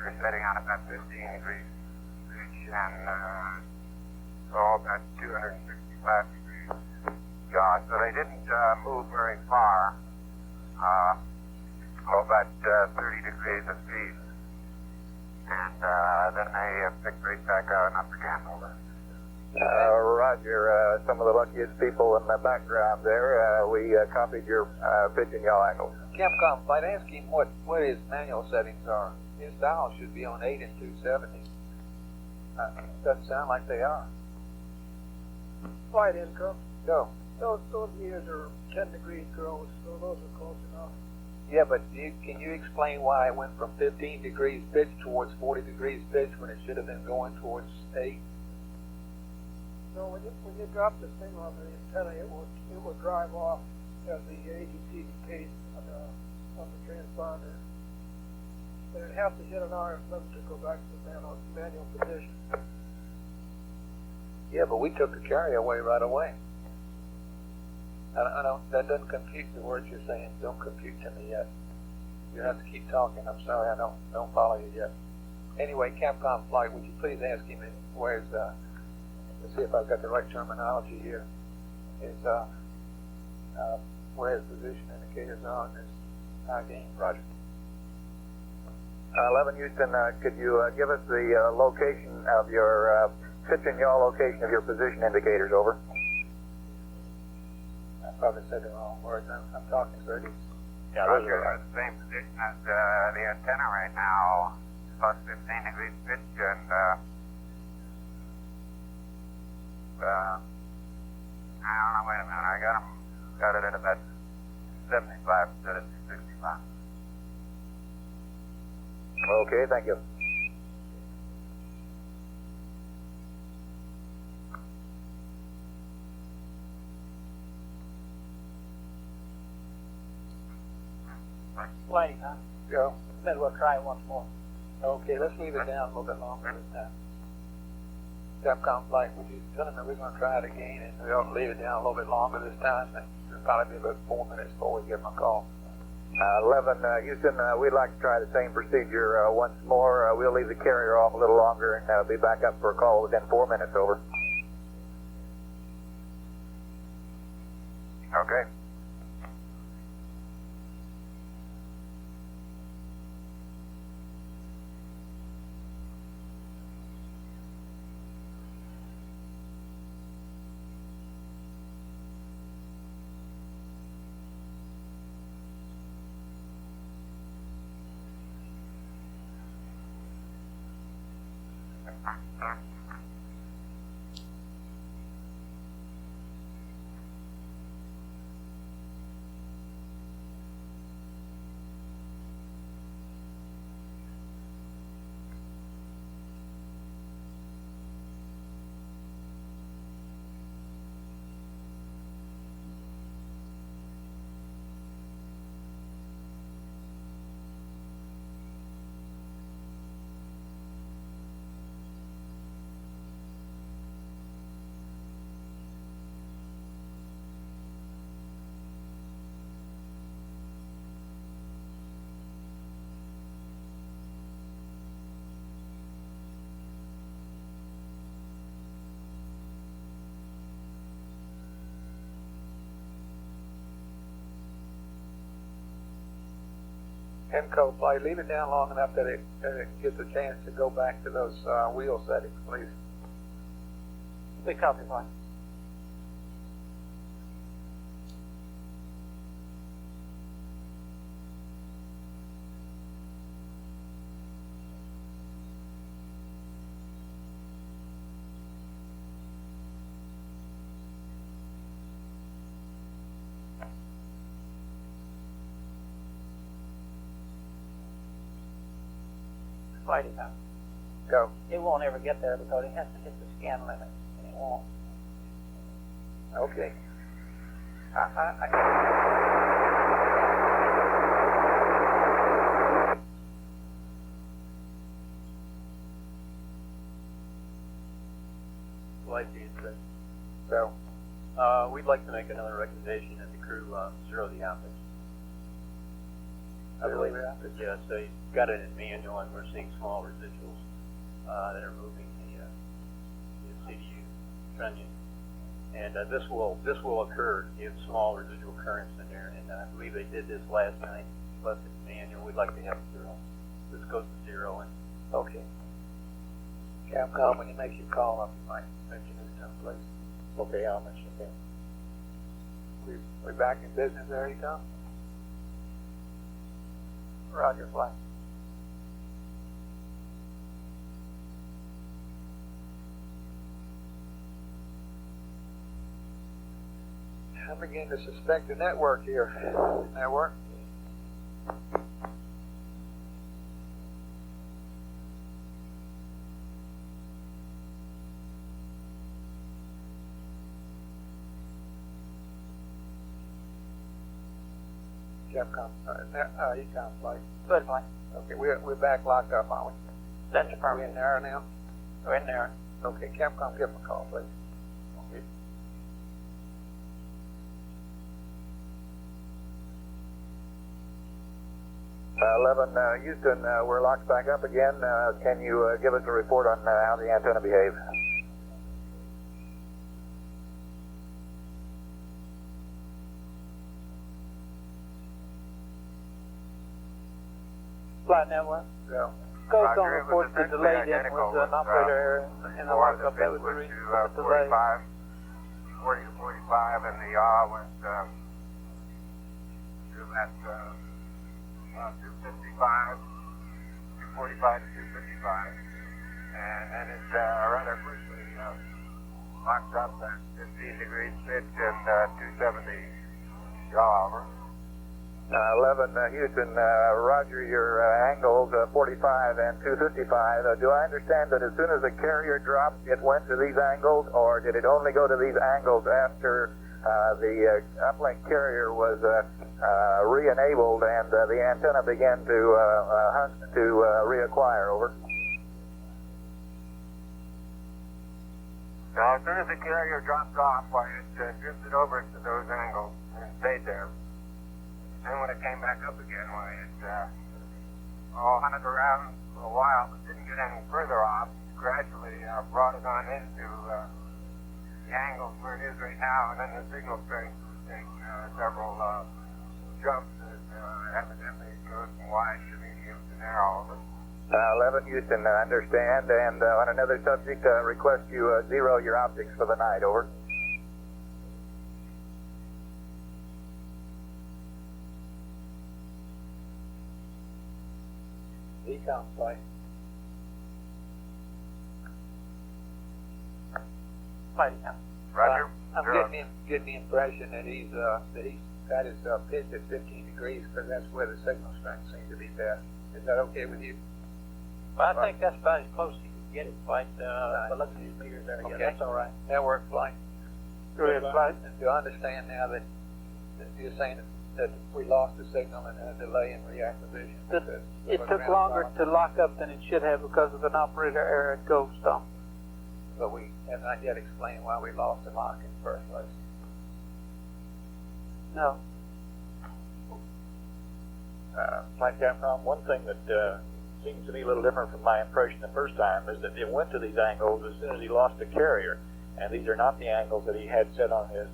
They're setting on about 15 degrees pitch and so about 265 degrees yaw. So they didn't move very far. About 30 degrees of speed. And then they picked right back on up again. Over. Roger. Some of the luckiest people in the background there. We copied your pitch and yaw angles. Capcom flight, ask him what his manual settings are. His dials should be on 8 and 270. Doesn't sound like they are. Flight income. Go. Those gears are 10 degrees gross, so those are close enough. Yeah, but can you explain why it went from 15 degrees pitch towards 40 degrees pitch when it should have been going towards 8? No, when you drop the thing on the antenna, it will drive off as the ADC decays on the transponder. And it has to hit an RF limit to go back to the manual position. Yeah, but we took the carrier away right away. I don't. That doesn't compute the words you're saying. Don't compute to me yet. You have to keep talking. I'm sorry, I don't follow you yet. Anyway, Capcom flight, would you please ask him where's let's see if I've got the right terminology here. Where his position indicators are on this game? Roger. 11 Houston, could you give us the location of your pitch and yaw location of your position indicators? Over. I probably said the wrong words. I'm talking 30s. Yeah, those are the same position as the antenna right now, plus 15 degrees pitch, and I don't know, wait a minute, I got it at about 75 instead of 65. Okay, thank you. Flight, huh? Go. Then we'll try it once more. Okay, let's leave it down a little bit longer this time. Capcom flight, would you tell them that we're going to try it again and we'll leave it down a little bit longer this time? It'll probably be about 4 minutes before we get my call. 11 Houston, we'd like to try the same procedure once more. We'll leave the carrier off a little longer and be back up for a call within 4 minutes. Over. Okay. Hemco flight, leave it down long enough that it gets a chance to go back to those wheel settings, please. We copy, flight. Flighty time. Go. It won't ever get there because it has to hit the scan limit, and it won't. Okay. Flight Houston. Go. We'd like to make another recommendation that the crew zero the outfit. I believe that. Yes, they got it in manual, and we're seeing small residuals that are moving the CDU trunnion. And this will occur, give small residual currents in there. And I believe they did this last night, left it manual. We'd like to have zero. This goes to zero. And Okay. Capcom, when you make your call up, you might mention this to them, please. okay, I'll mention it. We back in business there, you come? Roger, flight. I begin to suspect the network here. Network? Capcom, Ecom flight. Good, fine. Okay, we're back locked up, aren't we? That's We affirmative. in there now? We're in there. Okay, Capcom, give them a call, please. Okay. 11 Houston, we're locked back up again. Can you give us a report on how the antenna behaved? Flight network. Go. Goes on Roger, it was report the essentially delay then identical was an with, operator error in the Or the lockup. That pitch was the was reason to for the delay. 40 to 45, and the yaw was to at 255, 245 to 255, and then it rather quickly locked up at 15 degrees pitch and 270 yaw. Over. 11 Houston, Roger, your angles 45 and 255. Do I understand that as soon as the carrier dropped, it went to these angles, or did it only go to these angles after the uplink carrier was re-enabled and the antenna began to reacquire? Over. Now, as soon as the carrier dropped off, why it drifted over to those angles and stayed there. And when it came back up again, why it hunted around for a while, but didn't get any further off. Gradually brought it on into the angles where it is right now, and then the signal strength was taking several jumps. Evidently, it goes from wide to medium to narrow. Over. 11 Houston, understand. And on another subject, request you zero your optics for the night. Over. Ecom flight. Flight now. Roger. I'm Zero. getting the impression that he's got his pitch at 15 degrees because that's where the signal strength seems to be best. Is that okay with you? Well, I think that's about as close as you can get it, flight. But look at these meters there. Yeah, Okay. that's all right. Network flight. Go ahead, flight. And do I understand now that you're saying that we lost the signal and had a delay in reactivation? It took longer to lock up than it should have because of an operator error at Goldstone. But we have not yet explained why we lost the lock in the first place. No. Flight Capcom, one thing that seems to me a little different from my impression the first time is that it went to these angles as soon as he lost the carrier. And these are not the angles that he had set on his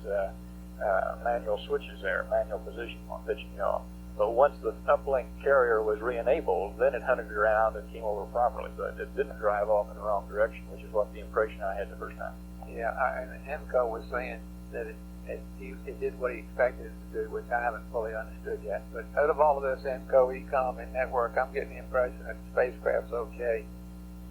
manual switches there, manual position on pitch and yaw. But once the uplink carrier was re-enabled, then it hunted around and came over properly. So it didn't drive off in the wrong direction, which is what the impression I had the first time. Yeah, and MCO was saying that it did what he expected it to do, which I haven't fully understood yet. But out of all of this MCO, Ecom, and network, I'm getting the impression that the spacecraft's okay.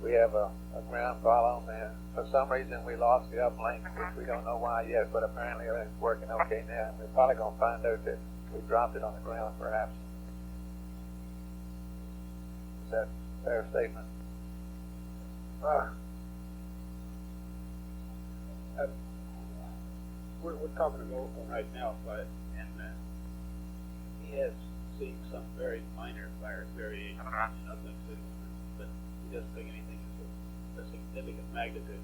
We have a ground follow, and for some reason we lost the uplink, which we don't know why yet, but apparently everything's working okay now. We're probably going to find out that we dropped it on the ground, perhaps. Is that a fair statement? We're talking to Goldstone right now, but he has seen some very minor virus variation in uplink signals, but he doesn't think anything is a significant magnitude.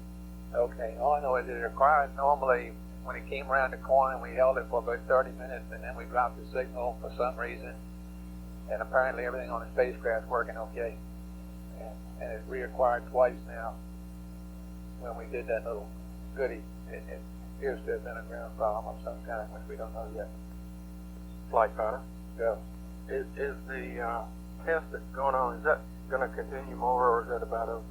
Okay, all I know is it required normally when it came around the corner and we held it for about 30 minutes and then we dropped the signal for some reason. and apparently everything on the spacecraft's working okay. And it's reacquired twice now. When we did that little goodie, it appears to have been a ground problem of some kind, which we don't know yet. Flight pattern. Go. Is the test that's going on, is that going to continue more, or is that about over?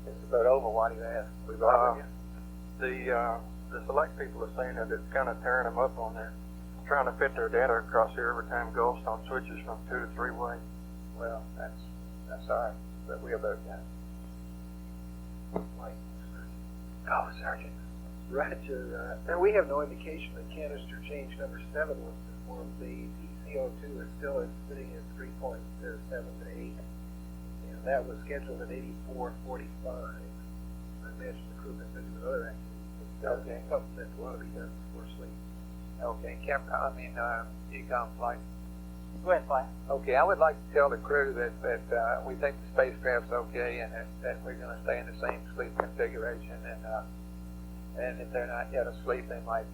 It's about over. Why do you ask? We've already. The select people are saying that it's kind of tearing them up on there, trying to fit their data across here every time Goldstone switches from 2 to 3 way. Well, that's all right, but we about that. Oh, Sergeant. Roger. And we have no indication that canister change number 7 was performed. The CO2 is still sitting at 3.7 to 8, and that was scheduled at 84:45. I imagine the crew has been doing other activities. Okay. Something that ought to be done before sleep. Okay, Econ flight. Go ahead, Mike. Okay, I would like to tell the crew that we think the spacecraft's okay, and that we're going to stay in the same sleep configuration, and if they're not yet asleep, they might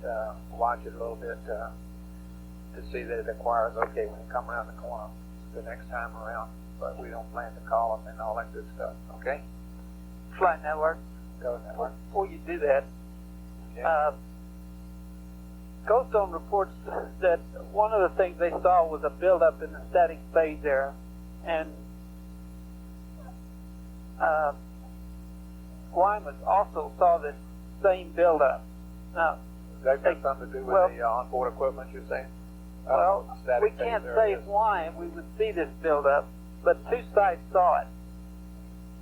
watch it a little bit to see that it acquires okay when they come around the corner the next time around. But we don't plan to call them and all that good stuff. Okay? Flight Network. Go network. Before you do that, Yeah. Goldstone reports that one of the things they saw was a buildup in the static phase there, and Wyman also saw this same buildup. Now, That got something to do with well- the onboard equipment, you're saying? well, Static we phase can't there say is. why we would see this buildup, but two sides saw it,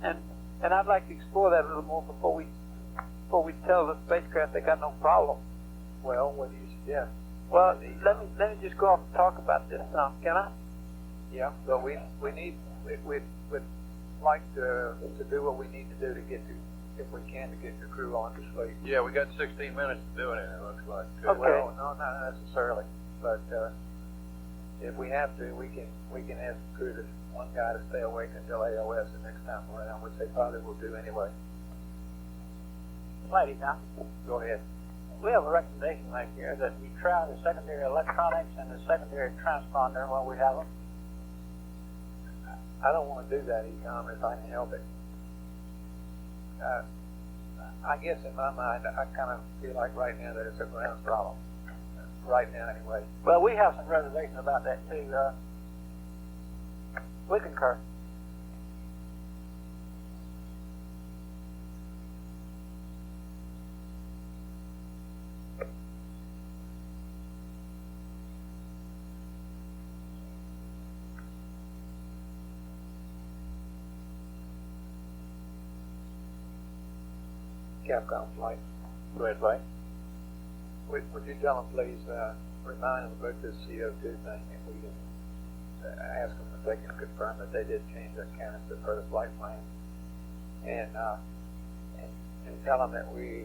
and I'd like to explore that a little more before we tell the spacecraft they got no problem. Well, what do you suggest? Well, let me just go off and talk about this now, can I? Yeah, but we'd like to do what we need to do to get to, if we can, to get the crew on to sleep. Yeah, we got 16 minutes to do it, it looks like. Okay. Well, no, not necessarily, but if we have to, we can ask the crew to one guy to stay awake until AOS the next time around, which they probably will do anyway. Ladies, now, Go ahead. we have a recommendation right here that we try the secondary electronics and the secondary transponder while we have them. I don't want to do that, Ecom, if I can help it. I guess in my mind, I kind of feel like right now that it's a ground problem. Right now, anyway. Well, we have some reservations about that too. We concur. Capcom flight. Go ahead, Blake. Would you tell them, please, remind them about this CO2 thing, and we can ask them if they can confirm that they did change that canister for the flight plan, and tell them that we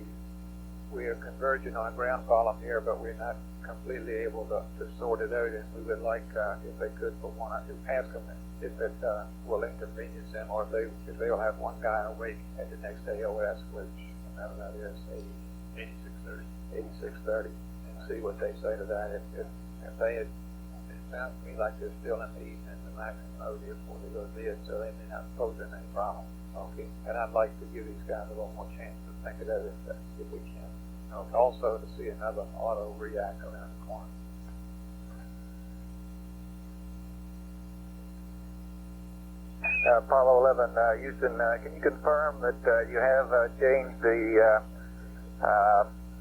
are converging on a ground problem here, but we're not completely able to sort it out, and we would like, if they could, ask them if it will inconvenience them, or if they'll have one guy awake at the next AOS, which whenever that is, 8630, and see what they say to that. If they had, it sounds to me like they're still in the evening, the maximum mode here before they go to bed, so they may not pose them any problem. Okay, and I'd like to give these guys a little more chance to think it out if we can. Okay. Also to see another auto react around the corner. Apollo 11, Houston, can you confirm that you have changed the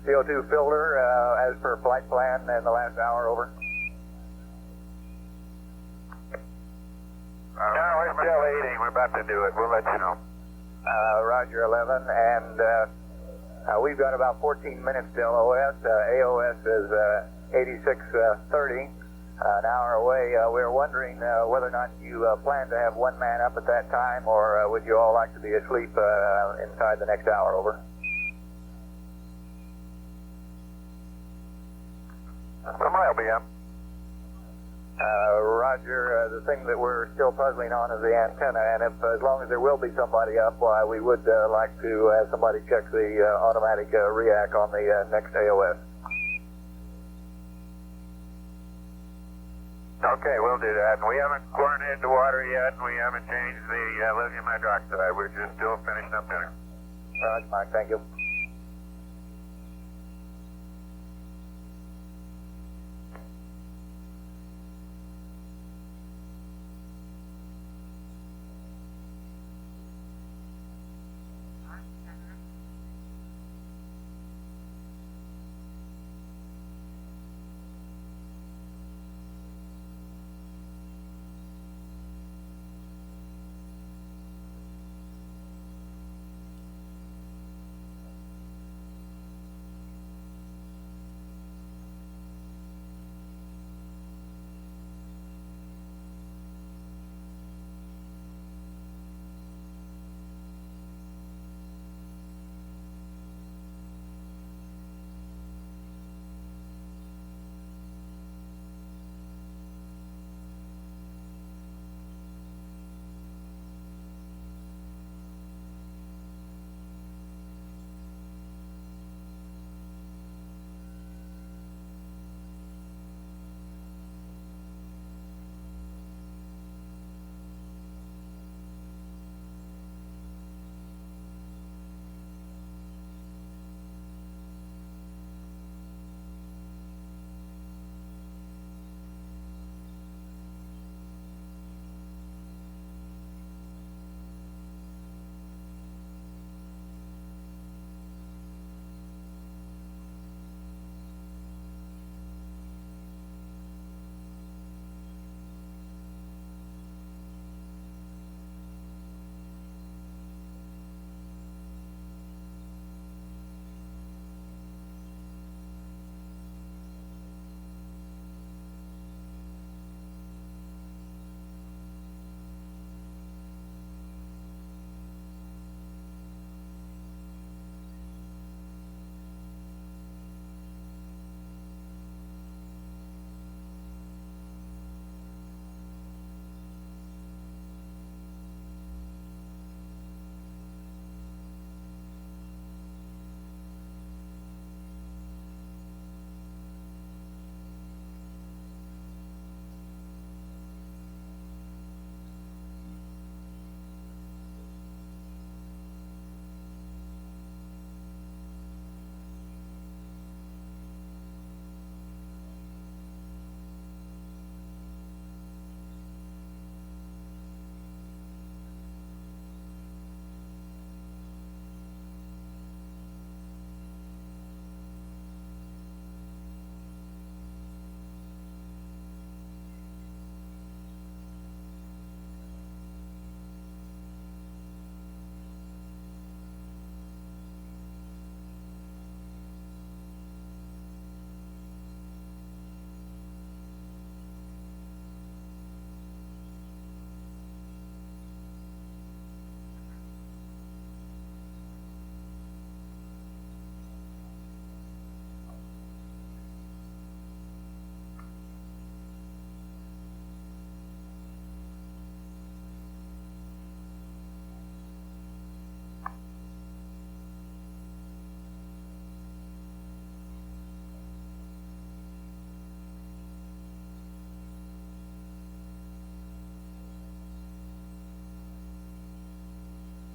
CO2 filter as per flight plan in the last hour, over? No, we're still eating. We're about to do it. We'll let you know. Roger 11, and we've got about 14 minutes till OS. AOS is 8630. An hour away. We're wondering whether or not you plan to have one man up at that time, or would you all like to be asleep inside the next hour, over? Somebody will be up. Roger, the thing that we're still puzzling on is the antenna, and as long as there will be somebody up, why we would like to have somebody check the automatic react on the next AOS. Okay, we'll do that. And we haven't chlorinated the water yet, and we haven't changed the lithium hydroxide. We're just still finishing up dinner. All right, Mike, thank you.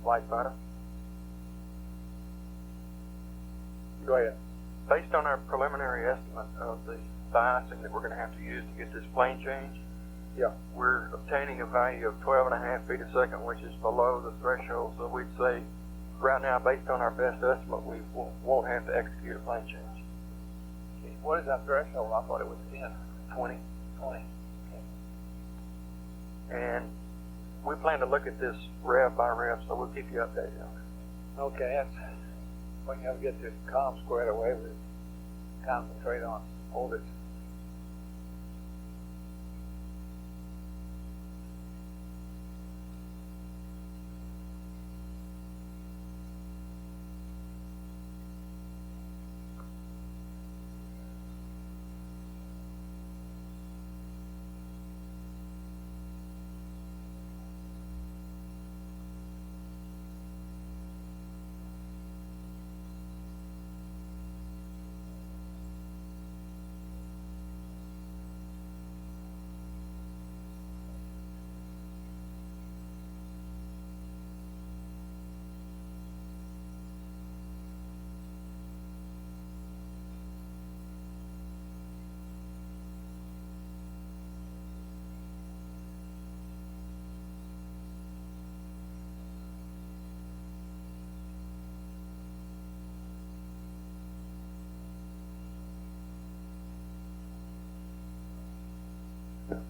Light fighter. Go ahead. Based on our preliminary estimate of the icing that we're going to have to use to get this plane change, Yeah. we're obtaining a value of 12.5 feet a second, which is below the threshold. So we'd say, right now, based on our best estimate, we won't have to execute a plane change. Okay. What is that threshold? I thought it was 10. 20. 20. And we plan to look at this rev by rev, so we'll keep you updated on it. Okay, that's when you get this calm squared away, we concentrate on voltage.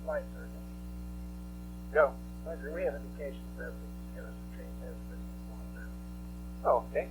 flight circuit. Go. Roger, we have indications that the canister change has been performed now. Oh, okay.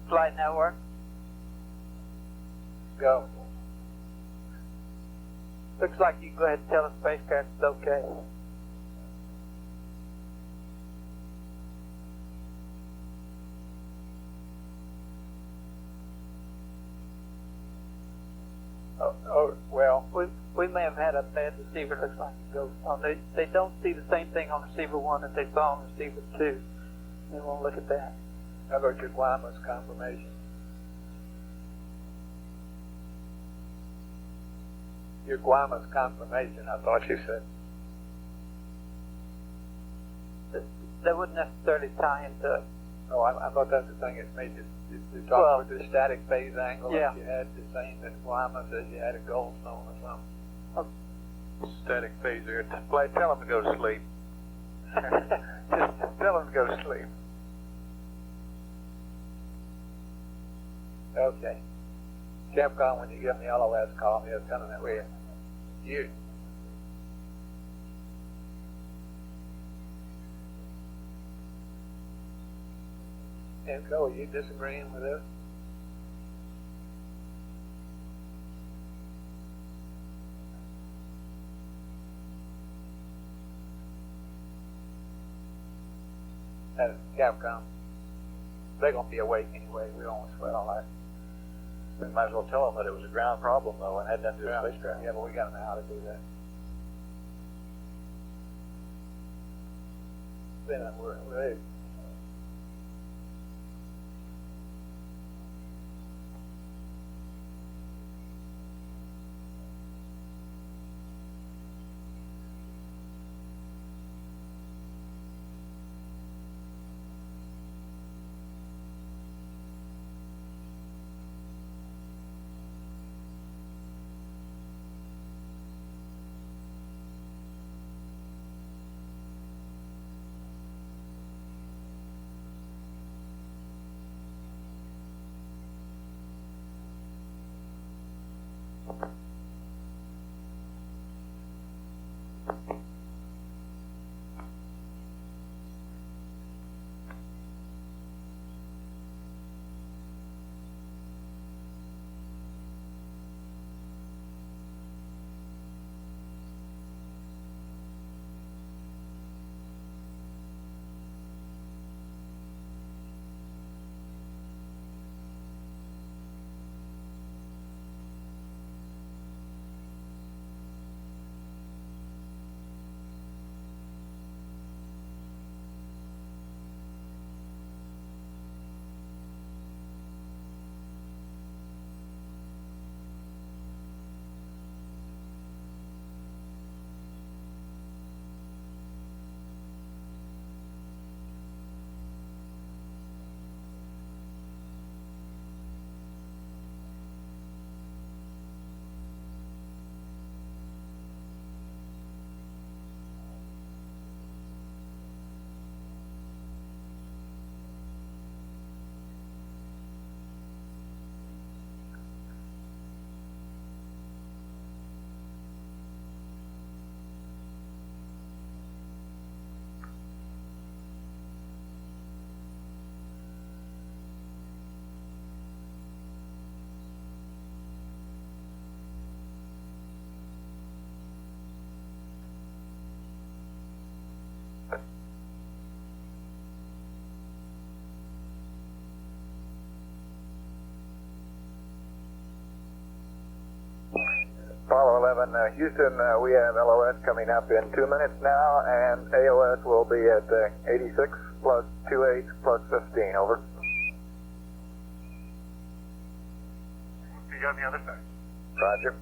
Flight network. Go. Looks like you can go ahead and tell the spacecraft it's okay. Well, We may have had a bad receiver. Looks like it goes on. They don't see the same thing on receiver 1 that they saw on receiver 2. They won't look at that. how about your Guaymas confirmation? Your Guaymas confirmation, I thought you said. That wouldn't necessarily tie into. Oh, I thought that's the thing that made you talk Well, with the static phase angle. yeah. Like you had the same that Guaymas as you had a Goldstone or something. Static phaser. Tell him to go to sleep. Just tell him to go to sleep. Okay. Capcom, when you get me LOS, call me. It's coming that way. You. Enco, are you disagreeing with this? Capcom. They're going to be awake anyway. We don't want to sweat all that. We might as well tell them that it was a ground problem, though, and had nothing to do with the spacecraft. Yeah, but we got to know how to do that. Then we're ready. Houston, we have LOS coming up in 2 minutes now, and AOS will be at 86 plus 28 plus 15, over. See you on the other side. Roger.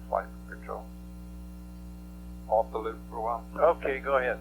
Flight control. Off the loop for a while. Okay, go ahead.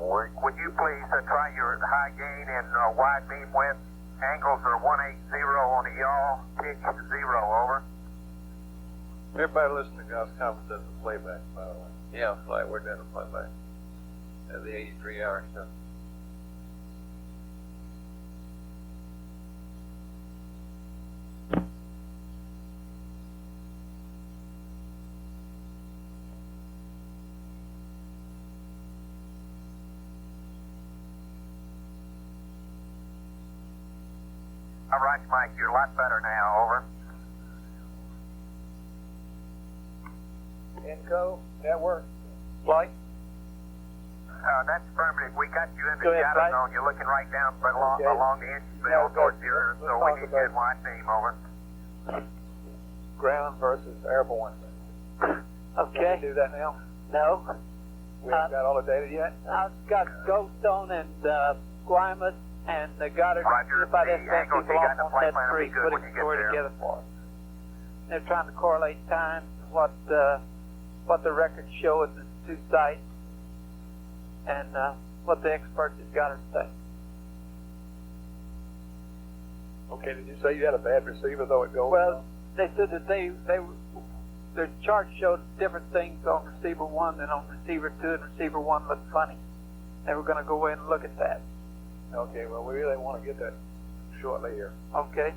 Would you please try your high gain and wide beam width? Angles are 180 on the yaw, pitch 0, over. Everybody listening to God's conference does a playback, by the way. Yeah, flight, we're doing a playback. At the 83-hour stuff. All right, Mike, you're a lot better now, over. Enco, that works. Flight? That's affirmative. We got you in the Go ahead, shadow Flight. zone. You're looking right down along, Okay. along the engine Yeah, bell towards the earth, let's so talk we need you about in wide beam, over. Ground versus airborne. Can Okay. you do that now? No. We haven't got all the data yet? I've got Goldstone and Guaymas and the Goddard Roger, Unified the S-50 angles you got in the on flight Set plan will be 3, good putting when the you get story there. together for us. They're trying to correlate times, what the records show at the two sites, and what the experts at Goddard say. Okay, did you say you had a bad receiver though at Gold? Well, they said that their chart showed different things on receiver 1 and on receiver 2, and receiver 1 looked funny. They were going to go in and look at that. Okay, well, we really want to get that shortly here. Okay.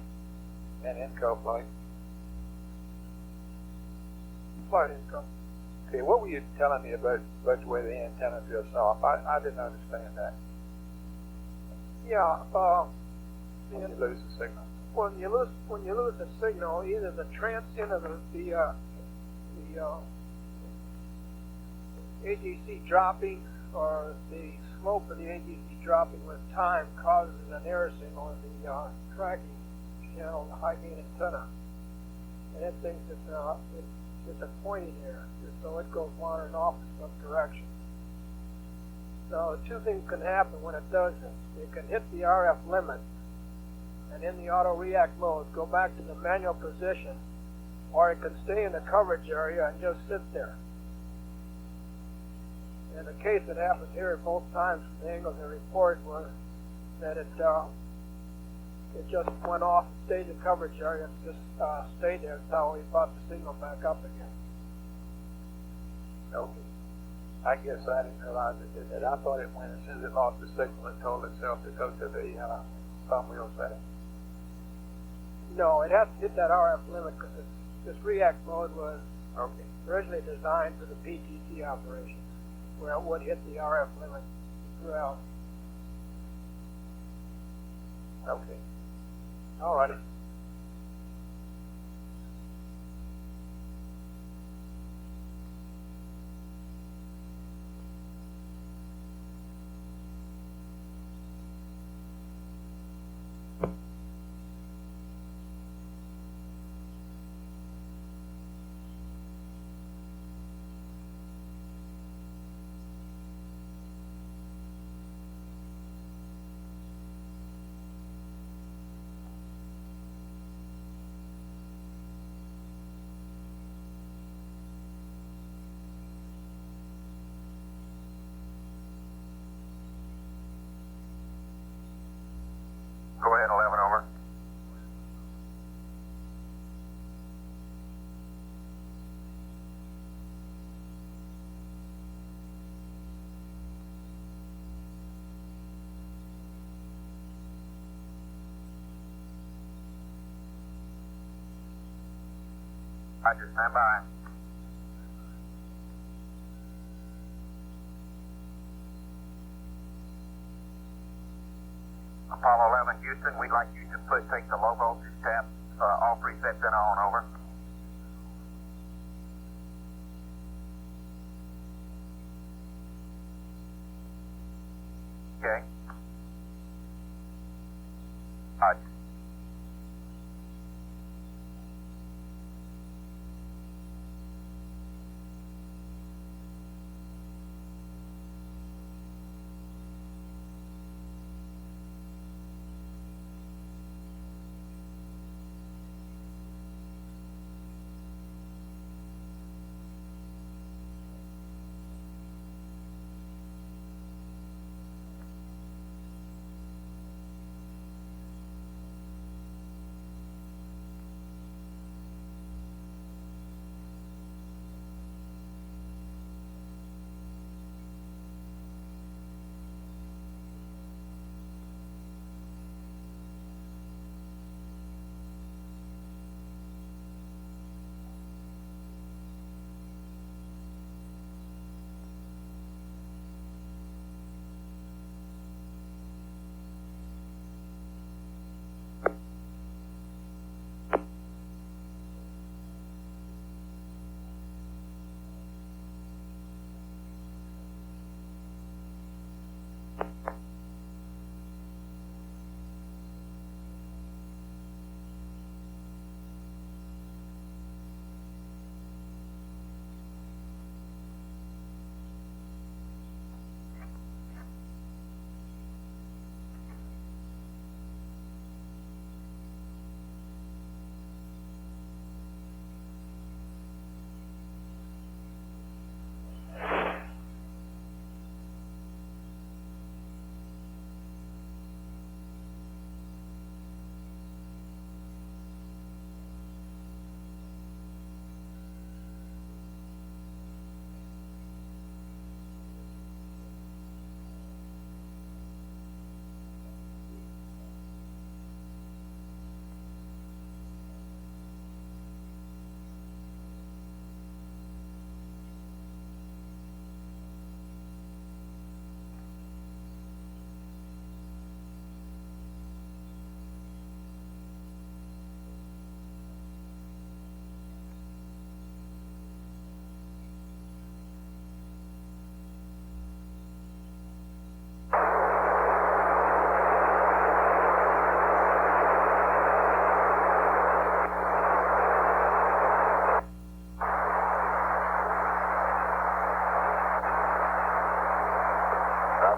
And Enco flight. Flight income. Okay, what were you telling me about the way the antenna drifts off? I didn't understand that. Yeah, When you lose the signal. when you lose a signal, either the transient of the AGC dropping or the slope of the AGC dropping with time causes an error signal in the tracking channel, the high gain antenna, and it thinks it's a pointing error, so it goes wandering off in some direction. Now, two things can happen when it does this. It can hit the RF limit, and in the auto react mode, go back to the manual position, or it can stay in the coverage area and just sit there. In the case that happened here, both times from the angles they reported was that it just went off, stayed in the coverage area, and just stayed there until we brought the signal back up again. Okay. I guess I didn't realize it did that. I thought it went as soon as it lost the signal, it told itself to go to the thumb wheel setting. No, it has to hit that RF limit because this react mode was Okay. originally designed for the PTT operation, where it would hit the RF limit throughout. Okay. All righty. Go ahead, 11, over. Roger, stand by. Apollo 11, Houston, we'd like you to take the low voltage tap, all presets in on, over. Okay. Roger.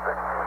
Copy.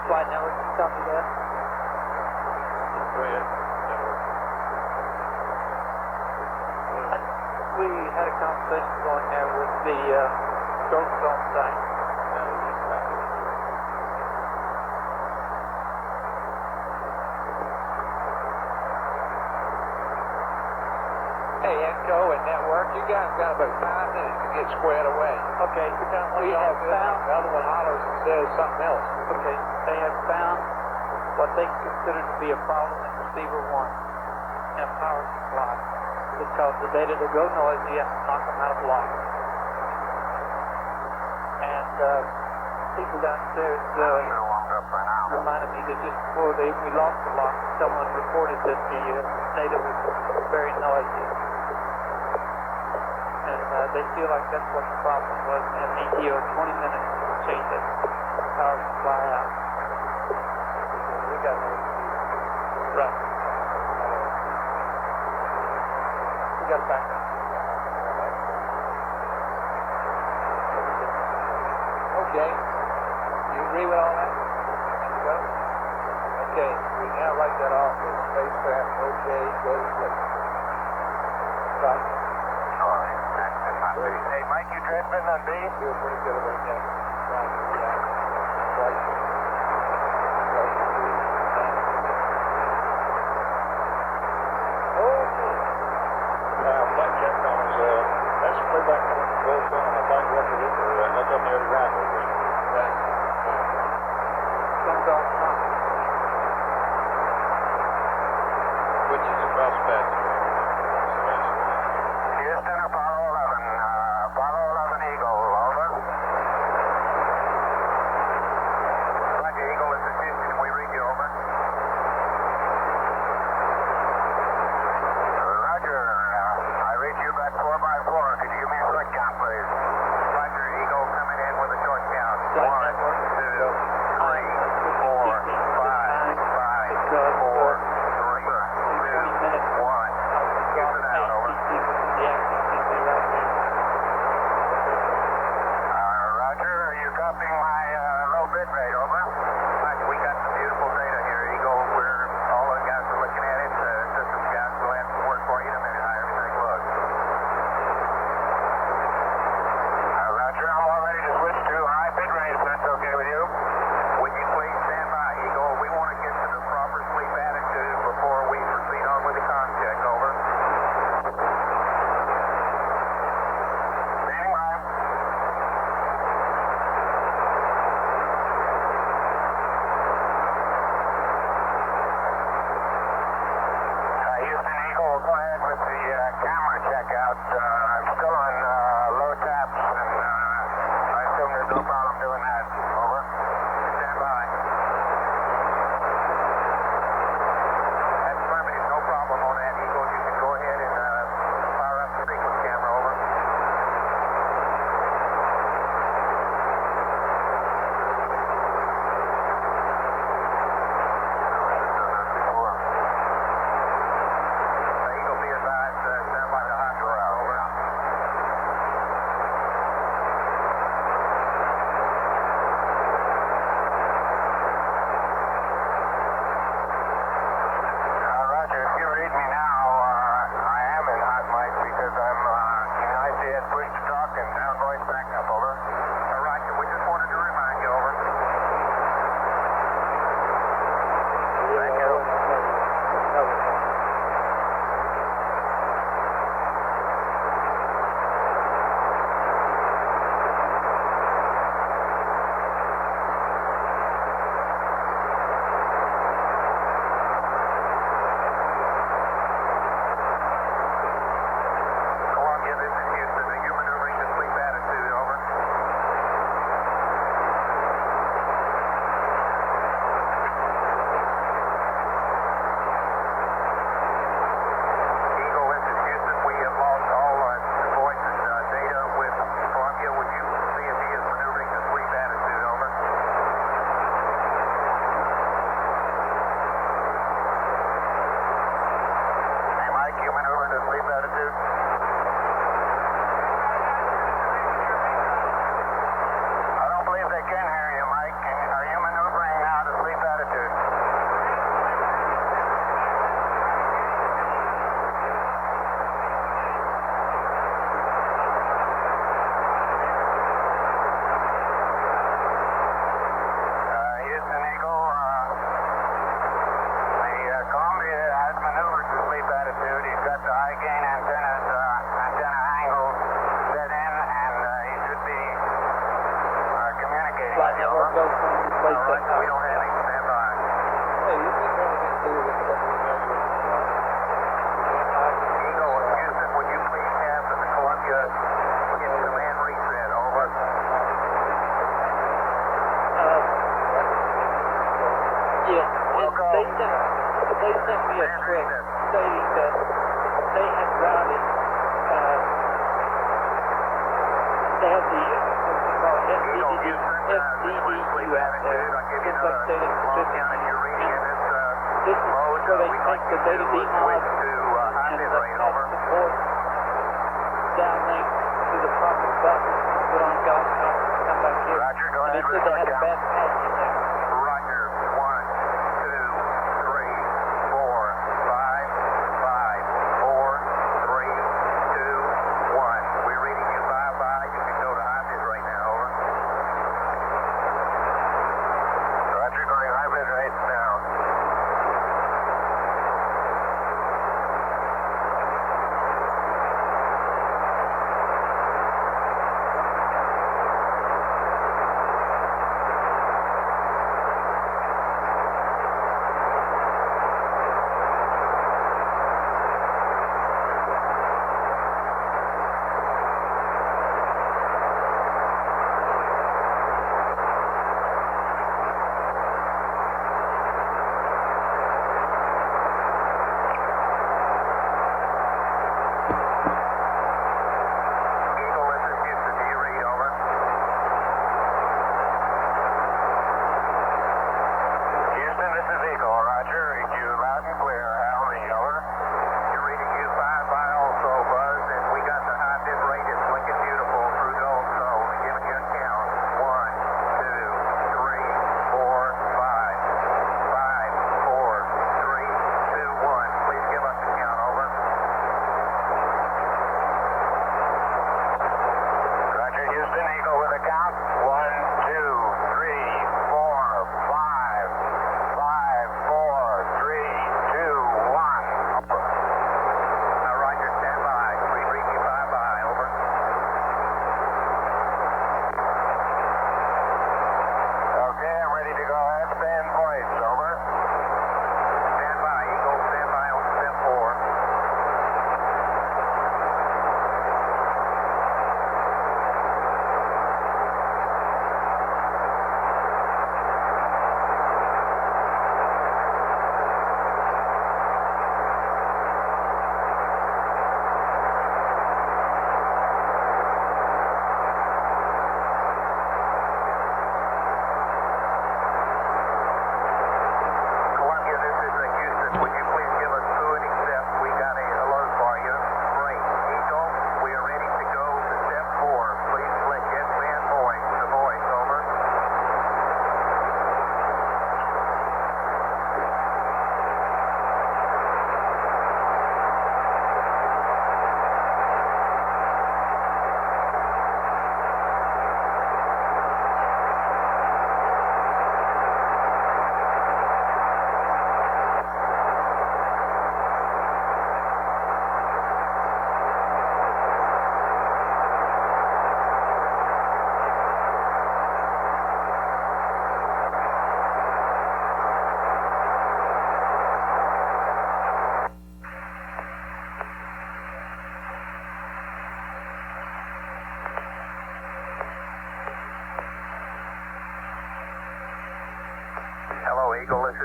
Flight network, you copy that? Go ahead. We had a conversation going there with the stroke zone thing. Hey, Enco and Network, you guys got about 5 minutes to get squared away. Okay, we Y'all have good? found, The other one hollers and says something else. okay, they have found what they consider to be a problem in receiver 1 and power supply. Because the data to go noisy, you have to knock them out of block. And people downstairs warmed up by now. reminded me that just before we lost the lock, someone reported that the data was very noisy. And they feel like that's what the problem was, and need here 20 minutes to change the power supply out. We got no excuse. Right. We got a backup. Okay. You agree with all that? Well, okay. We now write that off as spacecraft okay, go to sleep. Right. Hey, Mike, you transmitting on B? Feel pretty good about that. Right. Yeah. Right. Flight Capcom is, that's playback on the gold phone on a flight record, or that's up near the ground. Comes off top. Which is across patch. Houston, Apollo 11. Apollo 11 Eagle, over. Roger, Eagle, this is Houston. We read you, over. Roger, I read you back 4x4. Could you give me a short count, please? Roger, Eagle coming in with a short count. 1, 2, 3, 4, 5, 5, 4, 3, 2, 1. Houston out, over. Roger, are you copying my low bit rate, over? Roger, we got some beautiful data here, Eagle. All the guys are looking at it. Systems guys will have some work for you in a minute, how everything looks. Roger, I'm all ready to switch to high bit rate if that's okay with you. Would you please stand by, Eagle? We want to get to the proper sleep attitude before we proceed on with the con check, over. Standing by. Houston Eagle, go ahead with the camera checkout. I'm still on low taps, and I assume there's no problem doing that. Over. Stand by. That's perfect. No problem on that, Eagle. You can go ahead and fire up the sequence camera. Over. Eagle, be advised, stand by the hot corral. Over. talking. Now voice back up, over. Roger, we just wanted to remind you, over. Thank you. Columbia, this is Houston. Are you maneuvering to sleep attitude, over? Eagle, this is Houston. We have lost all voice and data with Columbia. Would you see if he is maneuvering to sleep attitude, over? Hey, Mike, you maneuvering to sleep attitude? I don't believe they can hear you, Mike. Are you maneuvering now to sleep attitude? Houston Eagle, the Columbia has maneuvered to sleep attitude. He's got the high gain antenna angle set in, and he should be communicating Flight with you, network over. goes from the place All right, that we don't have any standby. Hey, you've been trying to get through this Eagle, Houston, would you please have the Columbia get command reset, over? Yes, We'll go. they sent me a Command tweet reset. stating that they had routed, they had the, what you call it, Eagle, FDDU Houston, this way sleep out there. attitude. I'll give you Since another updated long position. count of your reading in this This is mode. where they We'd take like the you data to beam switch log to high and bit attach rate, over. the voice downlink to the proper button, put on God's conference, come back here. Roger, go And they ahead said with they had a the bad patch in there. Roger. 1, 2, 3, 4, 5, 5, 4, 3, 2, 1. We're reading you 5-5. You can go to high bit right now, over. Roger, going high bit right now.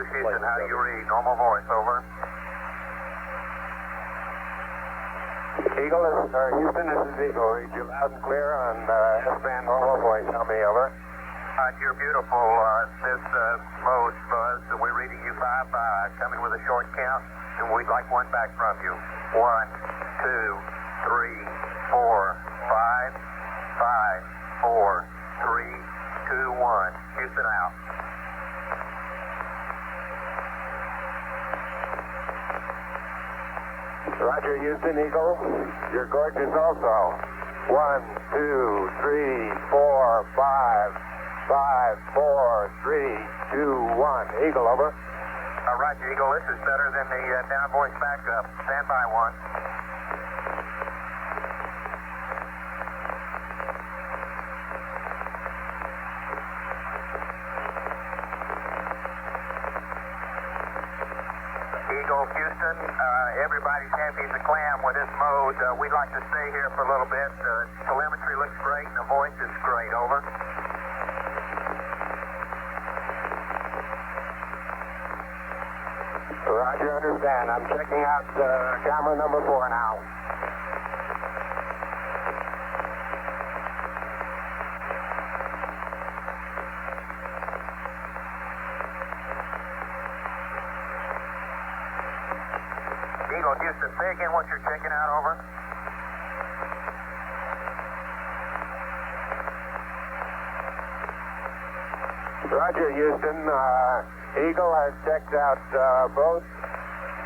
is Houston. How do you read? Normal voice, over. Houston, this is Eagle. Read you loud and clear on S-band normal voice. Tell me, over. You're beautiful. This mode, Buzz, we're reading you 5-5, coming with a short count, and we'd like one back from you. 1, 2, 3, 4, 5, 5, 4, 3, 2, 1. Houston out. Roger, Houston, Eagle. You're gorgeous also. 1, 2, 3, 4, 5, 5, 4, 3, 2, 1. Eagle, over. Roger, Eagle. This is better than the down voice backup. Stand by, 1. Eagle, Houston, everybody's happy as a clam with this mode. We'd like to stay here for a little bit. Telemetry looks great and the voice is great. Over. Roger, understand. I'm checking out camera number 4 now. Eagle, Houston, say again what you're checking out, over. Roger, Houston. Eagle has checked out both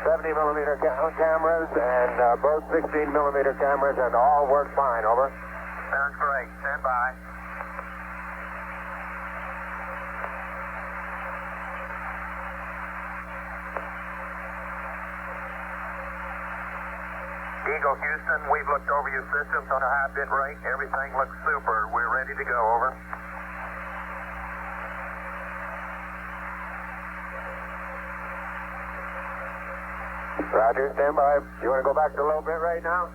70mm cameras and both 16mm cameras, and all work fine, over. Sounds great. Stand by. Eagle, Houston, we've looked over your systems on a high bit rate. Everything looks super. We're ready to go, over. Roger, stand by. You want to go back to low bit right now?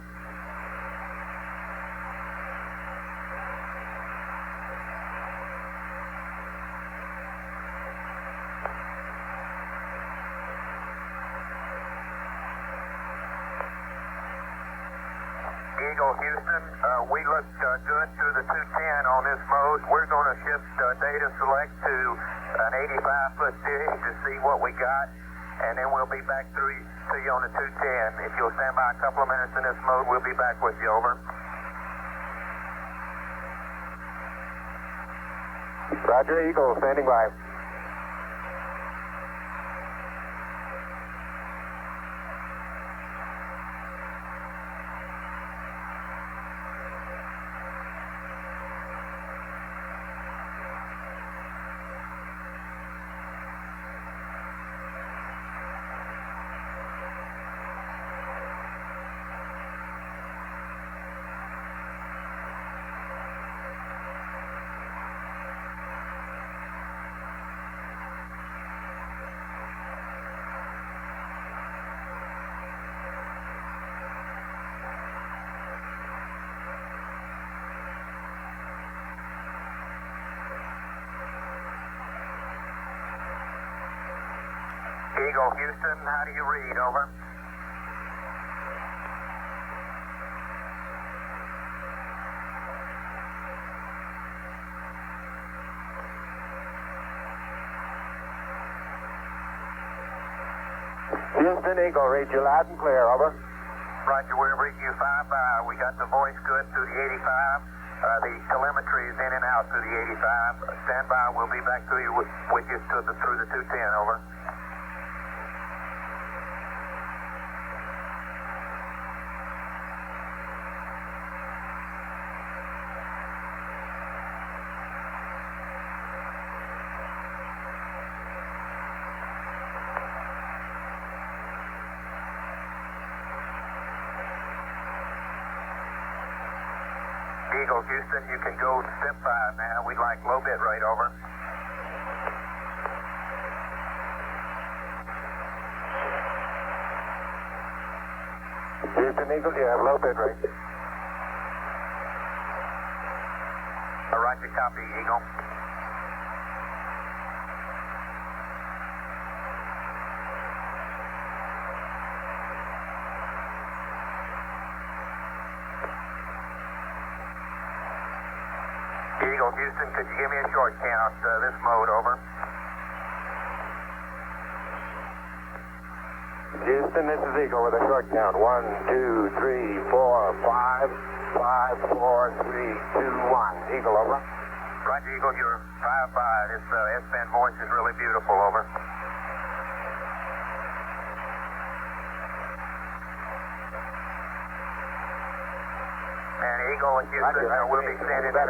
Eagle, Houston, we looked good through the 210 on this mode. We're going to shift data select to an 85-foot dish to see what we got, and then we'll be back to you on the 210. If you'll stand by a couple of minutes in this mode, we'll be back with you, over. Roger, Eagle, standing by. Eagle, Houston, how do you read, over? Houston, Eagle, read you loud and clear, over. Roger, we're reading you 5-5. We got the voice good through the 85. The telemetry is in and out through the 85. Stand by, we'll be back to you with you through the 210, over. Eagle, Houston, you can go step 5 now. We'd like low bit rate, over. Houston, Eagle, you have low bit rate. Roger, copy, Eagle. Eagle, Houston, could you give me a short count, this mode, over? Houston, this is Eagle with a short count. 1, 2, 3, 4, 5, 5, 4, 3, 2, 1. Eagle, over. Roger, Eagle, you're 5-5. This S-band voice is really beautiful, over. And Eagle, Houston, we'll be standing by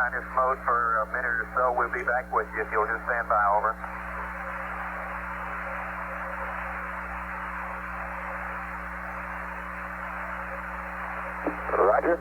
in this mode for a minute or so. We'll be back with you if you'll just stand by, over. Roger.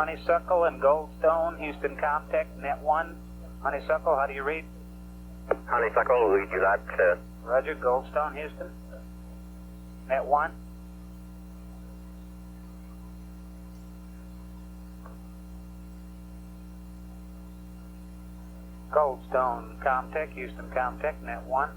Honeysuckle and Goldstone, Houston Comtech, Net 1. Honeysuckle, how do you read? Honeysuckle, would you like to? Roger, Goldstone, Houston. Net 1. Goldstone, Comtech, Houston Comtech, Net 1.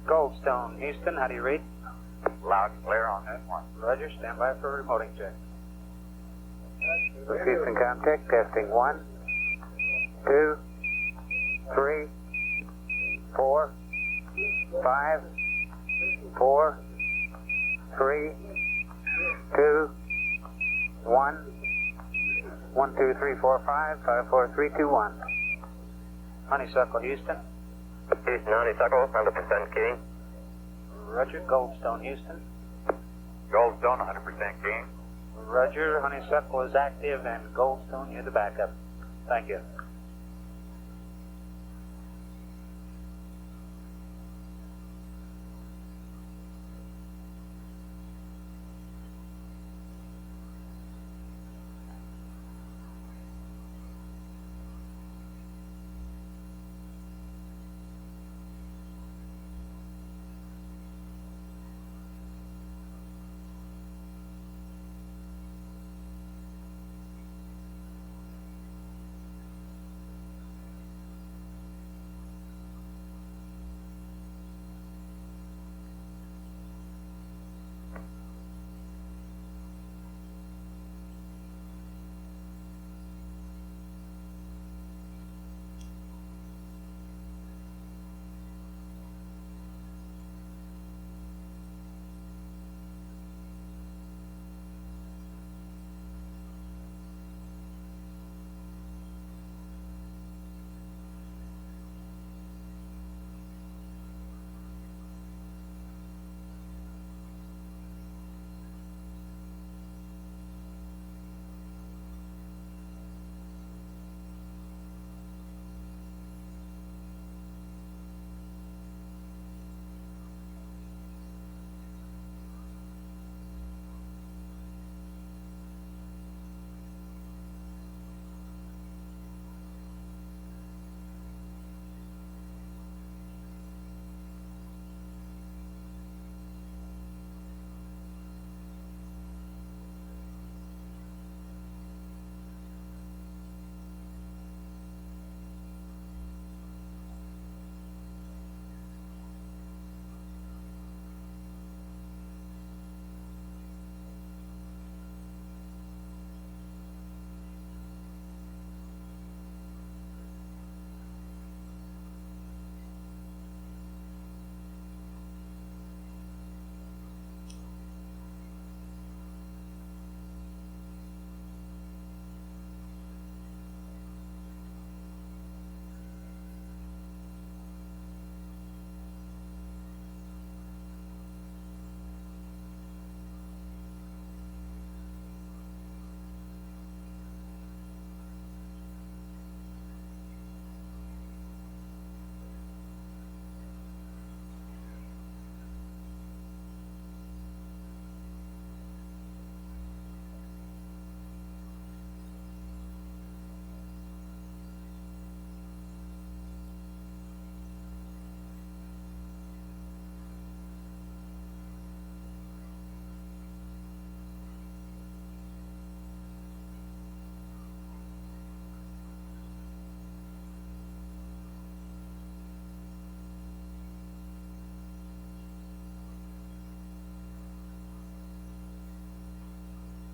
Goldstone, Houston, how do you read? Loud and clear on that one. Roger, stand by for a remoting check. Houston Comtech, testing 1, 2, 3, 4, 5, 4, 3, 2, 1, 1, 2, 3, 4, 5, 5, 4, 3, 2, 1. Honeysuckle, Houston. Houston Honeysuckle, 100% key. Roger, Goldstone, Houston. Goldstone, 100% key. Roger, Honeysuckle is active, and Goldstone, you're the backup. Thank you.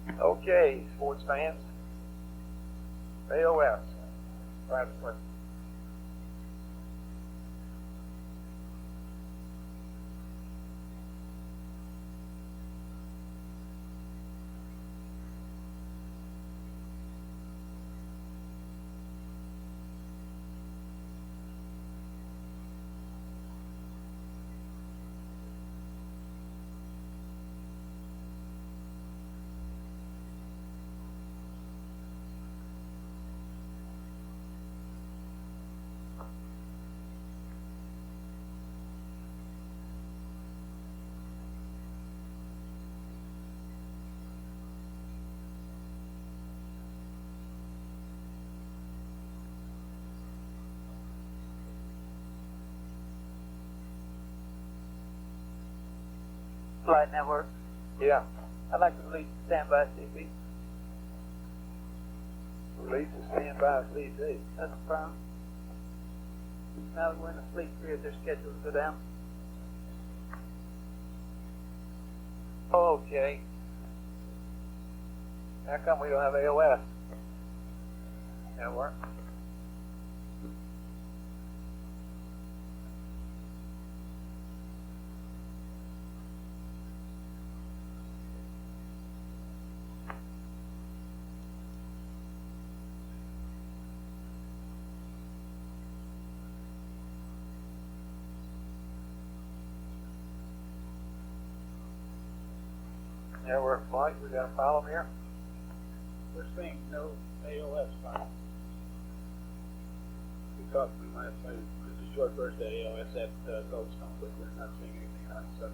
Okay, sports fans. AOS. Private question. Flight Network. Yeah. I'd like to release standby CP. Release to standby CP. That's fine. Now that we're in the fleet period, they're scheduled to go down. Okay. How come we don't have AOS? Network. Network flight, we got a problem here. We're seeing no AOS file. We talked to them last night. This is short burst at AOS at Goldstone, but we're not seeing anything on it, so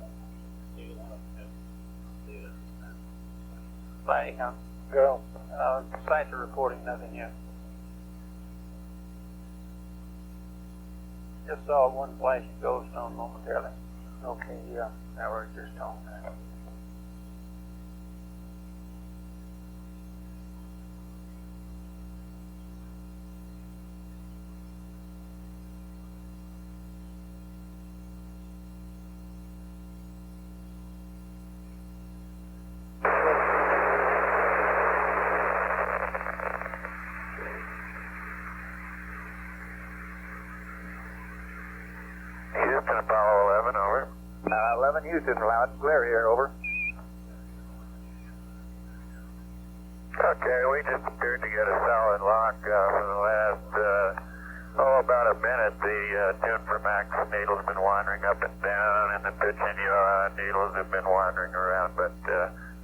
neither one of them has data. Flight, Go. sites are reporting nothing yet. Just saw one flash of Goldstone momentarily. Okay, yeah. Network just on that. Houston, Apollo 11, over. 11 Houston, loud and clear here, over. Okay, we just appeared to get a solid lock for the last, about a minute. The tune for max needle's been wandering up and down, and the pitch and yaw needles have been wandering around, but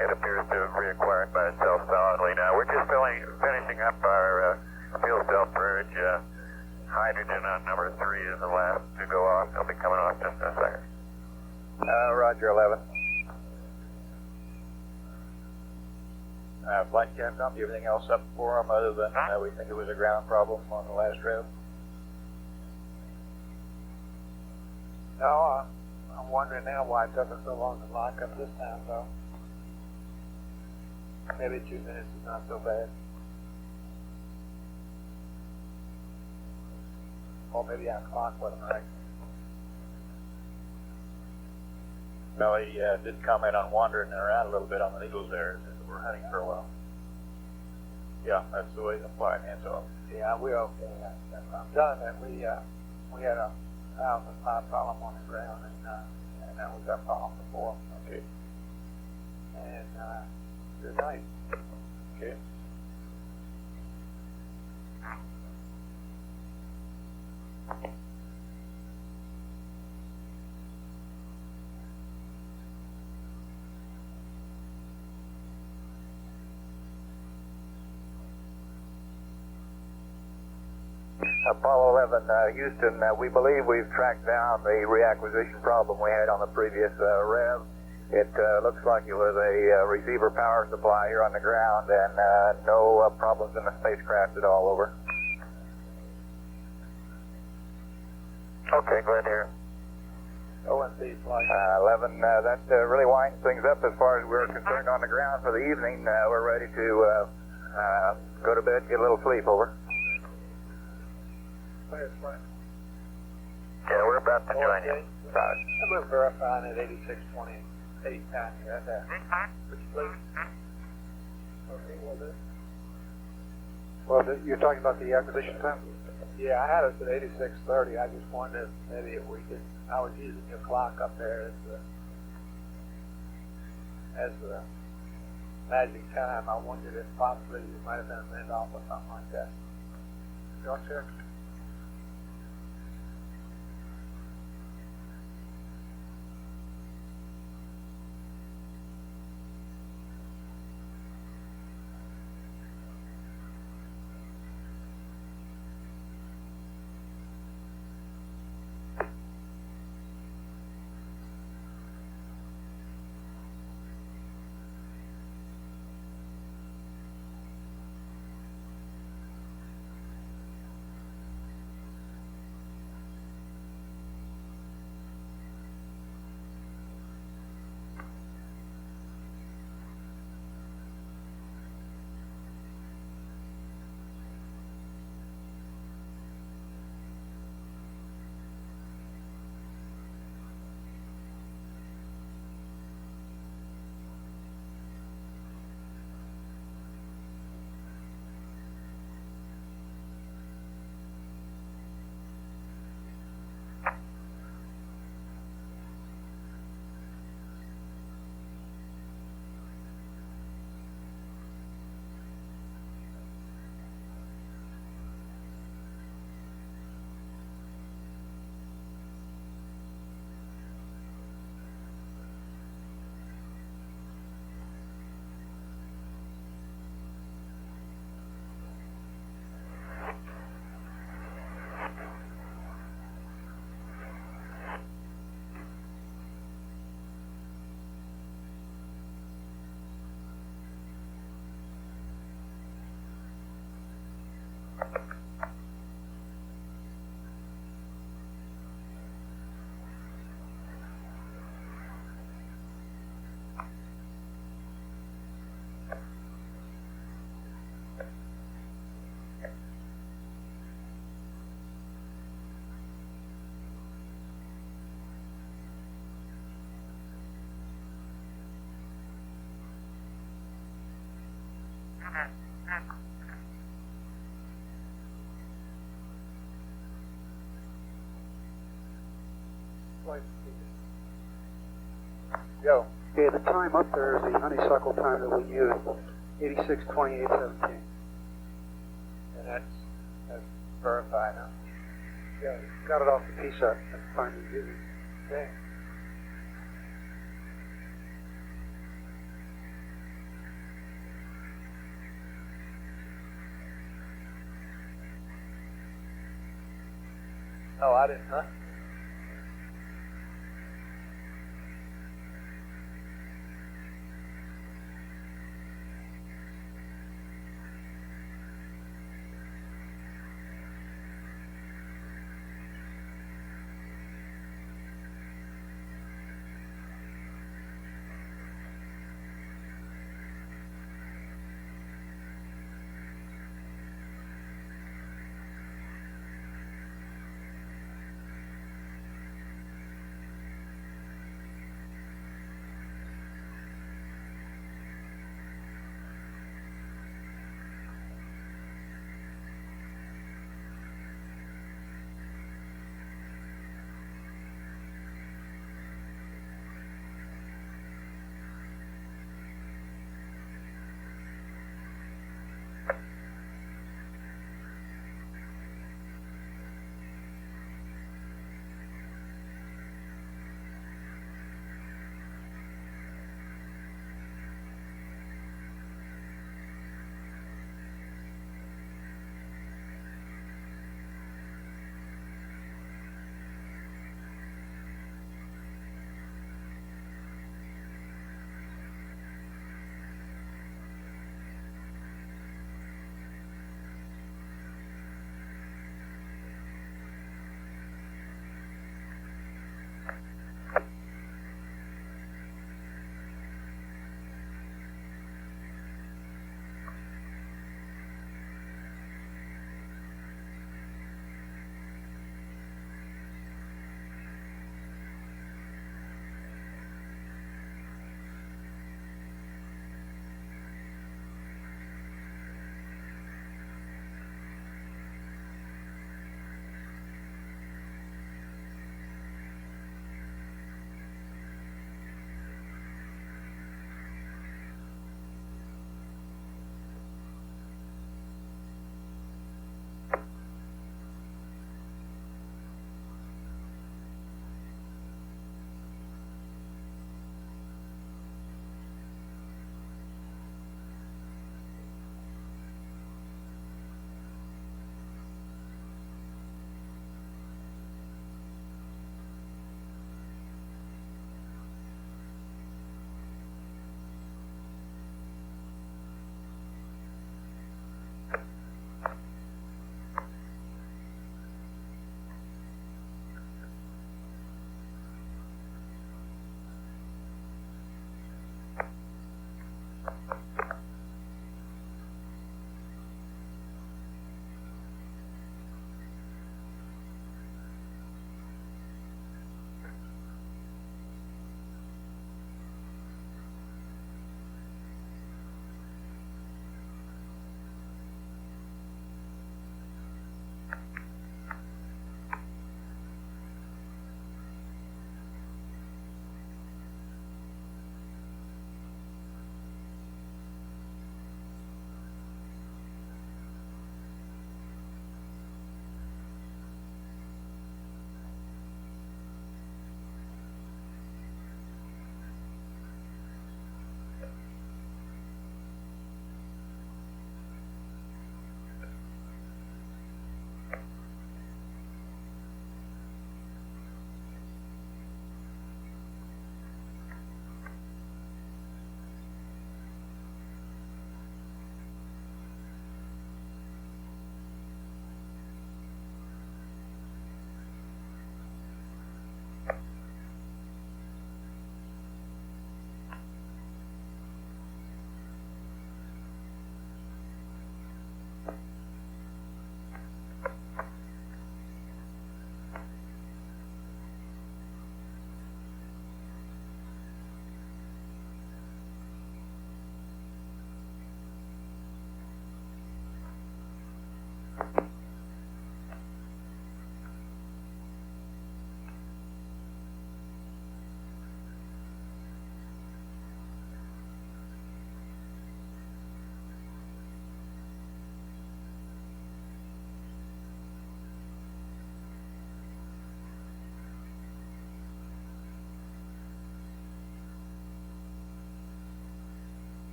it appears to have reacquired by itself solidly now. We're just finishing up our fuel cell purge. Hydrogen on number 3 is the last to go off. They'll be coming off just in a second. Roger, 11. Flight Capcom, do you have anything else up for them other than we think it was a ground problem on the last rev? No, I'm wondering now why it took us so long to lock up this time, though. Maybe 2 minutes is not so bad. Or maybe our clock wasn't right. No, he did comment on wandering around a little bit on the needles there as we're hunting for a while. Yeah, that's the way the flight hands off. Yeah, we're okay. I'm telling that we had a 1,000-pound problem on the ground, and that was our problem before. Okay. And good night. Okay. Apollo 11, Houston, we believe we've tracked down the reacquisition problem we had on the previous rev. It looks like it was a receiver power supply here on the ground, and no problems in the spacecraft at all, over. Okay, glad to hear. ONC flight. 11, that really winds things up as far as we're concerned on the ground for the evening. We're ready to go to bed and get a little sleep, over. Yeah, we're about to join you. We're verifying at 8628 time here. Would you please? Well, you're talking about the acquisition time? Yeah, I had us at 86:30. I just wondered maybe if we could. I was using your clock up there as the magic time. I wondered if possibly you might have been a minute off or something like that. Your check? Go. Okay, the time up there is the honeysuckle time that we use, 86:28:17. And that's verified, huh? Yeah, got it off the PSAT. That's fine to use. Okay. Oh, I didn't, huh?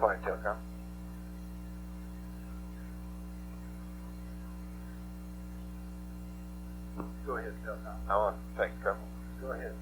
Flight Telecom. Go ahead, Telecom. I want to take trouble. Go ahead.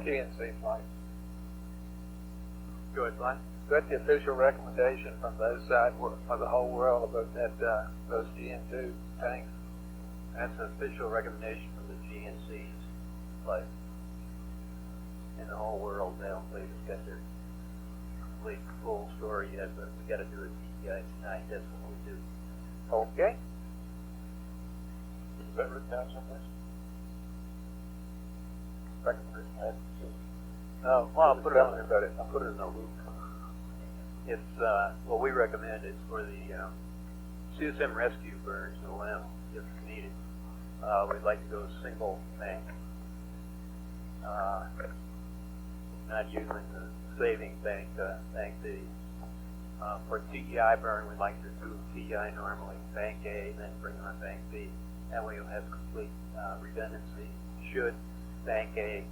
GNC flight. Go ahead, Glenn. Is that the official recommendation from those side of the whole world about that those GN2 tanks? That's an official recommendation from the GNC's flight. In the whole world, they don't believe it's got their complete full story yet, but we got to do it tonight. That's what we do. Okay. Is that written down someplace? No, well, I'll put it on there, but I'll put it in the loop. It's, what we recommend is for the, CSM rescue burns in the limb, if needed. We'd like to go single bank. Not using the saving bank, bank B. For TEI burn, we'd like to do TEI normally, bank A, then bring on bank B. That way you'll have complete, redundancy. Should bank A,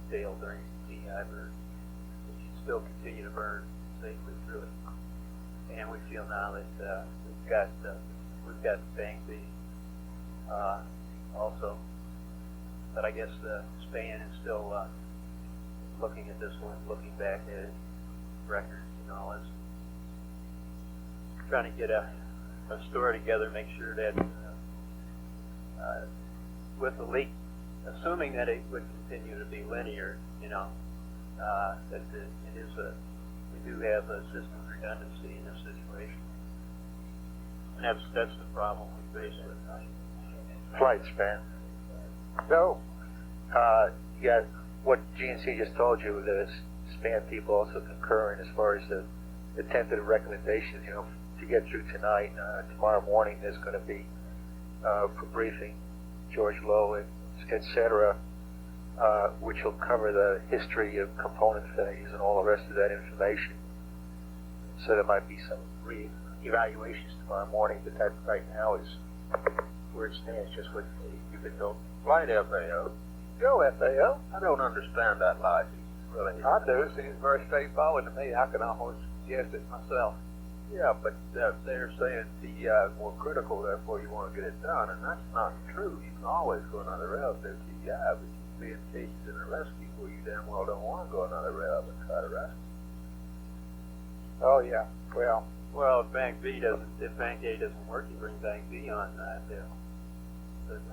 fail during TEI burn, you can still continue to burn safely through it. And we feel now that, we've got bank B, also. But I guess, Span is still, looking at this one, looking back at it, records and all this. Trying to get a story together, make sure that, with the leak, assuming that it would continue to be linear, that it is we do have a system redundancy in this situation. And that's the problem we face with Flight span. So, Yeah, what GNC just told you, the SPAN people also concur in as far as the tentative recommendations, to get through tonight. Tomorrow morning there's going to be for briefing George Lowe, et cetera, which will cover the history of component phase and all the rest of that information. So there might be some re-evaluations tomorrow morning, but that right now is where it stands, just what you've been told. flight FAO. Go FAO. I don't understand that logic, really. I do. It seems very straightforward to me. I can almost guess it myself. Yeah, but they're saying TEI is more critical, therefore you want to get it done, and that's not true. You can always go another route through TEI, but you can be engaged in a rescue where you damn well don't want to go another route and try to rescue. Oh yeah. Well, if Bank A doesn't work, you bring Bank B on that deal. That's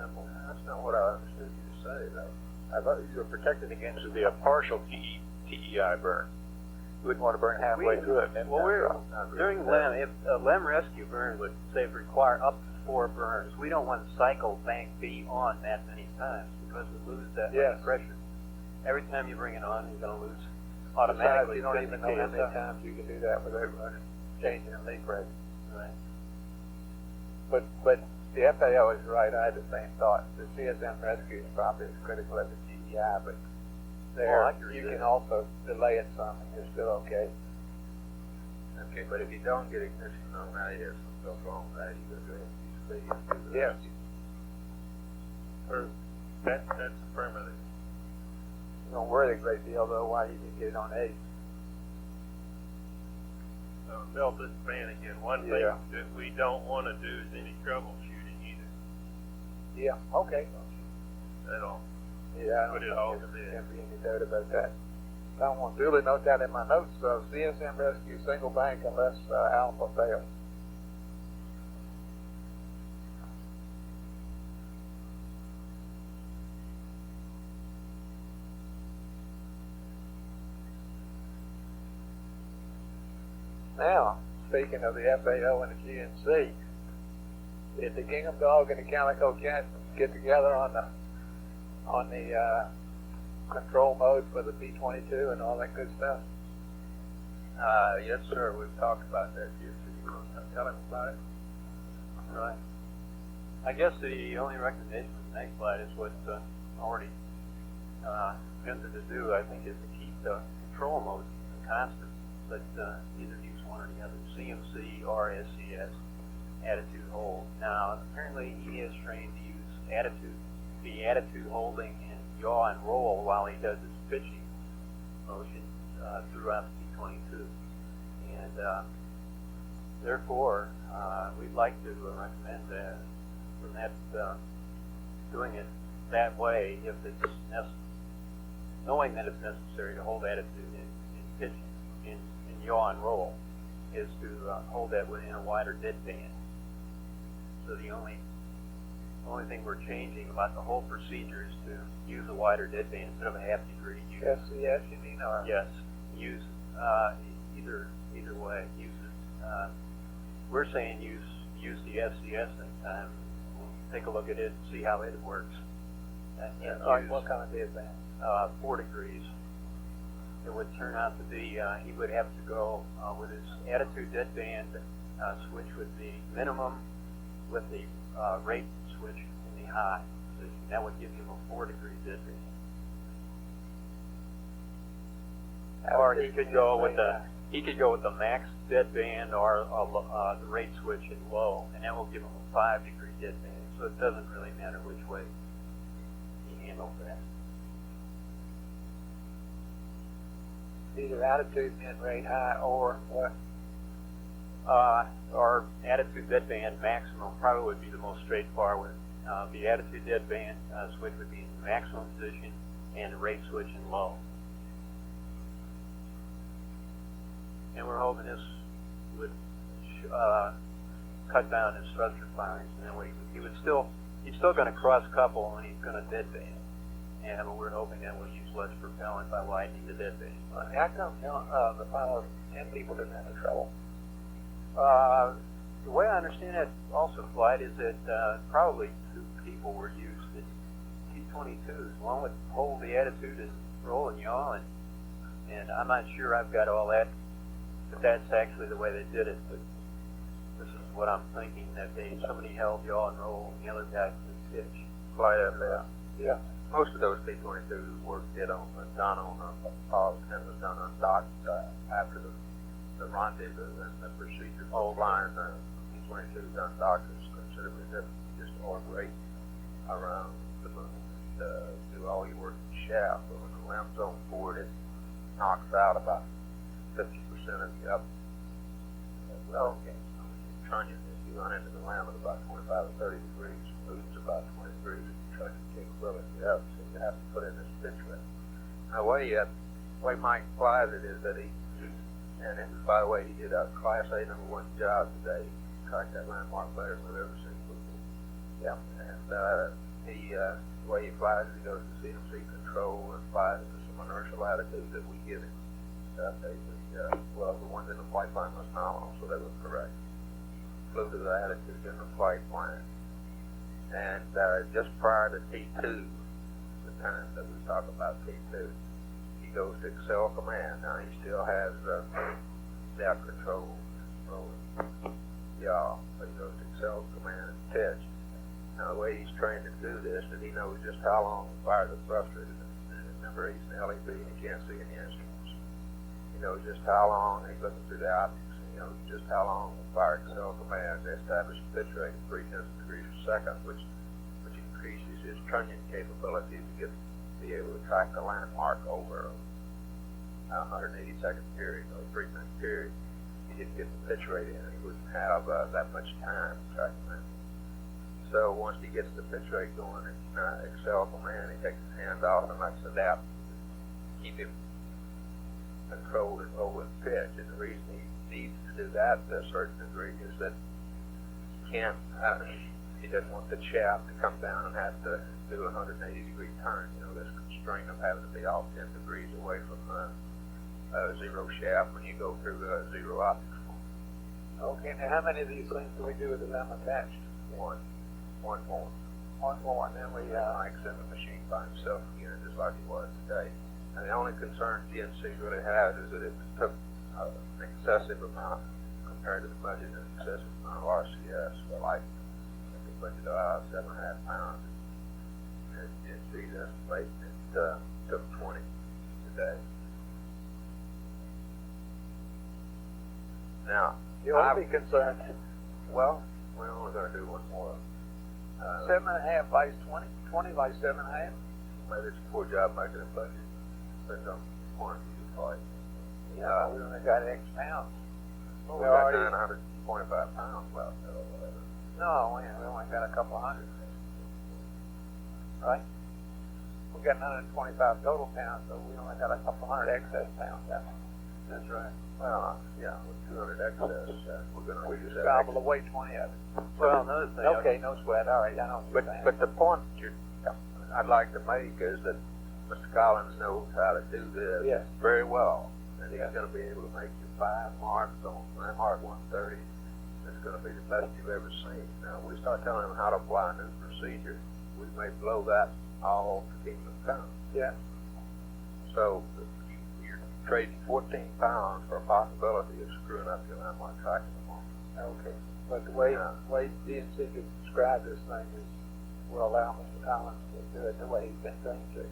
not what I understood you to say, though. I thought you were protected against a partial TEI burn. You wouldn't want to burn halfway through it. Well, during LEM, if a LEM rescue burn would, say, require up to 4 burns, we don't want to cycle Bank B on that many times because we lose that much pressure. Every time you bring it on, you're going to lose automatically. You don't even know how many times you can do that without running, changing the leak pressure. Right. But the FAO is right. I had the same thought. The CSM rescue is probably as critical as the TEI, but there you can also delay it some and you're still okay. Okay, but if you don't get ignition on that, you have some stuff wrong with that. You go ahead and use speed and do the rescue. That's affirmative. You don't worry a great deal though why you didn't get it on 8. Bill, this fan again. One thing that we don't want to do is any troubleshooting either. Yeah, okay. At all. Yeah, Put it all to bed. Can't be any doubt about that. I want to duly note that in my notes. CSM rescue single bank unless alpha fails. Now, speaking of the FAO and the GNC, did the Gingham Dog and the Calico Cat get together on the control mode for the B-22 and all that good stuff? Yes, sir. We've talked about that. You want to tell him about it? Right. I guess the only recommendation for the next slide is what already intended to do. I think is to keep the control mode constant, but either use one or the other. CMC or SCS, attitude hold. Now, apparently he is trained to use attitude holding and yaw and roll while he does his pitching motion throughout the P-22. And therefore, we'd like to recommend that doing it that way if it's necessary. knowing that it's necessary to hold attitude in pitching, in yaw and roll, is to hold that within a wider deadband. So the only thing we're changing about the whole procedure is to use a wider deadband instead of a half degree. FCS, you mean, or? Yes, use either way. Use it. We're saying use the FCS next time. We'll take a look at it and see how it works. And What kind of deadband? 4 degrees. It would turn out to be, he would have to go with his attitude deadband switch would be minimum with the rate switch in the high position. That would give him a 4 degree deadband. Or he could go with the max deadband or the rate switch in low, and that will give him a 5 degree deadband. So it doesn't really matter which way he handles that. Either attitude, mid rate, high, or what? Our attitude deadband maximum probably would be the most straightforward. The attitude deadband switch would be in the maximum position, and the rate switch in low. And we're hoping this would cut down his thruster firings, and then he's still going to cross couple and he's going to deadband. And we're hoping that we'll use less propellant by widening the deadband. How come the final 10 people didn't have any trouble? The way I understand it also, Clyde, is that probably 2 people were used in T-22s. One would hold the attitude and roll and yaw, and I'm not sure I've got all that, but that's actually the way they did it. But this is what I'm thinking, that somebody held yaw and roll, and the other guy could pitch. Fly up there. Yeah. Most of those T-22s were done on and was done on docked after the rendezvous and the procedure for flying the T-22s undocked is considerably different. You just operate around the moon and do all your work in the shaft. But when the limb's on board, it knocks out about 50% of the up. Trunnion, if you run into the limb at about 25 or 30 degrees, moves about 20 degrees of trunnion capability up, so you have to put in this pitch rate. Now, the way Mike flies it is that by the way, he did a Class A #1 job today. He tracked that landmark better than we've ever seen before. Yeah. And the way he flies it, he goes to CMC control and flies into some inertial attitude that we give him. The ones in the flight plan was nominal, so they were correct. Flew to the attitude in the flight plan. And just prior to T2, the time that we talk about T2, he goes to Excel Command. Now, he still has depth control, but he goes to Excel Command and pitch. Now, the way he's trained to do this, that he knows just how long to fire the thruster. Remember, he's an LEP and he can't see any instruments. He knows just how long, he's looking through the optics, and he knows just how long to fire Excel Command to establish a pitch rate of 0.3 degrees per second, which increases his trunnion capability to be able to track the landmark over a 180-second period or 3-minute period. He didn't get the pitch rate in, he wouldn't have that much time to track the landmark. So once he gets the pitch rate going in Excel Command, he takes his hands off and lets adapt to keep him controlled and low with pitch. And the reason he needs to do that to a certain degree is that he doesn't want the shaft to come down and have to do a 180-degree turn. You know, this constraint of having to be off 10 degrees away from zero shaft when you go through zero optics. Okay, now how many of these things do we do with the limb attached? One more. And then we Mike's in the machine by himself again, just like he was today. And the only concern GNC really has is that it took an excessive amount compared to the budget, an excessive amount of RCS. Well, like the budget of 7.5 pounds. And GNC's estimating it took 20 today. Now, you ought to be concerned. Well, we're only going to do one more. 7.5 by 20, 20 by 7.5. Maybe it's a poor job making a budget. Depends on the point of view fight. Yeah, we only got X pounds. Well, we got 925 pounds left or whatever. No, we only got a couple hundred. Right? we got 125 total pounds, so we only got a couple hundred excess pounds out. That's right. Well, yeah, with 200 excess, we're gonna use that. Scrabble away 20 of it. Well, another thing. Okay, no sweat. All right, I know what you're saying. But the point I'd like to make is that Mr. Collins knows how to do this Yes. very well. And he's gonna be able to make you 5 marks on landmark 130. It's gonna be the best you've ever seen. Now, we start telling him how to apply a new procedure, we may blow that all to kingdom come. Yeah. So, you're trading 14 pounds for a possibility of screwing up your landmark tracking tomorrow. Okay. But the way DNC could describe this thing is will allow Mr. Collins to do it the way he's been trained to.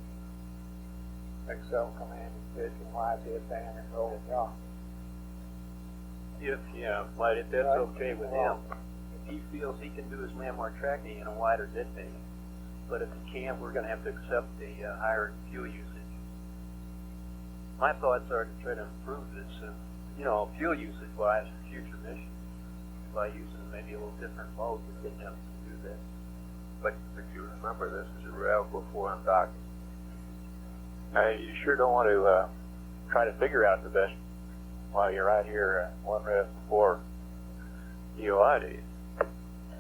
Excel command and pitch and wide head band and roll and yaw. But if that's okay with him, if he feels he can do his landmark tracking in a wider dead band, but if he can't, we're going to have to accept the higher fuel usage. My thoughts are to try to improve this, fuel usage-wise for future missions by using maybe a little different mode to get them to do that. But you remember, this is a rev before undocking. You sure don't want to try to figure out the best while you're right here one rev before EOI, do you?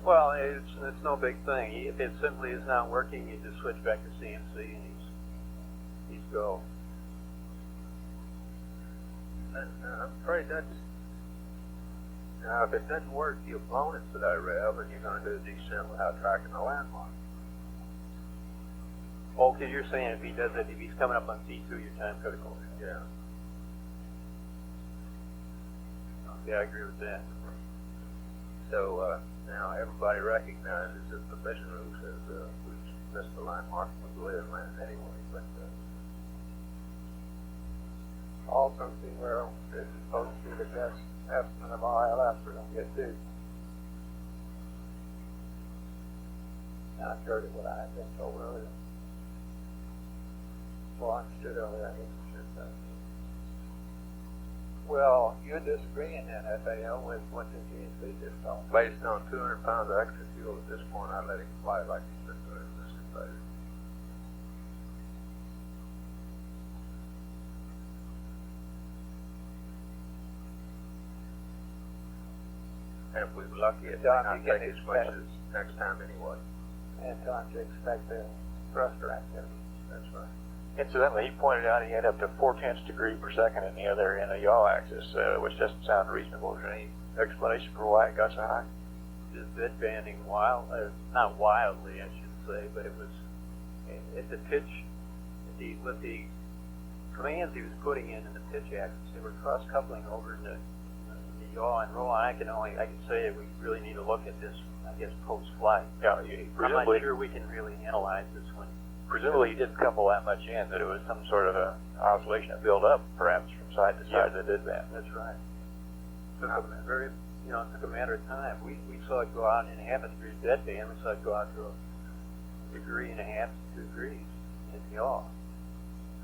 Well, it's no big thing. If it simply is not working, you just switch back to CNC and he's go. I'm afraid that's... Now, if it doesn't work, you've blown it to that rev, and you're going to do a descent without tracking the landmark. Oh, because you're saying if he does it, if he's coming up on C2, you're time critical. Yeah. Yeah, I agree with that. So, now everybody recognizes that the mission rule says we missed the landmark with the land anyway, but... Also see where this is supposed to be the best estimate of ILS we're going to get to. Now I heard it what I had been told earlier. Well, I understood earlier, I guess I should say. Well, you're disagreeing then, FAO, with what the GNC just told me. Based on 200 pounds of extra fuel at this point, I'd let him fly like he's been doing this invasion. And if we're lucky, it may not take as much as next time anyway. And time to expect the thruster activity. That's right. Incidentally, he pointed out he had up to 0.4 degrees per second in the other in a yaw axis, which doesn't sound reasonable. Is there any explanation for why it got so high? Just dead banding not wildly, I should say, but it was at the pitch, with the commands he was putting in the pitch axis, they were cross coupling over in the yaw and roll. I can say we really need to look at this, I guess, post flight. Yeah, I'm not sure we can really analyze this one. Presumably he didn't couple that much in, that it was some sort of a oscillation that built up, perhaps, from side to side that did that. That's right. It took a matter of time. We saw it go out in half a degree dead band. We saw it go out to 1.5 degrees to 2 degrees in yaw.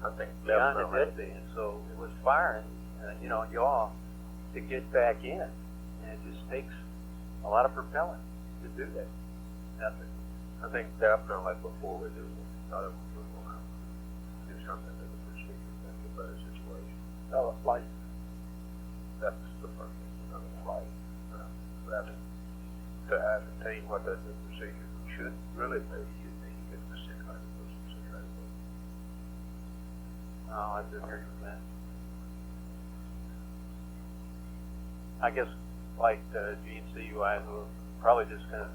I think beyond the dead band. So it was firing, yaw to get back in. And it just takes a lot of propellant to do that. I think definitely before we do another one, we will do something to the procedure to make a better situation. Oh, a flight. That's the purpose of the flight. To ascertain what the procedure should really be, you need to get the simulated procedure. No, I disagree with that. I guess, like GNC wise, we'll probably just kind of,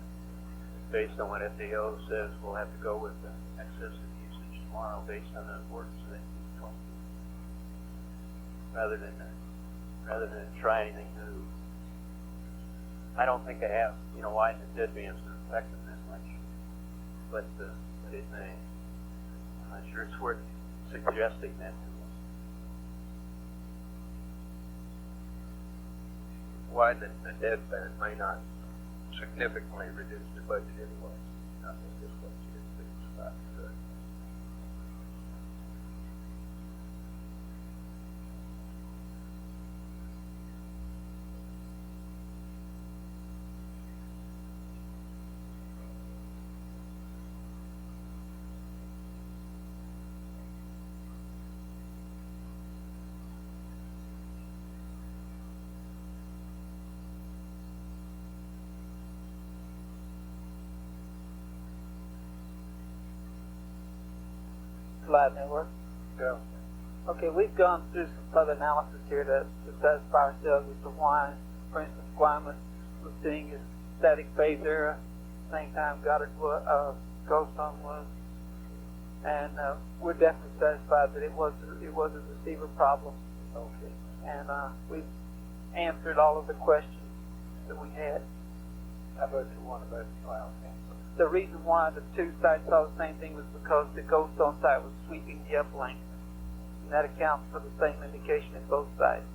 based on what FAO says, we'll have to go with the excessive usage tomorrow based on the orders that he's going to, rather than try anything new. I don't think they have, widening the dead bands to affect them that much, but it may. I'm not sure it's worth suggesting that to them. Widening the dead band may not significantly reduce the budget anyway. I think that's what you think about today. slide network. Go. Okay, we've gone through some further analysis here to satisfy ourselves as to why, for instance, Guaymas was seeing his static phase error, same time Goddard Goldstone was, and we're definitely satisfied that it was a receiver problem. Okay. And we've answered all of the questions that we had. How about the one about the cloud? The reason why the two sites saw the same thing was because the Goldstone site was sweeping the uplink. And that accounts for the same indication in both sites.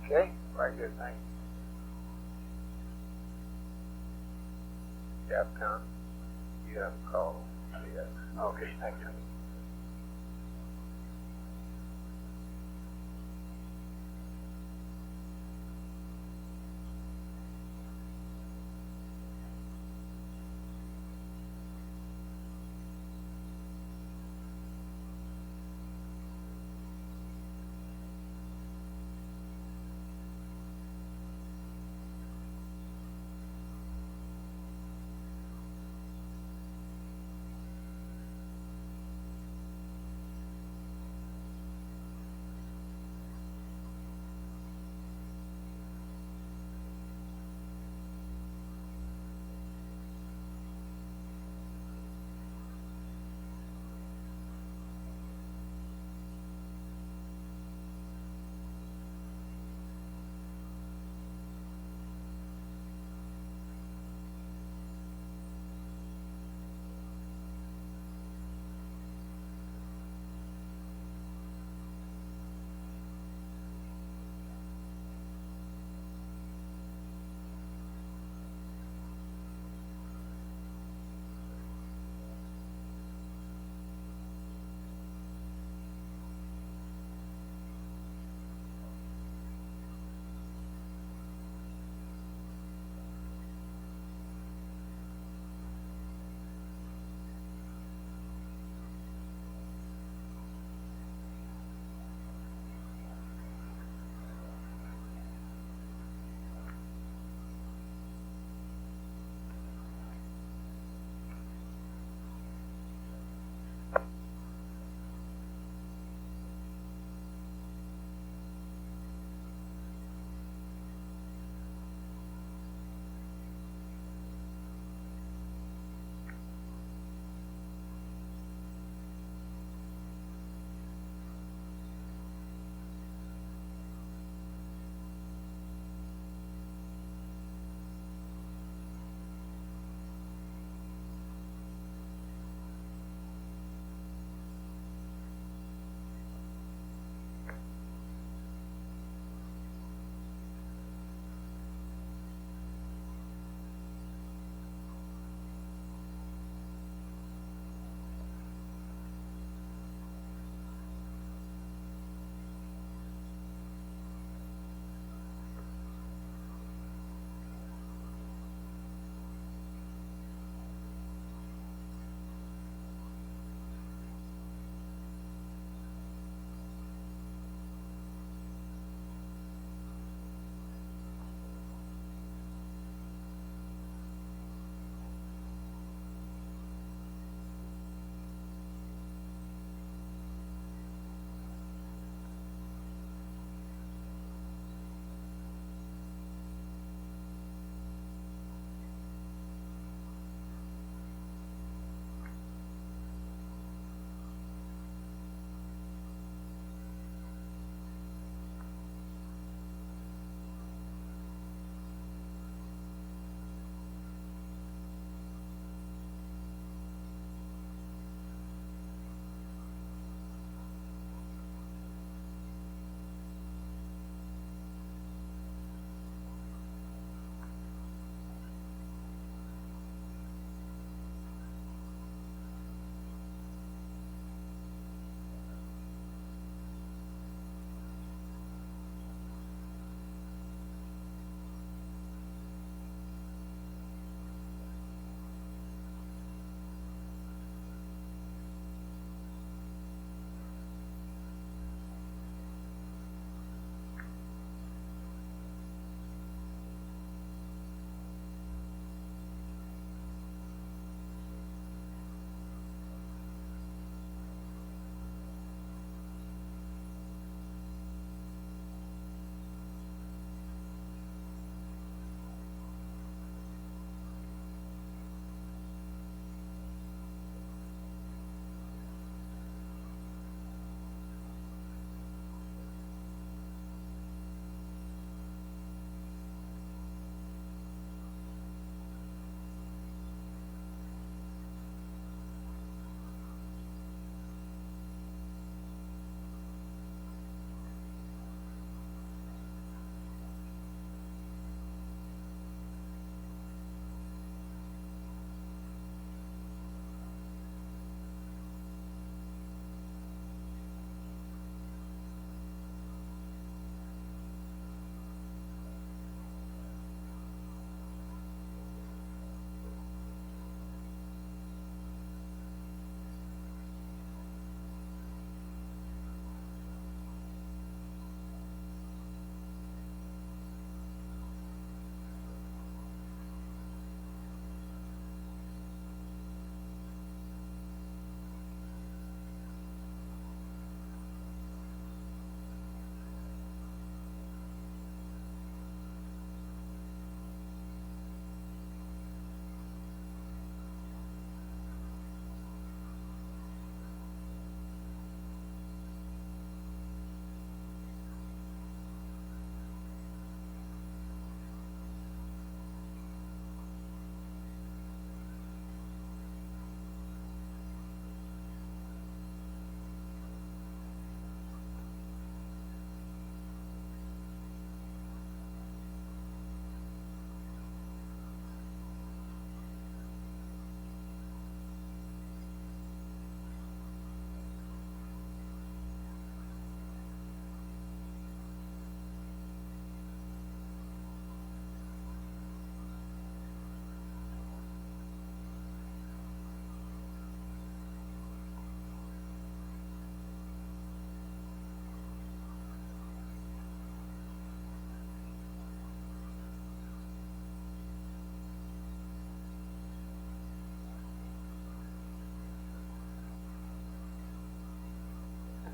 Okay, very good, thank you. Capcom, you have a call. Yes. Okay, thank you.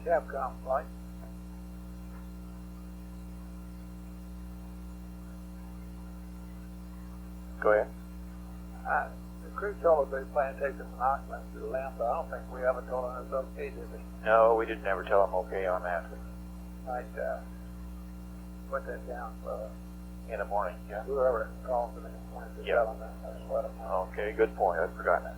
Capcom flight. Go ahead. The crew told us they plan to take the binoculars to Atlanta. I don't think we ever told them it was okay, did we? No, we didn't ever tell them okay on that. Might put that down for In the morning, yeah. whoever calls them in the morning to Yeah. tell them that. That's what I'm Okay, good point. I'd forgotten that.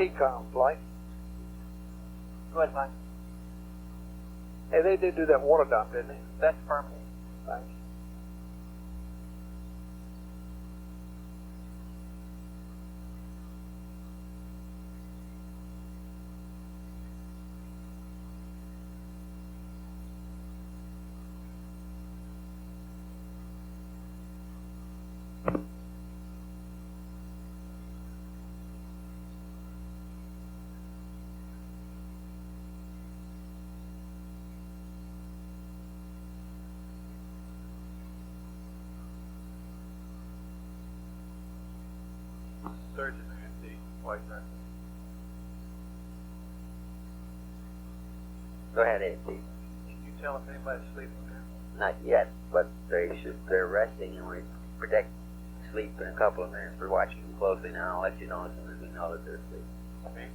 TCOM flight. Go ahead, Mike. Hey, they did do that water dump, didn't they? That's affirmative. Thanks. Surgeon and the flight nurse. Go ahead, AT. Can you tell if anybody's sleeping there? Not yet, but they're resting and we predict sleep in a couple of minutes. We're watching them closely now. I'll let you know as soon as we know that they're asleep. Okay.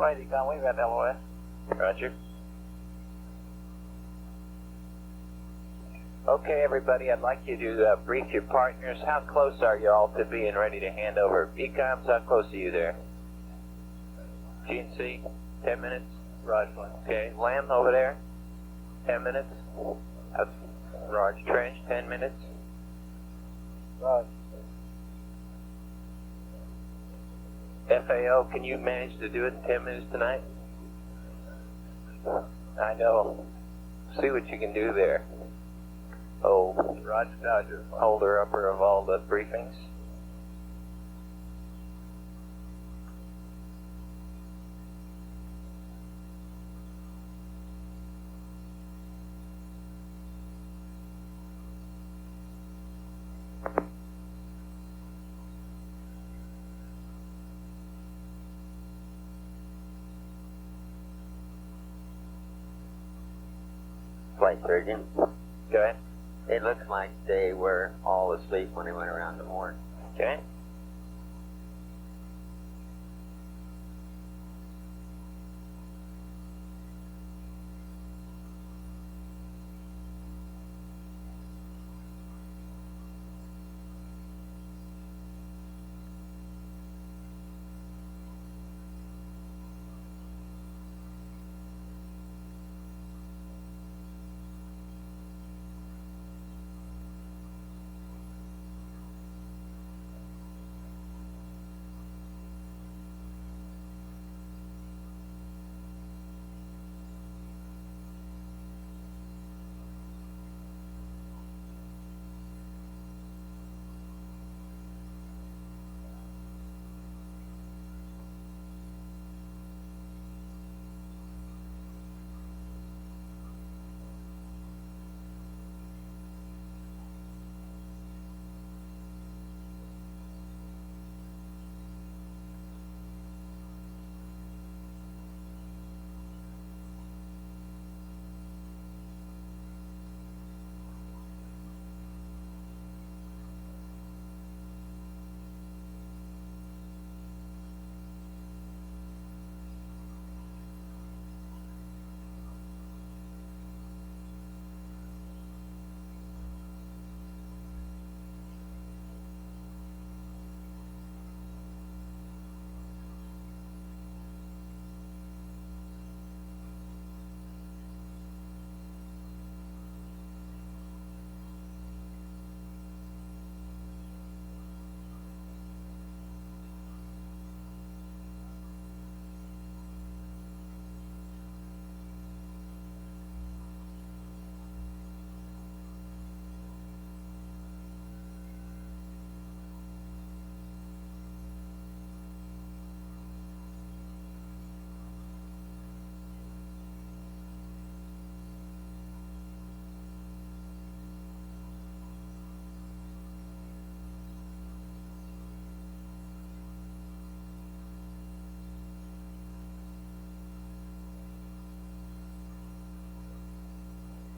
Flight Econ, we've got LOS. Roger. Okay, everybody, I'd like you to brief your partners. How close are you all to being ready to hand over? Ecoms, how close are you there? GNC, 10 minutes? Right, fine. Okay, Lamb over there, 10 minutes? Roger. Trench, 10 minutes? Right. FAO, can you manage to do it in 10 minutes tonight? I know. See what you can do there. Oh, Roger, Dodger. holder upper of all the briefings. Flight surgeon. Go ahead. It looks like they were all asleep when they went around the morgue. Okay.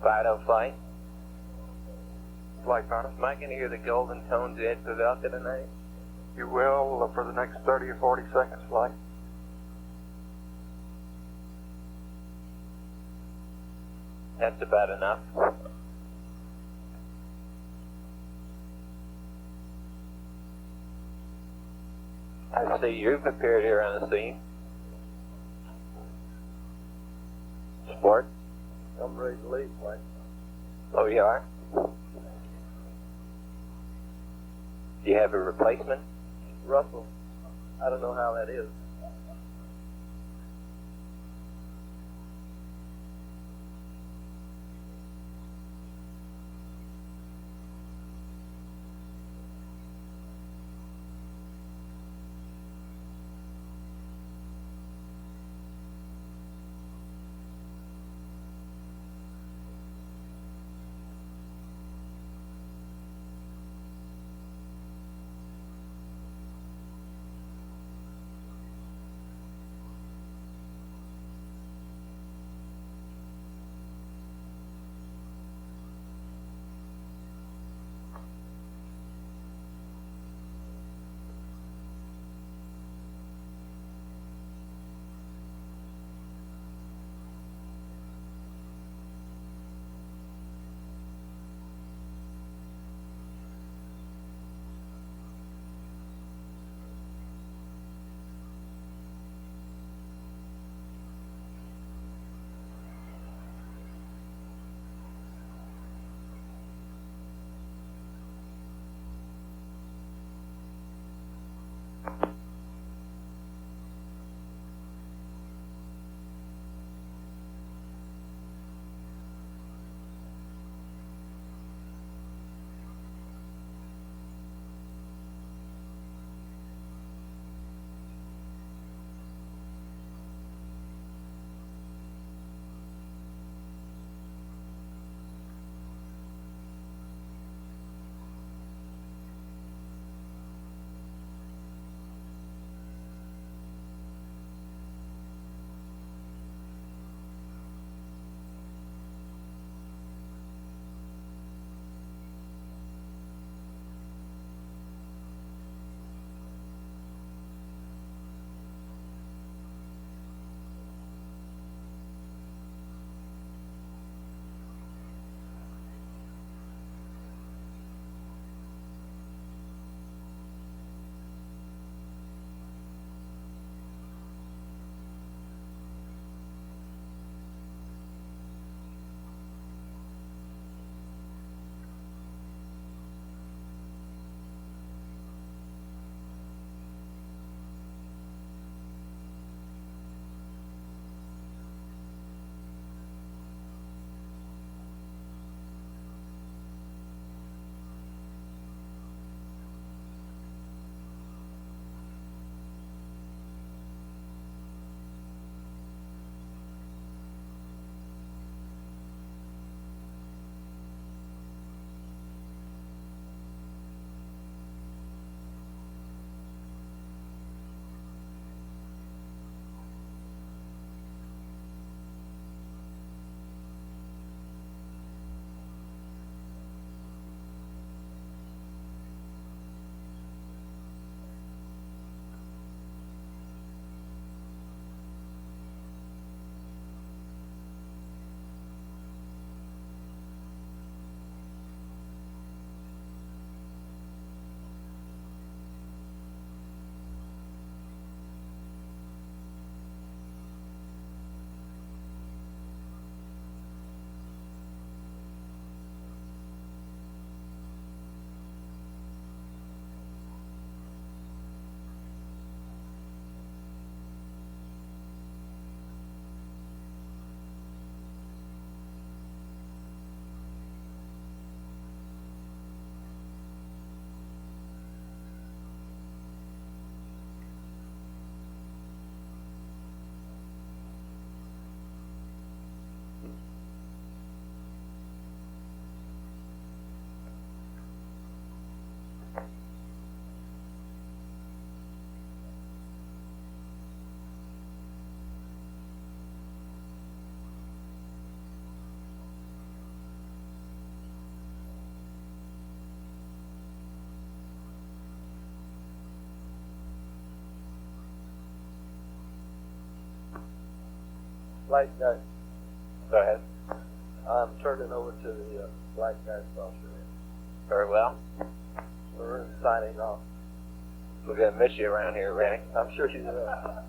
Fido flight. Flight Fido. Am I going to hear the golden tones of Ed Pavelka tonight? You will for the next 30 or 40 seconds, Flight. That's about enough. I see you've appeared here on the scene. Sport? I'm ready to leave, Mike. Oh, you are? Do you have a replacement? Russell, I don't know how that is. Light guy. Go ahead. I'm turning over to the black guy saucer. Very well. We're signing off. We're gonna miss you around here, Randy. I'm sure you will.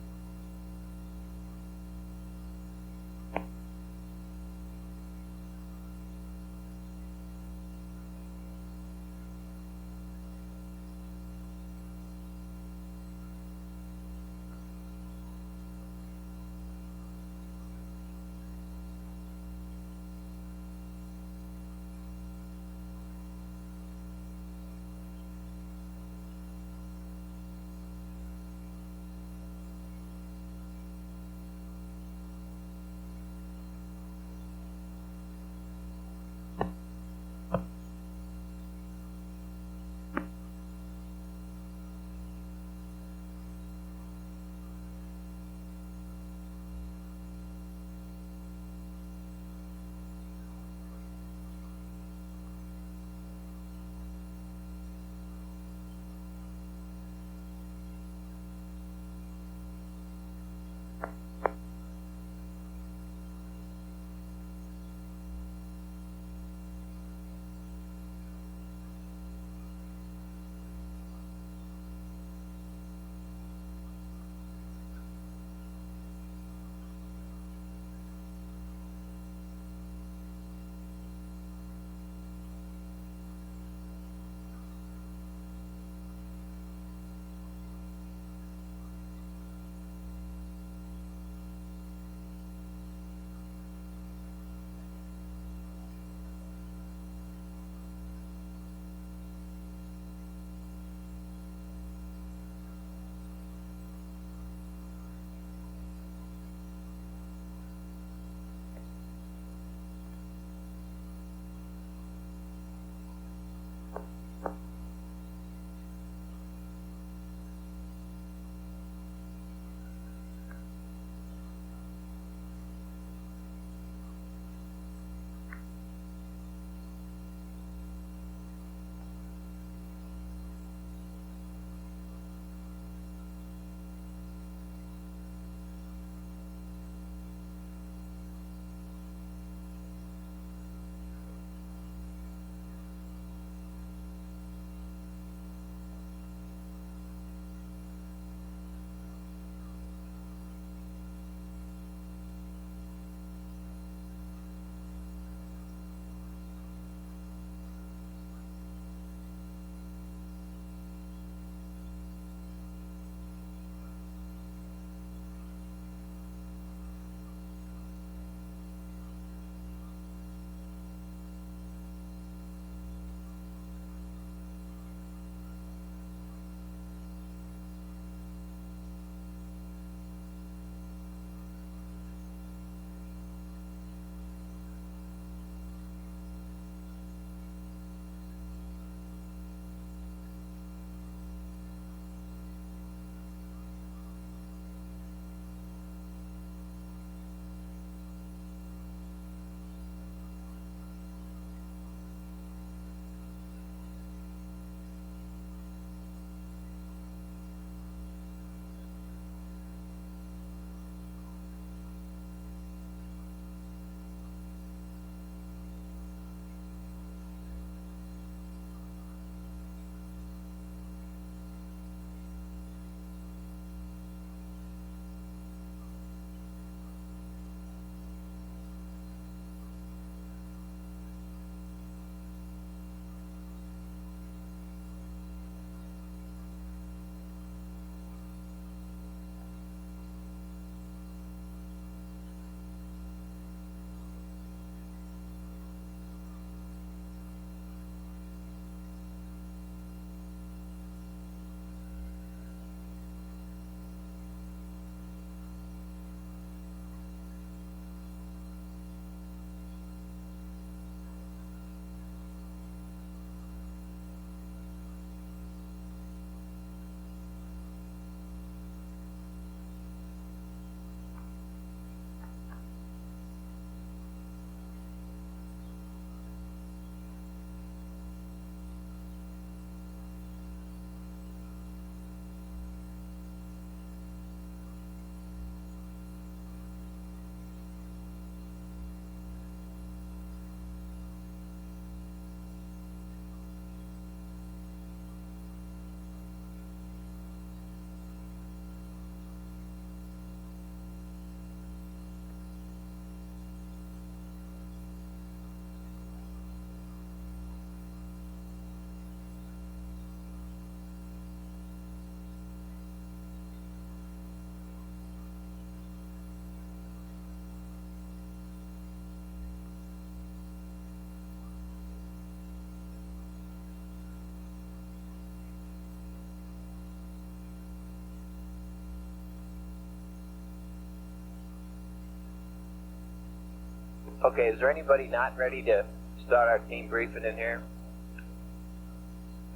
Okay, is there anybody not ready to start our team briefing in here?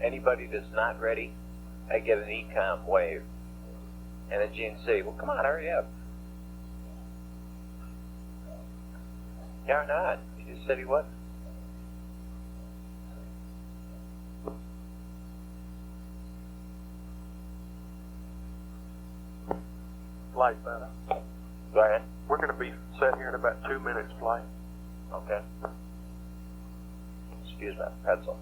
Anybody that's not ready, I get an ecom wave. And a GNC. Well, come on, hurry up. Yeah or not? He just said he wasn't. Flight better. Go ahead. We're going to be set here in about 2 minutes, flight. Okay. Excuse my pretzel.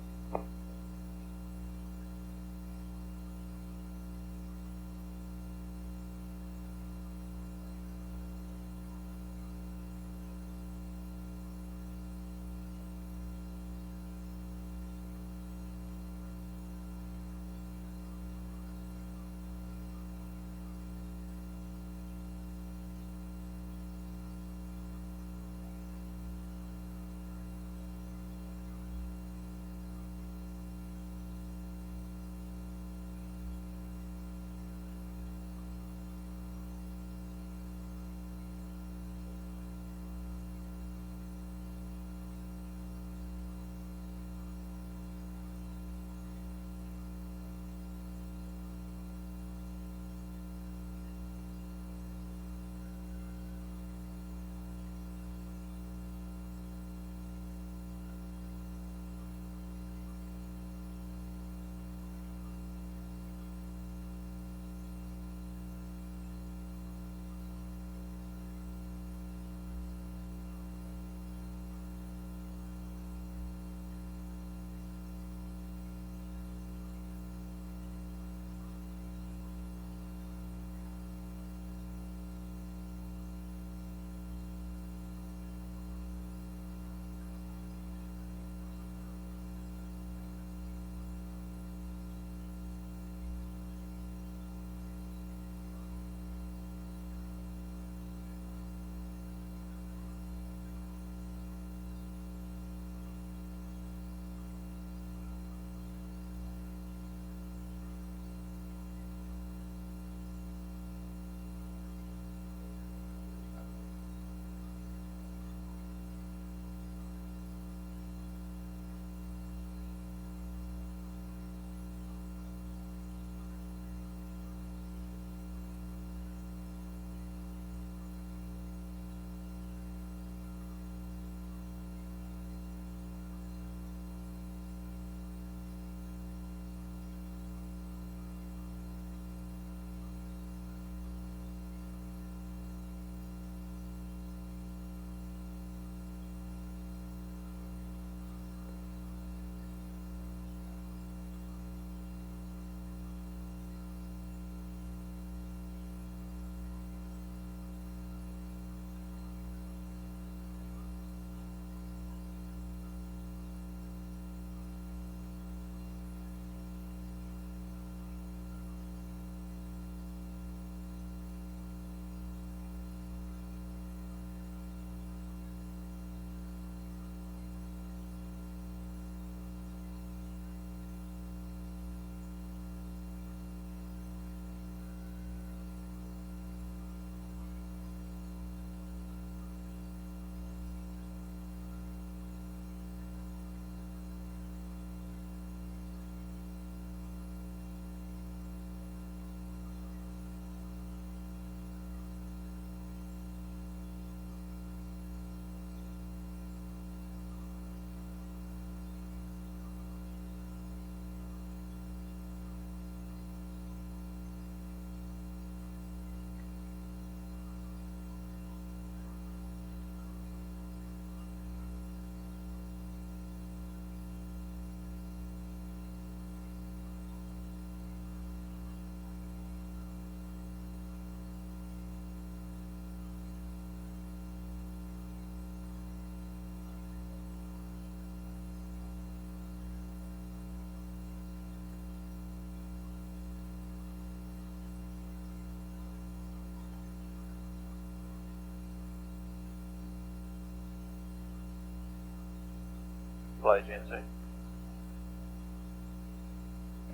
Flight GNC.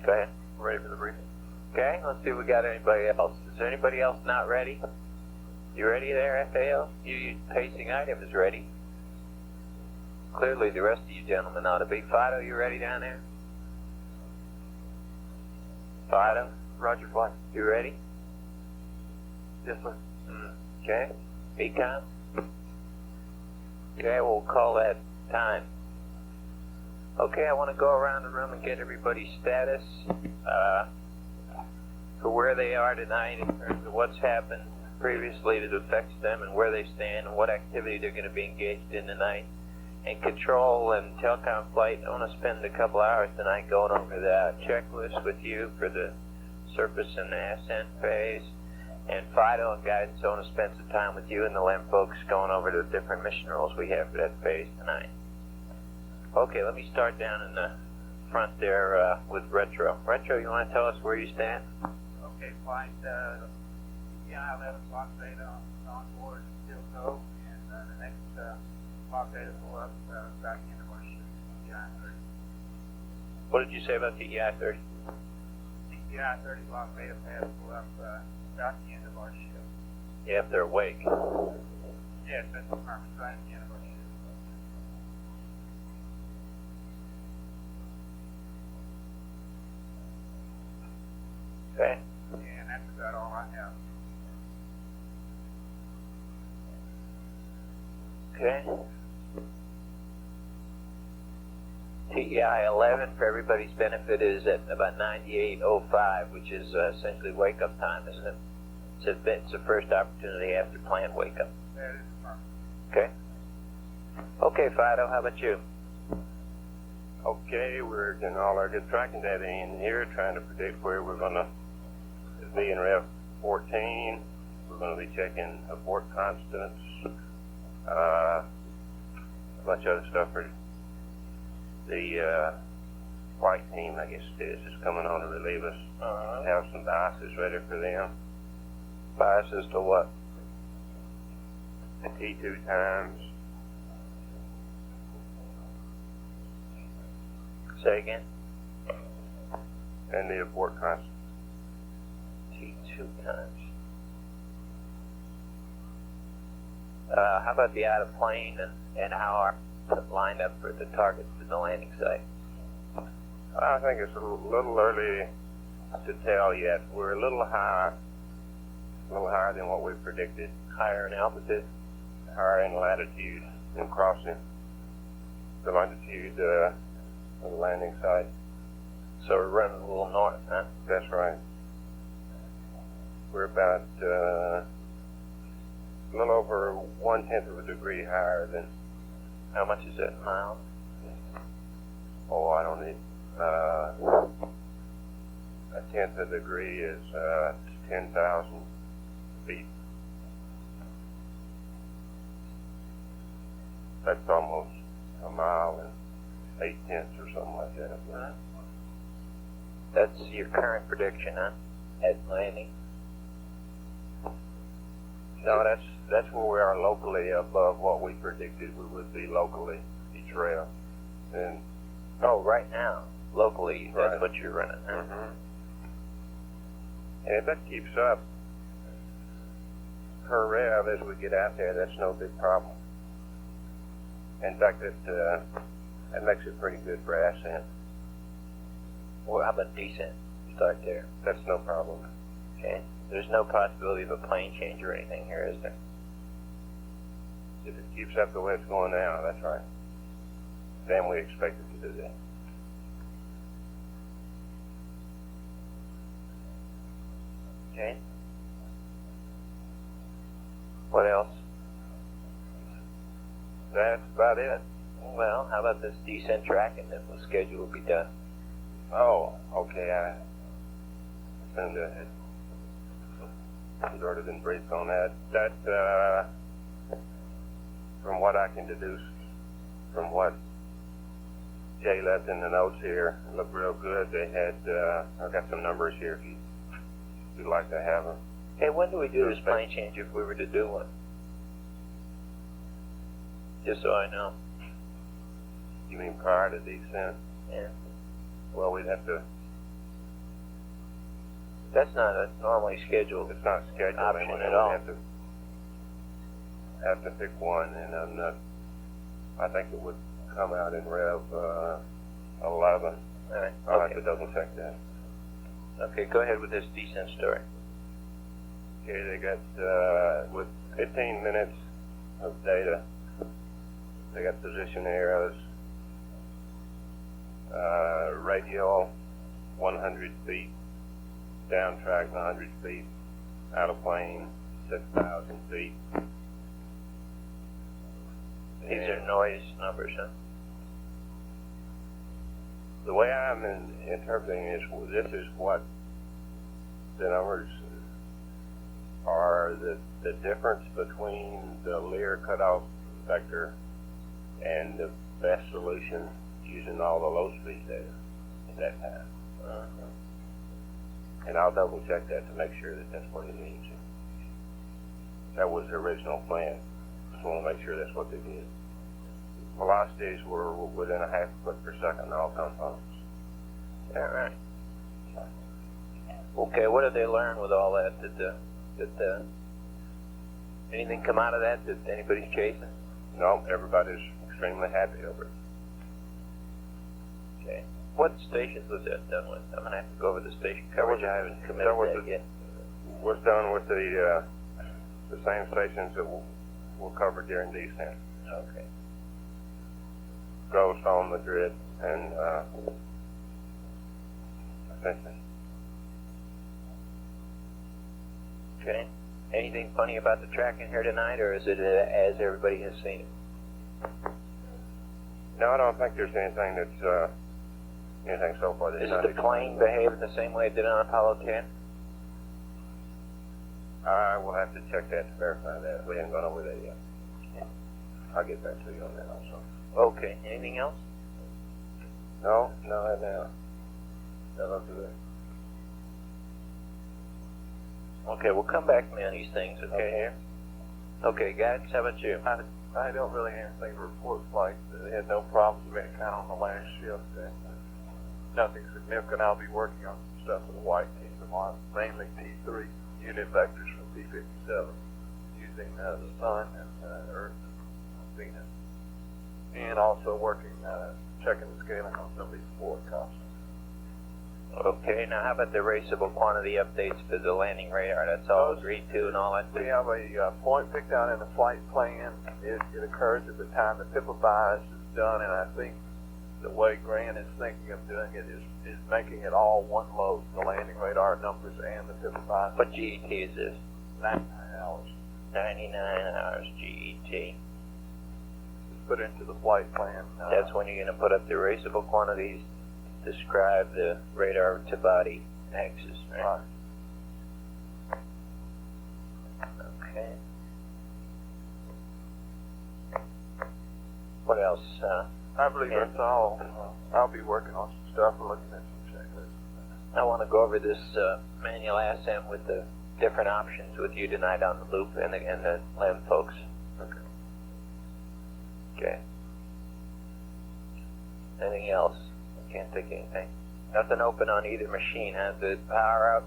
Go ahead. Ready for the briefing. Okay, let's see if we got anybody else. Is there anybody else not ready? You ready there, FAO? You pacing item is ready. Clearly, the rest of you gentlemen ought to be. Fido, you ready down there? Fido? Roger, flight. You ready? Yes, sir. Okay. Econ? Okay, we'll call that time. Okay, I want to go around the room and get everybody's status for where they are tonight in terms of what's happened previously that affects them and where they stand and what activity they're going to be engaged in tonight. And Control and Telecom Flight, I want to spend a couple hours tonight going over that checklist with you for the surface and ascent phase. And Fido and Guidance, I want to spend some time with you and the LEM folks going over the different mission roles we have for that phase tonight. Okay, let me start down in the front there with Retro. Retro, you want to tell us where you stand? Okay, flight, yeah, 11 block data on board, still go, and the next block data pull up back into our ship, TEI-30. What did you say about TEI-30? TEI-30 block data pads pull up about the end of our ship. Yeah, if they're awake. Yes, that's confirmed, right at the end of our ship. Okay. And that's about all I have. Okay. TEI-11, for everybody's benefit, is at about 98:05, which is essentially wake-up time, isn't it? It's the first opportunity after planned wake-up. That is confirmed. Okay. Okay, Fido, how about you? Okay, we're getting all our good tracking data in here, trying to predict where we're going to be in Rev 14. We're going to be checking abort constants, a bunch of other stuff for the flight team, I guess it is coming on to relieve us. Have some biases ready for them. Biases to what? The T2 times. Say again? And the abort constant. T2 times. How about the out of plane and how are lined up for the target for the landing site? I think it's a little early to tell yet. We're a little higher than what we predicted. Higher in altitude? Higher in latitude in crossing the longitude of the landing site. So we're running a little north, huh? That's right. We're about a little over 1/10 of a degree higher than. How much is that in miles? Oh, I don't need. A 1/10 of a degree is 10,000 feet. That's almost a mile and 8/10 or something like that. That's your current prediction, huh? At landing. No, that's where we are locally above what we predicted we would be locally each rail. And oh, right now, locally, that's right. what you're running. Huh? Mm-hmm. And if that keeps up per rev as we get out there, that's no big problem. In fact, that makes it pretty good for ascent. Well, how about descent? Start there. That's no problem. Okay. There's no possibility of a plane change or anything here, is there? If it keeps up the way it's going now, that's right. Then we expect it to do that. Okay. What else? That's about it. Well, how about this descent tracking that was scheduled to be done? Oh, okay. I assumed I had already been briefed on that. That, from what I can deduce from what Jay left in the notes here, looked real good. They had, I've got some numbers here if you'd like to have them. Hey, when do we do this plane change if we were to do one? Just so I know. You mean prior to descent? Yeah. Well, we'd have to. That's not a normally scheduled. It's not scheduled option anyway. at all. We'd have to pick one, and I'm not. I think it would come out in Rev 11. All right. I'll have Okay. to double check that. Okay, go ahead with this descent story. Okay, they got, with 15 minutes of data, they got position arrows, radial 100 feet, down track 100 feet, out of plane 6,000 feet. These are noise numbers, huh? The way I'm interpreting this is what the numbers are, the difference between the Lear cutoff vector and the best solution using all the low speed data at that time. And I'll double check that to make sure that that's what it means. That was the original plan. Just want to make sure that's what they did. Velocities were within a half foot per second all components. All right. Okay, what did they learn with all that? Did anything come out of that that anybody's chasing? No, everybody's extremely happy over it. Okay. What stations was that done with? I'm gonna have to go over the station coverage. I haven't committed that yet. Was done with the same stations that were covered during descent. Okay. Ghost on Madrid and Ascension. Okay. Anything funny about the tracking here tonight, or is it as everybody has seen it? No, I don't think there's anything that's anything so far that's Is not the plane behaving the same way it did on Apollo 10? I will have to check that to verify that. We haven't gone over that yet. I'll get back to you on that also. Okay. Anything else? No, not now. That'll do it. Okay, we'll come back to me on these things, okay, here? Okay, guys, how about you? I don't really have anything to report. Like, they had no problems of any kind on the last shift, and nothing significant. I'll be working on some stuff with the white team tomorrow, mainly T3 unit vectors from P57, using the Sun and Earth and Venus, and also working, checking the scaling on some of these forward constants. Okay, now how about the raceable quantity updates for the landing radar? That's all agreed to and all that? We have a point picked out in the flight plan. It occurs at the time the PIPA is done, and I think the way Grant is thinking of doing it is making it all one load, the landing radar numbers and the PIPA. What GET is this? 99 hours. 99 hours GET. It's put into the flight plan. That's when you're going to put up the raceable quantities, describe the radar to body axis, right? Okay. What else? I believe that's all. I'll be working on some stuff and looking at some checklists. I want to go over this manual ASM with the different options with you tonight on the loop and the LEM folks. Okay. Okay. Anything else? I can't think of anything. Nothing open on either machine. Has the power out?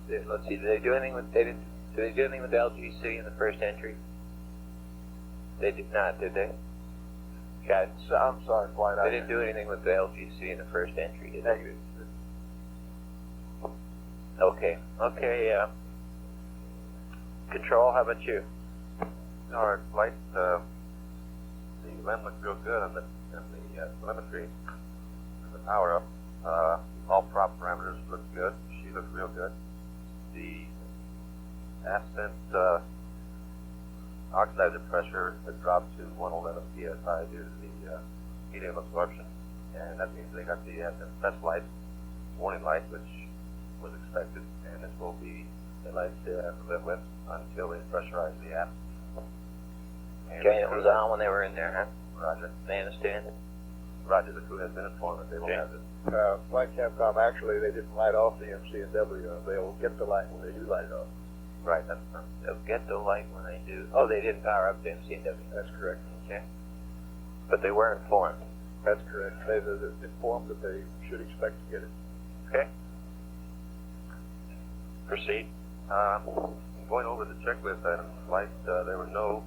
Let's see. Did they do anything with? Did they do anything with LGC in the first entry? They did not, did they? God, I'm sorry, Flight. They didn't do anything with the LGC in the first entry, did they? Okay. Okay. Control. How about you? All right, Flight. The LEM looks real good on the telemetry. The power up. All prop parameters look good. She looks real good. The Ascent oxidizer pressure has dropped to 111 psi due to the helium absorption, and that means they got the Ascent test light, warning light, which was expected, and this will be the light they have to live with until they pressurize the app. Okay, it was on when they were in there, huh? Roger. They understand it? Roger, the crew has been informed that they will have this. Flight Capcom, actually, they didn't light off the MC&W. They'll get the light when they do light it off. Right, that's They'll get the light when they do. Oh, they didn't power up the MC&W. That's correct. Okay. But they were informed. That's correct. They're informed that they should expect to get it. Okay. Proceed. Going over the checklist items, Flight, there were no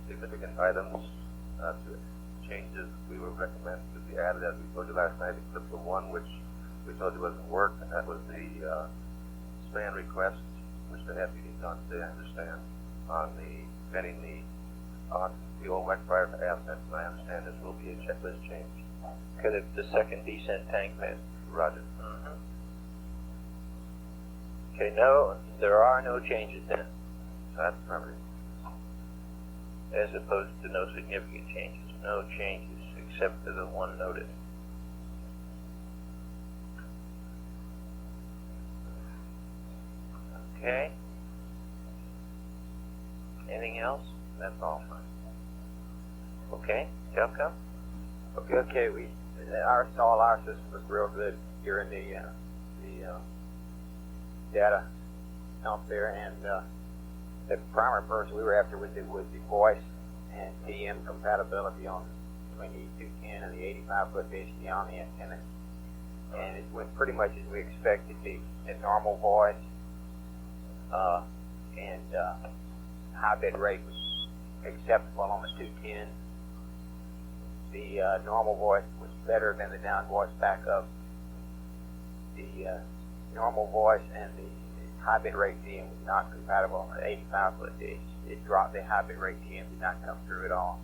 significant items to changes we were recommending to be added, as we told you last night, except for one which we told you wasn't work, and that was the span request, which they had meetings on today, I understand, on the vetting the old wet fire assets, and I understand this will be a checklist change. Could it the second descent tank man? Roger. Okay, no, there are no changes then, That's affirmative. as opposed to no significant changes. No changes except for the one noted. Okay. Anything else? That's all. Okay, Telcom? Okay, all our system was real good during the data out there, and the primary person we were after was the voice and TM compatibility on between the 210 and the 85-foot density on the antenna, and it went pretty much as we expected. The normal voice and high bit rate was acceptable on the 210. The normal voice was better than the down voice backup. The normal voice and the high bit rate TM was not compatible on the 85-foot dish. It dropped. The high bit rate TM did not come through at all.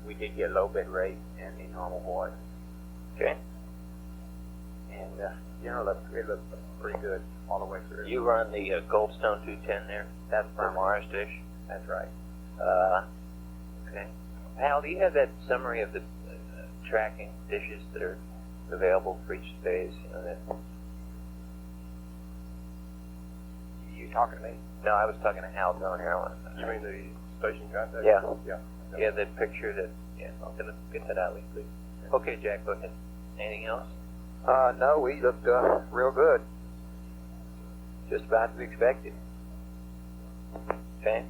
We did get low bit rate and the normal voice. Okay. And it looked pretty good all the way through. You run the Goldstone 210 there? That's from Mars dish? That's right. Okay. Hal, do you have that summary of the tracking dishes that are available for each phase? You talking to me? No, I was talking to Hal down here. You mean the station contact? Yeah. Yeah. Yeah, that picture that, I'll get that out, please. Okay, Jack, go ahead. Anything else? No, we looked real good. Just about as we expected. Okay.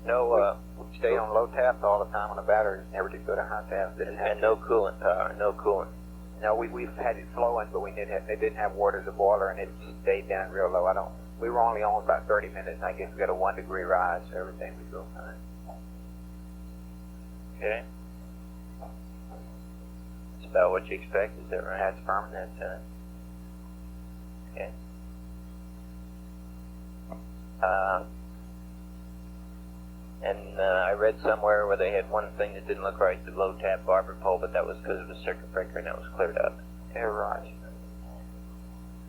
No, we stayed on low tap all the time on the battery. Never did go to high tap. And no coolant power, no coolant. No, we've had it flowing, but they didn't have water as a boiler, and it stayed down real low. We were only on about 30 minutes. I guess we got a 1 degree rise, so everything was real fine. Okay. That's about what you expect, is that right? That's permanent. Okay. And I read somewhere where they had one thing that didn't look right, the low tap barber pole, but that was because of the circuit breaker, and that was cleared up. Yeah, right.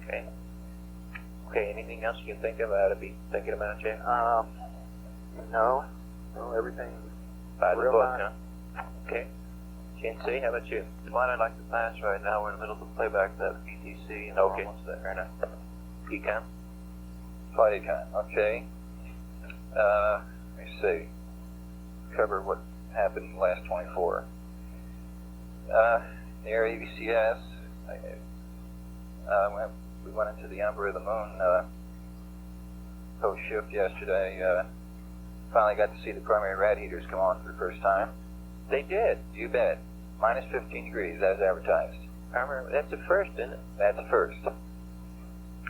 Okay. Okay, anything else you can think of I ought to be thinking about, Jay? No, everything By the real book, nice. huh? Okay. GNC, how about you? The one I'd like to pass right now, we're in the middle of the playback of that PTC, and Okay. we're almost there. Fair enough. PCAM? Flight econ, okay. Let me see. Cover what happened in the last 24. Air AVCS, we went into the Ember of the Moon post-shift yesterday. Finally got to see the primary rad heaters come on for the first time. They did, you bet. Minus 15 degrees, as advertised. Primary, that's a first, isn't it? That's a first.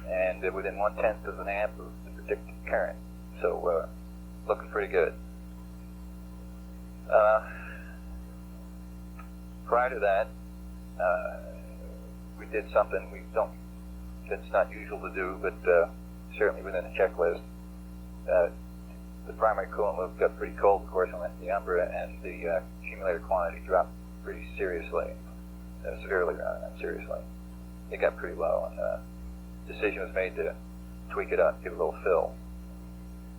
And within 1/10 of an amp of the predicted current. So, looking pretty good. Prior to that, we did something that's not usual to do, but certainly within the checklist. The primary coolant loop got pretty cold, of course, on the Umbra, and the accumulator quantity dropped pretty seriously. Severely, not seriously. It got pretty low, and decision was made to tweak it up, give it a little fill.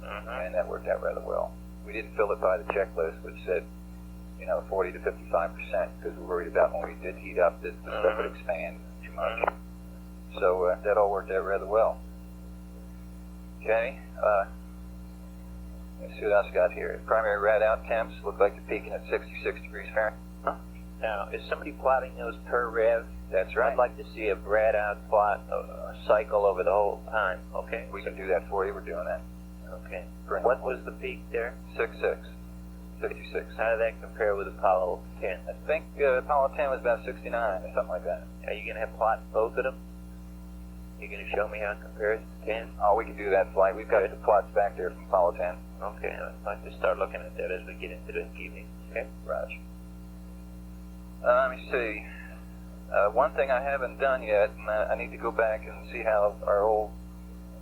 And that worked out rather well. We didn't fill it by the checklist, which said, 40 to 55%, because we were worried about when we did heat up that the stuff would expand too much. So that all worked out rather well. Okay, let's see what else I got here. Primary rad out temps look like they're peaking at 66 degrees Fahrenheit. Now, is somebody plotting those per rev? That's right. I'd like to see a Brad out plot, a cycle over the whole time, okay? We can do that for you. We're doing that. Okay. What was the peak there? 66. 56. How did that compare with Apollo 10? I think Apollo 10 was about 69 or something like that. Are you going to have plots both of them? You going to show me how it compares to 10? Oh, we can do that flight. We've got the plots back there from Apollo 10. Okay, I'd like to start looking at that as we get into the evening. Okay. Raj. Let me see. One thing I haven't done yet, and I need to go back and see how our old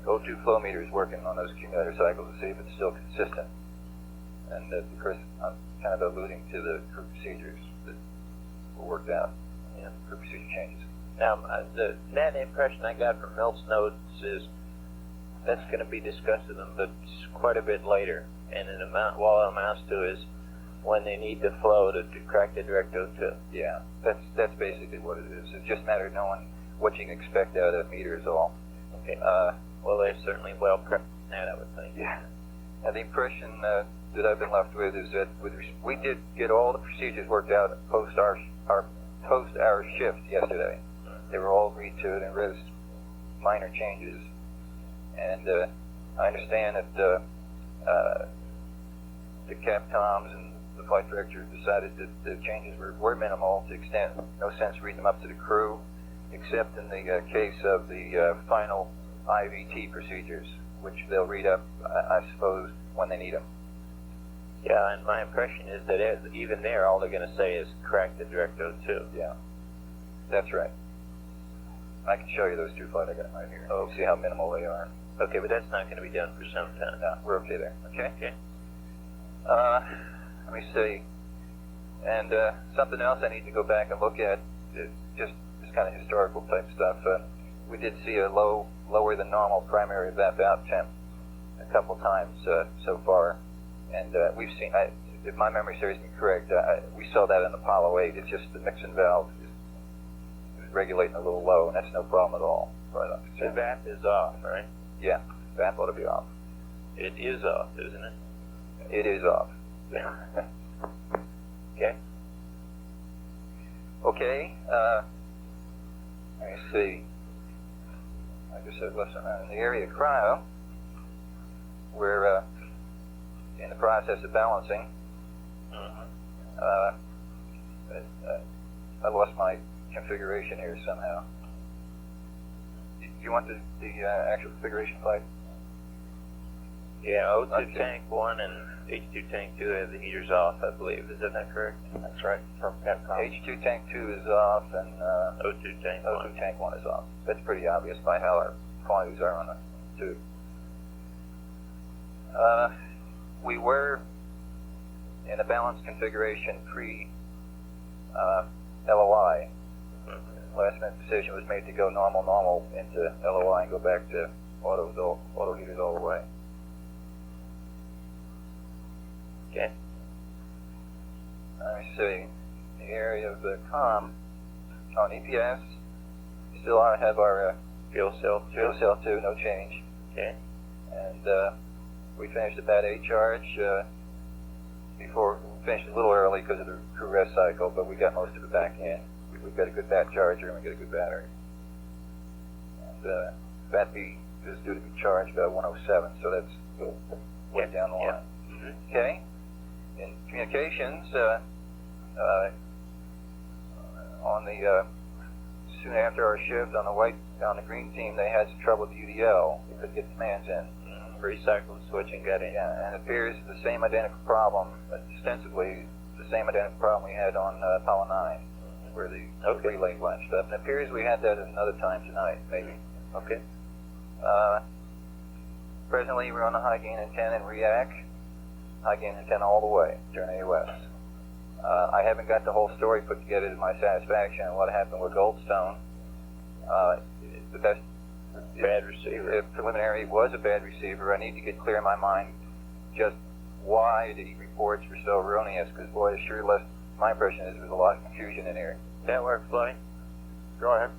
O2 flow meter is working on those accumulator cycles to see if it's still consistent. And of course, I'm kind of alluding to the crew procedures that were worked out and crew procedure changes. Now, that impression I got from Milt's notes is that's going to be discussed with them, but quite a bit later. And an amount, all it amounts to is when they need the flow to crack the direct O2. Yeah, that's basically what it is. It's just a matter of knowing what you can expect out of that meter is all. Okay. Well, they're certainly well prepped for that, I would think. Yeah. And the impression that I've been left with is that we did get all the procedures worked out post our shift yesterday. They were all agreed to, and there was minor changes. And I understand that the Capcoms and the flight director decided that the changes were minimal to extent no sense reading them up to the crew, except in the case of the final IVT procedures, which they'll read up, I suppose, when they need them. Yeah, and my impression is that even there, all they're going to say is crack the direct O2. Yeah, that's right. I can show you those two flight I got right here. Oh, see how minimal they are. Okay, but that's not going to be done for some time. No, we're okay there. Okay. Okay. Let me see. And something else I need to go back and look at, just this kind of historical type stuff. We did see a lower than normal primary evap out temp a couple times so far, and we've seen. If my memory serves me correct, we saw that in Apollo 8. It's just the mixing valve is regulating a little low, and that's no problem at all. Right. The VAP is off, right? Yeah, VAP ought to be off. It is off, isn't it? It is off. Okay. Okay. Let me see. I just said listen. In the area of cryo, we're in the process of balancing. I lost my configuration here somehow. Do you want the actual configuration flight? Yeah, O2 tank 1 and H2 tank 2 have the heaters off, I believe. Isn't that correct? That's right. From Capcom. H2 tank 2 is off, and O2 tank 1 is off. That's pretty obvious by how our quantities are on the tube. We were in a balanced configuration pre LOI. Last minute decision was made to go normal into LOI and go back to auto heaters all the way. Okay. Let me see. The area of the COM on EPS, still have our fuel cell 2, no change. Okay. And we finished the bad A charge before. We finished a little early because of the crew rest cycle, but we got most of it back in. We've got a good bat charger and we got a good battery. And bat B is due to be charged about 107, so that's way down the line. Mm-hmm. Okay. In communications, on the soon after our shift on the green team, they had some trouble with the UDL. They couldn't get commands in. Recycle switch and got in. Yeah, and it appears the same identical problem, ostensibly the same identical problem we had on Apollo 9, where the relay latched up. And it appears we had that at another time tonight, maybe. Okay. Presently, we're on the high gain antenna in REAC. High gain antenna all the way during AOS. I haven't got the whole story put together to my satisfaction on what happened with Goldstone. The best bad receiver. Preliminary, it was a bad receiver. I need to get clear in my mind just why the reports were so erroneous, because boy, it sure left, my impression is there was a lot of confusion in here. That worked, Fly? Go ahead.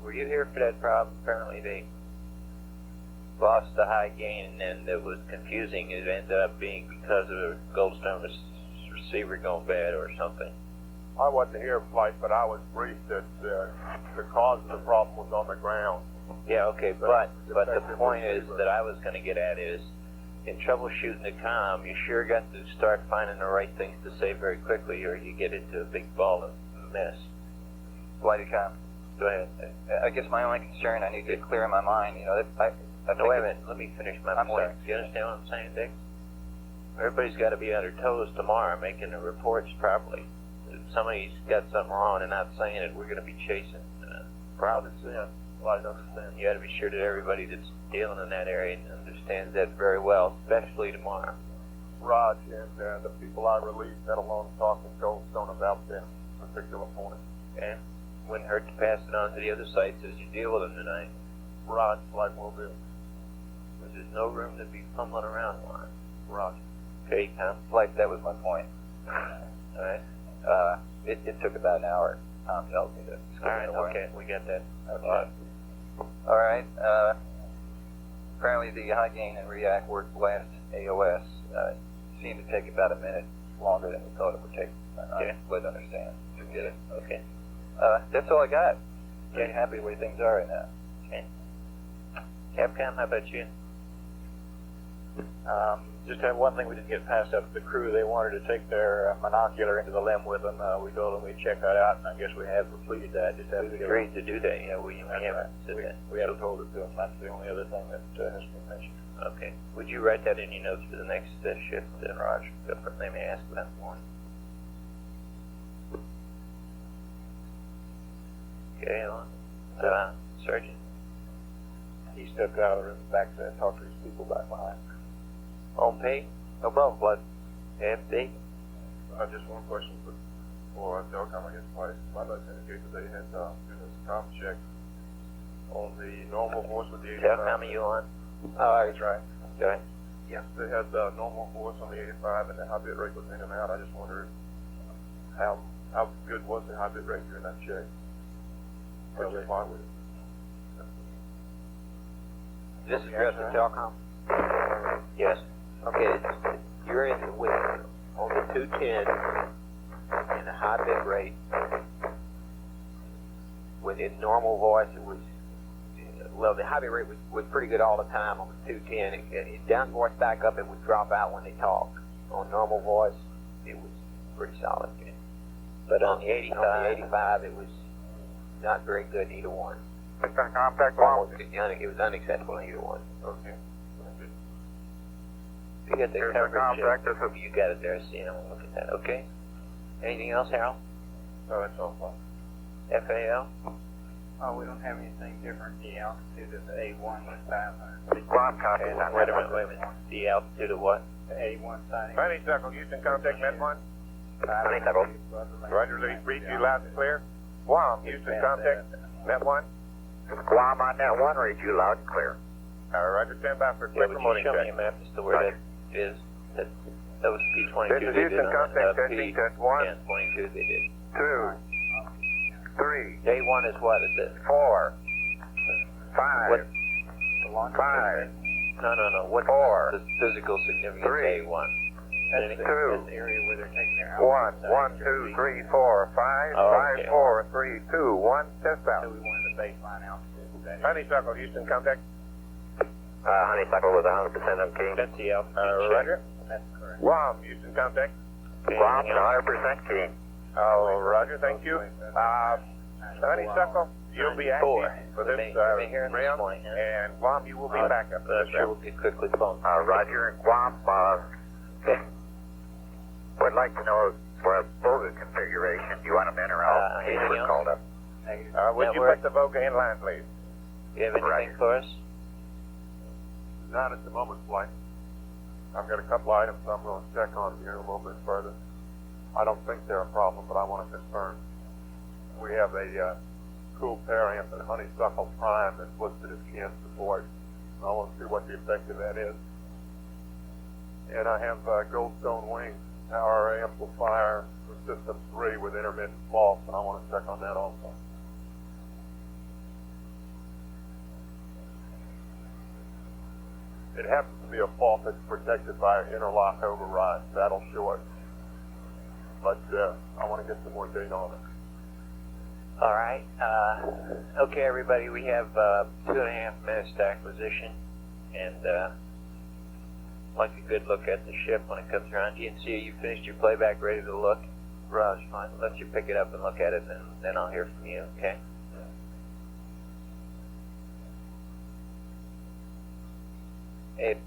Were you here for that problem? Apparently they lost the high gain and it was confusing. It ended up being because of a Goldstone receiver going bad or something. I wasn't here, Flight, but I was briefed that the cause of the problem was on the ground. Yeah, okay, but the point is that I was going to get at is, in troubleshooting the comm, you sure got to start finding the right things to say very quickly, or you get into a big ball of mess. Flighty comm. Go ahead. I guess my only concern, I need to get clear in my mind, you know, that I no, wait a minute. Let me finish my point. Sorry. Do you understand what I'm saying, Dick? everybody's got to be on their toes tomorrow making the reports properly. If somebody's got something wrong and not saying it, we're going to be chasing problems. Yeah, I understand. You got to be sure that everybody that's dealing in that area understands that very well, especially tomorrow. Raj and the people I relieved had a long talk with Goldstone about that particular point. Okay? Wouldn't hurt to pass it on to the other sites as you deal with them tonight. Raj, like will do. Because there's no room to be fumbling around on. Raj. Okay, Tom? Like, that was my point. All right. It took about an hour. Tom tells me to. All right, okay, we got that. Okay. All right. Apparently the high gain and react worked last AOS. Seemed to take about a minute longer than we thought it would take. Okay. I would understand. To get it. Okay. That's all I got. Pretty happy the way things are right now. Okay. Capcom, how about you? Just have one thing we didn't get past up the crew. They wanted to take their monocular into the limb with them. We told them we'd check that out, and I guess we have completed that. Just have We agreed to do that, yeah, we haven't said that. We haven't told it to them. That's the only other thing that has been mentioned. Okay. Would you write that in your notes for the next shift, Raj? Let me ask that one. Okay, Sergeant? He stepped out of the room back to talk to his people back behind. On pay? No problem, Blood. AFD? Just one question for Telcom, I guess. My notes indicate that they had done this com check on the normal voice with the 85. Telcom, are you on? Oh, that's right. Go ahead. Yeah, they had normal voice on the 85 and the high bit rate was in and out. I just wondered how good was the high bit rate during that check? Or just fine with it? This is addressed to Telcom? Yes. Okay, you're in with on the 210 and the high bit rate. With in normal voice, it was well. The high bit rate was pretty good all the time on the 210. It down voice back up, it would drop out when they talk. On normal voice, it was pretty solid. But on the 85, it was not very good in either one. Contact It was unacceptable in either one. Okay. You got the Here's the coverage. contract. This is You got it there, see, I'm gonna look at that. Okay. Anything else, Harold? No, that's all fine. FAL? We don't have anything different. The altitude of the A1 was 500. Guam contact. Wait a minute. The altitude of what? The A1 sighting. Honeysuckle, Houston contact Met 1. Honeysuckle. Roger, read you loud and clear. Guam, Houston contact Net 1. Guam on Net 1, read you loud and clear. Roger, stand by for Yeah, quick would you promoting show me check. a map as to where that is? That was P22 This is they did Houston on contact, P, testing, test 1. and 22 they did. 2, 3, A1 is what? Is it? 4, 5, What? 5, No. What's 4, the physical significance of 3, A1? That's 2, the area where they're taking their 1, 1, 2, 3, 4, 5, Oh, 5, okay. 4, 3, 2, 1, test out. So we wanted the baseline altitude. Honeysuckle, Houston contact. Honeysuckle was 100% okay. That's the altitude. Roger. That's correct. Guam, Houston contact. Guam, 100% key. Roger, thank you. Honeysuckle, you'll be active for this round, and Guam, you will be back up. Sure, we'll get quickly phone. Roger, and Guam, would like to know for a Boga configuration, do you want them in or out? Anything We're else? called up. Would you put the Voga in line, please? Do you have anything for us? Not at the moment, Flight. I've got a couple items I'm going to check on here a little bit further. I don't think they're a problem, but I want to confirm. We have a cool variant at Honeysuckle Prime that's listed as CAN support. I want to see what the effect of that is. And I have Goldstone Wings power amplifier for System 3 with intermittent faults, and I want to check on that also. It happens to be a fault that's protected by an interlock override. That'll show it. But I want to get some more data on it. All right. Okay, everybody, we have 2.5 minutes to acquisition, and like a good look at the ship when it comes around. GNC, you finished your playback, ready to look? Raj, fine. Let you pick it up and look at it, and then I'll hear from you, okay? Abe.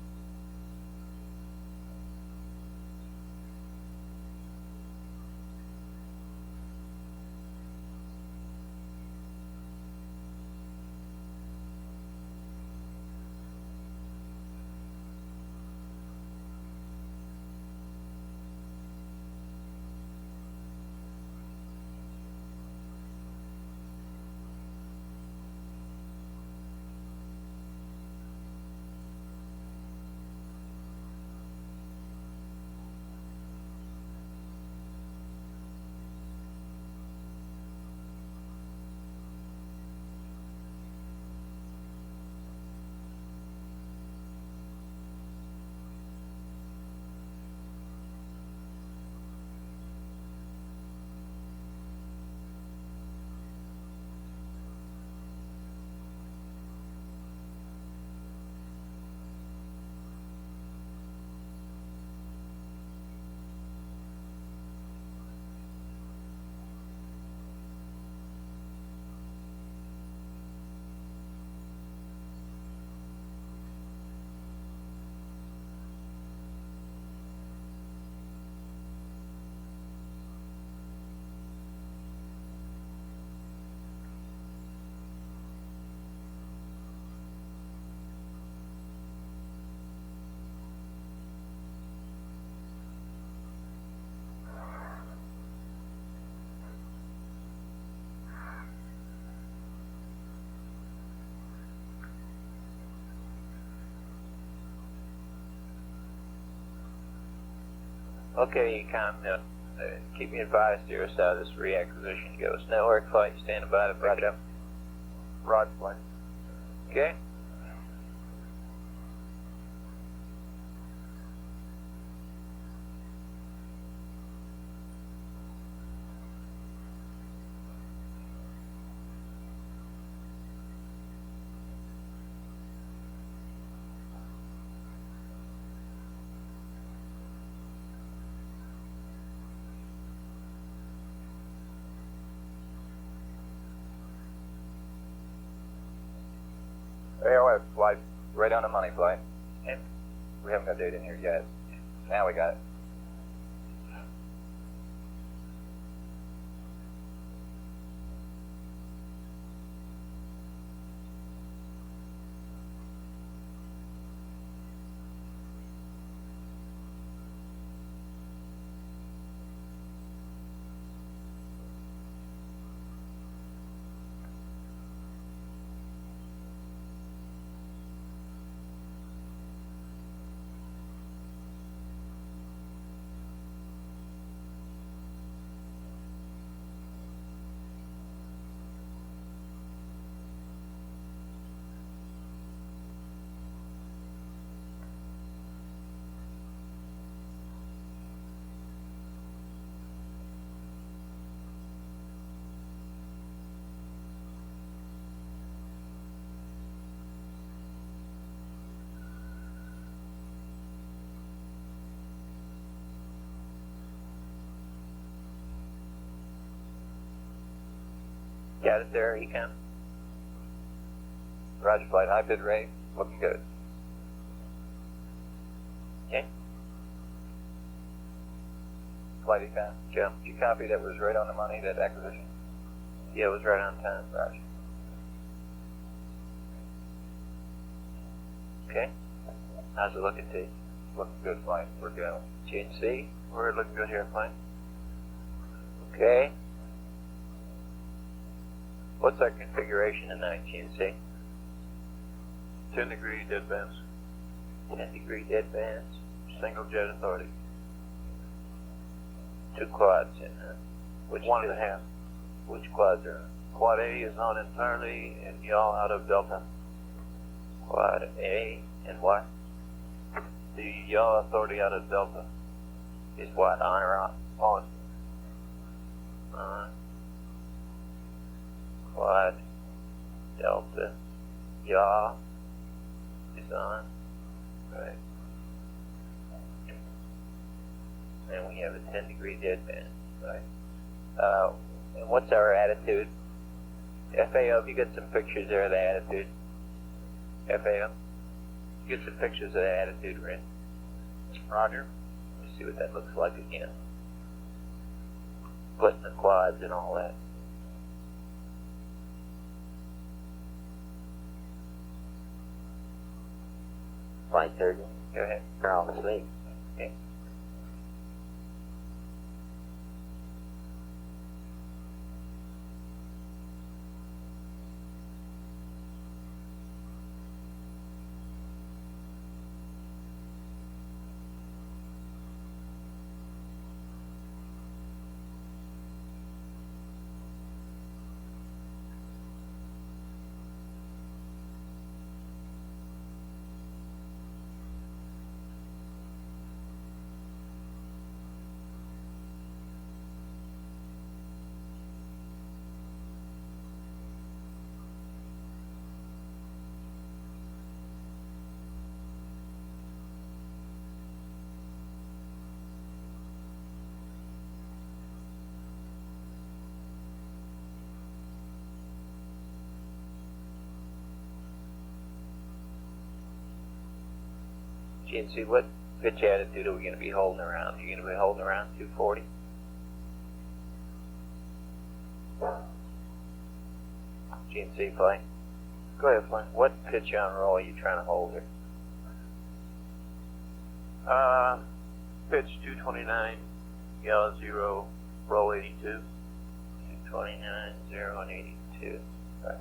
Okay, keep me advised here as to how this reacquisition goes. Network flight, standing by to pick it up. Rod flight. Okay. AOS flight, right on the money flight. We haven't got data in here yet. Now we got it. Got it there, Econ. Roger flight, high bid rate, looking good. Okay. Flight Econ. Joe. Did you copy that was right on the money, that acquisition? Yeah, it was right on time. Roger. Okay. How's it looking to you? Looking good, flight. We're going. GNC? We're looking good here, fine. Okay. What's our configuration tonight, GNC? 10-degree dead bands. 10-degree dead bands. Single jet authority. 2 quads in, huh? Which 1.5. Which quads are on? Quad A is on entirely, and y'all out of Delta. Quad A and what? The yaw authority out of Delta. Is what, on or off? On. On. Quad Delta yaw is on. Right. And we have a 10-degree deadband. Right. And what's our attitude? FAO, have you got some pictures there of the attitude? FAO? Get some pictures of the attitude, Rin. Roger. Let's see what that looks like again. Splitting the quads and all that. Flight surgeon. Go ahead. They're all asleep. Okay. GNC, what pitch attitude are we going to be holding around? Are you going to be holding around 240? GNC flight. Go ahead, flight. What pitch on roll are you trying to hold here? Pitch 229, yaw 0, roll 82. 229, 0, and 82. Right.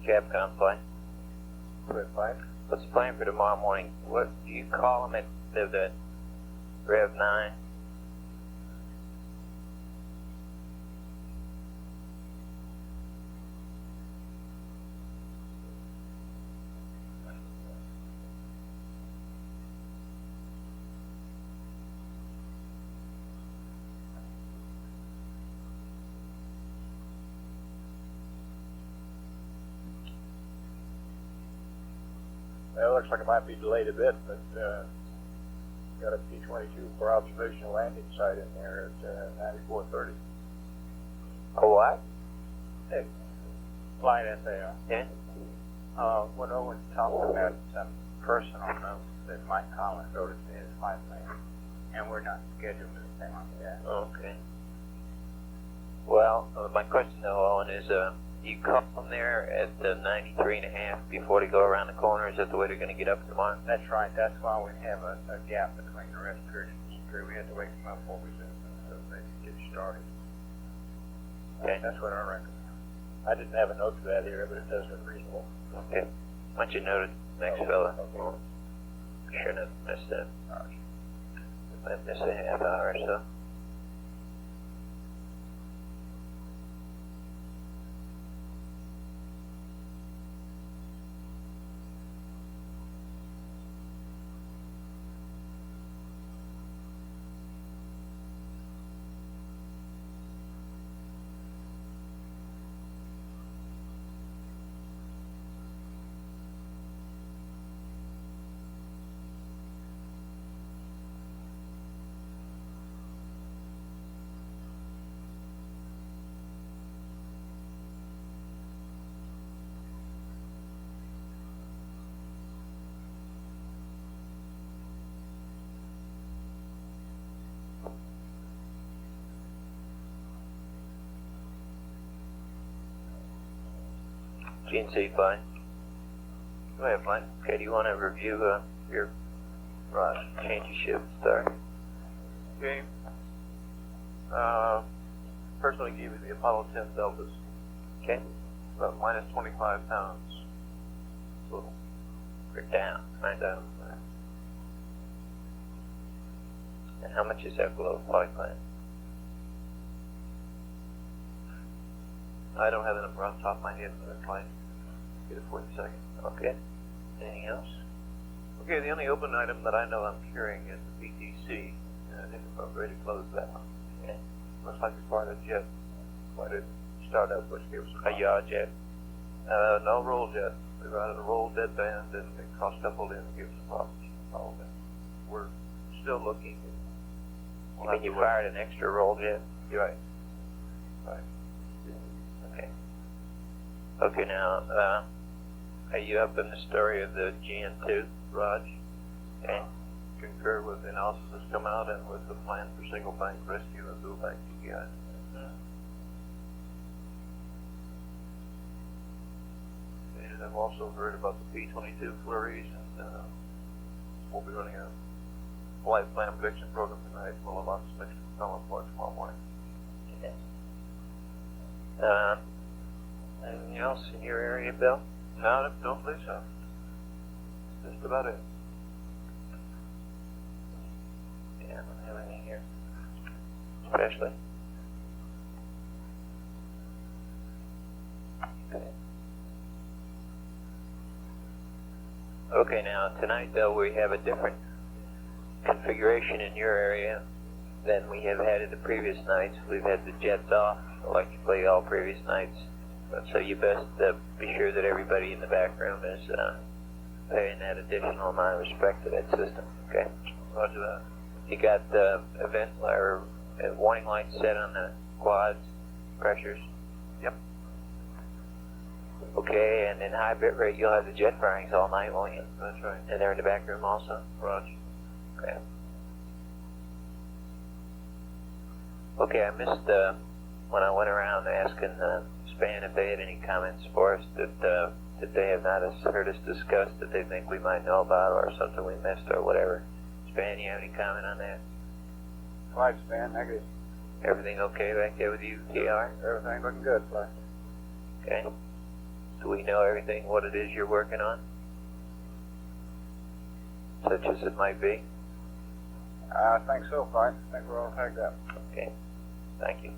Capcom flight. Good flight. What's the plan for tomorrow morning? What do you call them at the Rev 9? Well, it looks like it might be delayed a bit, but got a P-22 for observational landing site in there at 9430. A what? Flight FAR. Yeah. When Owen talked about some personal notes that Mike Collins wrote to his flight plan, and we're not scheduled anything like that. Okay. Well, my question though, Owen, is you call them there at 93.5 before they go around the corner? Is that the way they're going to get up tomorrow? That's right. That's why we have a gap between the rest crew and the crew. We had to wake them up before we zoom them so they could get started. Okay. That's what I recommend. I didn't have a note for that here, but it does look reasonable. Okay. Why don't you note it, next fella? Shouldn't have missed that. I missed a half hour or so. GNC fine. Go ahead, fine. Okay, do you want to review your change of shift start? Okay. Personally gave you the Apollo 10 Deltas. Okay. About minus 25 pounds. Total. We're down. Right down. And how much is that below flight plan? I don't have the number off the top of my head for that flight. Get it for you in a second. Okay. Anything else? Okay, the only open item that I know I'm carrying is the PTC. And I think we're about ready to close that one. Okay. Looks like it's part of jet. Quite a startup, which gives us A yaw jet? no roll jet. We got a roll deadband and it cross-coupled in and gives us problems. All of that. We're still looking. You mean you fired an extra roll jet? You're right. Right. Okay. Okay, now, are you up in the story of the GN2, Raj? Okay. Concur with the analysis that's come out and with the plan for single bank rescue and dual bank TPI. And I've also heard about the P-22 flurries, and we'll be running a flight plan prediction program tonight. We'll have lots of mixed coming for tomorrow morning. Okay. Anything else in your area, Bill? No, don't believe so. Just about it. Yeah, I don't have anything here. Especially. Okay. Okay, now tonight though we have a different configuration in your area than we have had in the previous nights. We've had the jets off electrically all previous nights. So you best be sure that everybody in the back room is paying that additional amount of respect to that system. Okay. Roger that. You got the event or warning lights set on the quads, pressures. Yep. Okay, and in high bit rate you'll have the jet firings all night, won't you? That's right. And they're in the back room also. Roger. Okay. Okay, I missed when I went around asking Span if they had any comments for us that they have not heard us discuss that they think we might know about or something we missed or whatever. Span, you have any comment on that? Flight Span, negative. Everything okay back there with you, TR? Everything looking good, Flight. Okay. Do we know everything, what it is you're working on? Such as it might be? I think so, Clyde. I think we're all tagged up. Okay, thank you.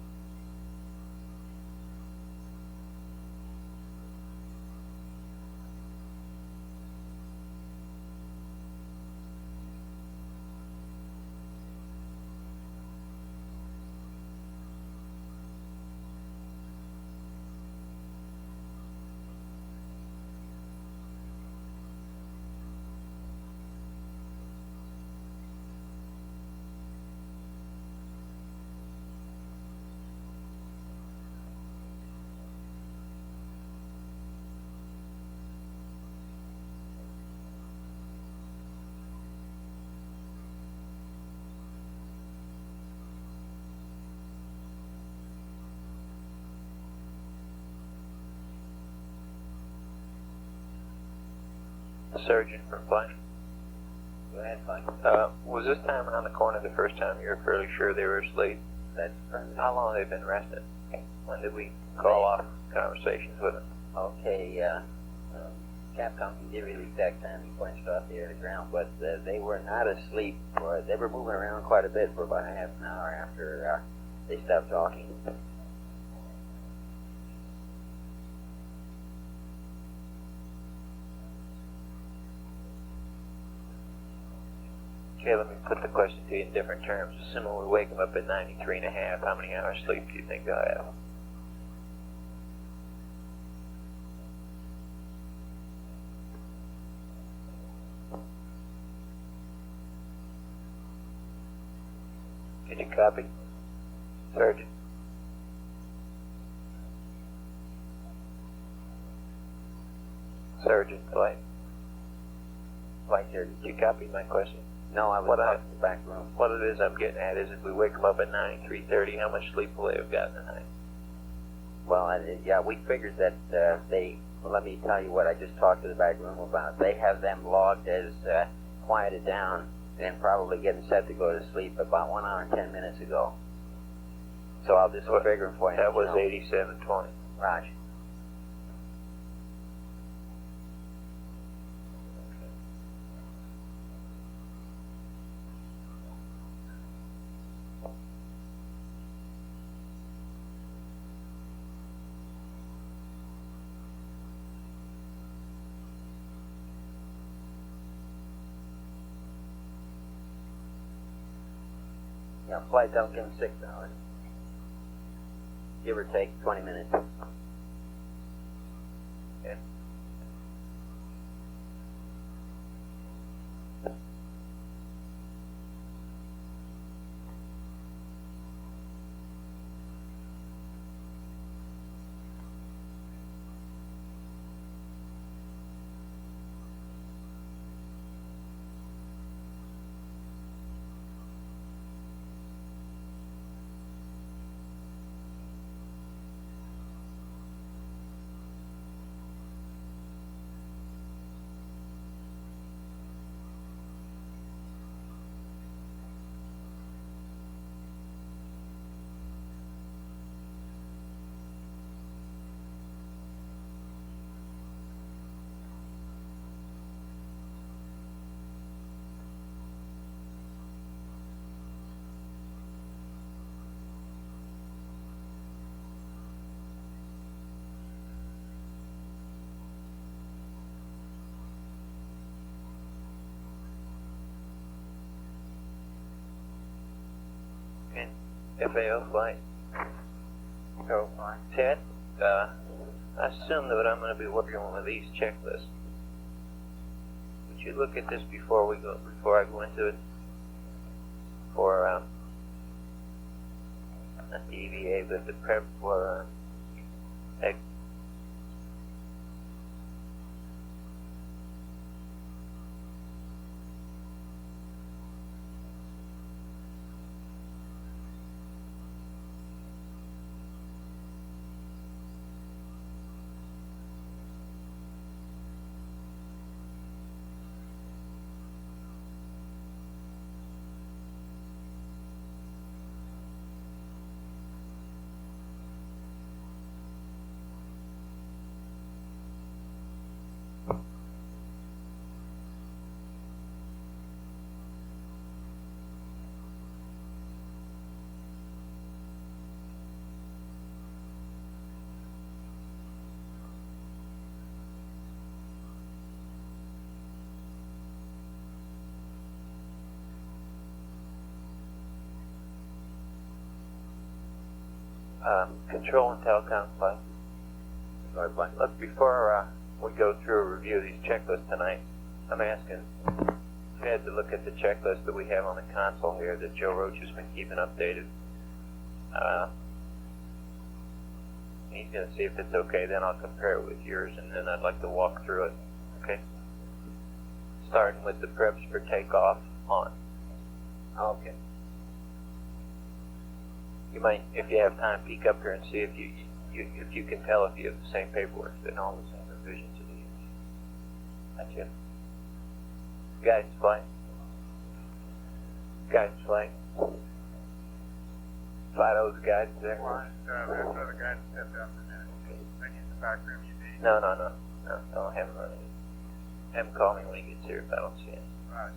Surgeon from Flight. Go ahead, Mike. Was this time around the corner the first time you were fairly sure they were asleep? That's How long have they been rested? When did we call off conversations with them? okay. Capcom can give you the exact time he punched off the air to ground, but they were not asleep. They were moving around quite a bit for about a half an hour after they stopped talking. Okay, let me put the question to you in different terms. Assuming we wake them up at 93.5, how many hours sleep do you think they'll have? Did you copy? Surgeon? Surgeon, Flight. Flight surgeon. Did you copy my question? No, I was talking in the back room. What it is I'm getting at is if we wake them up at 93:30, how much sleep will they have gotten tonight? Well, yeah, we figured that well, let me tell you what I just talked to the back room about. They have them logged as quieted down and probably getting set to go to sleep about 1 hour and 10 minutes ago. So I'll just figure them for you. That was 87:20. Roger. Yeah, flight, don't give them 6 hours. Give or take 20 minutes. Yeah. FAO Flight. Go, fine. Ted, I assume that I'm going to be working on one of these checklists. Would you look at this before I go into it? For, not the EVA, but the prep for, Control and telecom flight. Sorry, Mike. Look, before we go through a review of these checklists tonight, I'm asking Ted to look at the checklist that we have on the console here that Joe Roach has been keeping updated. He's going to see if it's okay, then I'll compare it with yours, and then I'd like to walk through it. Okay? Starting with the preps for takeoff on. Okay. You might, if you have time, peek up here and see if you can tell if you have the same paperwork and all the same revisions of these. That's it. Guidance flight. Guidance flight. Fido's guidance there. That's where the guy stepped out for a minute. I get the back room you need. No, don't have him run it. Have him call me when he gets here if I don't see him. Right.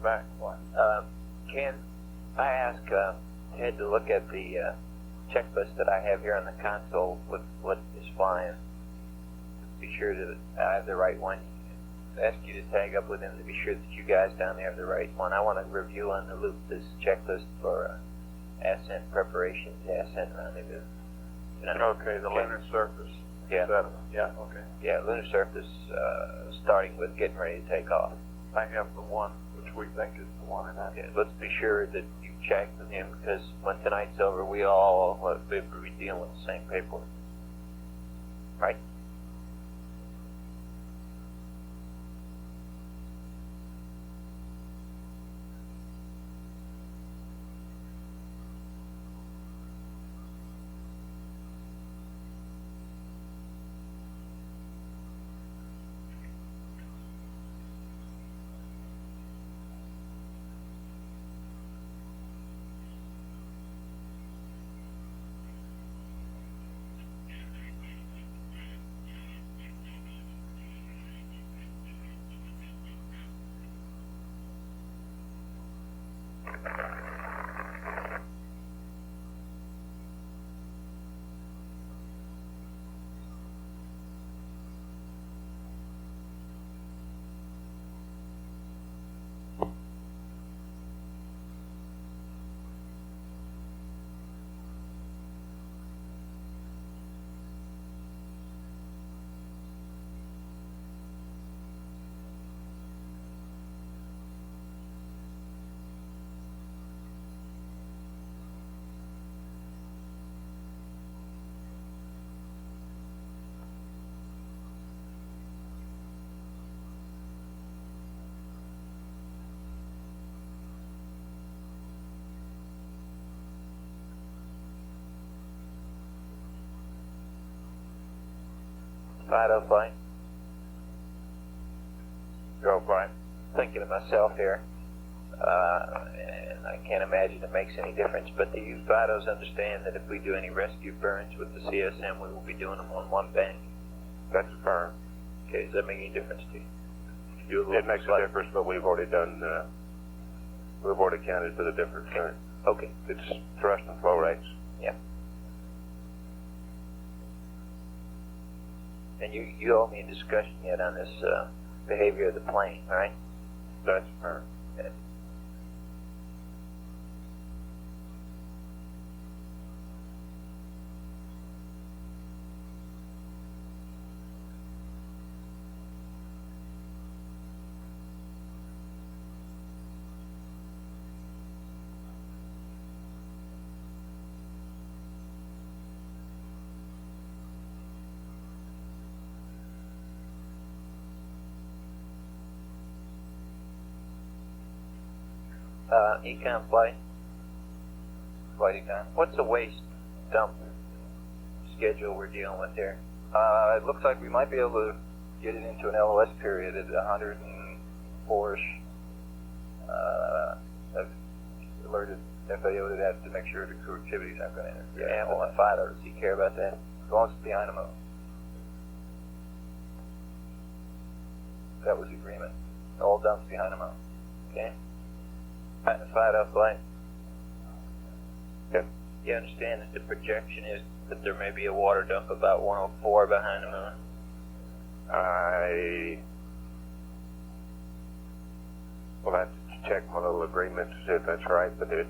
back. What? Can I ask Ted to look at the checklist that I have here on the console with what is flying? Be sure that I have the right one. Ask you to tag up with him to be sure that you guys down there have the right one. I want to review on the loop this checklist for ascent preparation to ascent rendezvous. Okay, the lunar surface. Yeah. Yeah, okay. Yeah, lunar surface, starting with getting ready to take off. I have the one, which we think is the one in that. Yeah, let's be sure that you check with him, because when tonight's over, we all will be dealing with the same paperwork. Right? Fido flight. Go flight. Thinking of myself here, and I can't imagine it makes any difference, but do you Fidos understand that if we do any rescue burns with the CSM, we will be doing them on one bank? That's firm. Okay, does that make any difference to you? It makes a difference, but we've already done, we've already counted for the difference. Okay. It's thrust and flow rates. Yeah. And you owe me a discussion yet on this behavior of the plane, right? That's firm. Yeah. Econ flight. Flight econ. What's the waste dump schedule we're dealing with here? It looks like we might be able to get it into an LOS period at 104-ish. I've alerted FAO to that to make sure the crew activities aren't going to interfere. Yeah, well, Fido, does he care about that? As long as it's behind them. That was the agreement. All dumps behind them. Okay. Fido flight. Yeah. You understand that the projection is that there may be a water dump about 104 behind the moon? I will have to check my little agreement to see if that's right, but that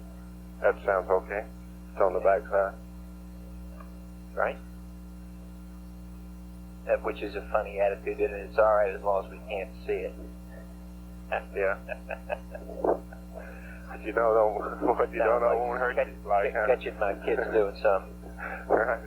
sounds okay. It's on the back side. Right? Which is a funny attitude, and it's all right as long as we can't see it. Yeah. What you don't know won't hurt you. Like, catching my kids doing something. Right.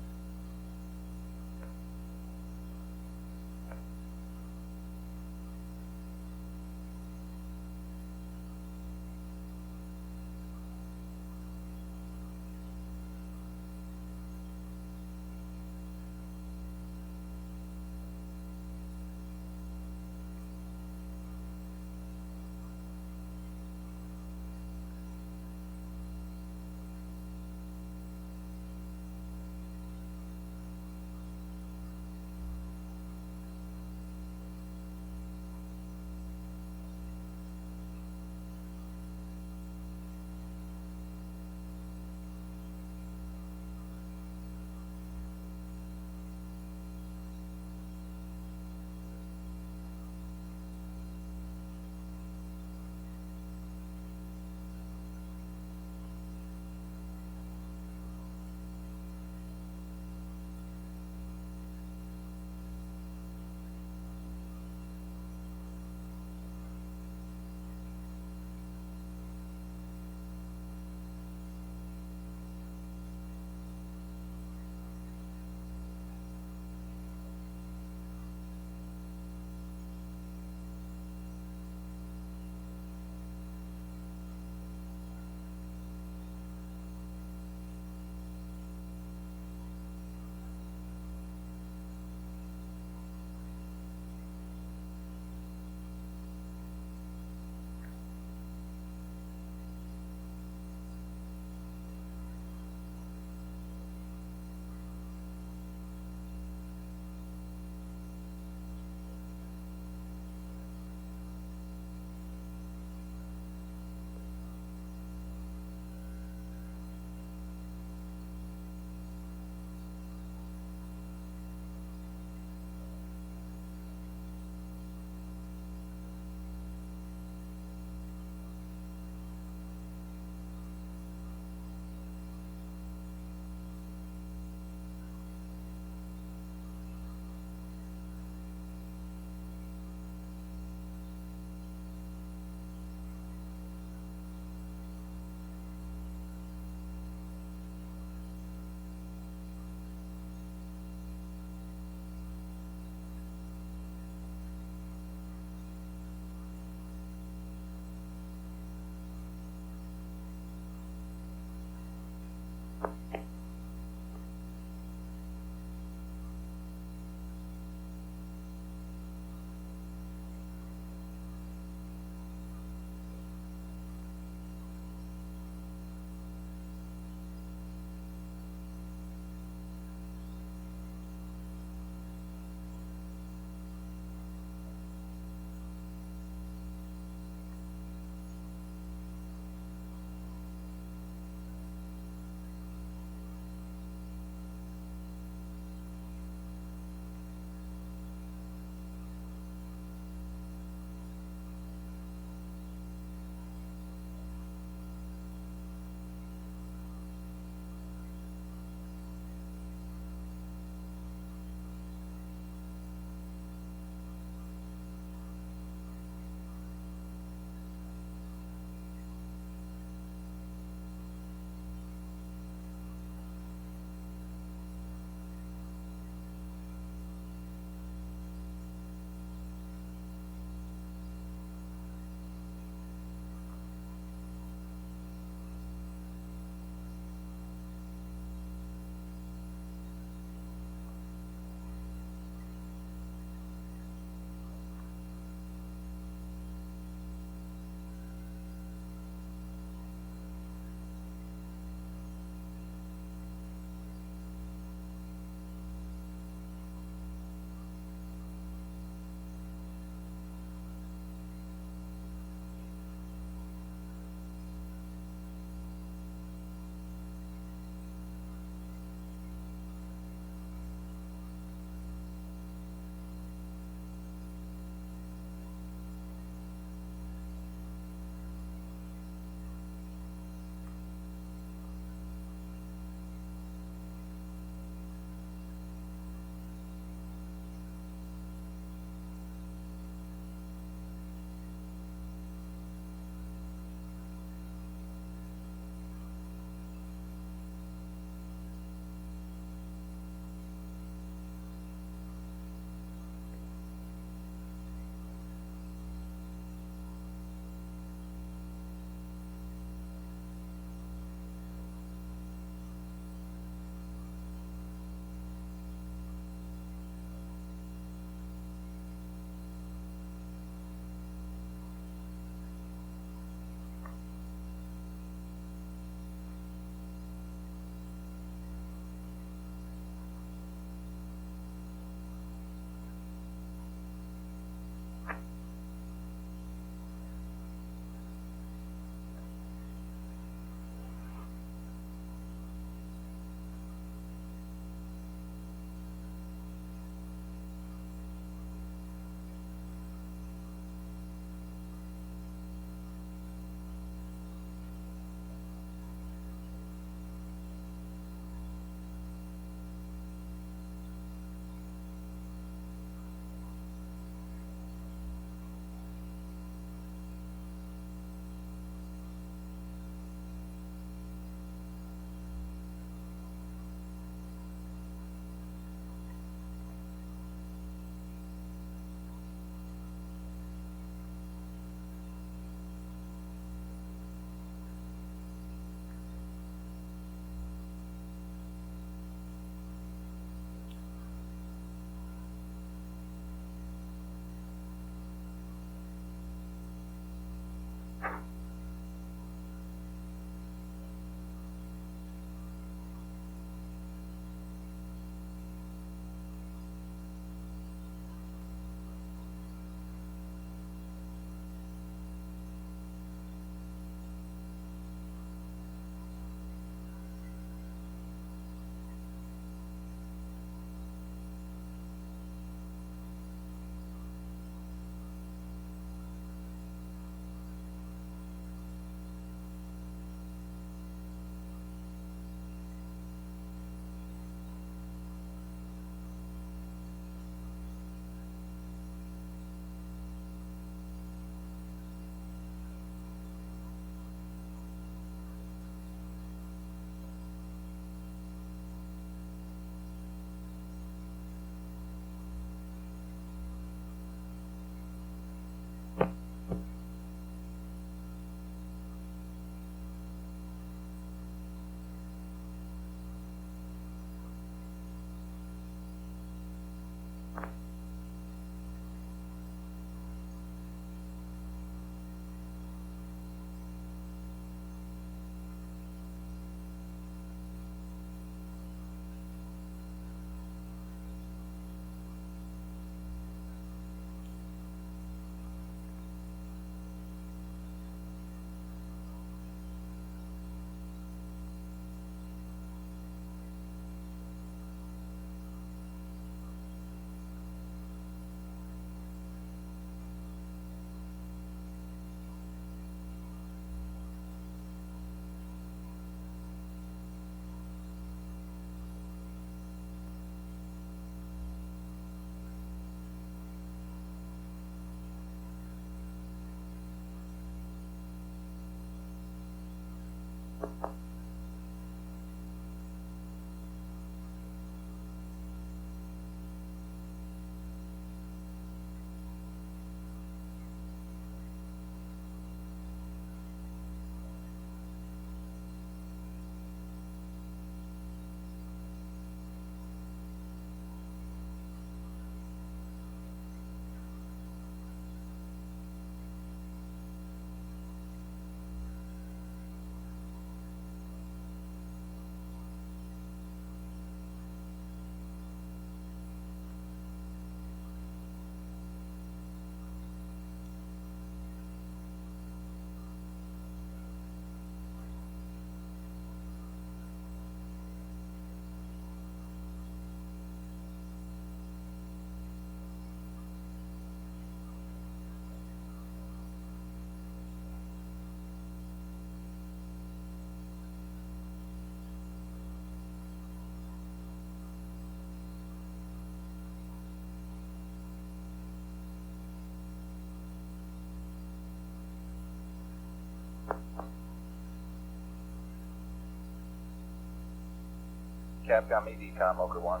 Capcom EDCOM Oka 1.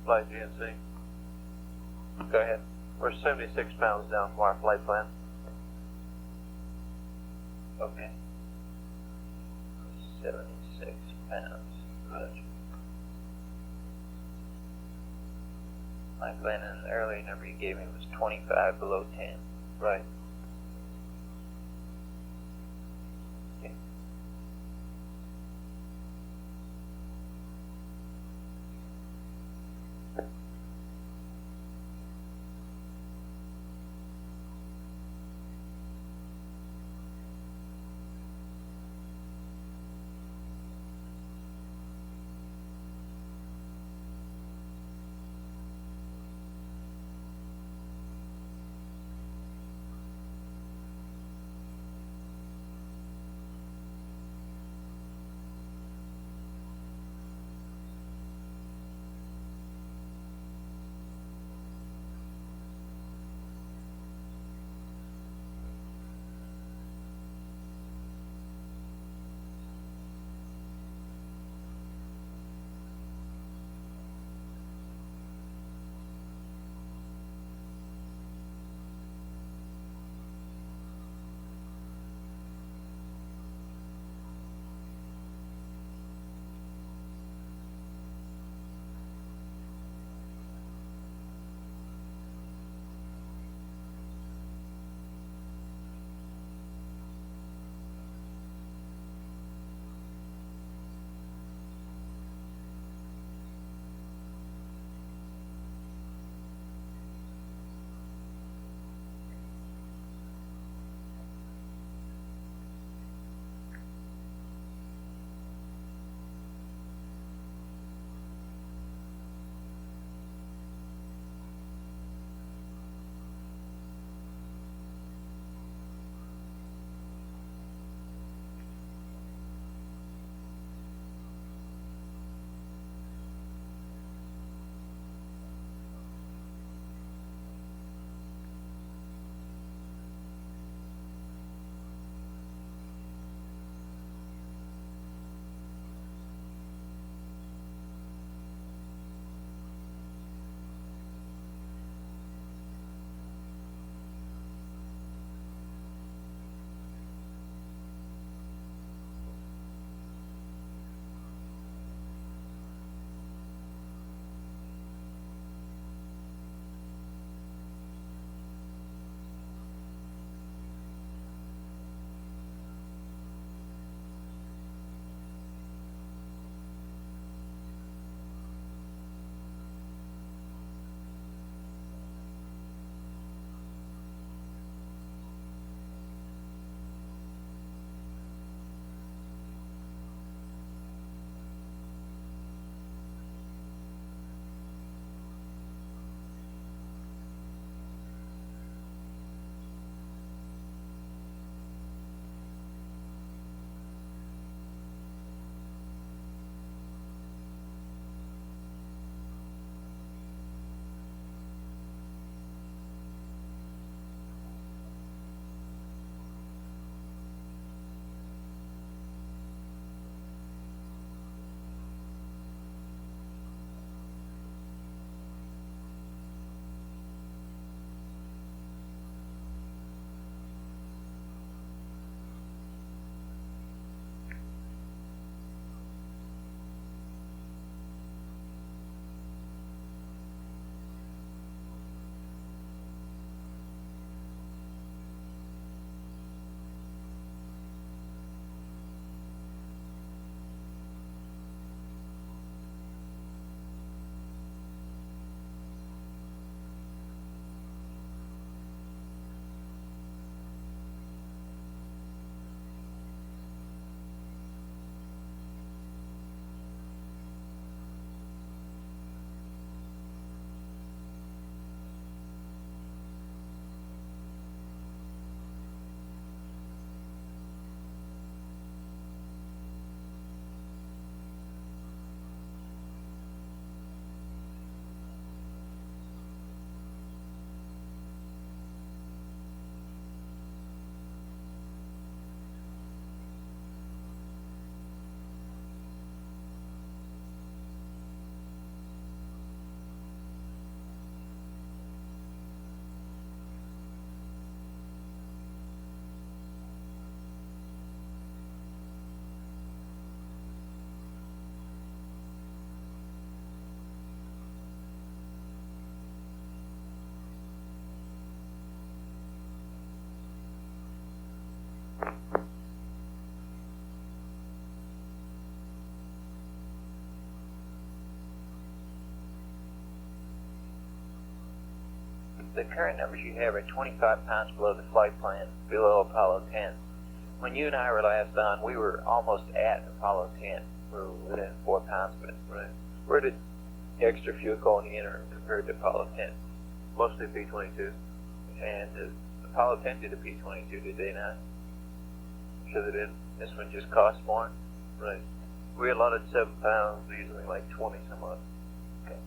Flight GNC. Go ahead. We're 76 pounds down from our flight plan. Okay. 76 pounds. Good. My plan in the earlier number you gave me was 25 below 10. Right. Okay. The current numbers you have are 25 pounds below the flight plan, below Apollo 10. When you and I were last on, we were almost at Apollo 10. We were within 4 pounds of it. Right. Where did extra fuel go in the interim compared to Apollo 10? Mostly P-22. And Apollo 10 did a P-22, did they not? Sure they did. This one just cost more? Right. We allotted 7 pounds, usually like 20 some odd. Okay.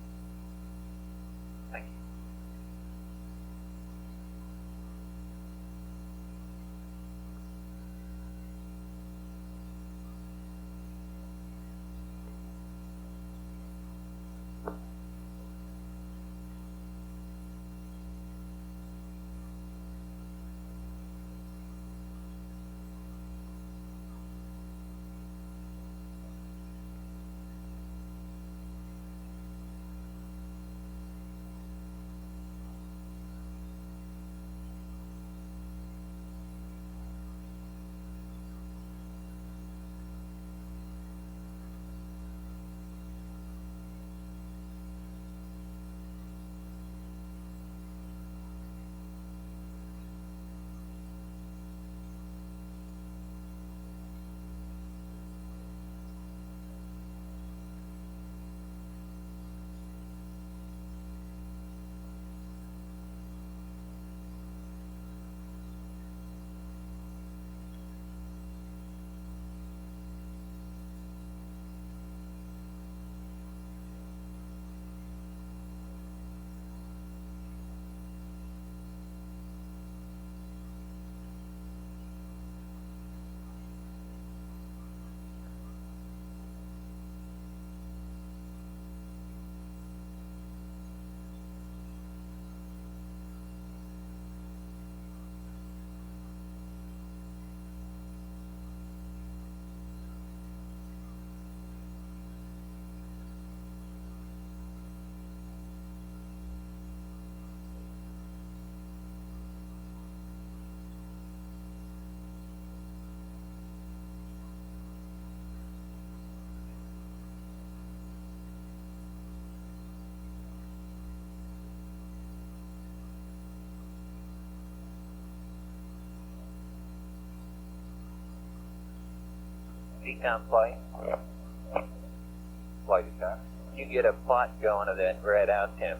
Thank you. Econ flight. Flight econ. You get a plot going of that grad out temp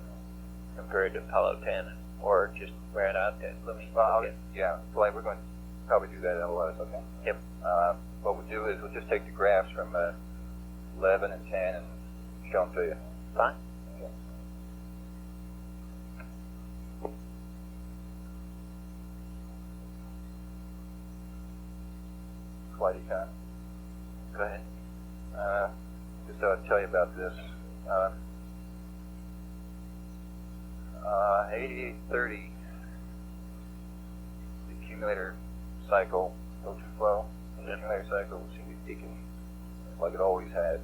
compared to Apollo 10, or just grad out temp. Let me. Yeah, flight. We're going to probably do that otherwise. Okay. Yep. What we'll do is we'll just take the graphs from 11 and 10 and show them to you. Fine. Okay. Flight econ. Go ahead. Just to tell you about this. 8830, the accumulator cycle, O2 flow, the accumulator cycle seemed to be peaking like it always had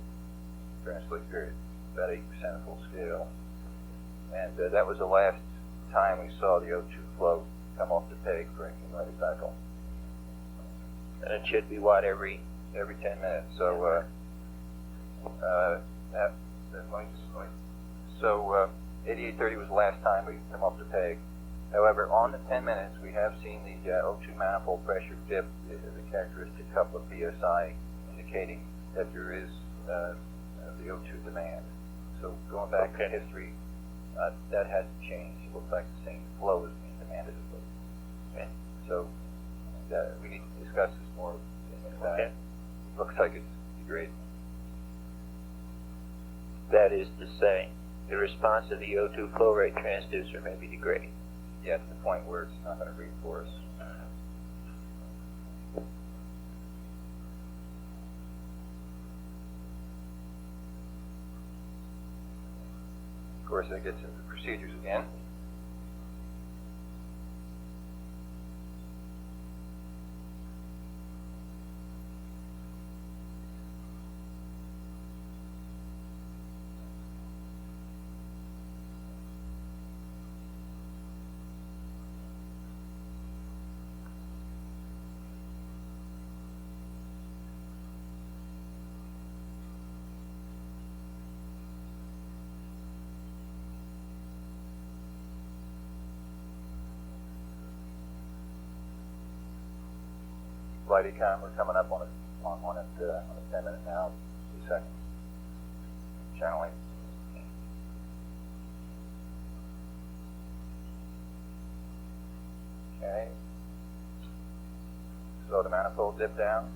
during a sleep period, about 8% full scale. And that was the last time we saw the O2 flow come off the peg for an accumulator cycle. And it should be what, every 10 minutes. So, so 8830 was the last time we come off the peg. However, on the 10 minutes, we have seen the O2 manifold pressure dip as a characteristic couple of psi, indicating that there is the O2 demand. So going back to history, that hasn't changed. It looks like the same flow is being demanded of us. Okay. So we need to discuss this more. Okay. Looks like it's degraded. That is to say, the response to the O2 flow rate transducer may be degraded. Yeah, to the point where it's not going to read for us. Of course, that gets into procedures again. flight econ. We're coming up on one at on a 10-minute now, 2 seconds. Channeling. Okay. Slow the manifold dip down.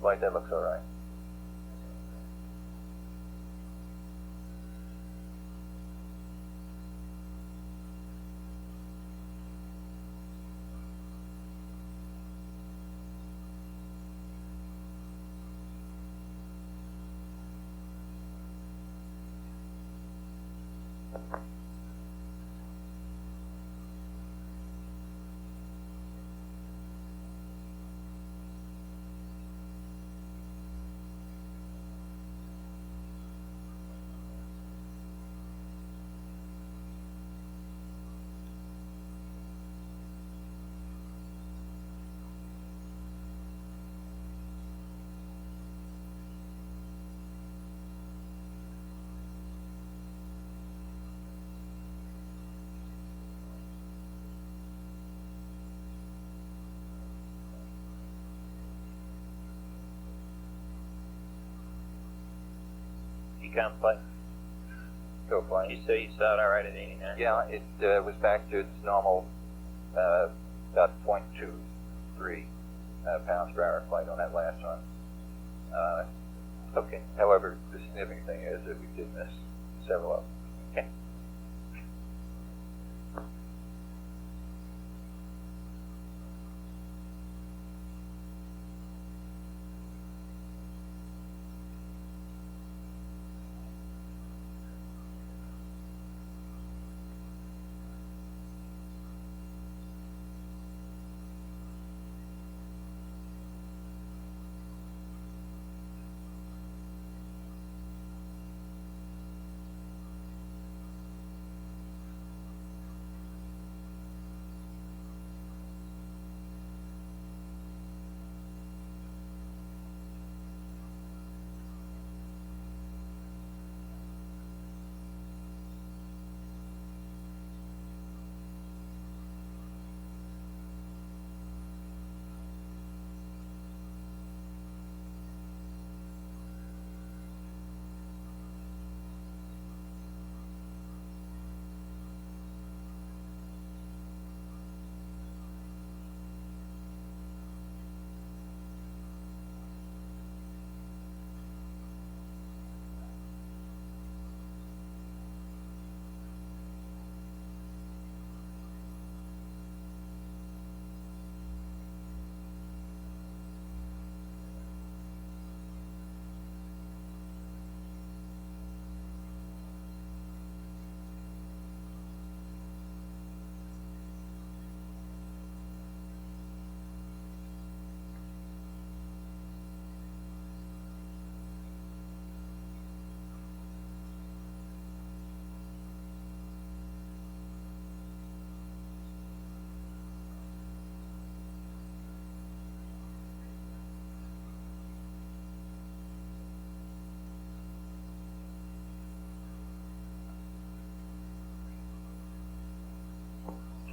Flight, that looks all right. Econ flight. Go flight. You say you saw it all right at 89? Yeah, it was back to its normal, about 0.23 pounds per hour flight on that last one. Okay. However, the significant thing is that we did miss several of them. Okay.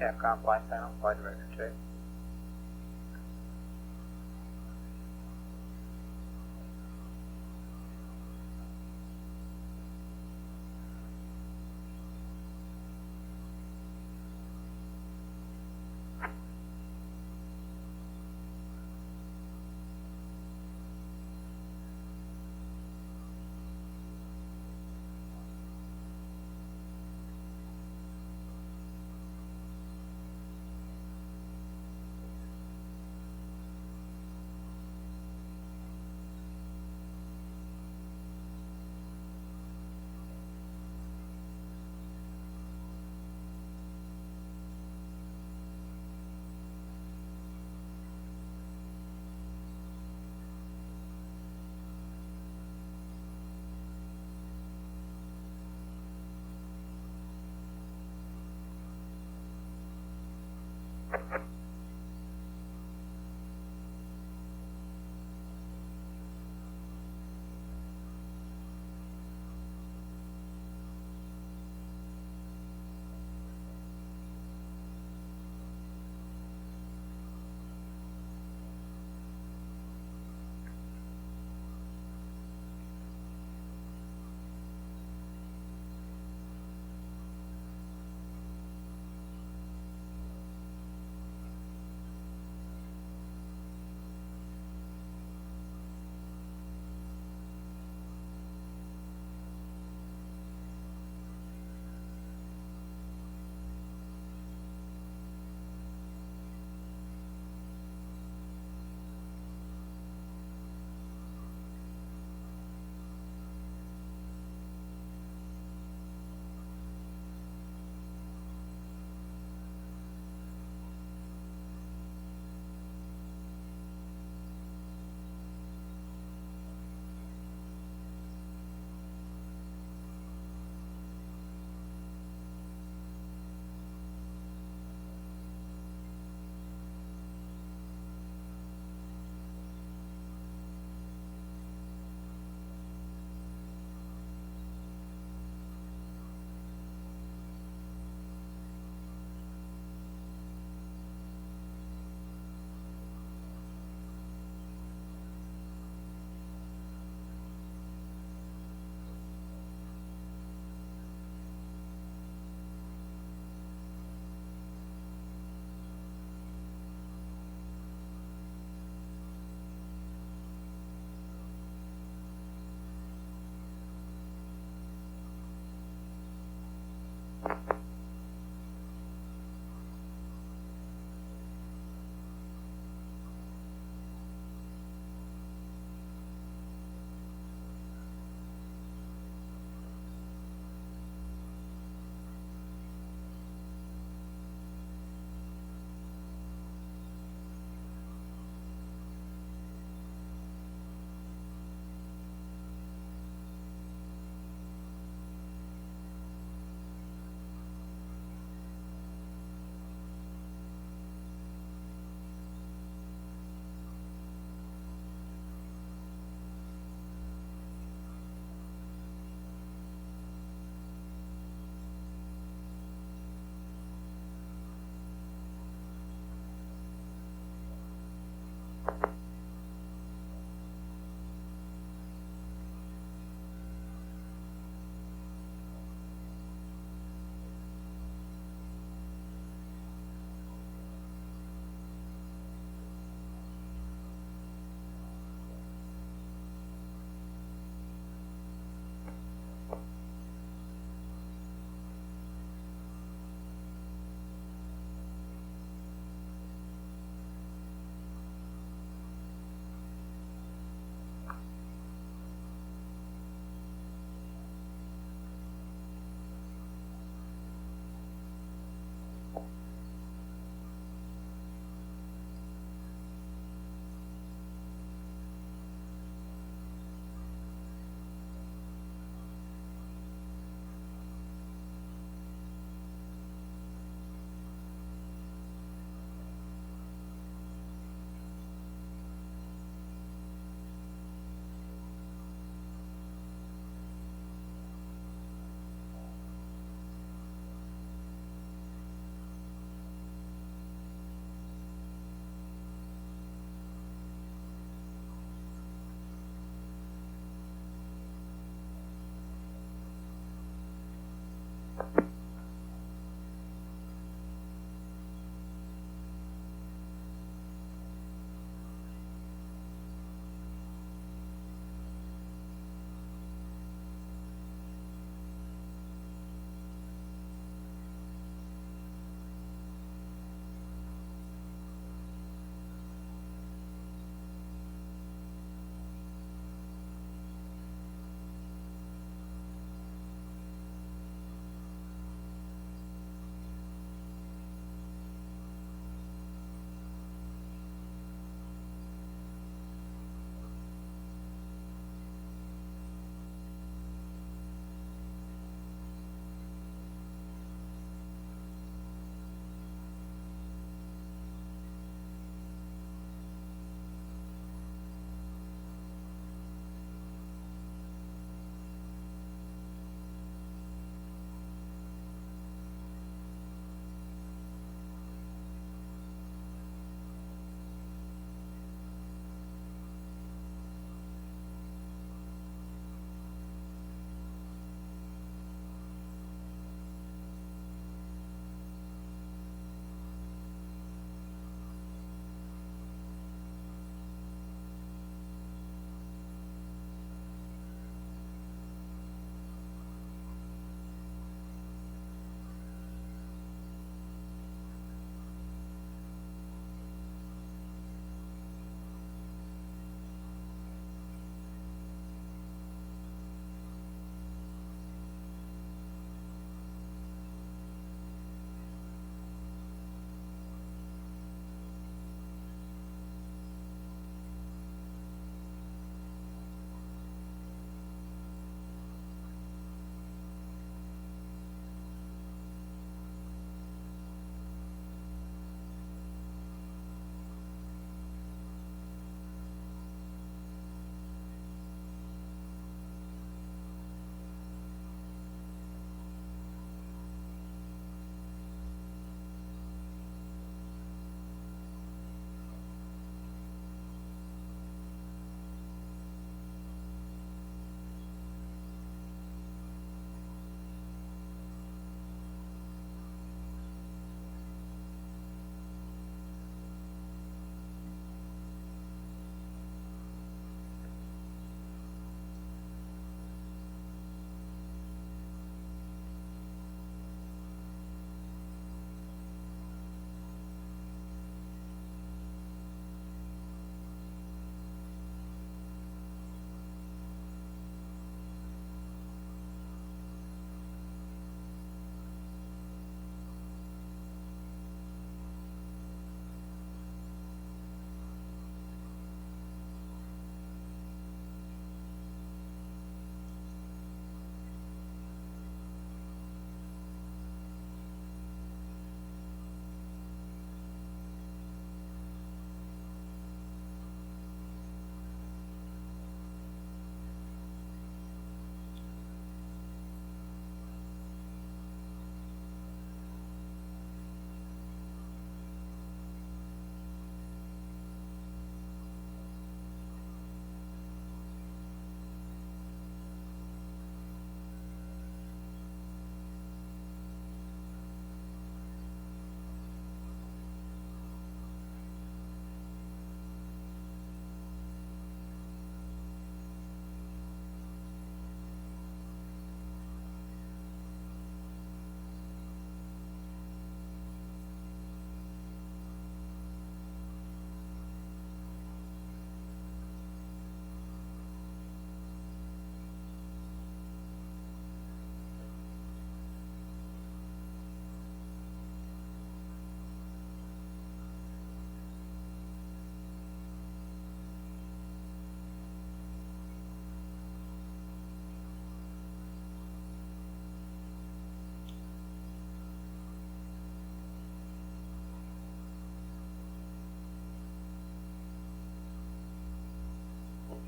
Capcom flight panel, flight director check.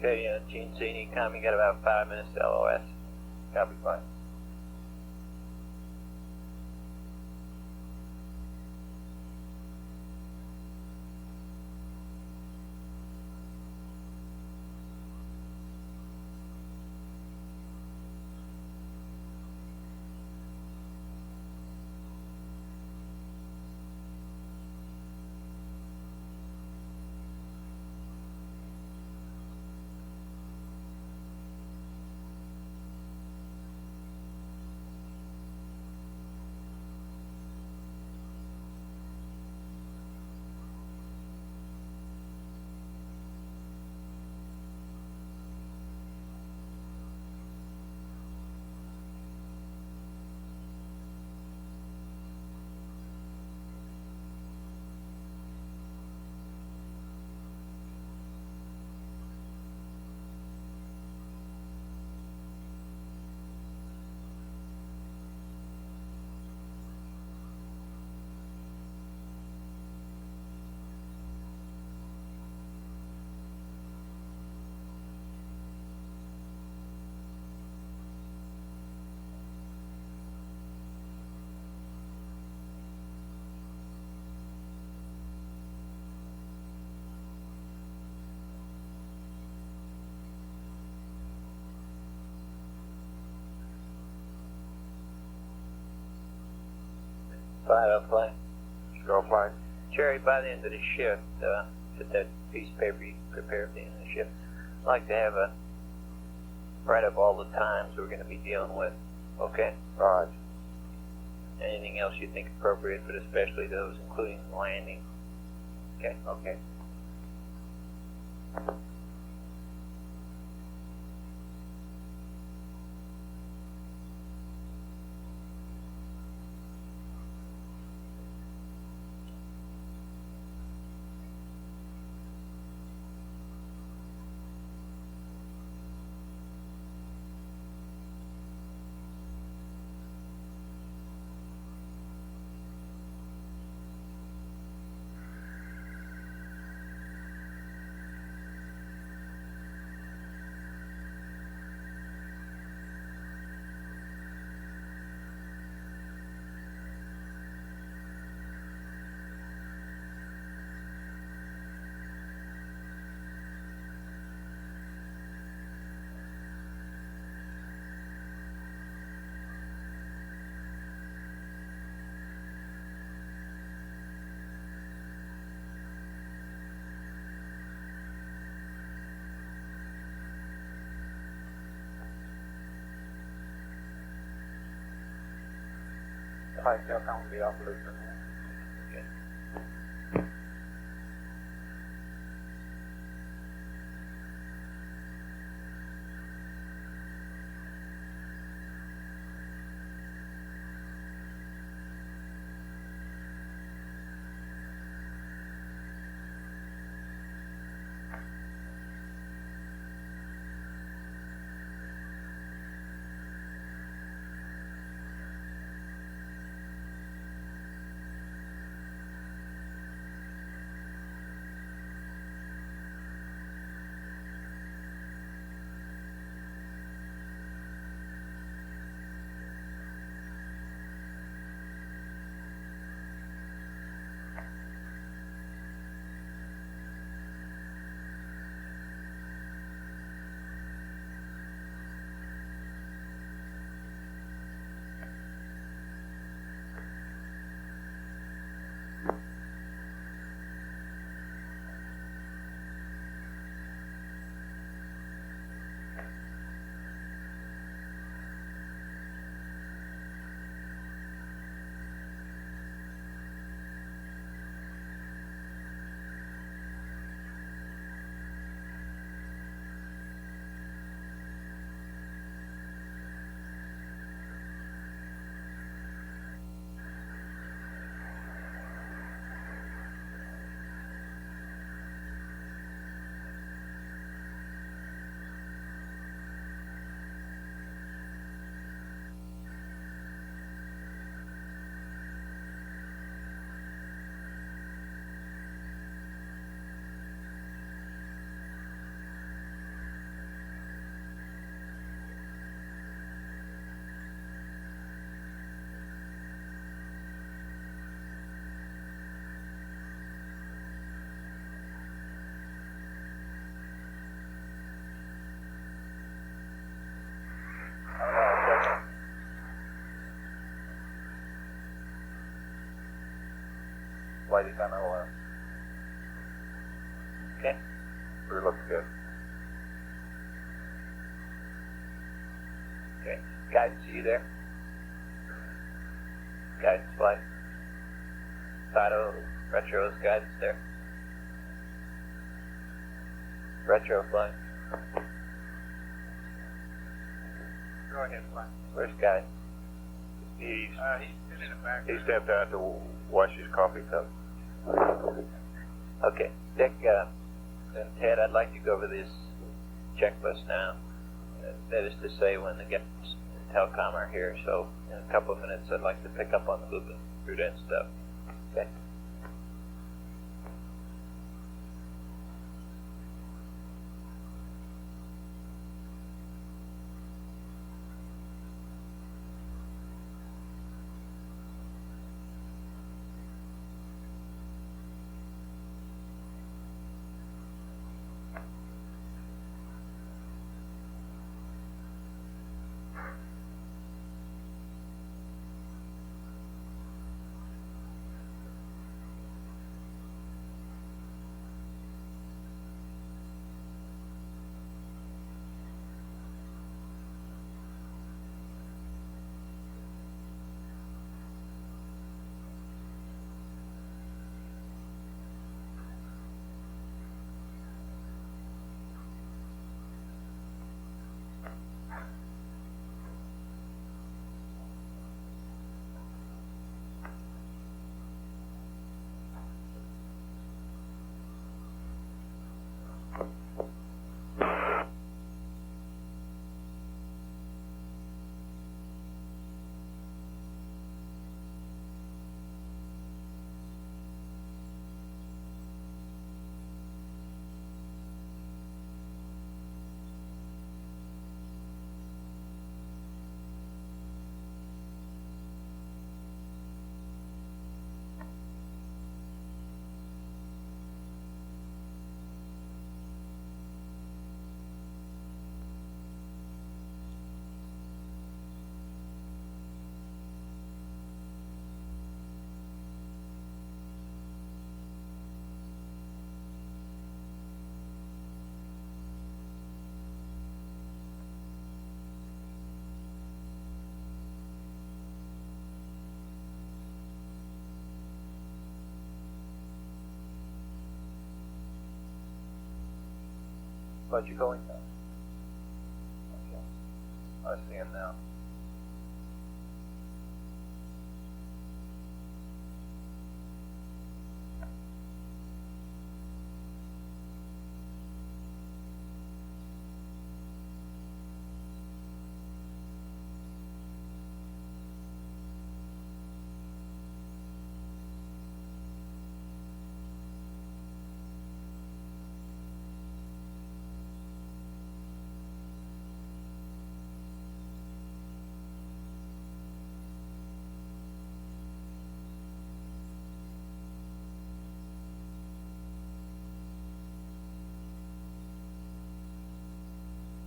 Okay, GNC, anytime, you got about 5 minutes to LOS. Copy, fine. Flight flight. Go flight. Jerry, by the end of the shift, get that piece of paper you prepared at the end of the shift. I'd like to have a write up all the times we're going to be dealing with. Okay? Right. Anything else you think appropriate, but especially those including landing. Okay? Okay. Flight Telcom will be off loop. flight he's on LLS. Okay. We're looking good. Okay. Guidance, are you there? Guidance flight. Fido, retro's guidance there. Retro flight. Go ahead, fly. Where's guidance? He's He's in the back. he stepped out to wash his coffee cup. Okay. Dick, and Ted, I'd like to go over this checklist now. That is to say, when the guests in Telcom are here. So in a couple of minutes, I'd like to pick up on the movement through that stuff. Okay. But you're going now. Okay. I see him now.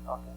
Okay.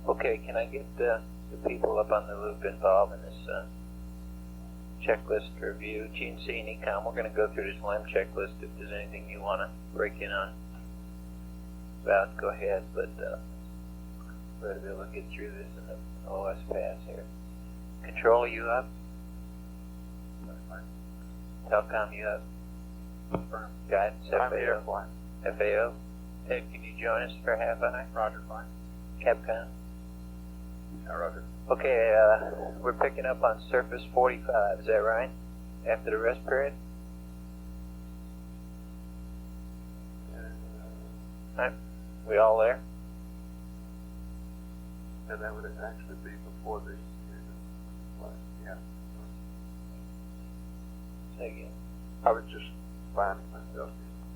Okay, can I get the people up on the loop involved in this checklist review? GNC and Econ, we're going to go through this LEM checklist. If there's anything you want to break in on about, go ahead, but we're going to be able to get through this in the OS pass here. Control, you up? Telcom, you up? Guidance, I'm FAO? here, fine. FAO? Ted, can you join us for half hour? Roger, fine. Capcom? Yeah, Roger. Okay, we're picking up on Surface 45, is that right? After the rest period? Alright, we all there? And that would actually be before the, yeah. Say again. I was just finding myself.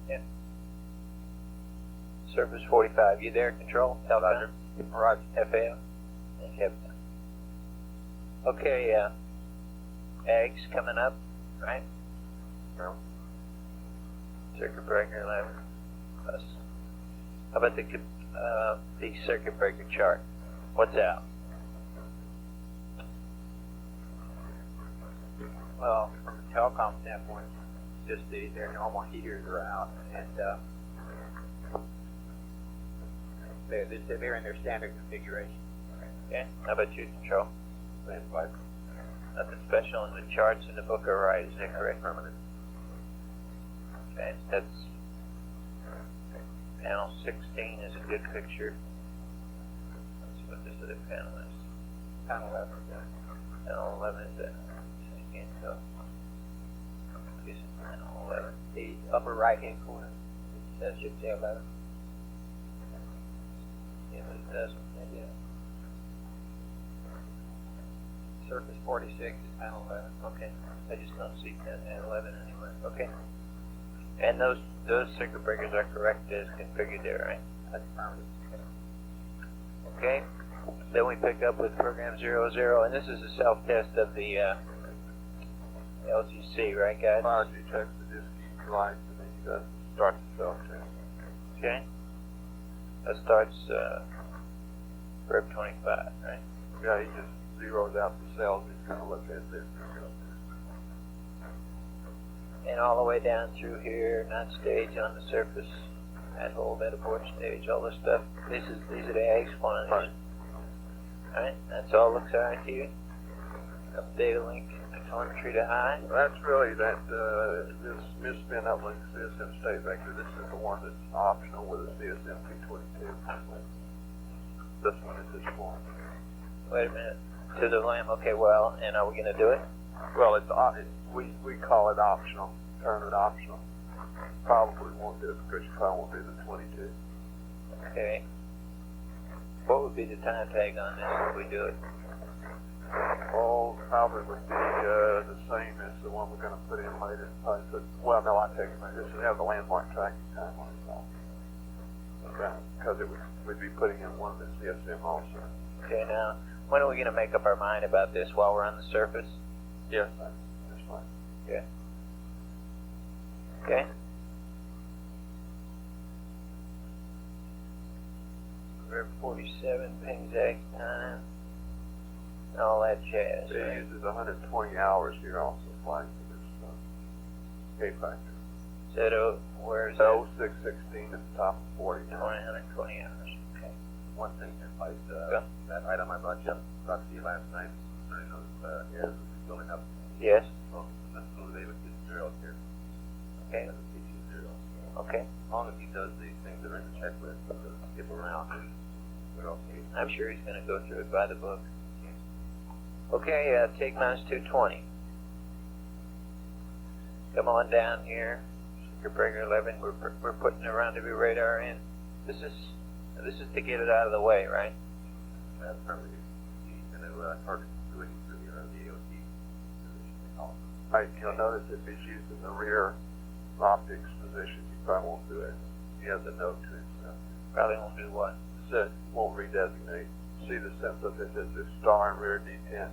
Yeah. Surface 45, you there, Control? Roger. Roger. FAO? And Captain. Okay, Ag's coming up, right? No. Circuit breaker 11. Plus. How about the circuit breaker chart? What's out? Well, from a telecom standpoint, just their normal heaters are out, and they're in their standard configuration. Okay. How about you, Control? Same five. Nothing special, and the charts in the book are right, is that correct? Permanent. Okay, that's panel 16 is a good picture. Let's put this to the panel list. Panel 11. Panel 11 is that. Second, so. This is panel 11. The upper right hand corner, that should say 11. Yeah, but it doesn't. Yeah. Surface 46 is panel 11. Okay. I just don't see 10 and 11 anywhere. Okay. And those circuit breakers are correct as configured there, right? That's permanent. Okay. Then we pick up with program 00, and this is a self-test of the LGC, right, guys? Margie checks the disk heat lights, and then he does start the self-test. Okay. That starts Rep 25, right? Yeah, he just zeroes out the cells. He's going to look at this. And all the way down through here, not stage on the surface, that whole abort stage, all this stuff. These are the eggs quantities. Right. Alright, that's all looks alright to you. Up data link, telemetry to high. That's really that, this misspin uplink CSM state vector. This is the one that's optional with a CSM 222. This one is this form. Wait a minute. To the LAM, okay, well, and are we going to do it? Well, we call it optional, term it optional. Probably won't do it because you probably won't do the 22. Okay. What would be the time tag on this if we do it? Oh, probably would be the same as the one we're going to put in later. Well, no, I take it back. This would have the landmark tracking time on it. Because we'd be putting in one of the CSM also. Okay, now, when are we going to make up our mind about this? While we're on the surface? Yes, that's fine. Okay. Okay. Rep 47, pings X time, all that jazz. It right? uses 120 hours here also flying for this K factor. So, where's that? 0616 at the top of 40. 120 hours. Okay. One thing, like that item I brought to you last night, concerning those areas building up. Yes. Well, let's go David get zeros here. Okay. Okay. As long as he does these things that are in the checklist, he'll skip around. We're okay. I'm sure he's going to go through it by the book. Okay, take minus 220. Come on down here. Circuit breaker 11. We're putting the rendezvous radar in. This is to get it out of the way, right? That's probably he's going to target doing through the AOT position. Right, you'll notice if he's using the rear optics position, you probably won't do it. He has a note to himself. Probably won't do what? Said won't redesignate. See the sense of it as a star and rear D10.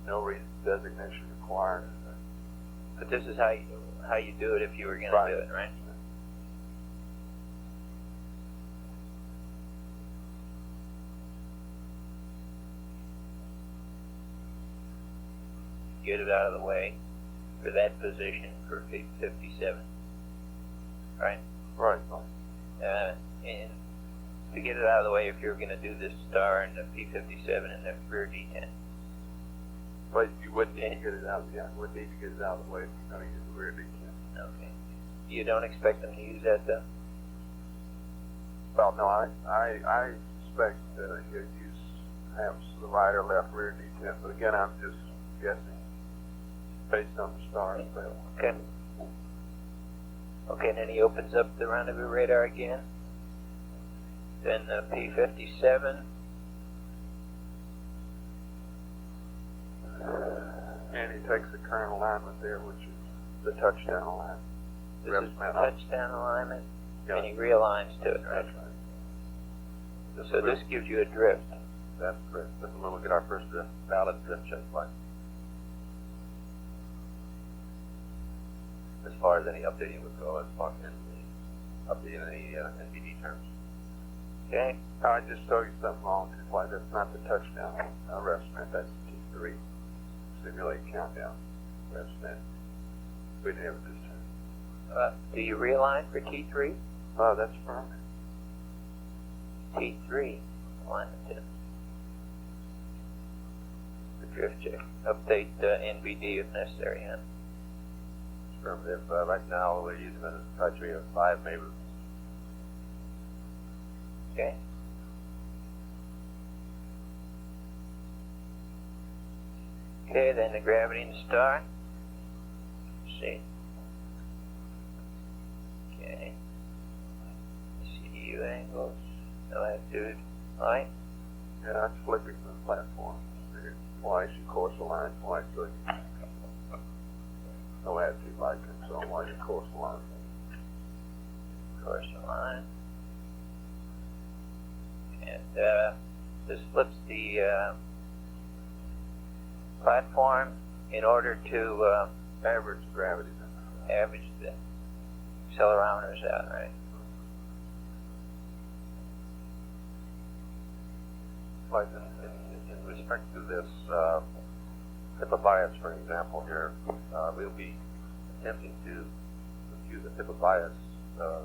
No redesignation required. But this is how you do it if you were going to do it, right? get it out of the way for that position for 57. Right? Right. And to get it out of the way, if you're going to do this star and the P57 and the rear D10. But you wouldn't need to get it out. Yeah, you wouldn't need to get it out of the way if you're going to use the rear D10. Okay. You don't expect them to use that though? Well, no, I suspect that you'd use perhaps the right or left rear D10, but again, I'm just guessing based on the stars available. Okay. Okay, and then he opens up the rendezvous radar again. Then the P57. And he takes the current alignment there, which is the touchdown alignment. This is touchdown alignment, and he realigns to it, right? That's right. So this gives you a drift. That's correct. This is when we get our first valid drift check flight. As far as any updating would go, as far as updating any NBD terms. Okay. I just told you something wrong. Why that's not the touchdown arrestment. That's T3 simulate countdown arrestment. We didn't have it this time. Do you realign for T3? Oh, that's firm. T3 alignment to the drift check. Update NBD if necessary, huh? If right now we're using a criteria of 5 maybe. Okay. Okay, then the gravity and the star. Let's see. Okay. CDU angles, latitude, light. Yeah, that's flipping the platform. Twice you course align, twice you no attitude light comes on while you course align. Course align. And this flips the platform in order to average gravity. Average the accelerometers out, right? Like in respect to this tip of bias, for example, here, we'll be attempting to use the tip of bias for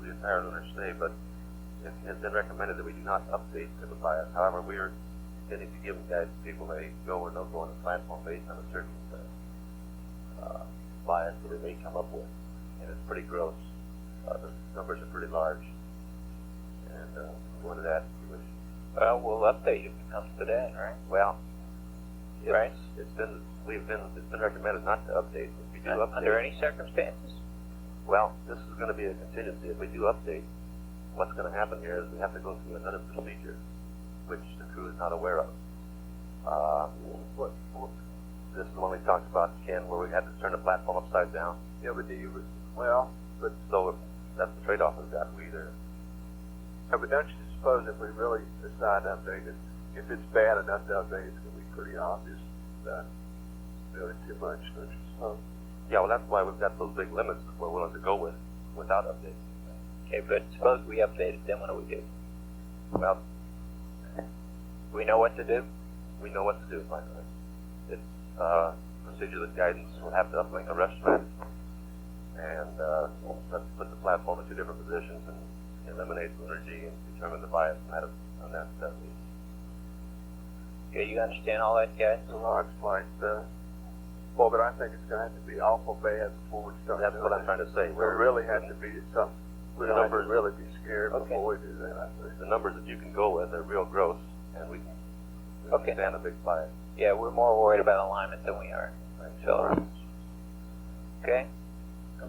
the entire lunar stay, but it has been recommended that we do not update tip of bias. However, we are intending to give people a go or no go on the platform based on a certain bias that they may come up with, and it's pretty gross. The numbers are pretty large, and go into that if you wish. Well, we'll update if it comes to that, right? Well, right. It's been recommended not to update. If we do update, under any circumstances? Well, this is going to be a contingency. If we do update, what's going to happen here is we have to go through another procedure, which the crew is not aware of. This is the one we talked about, Ken, where we had to turn the platform upside down. Yeah, but So that's the trade-off we've got. We either. Yeah, but don't you suppose if we really decide to update it, if it's bad enough to update, it's going to be pretty obvious that doing too much, don't you suppose? Yeah, well, that's why we've got those big limits that we're willing to go with without updating. Okay, but suppose we update it, then what do we do? Well, we know what to do? We know what to do, my friend. It's procedure that guidance will have to uplink a restaurant and let's put the platform in 2 different positions and eliminate energy and determine the bias on that lead. Okay, you understand all that, guys? It's a large flight, well, but I think it's going to have to be awful bad before we start. That's what I'm trying to say. We really have to be something. We don't have to really be scared before we do that, I think. The numbers that you can go with are real gross, and we can stand a big bias. Yeah, we're more worried about alignment than we are accelerometers. Okay?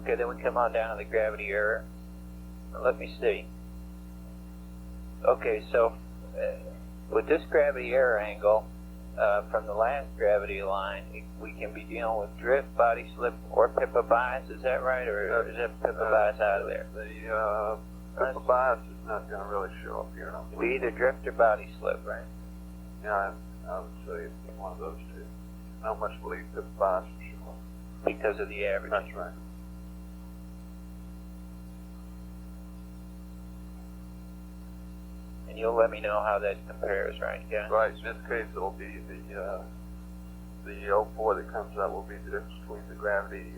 Okay, then we come on down to the gravity error. Now, let me see. Okay, so with this gravity error angle, from the last gravity line, we can be dealing with drift, body slip, or Pippa bias. Is that right, or is that Pippa bias out of there? The Pippa bias is not going to really show up here. It'll be either drift or body slip, right? Yeah, I would say it's one of those two. I don't much believe Pippa bias will show up. Because of the average. That's right. And you'll let me know how that compares, right? Yeah. Right. In this case, it'll be the the 04 that comes up will be the difference between the gravity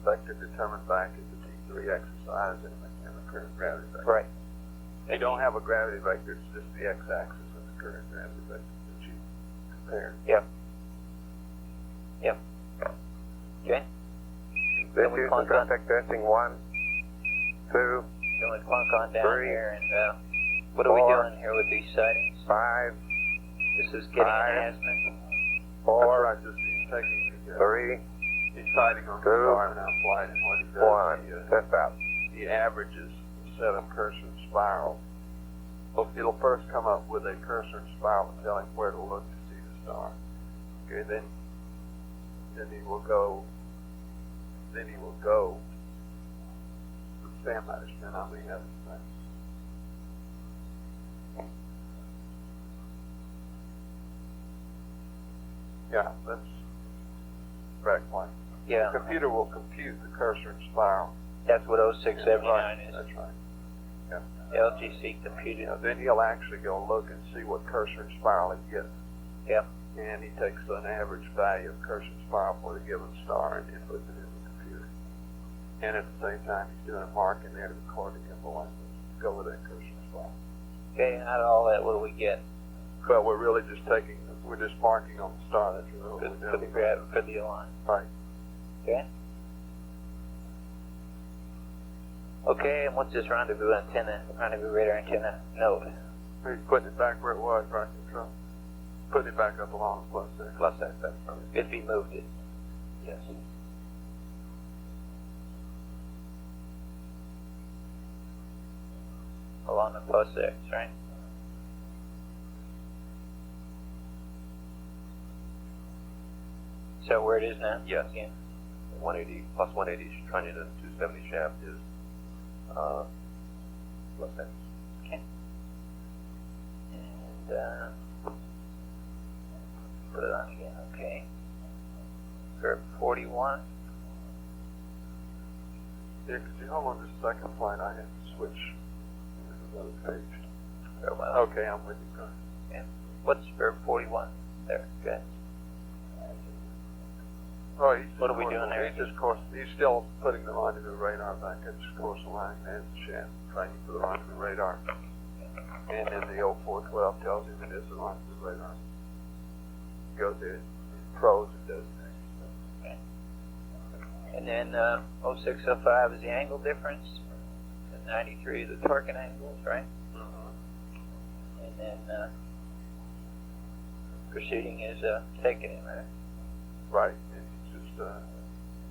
vector determined back at the T3 exercise and the current gravity vector. Right. You don't have a gravity vector, it's just the x-axis of the current gravity vector that you compare. Yep. Yep. Okay. This Can we is clunk on? traffic testing 1, 2, Can we clunk on down 3, here and what are we 4, doing here with these sightings? 5, This is getting 5, enhancement. 4, That's right, just he's taking the, 3, he's sighting on the 2, star now flight, and what he does, 1. Test out. he averages a set of cursor and spiral. It'll first come up with a cursor and spiral and tell him where to look to see the star. Okay, then he will go. Stand by, just a minute, I'll leave that in a second. Yeah, that's correct point. Yeah. The computer will compute the cursor and spiral. That's what 0679 is. That's right. Yeah. LGC computed. Then he'll actually go look and see what cursor and spiral he gets. Yep. And he takes an average value of cursor and spiral for the given star and inputs it in the computer. And at the same time, he's doing a marking there to record the gimbal and go with that cursor and spiral. Okay, and out of all that, what do we get? But we're really just we're just marking on the star. That's really what we're For the doing. grab, for the align. Right. Okay. Okay, and what's this rendezvous radar antenna node? He's putting it back where it was, right control. Putting it back up along the plus there. Plus X, that's right. If he moved it. Yes. Along the plus X, right? So where it is now? Yes. Yeah. 180 plus 180 trunnion and 270 shaft is plus X. Okay. And put it on again. Okay. Curve 41. Yeah, could you hold on just a second, flight? I have to switch to another page. Very well. Okay, I'm with you. Go ahead. Yeah. What's curve 41? There. Good. Oh, What are we doing there? He's still putting the rendezvous radar back at the course line as the shaft, training for the rendezvous radar. And then the 0412 tells him it is the rendezvous radar. Goes in, pros and does things. Okay. And then 0605 is the angle difference, and 93 is the torquing angles, right? Mm-hmm. And then proceeding is taking it, right? Right. And he just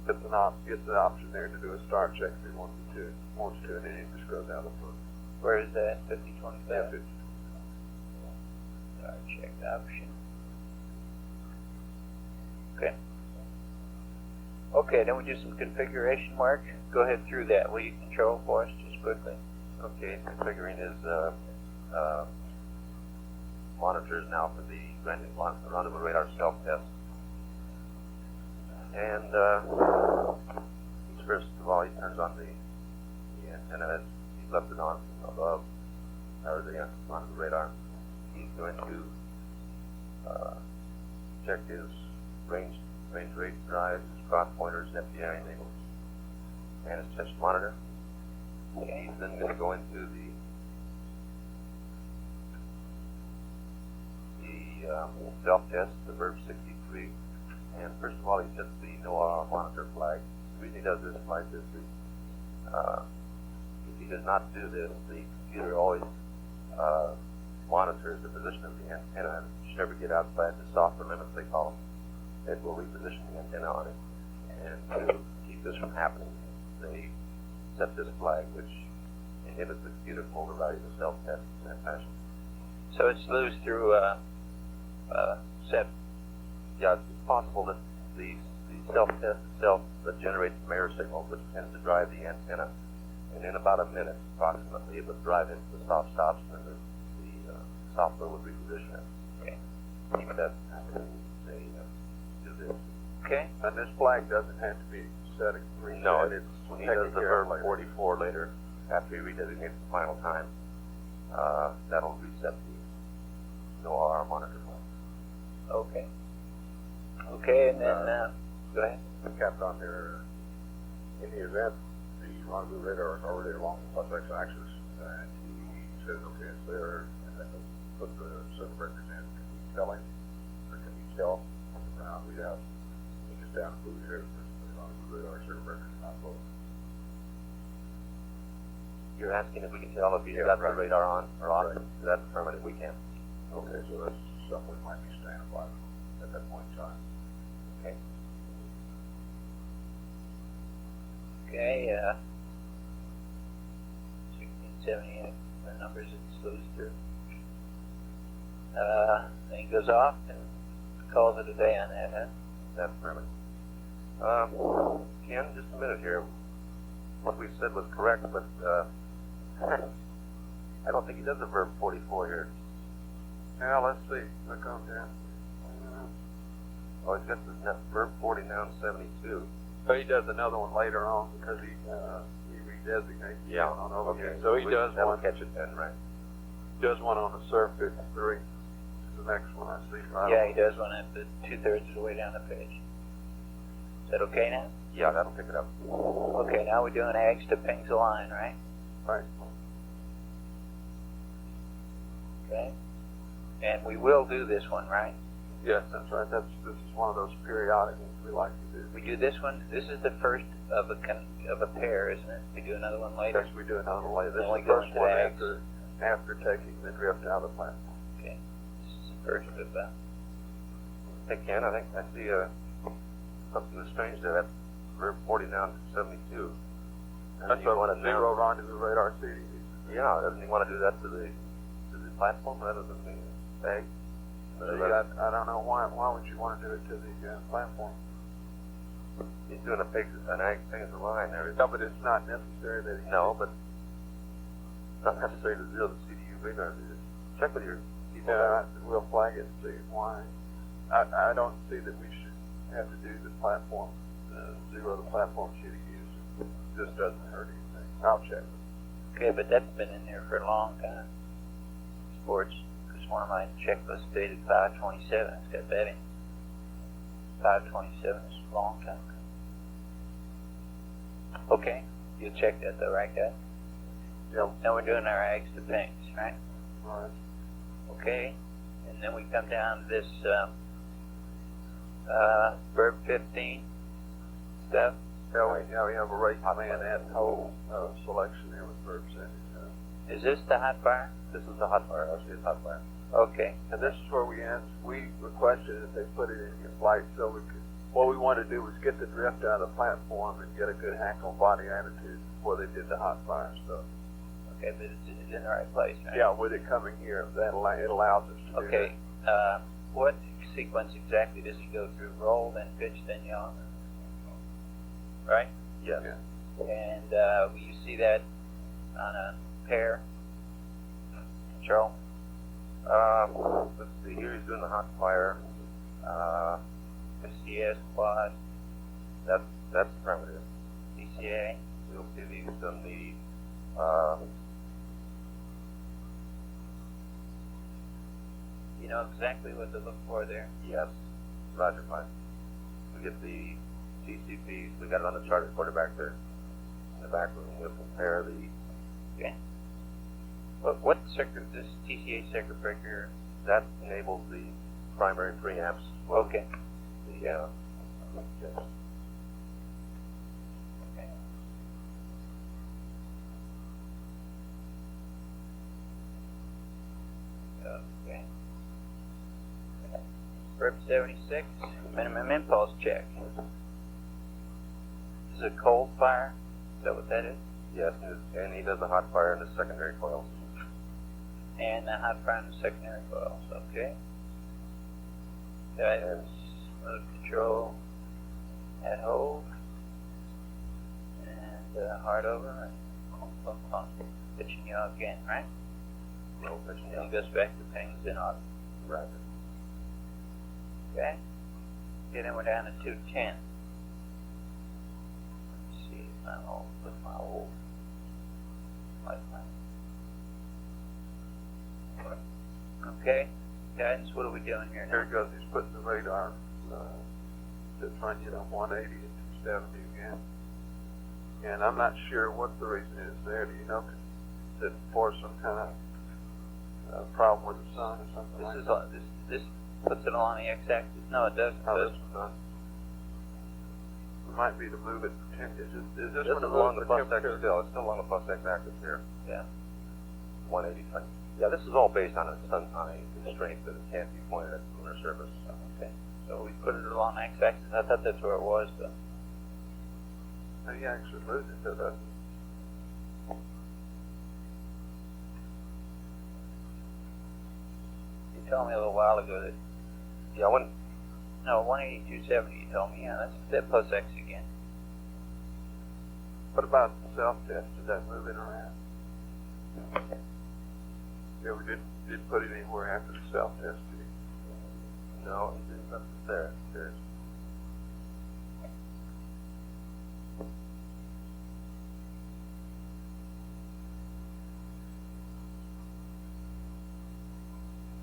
gets an option there to do a star check if he wants to, and then he just goes out of the Where is that? 5025? Yeah, 50. Star check option. Okay. Okay, then we do some configuration work. Go ahead through that. Will you control for us just quickly? Okay, configuring his monitors now for the rendezvous radar self-test. And first of all, he turns on the antenna. He's left it on above, or the rendezvous radar. He's going to check his range rate drives, his cross pointers, FDI enables, and his test monitor. He's then going to go into the self-test, the Verb 63. And first of all, he sets the NOAA monitor flag. The reason he does this flag is if he does not do this, the computer always monitors the position of the antenna and should never get outside the software limits, they call them. It will reposition the antenna on it. And to keep this from happening, they set this flag, which inhibits the computer from overriding the self-test in that fashion. So it's loose through set. Yeah, it's possible that the self-test itself generates some error signals, which tends to drive the antenna. And in about a minute, approximately, it would drive into the soft stops, and the software would reposition it. Okay. But that's they do this. Okay. And this flag doesn't have to be set a reset. No, it's when he does taken the care of Verb 44 later, after he redesignates the final time, that'll reset the NOAA monitor flag. Okay. Okay, and then, go ahead. The captain on there, in the event the rendezvous radar is already along the plus X axis, and he says, okay, it's there, and then put the circuit breakers in, can we tell him, or can we tell on the ground we have, we just down blue here, the rendezvous radar circuit breakers are not closed? You're asking if we can tell if he's got the radar on or off? That's affirmative, we can. Okay, so that's something we might be staying by at that point in time. Okay. Okay, 1678, the numbers it's supposed to. Then he goes off and calls it a day on that, huh? That's affirmative. Ken, just a minute here. What we said was correct, but I don't think he does a verb 44 here. Now, let's see. Look on there. Oh, he's got the verb 40 noun 72. So he does another one later on because he redesignates Yeah. on over Okay. here. So he does That'll one. catch it then, right? Does one on the Surf 53. This is the next one I see. Right Yeah, on. he does one at the 2/3 of the way down the page. Is that okay now? Yeah, that'll pick it up. Okay, now we're doing Ags to pings a line, right? Right. Okay. And we will do this one, right? Yes, that's right. This is one of those periodic ones we like to do. We do this one. This is the first of a pair, isn't it? We do another one later. Yes, we do another one later. This Then we is go the first into one Ags. after taking the drift out of the platform. Okay. This is the first of Hey, Ken, I think I see something strange there. That verb 40 noun 72. That's a zero rendezvous radar CD. Yeah, doesn't he want to do that to the platform rather than the bag? I don't know why would you want to do it to the platform? He's doing an ag thing as a line there. No, but it's not necessary that he... No, but it's not necessary to zero the CDU radar. Check with your people. Yeah, we'll flag it and see why. I don't see that we should have to do the platform, zero the platform CDUs. It just doesn't hurt anything. I'll check. Okay, but that's been in there for a long time. Sports, because one of my checklists dated 5/27. It's got that in. 5/27 is a long time. Okay, you'll check that though, right, guys? Yep. Now we're doing our Ags to pings, right? Right. Okay, and then we come down to this verb 15 stuff. Yeah, we have a rate command and whole selection here with verb sending. Is this the hot fire? This is the hot fire. I see it's hot fire. Okay. And this is where we requested that they put it in your flight so we could, what we wanted to do was get the drift out of the platform and get a good handle on body attitude before they did the hot fire stuff. Okay, but it's in the right place, right? Yeah, with it coming here, it allows us to do Okay, what sequence exactly does it go through? Roll, then pitch, then yaw? Right? Yes. Yeah. And will you see that on a pair? Control? Let's see, here he's doing the hot fire. SCS, quad, That's affirmative. DCA. We'll see if he's done the You know exactly what to look for there? yes. Roger, fine. We get the TCPs. We got it on the chart recorder back there in the back room. We'll compare the. Okay. What circuit, this TCA circuit breaker? That enables the primary preamps. Okay. The yes. Okay. Okay. Verb 76, minimum impulse check. This is a cold fire? Is that what that is? Yes, and he does the hot fire in the secondary coils. And the hot fire in the secondary coils, okay. That is mode control at hold. And hard over and pitching you again, right? Roll pitching And he goes back to pings in auto. Right. Okay. Okay, then we're down to 210. Let's see if I'm old with my old lifeline. Okay, guidance, what are we doing here Here now? it goes. He's putting the radar that's running you know 180 and 270 again. And I'm not sure what the reason is there. Do you know? Is it for some kind of problem with the sun or something like that? This puts it along the x-axis. No, it doesn't. Oh, this one does. It might be to move it. Is this This one is to along move the plus X temperature? still. It's still along the plus X axis here. Yeah. 180. Yeah, this is all based on a constraint that it can't be pointed at the lunar surface. Okay. So we put it along the x-axis. I thought that's where it was, but. No, you actually moved it to the. You told me a little while ago that. Yeah, when. No, 180, 270. You told me. Yeah, that's that plus x again. What about the self-test? Did that move it around? Yeah, we didn't put it anywhere after the self-test, did we? No, it's up there. There's.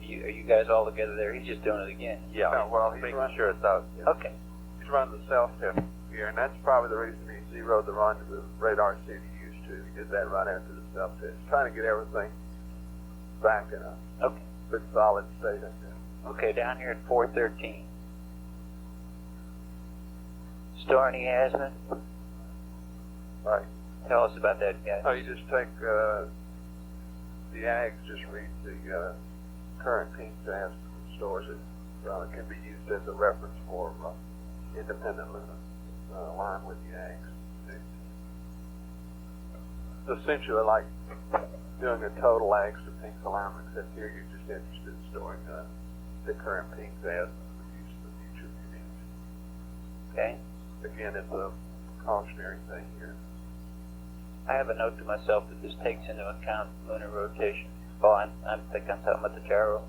Are you guys all together there? He's just doing it again. Yeah, Oh, well, he's making running. sure it's out. Yeah. Okay. He's running the self-test here, and that's probably the reason he zeroed the rendezvous radar city used to. He did that right after the self-test, trying to get everything back in a good solid state. I think. Okay, down here at 413. Store any azimuth? Right. Tell us about that, guys. Oh, you just take the ags, just read the current ping tabs and stores it. It can be used as a reference for independent lunar line with the ags. It's essentially like doing a total ags to ping alignment, except here you're just interested in storing the current ping tabs for use in the future meetings. Okay. Again, it's a cautionary thing here. I have a note to myself that this takes into account lunar rotation. Oh, I think I'm talking about the gyro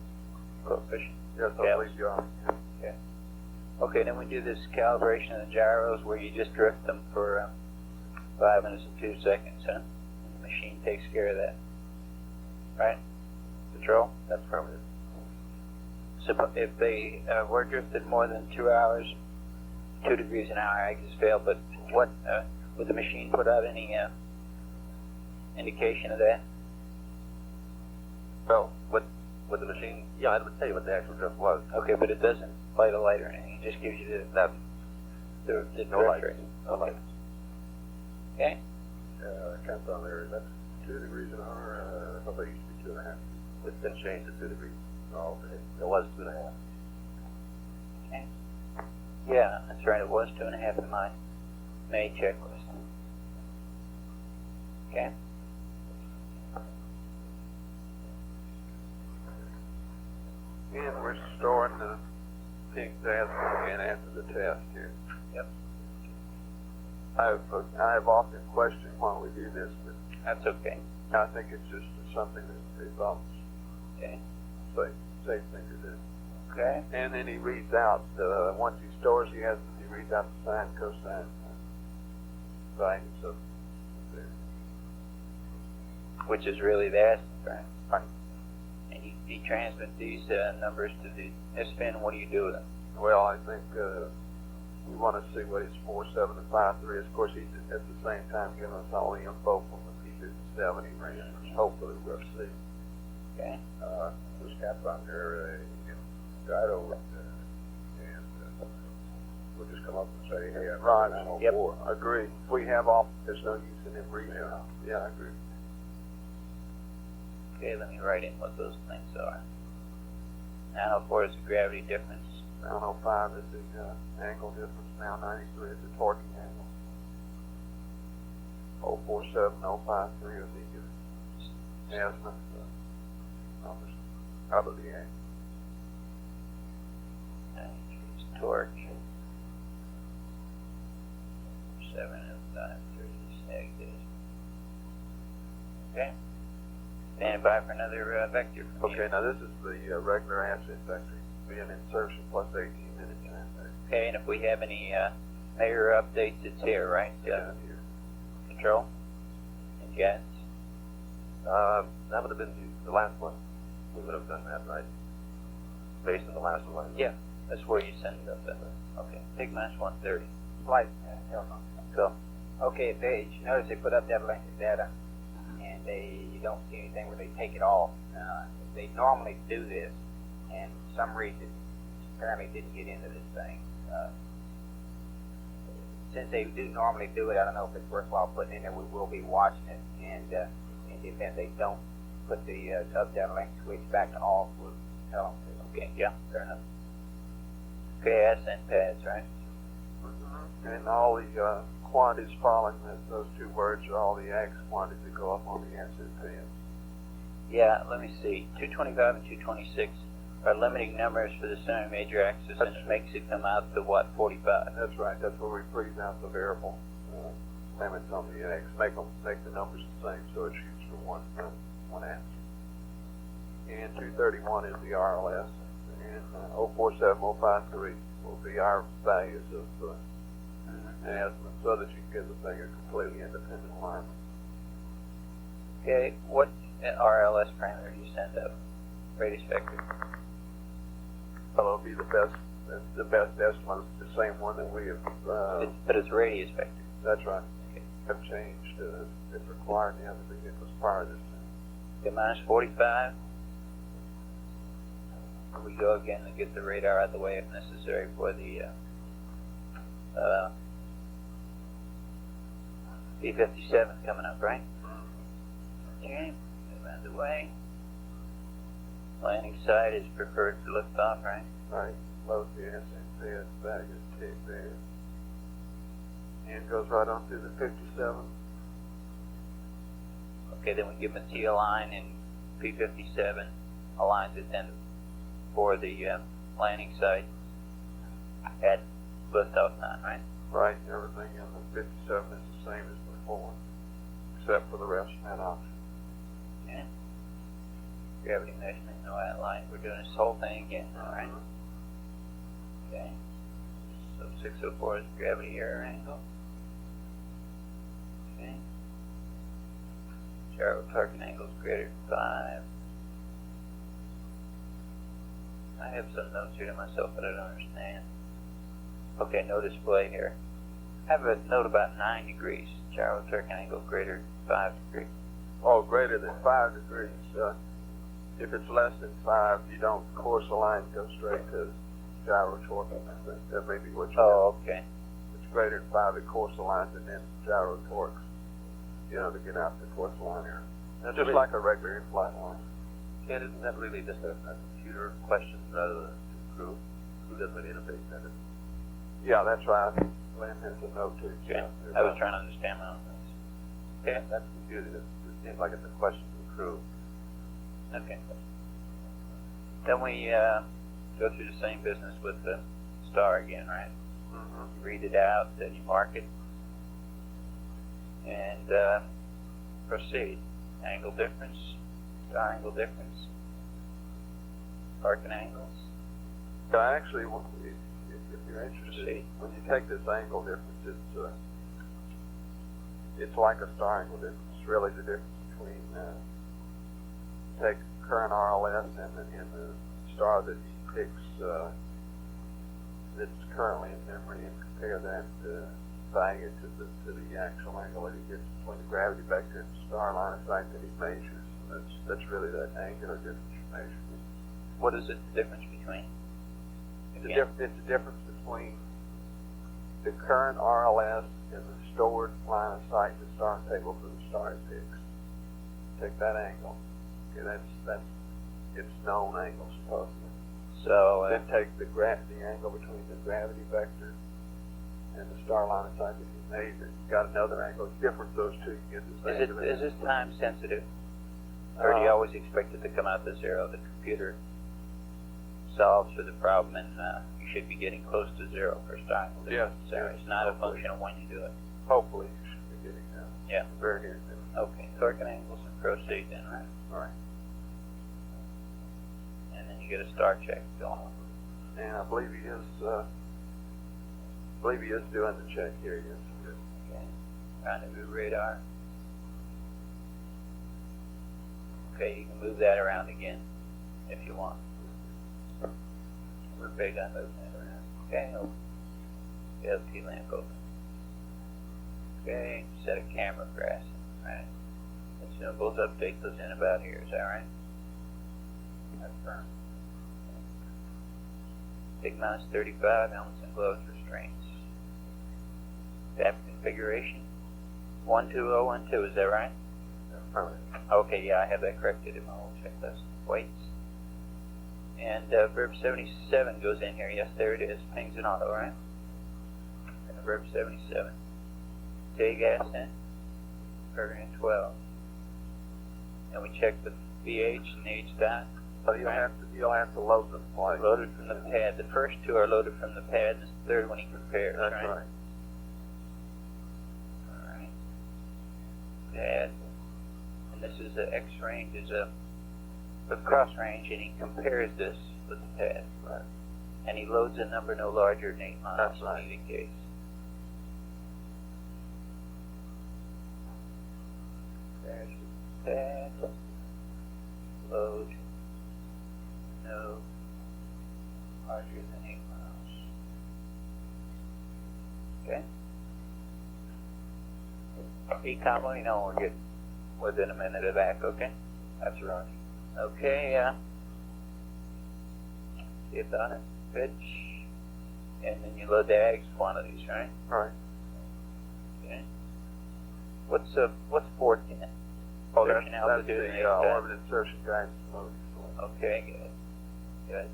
coefficient. Yes, I believe you are. Okay. Okay, then we do this calibration of the gyros where you just drift them for 5 minutes and 2 seconds, huh? And the machine takes care of that. Right? Control? That's permanent. So if they were drifted more than 2 hours, 2 degrees an hour, I just failed, but what, would the machine put out any indication of that? Well, with the machine, yeah, I would tell you what the actual drift was. Okay, but it doesn't light a light or anything. It just gives you the No light. drift rate. No light. Okay? Count on there, that's 2 degrees an hour, I thought they used to be 2.5. It's been changed to 2 degrees. Oh, okay. It was 2.5. Okay. Yeah, that's right. It was 2.5 in my May checklist. Okay. And we're storing the ping tabs again after the test here. Yep. I've often questioned why we do this, but that's okay. I think it's just something that they thought was safe thing to do. Okay. And then he reads out once he stores, he reads out the sine, cosine values of there. Which is really the azimuth, right? Right. And you transmit these numbers to the S-Fin. What do you do with them? Well, I think we want to see what his 4.7 and 5.3 is. Of course, he's at the same time giving us all the info from the P57 range, which hopefully we'll see. Okay. This cap on there, you can guide over it, and we'll just come up and say, hey, I'm Right. 904. Agree. If we have all, there's no use in him reading out. Yeah, I agree. Okay, let me write in what those things are. 904 is the gravity difference. 905 is the angle difference. Now 93 is the torquing angle. 047, 053 are the azimuth numbers out of the angle. 93 is torque. 753 is negative. Okay. Stand by for another vector. Okay, now this is the regular asset vector. Be an insertion plus 18 minutes transaction. Okay, and if we have any major updates, it's here, right? Yeah, here. Control? And gas? That would have been the last one. We would have done that, right? Based on the last one. Yeah. That's where you send it up there. Okay, take minus 130. Flight, Go. okay, they, you notice they put up that length of data, and you don't see anything where they take it off. They normally do this, and for some reason, apparently didn't get into this thing. Since they do normally do it, I don't know if it's worthwhile putting in there. We will be watching it, and in the event they don't put the up data length switch back to off, we'll tell them to. Okay, yeah, fair enough. Okay, ascent pads, right? And all the quantities following those two words are all the X quantities that go up on the ascent pads. Yeah, let me see. 225 and 226 are limiting numbers for the semi-major axis, and it makes it come out to what, 45? That's right. That's where we freeze out the variable limits on the X. Make the numbers the same so it shoots for one answer. And 231 is the RLS, and 047053 will be our values of azimuth, so that you can give the thing a completely independent alignment. Okay, what RLS parameter do you send up? Radius vector. Well, it'll be the best estimate, the same one that we have. But it's radius vector. That's right. Okay. Have changed. It's required now that it was prior to this time. Okay, minus 45. We go again to get the radar out of the way if necessary for the B-57 coming up, right? Okay, move out of the way. Landing site is preferred for liftoff, right? Right. Load the ascent pad, values take there. And goes right on through the 57. Okay, then we give them a T line, and P-57 aligns it then for the landing site at liftoff time, right? Right. Everything in the 57 is the same as before, except for the rest of that option. Okay. Gravity measurement, no outline. We're doing this whole thing again, all right? Okay. So 604 is gravity error angle. Okay. Gyro torque angle is greater than 5. I have some notes here to myself that I don't understand. Okay, no display here. I have a note about 9 degrees. Gyro torque angle greater than 5 degrees. Oh, greater than 5 degrees. If it's less than 5, you don't course align, go straight to gyro torque. That may be what you okay. If it's greater than 5, it course aligns and then gyro torques, to get out the course line here. That's just like a regular in-flight line. Ken, isn't that really just a computer question rather than a crew? Who doesn't interface that? Yeah, that's right. Lynn has a note too. Okay. I was trying to understand my own things. Okay. That's confusing. It seems like it's a question for the crew. Okay. Then we go through the same business with the star again, right? Mm-hmm. You read it out, then you mark it, and proceed. Angle difference, star angle difference, arcing angles. Actually, if you're interested, when you take this angle difference, it's like a star angle difference. It's really the difference between take current RLS and the star that he picks that's currently in memory, and compare that value to the actual angle that he gets between the gravity vector and the star line of sight that he measures. That's really that angular difference you're measuring. What is the difference between? It's the difference between the current RLS and the stored line of sight in the star table for the star it picks. Take that angle. Okay, that's its known angle supposedly. So then take the angle between the gravity vector and the star line of sight that you measure. You got another angle. It's different those two. You get the same. Is this time sensitive, or do you always expect it to come out to 0? The computer solves for the problem, and you should be getting close to 0 for star angle. Yes. So it's not a function of when you do it. Hopefully, you should be getting that. Yeah. Very near. Okay. Torque and angles and proceed then, right? All right. And then you get a star check going on. And I believe he is doing the check here. Yes. Okay. Rendezvous radar. Okay, you can move that around again if you want. We're big on moving it around. Okay, open. LT lamp open. Okay, set a camera grass. Right. Consumables update those in about here. Is that right? Confirm. Take minus 35, helmets and gloves, restraints. Tap configuration. 12012, is that right? Affirmative. Okay, yeah, I have that corrected in my old checklist. Weights. And verb 77 goes in here. Yes, there it is. Pings and auto, right? And verb 77. Take gas in. Program 12. And we check the VH and H.dot. So you'll have to load the flight. Loaded from the pad. The first two are loaded from the pad, and the third one he compares, That's right? right. Alright. Pad. And this is the X range is a cross range, and he compares this with the pad. Right. And he loads a number no larger than 8 miles. That's right. In either case. There's the pad. Load. No larger than 8 miles. Okay. Ecom, let me know when we're getting within a minute of that, okay? That's right. Okay, see it on it, pitch, and then you load the ags quantities, right? Right. Okay. What's fourth in it? Oh, that's Insertion altitude and the H.dot. orbit insertion guidance mode. Okay, good. Good.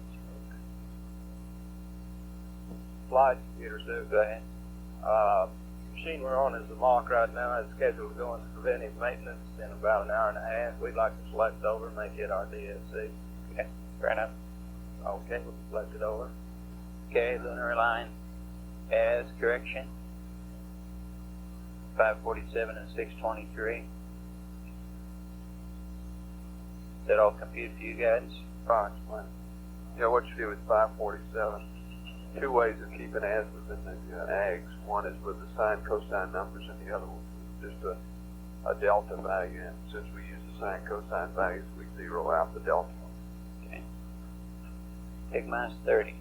Flight computer, Sue. Go ahead. Machine we're on is the Mach right now. It's scheduled to go into preventive maintenance in about an hour and a half. We'd like to select over and make it our DSC. Okay, fair enough. Okay, we'll select it over. Okay, lunar line as correction. 547 and 623. Is that all computed for you guys? Approximately. Yeah, what you do with 547, two ways of keeping as within the ags. One is with the sine cosine numbers, and the other one is just a delta value. And since we use the sine cosine values, we zero out the delta. Okay. Take minus 30.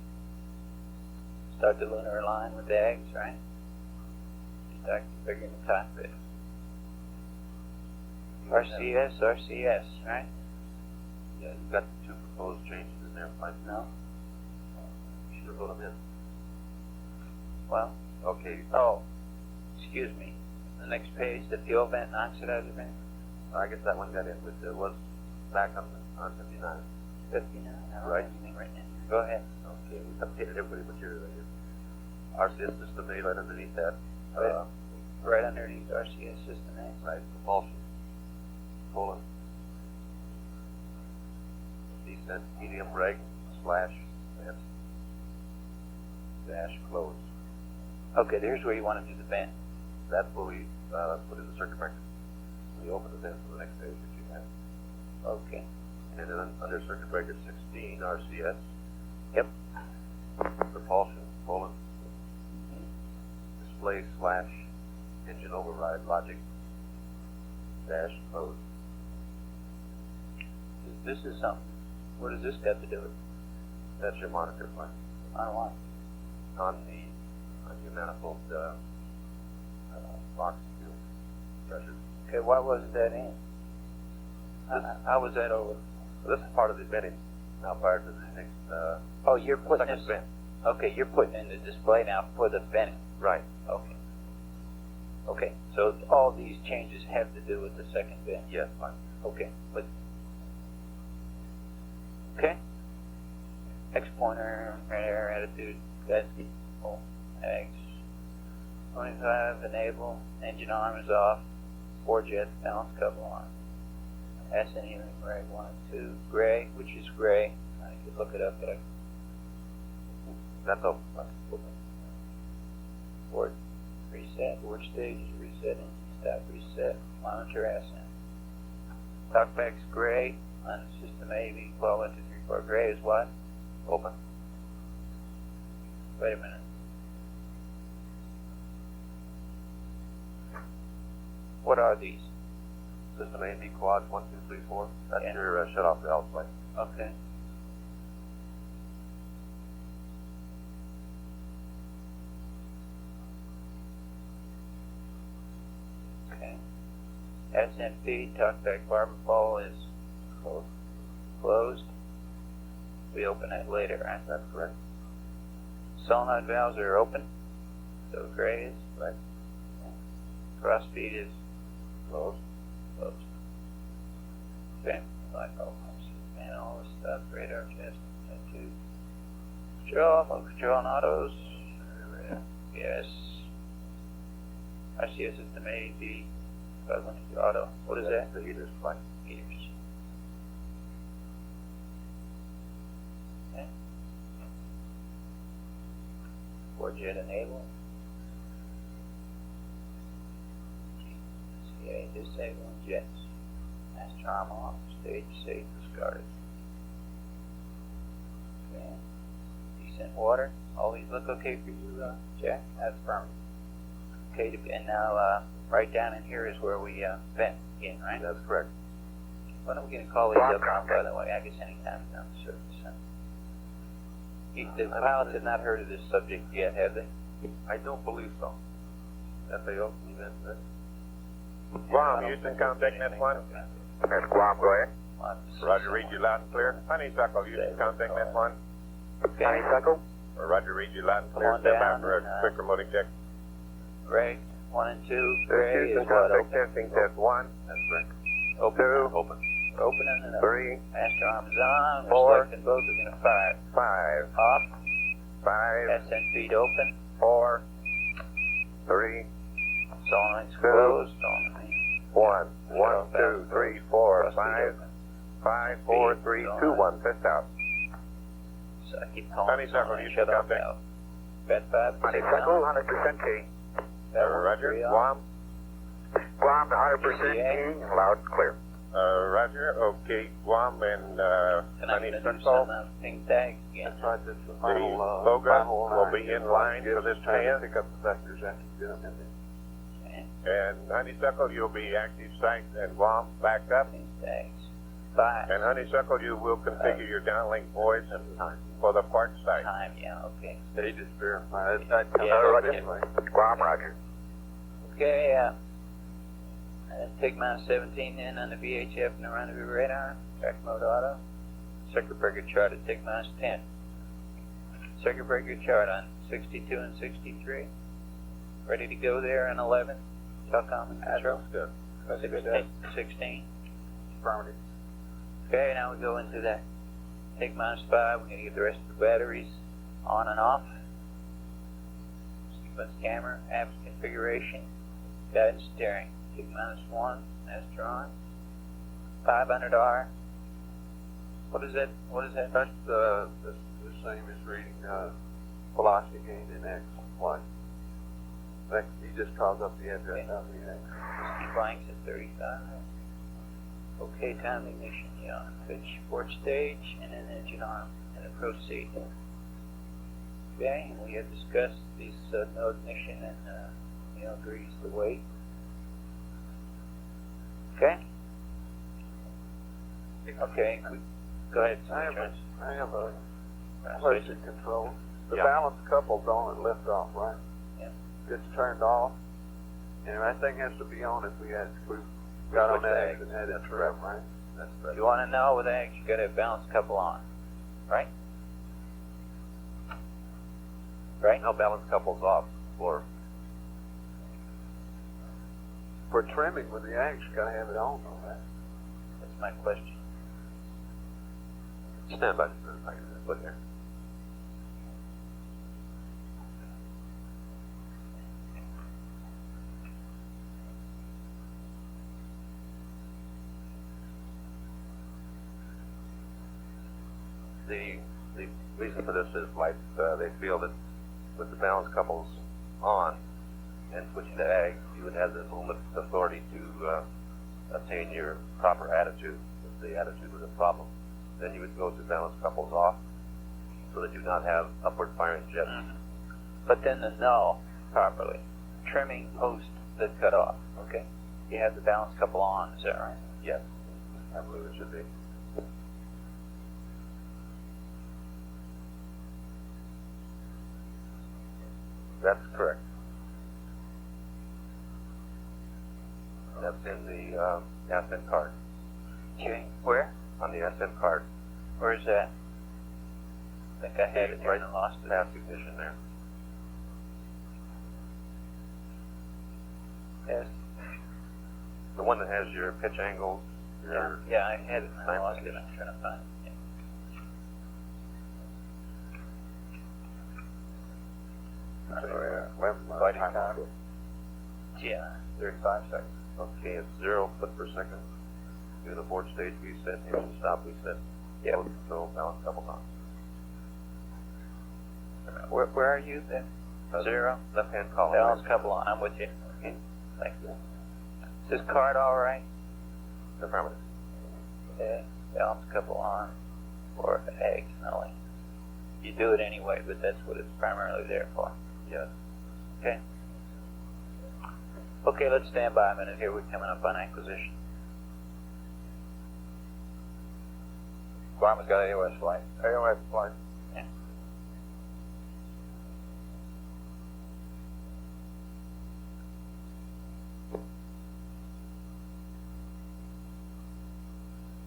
Start the lunar line with the eggs, right? Start configuring the cockpit. RCS, right? Yeah, you've got the two proposed changes in there, Mike. No? You should have put them in. Well, Okay. oh, excuse me. The next page, the fuel vent and oxidizer vent. I guess that one got in with, was back on 59. 59. I don't Right. have anything written in here. Go ahead. Okay, we updated everybody material here. RCS system A right underneath that. Right underneath RCS system A. Right, propulsion. Colon. Descent, medium reg, slash, vent. Dash, close. Okay, there's where you want to do the vent. That's where we put in the circuit breaker. We open the vent for the next page that you have. Okay. And then under circuit breaker 16, RCS. Yep. Propulsion, colon. Display slash engine override logic dash code. This is something. What does this got to do with? That's your monitor plan. On what? On your manifold box fuel pressure. Okay, why wasn't that in? How was that over? This is part of the venting. Now prior to the next Oh, you're putting second this. vent. Okay, you're putting in the display now for the venting. Right. Okay. Okay, so all these changes have to do with the second vent. Yes, fine. Okay, but okay. X pointer, radar attitude, guys, oh, X 25, enable, engine arm is off, 4 jets, balance couple on. SN healing reg 1 and 2, gray, which is gray. I could look it up, but That's open. board reset, board stage is resetting, stop reset, monitor SN. Talkback's gray, on system A, V, 12, 1, 2, 3, 4, gray is what? Open. Wait a minute. What are these? System A and B quads 1, 2, 3, 4. That's Yeah. your shut off valve light. Okay. SNP, talkback barber pole is closed. We open that later, right? That's correct. Solenoid valves are open. So gray is. Right. Cross feed is Closed. closed. Okay. Light bulb pumps and all this stuff. Radar test. Two. Control. Low control on autos. Yes. RCS system A, B. Auto. What is that? The heater's flight. Heaters. Okay. Four jet enable. CA disabling jets. Master arm off. Stage safe discarded. Okay. Decent water. All these look okay for you, Jack? That's firm. Okay, and now right down in here is where we vent again, right? That's correct. When are we going to call these up on, by the way? I guess anytime down the surface. Huh? The pilots have not heard of this subject yet, have they? I don't believe so. FAO, event. Guam, Houston, contact net 1. That's Guam, go ahead. Roger, read you loud and clear. Honeysuckle, Houston, contact net 1. Okay. Honeysuckle? Roger, read you loud and clear. Come on Stand by down for and, a quick remoting check. Greg, 1 and 2. Greg Houston, is what? contact testing, test 1. That's correct. Open. 2. Open. Opening and up. 3. Master arms on. Four. We're selecting both. We're going to fire. 5. Off. 5. SN feed open. 4. 3. Solenoids Two. closed. Solenoid. 1. 1, Valve 2, 3, 4, Cross feed 5. open. 5, 4, 3, 2, 1. Test out. So I keep calling Honeysuckle, solenoid Houston, shut off contact. valve. Bed 5. Honeysuckle, 100% key. Roger, Guam. Guam, 100% key. Loud and clear. Roger, okay, Guam and And I'm going to do Honeysuckle. some ping tags again. That's right, that's the The final, LOGA final will be in line for this trying to pan. pick up the vectors after you get them in there. And Honeysuckle, you'll be active site and Guam backed up. Ping tags. 5. And Honeysuckle, you will configure your downlink voice for the park site. Time, yeah, okay. They just verify it. That comes Yeah, up Roger. anyway. Guam, Roger. Okay, take minus 17 in on the VHF and the rendezvous radar. Track mode auto. Circuit breaker chart at tick minus 10. Circuit breaker chart on 62 and 63. Ready to go there on 11. Telcom and control. Good. 16. Affirmative. Okay, now we go into that. Tick minus 5. We're going to get the rest of the batteries on and off. Sequence camera, apps configuration, guidance steering. Tick minus 1, as drawn. 500R. What is that? What is that? That's the same as reading velocity gain in X flight. That, he just calls up the address of the X. Whiskey blanks at 35. Okay, time ignition, yeah. Pitch, port stage, and then engine arm, and then proceed. Okay, and we have discussed these no ignition and agrees the weight. Okay? Okay, go ahead. I have a Right. question control. The Yeah. balance couple's on at liftoff, right? Yeah. It's turned off. And everything has to be on if we got on that X and had it trip, right? That's If right. you want to know with X, you got to have balance couple on. Right? Right? No balance couples off for For trimming with the X, you gotta have it on, though, right? That's my question. stand by. I can put there. The reason for this is like they feel that with the balance couples on and switching to ag, you would have the ultimate authority to attain your proper attitude. If the attitude was a problem, then you would go to balance couples off so that you do not have upward firing jets. But then the no properly. Trimming post the cutoff. Okay? You have the balance couple on, is that right? Yes, I believe it should be. That's correct. That's in the SN card. Okay, where? On the SN card. Where's that? I think I had it here right and I lost it. past ignition there. Yes. The one that has your pitch angles. Your Yeah, I had it and I lost it. I'm trying to find it. Fighting time. Yeah. 35 seconds. Okay, it's 0 foot per second. Do the board stage reset, engine stop reset. Yep. So balance couple times. Where are you then? 0? Left hand column. Balance couple on. I'm with you. Okay. Thank you. Is this card all right? Affirmative. Okay. Balance couple on or ag snelling. You do it anyway, but that's what it's primarily there for. Yes. Okay. Okay, let's stand by a minute here. We're coming up on acquisition. Guarma's got AOS flight. AOS flight. Yeah.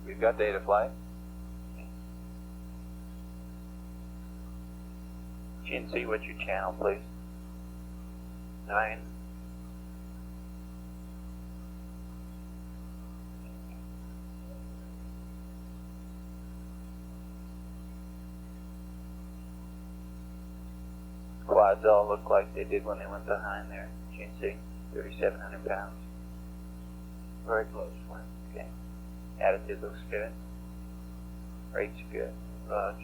We've got data flight. GNC, what's your channel, please? 9. Quads all look like they did when they went behind there. GNC, 3,700 pounds. Very close one. Okay. Attitude looks good. Rate's good. Raj.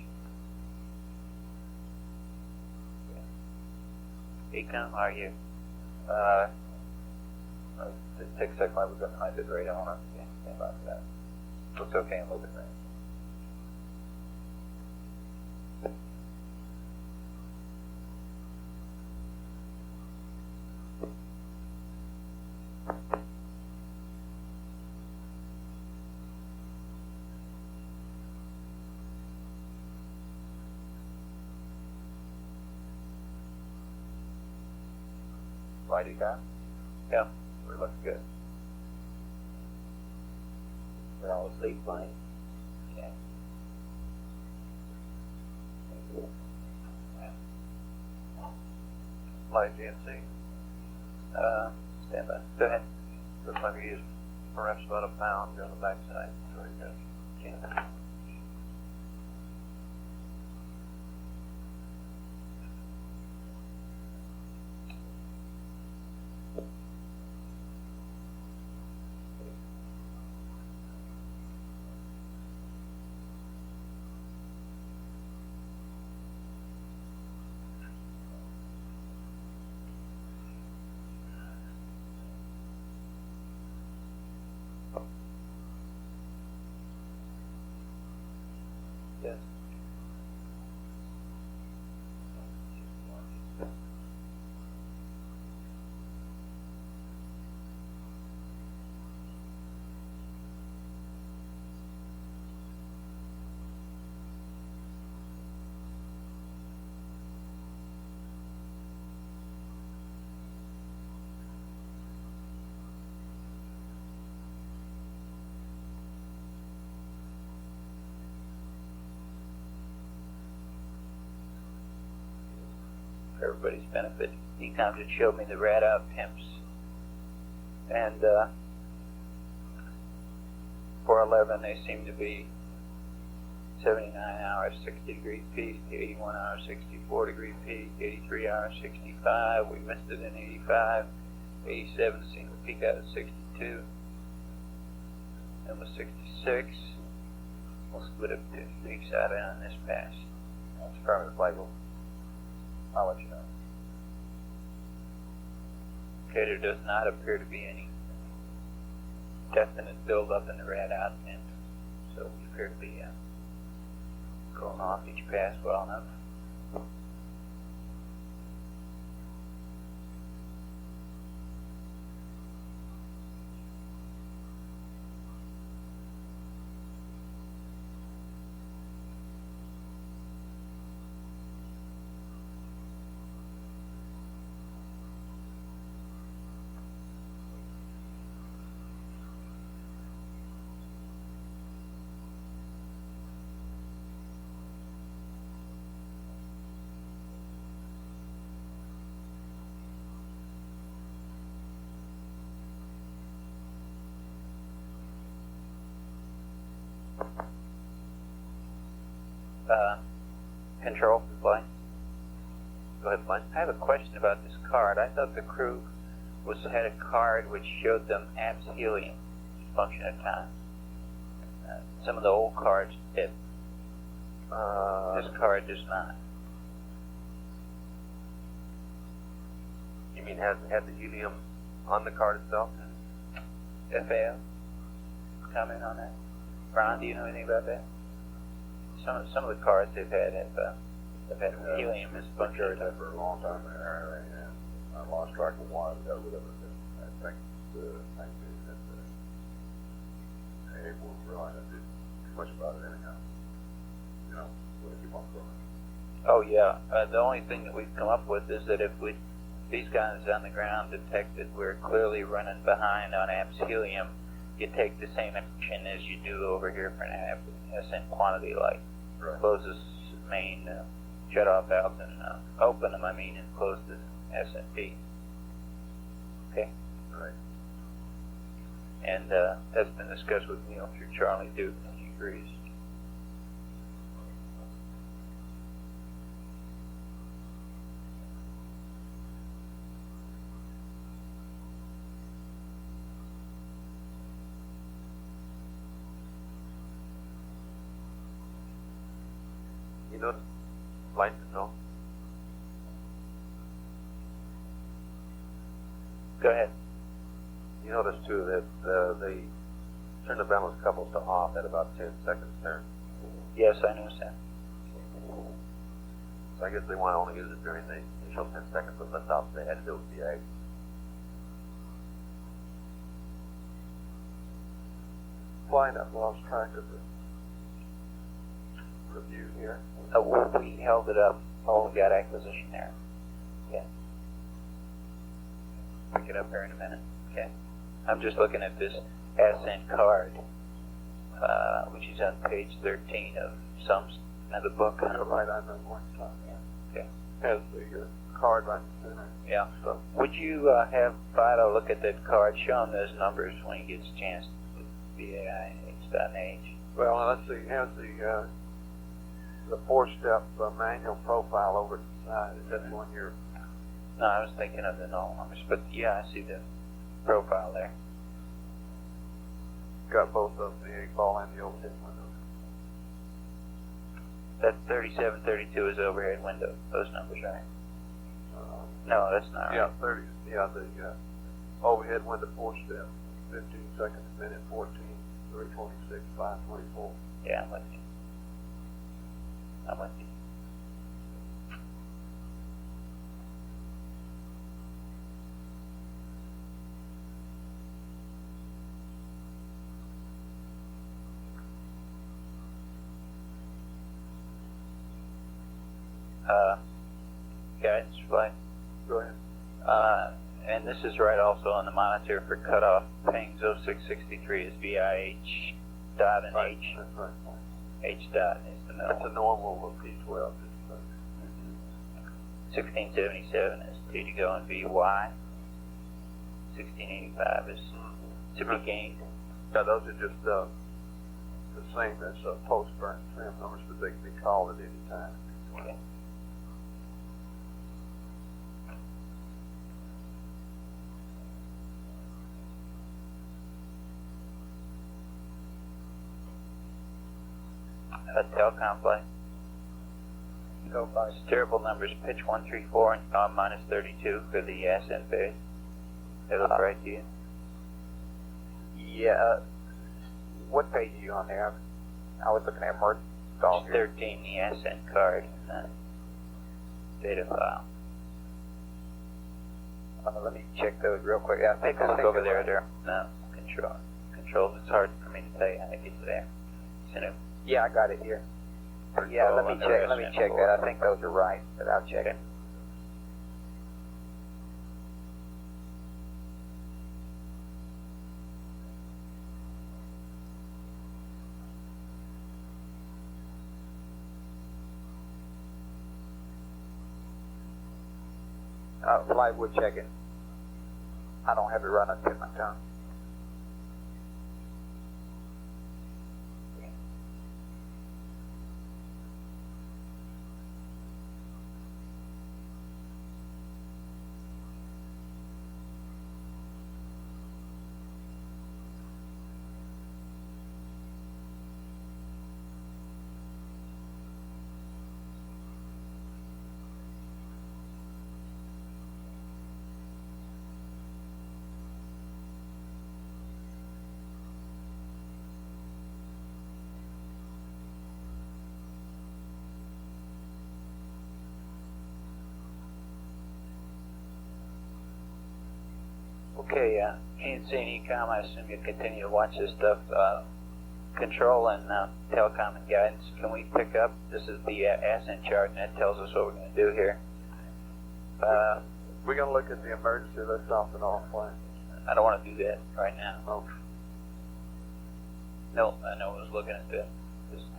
Econ, are you? The tick sec light was got behind it right on it. Yeah, stand by for that. Looks okay in moving range. Flight econ? Yeah. We're looking good. We're all asleep flying. Okay. Flight GNC. Stand by. Go ahead. Looks like we used perhaps about a pound on the backside. Very good. Okay. Yes. For everybody's benefit, Econ just showed me the rat out temps. And for 11, they seem to be 79 hours, 60 degree peak, 81 hours, 64 degree peak, 83 hours, 65. We missed it in 85. 87 seemed to peak out at 62. And with 66, we'll split up to peaks out on this pass. That's affirmative flight. I'll let you know. Okay, there does not appear to be any definite buildup in the rat out temp, so we appear to be going off each pass well enough. control for flight. Go ahead, Mike. I have a question about this card. I thought the crew had a card which showed them apps helium function at times. Some of the old cards did. This card does not. You mean had the helium on the card itself? FAO? Comment on that? Ron, do you know anything about that? Some of the cards they've had have had helium as a function. Carried that for a long time there, and I lost track of why we got rid of it. I think that they were really not do too much about it anyhow. You know, we'll keep on growing. Oh yeah. The only thing that we've come up with is that if these guys on the ground detected we're clearly running behind on apps helium, you take the same action as you do over here for an ascent quantity light. Right. Close this main shut-off valves and open them, and close the SMP. Okay? Right. And that's been discussed with Neil through Charlie Duke, and he agrees. You notice flight control? Go ahead. You notice too that they turn the balance couples to off at about 10 seconds turn. Yes, I noticed that. So I guess they want to only use it during the initial 10 seconds of liftoff. They had to do it with the egg. Flying up, lost track of the review here. We held it up. We got acquisition there. Yeah. Pick it up here in a minute. Okay. I'm just looking at this ascent card, which is on page 13 of the book. Right, I know what you're talking about. Okay. Has the card right in the center. Yeah. So, would you have Fido look at that card, show him those numbers when he gets a chance with BAIH.H? Well, let's see. Has the 4-step manual profile over to the side? Is that the one you're? No, I was thinking of the null numbers, but yeah, I see the profile there. Got both of the egg ball and the overhead window. That 3732 is overhead window. Those numbers, right? No, that's not Yeah, right. 30. Yeah, the overhead window 4-step. 15 seconds a minute, 14, 326, 524. Yeah, I'm with you. I'm with you. Guidance flight. Go ahead. And this is right also on the monitor for cutoff pings 0663 is VIH dot and Right. H. That's right. H dot is the middle. That's a normal of P12. 1677 is 2 to go and VY. 1685 is to be gained. Yeah, those are just the same as post-burn trim numbers, but they can be called at any time. Okay. Telcom flight. Go by. Terrible numbers. Pitch 134 and minus 32 for the ascent phase. They look right to you. Yeah. What page are you on there? I was looking at Murdoch here. 13, the ascent card. Data file. Let me check those real quick. Yeah, Take a look over there. There. No, control. It's hard for me to tell you how to get to there. Yeah, I got it here. Yeah, let me check. Let me check that. I think those are right, but I'll check it. Flight, we're checking. I don't have it right on the tip of my tongue. Okay, PNC and ECOM, I assume you continue to watch this stuff. Control and telecom and guidance. Can we pick up? This is the ascent chart, and that tells us what we're going to do here. We're going to look at the emergency list off and off line. I don't want to do that right now. Oh. No, I know I was looking at this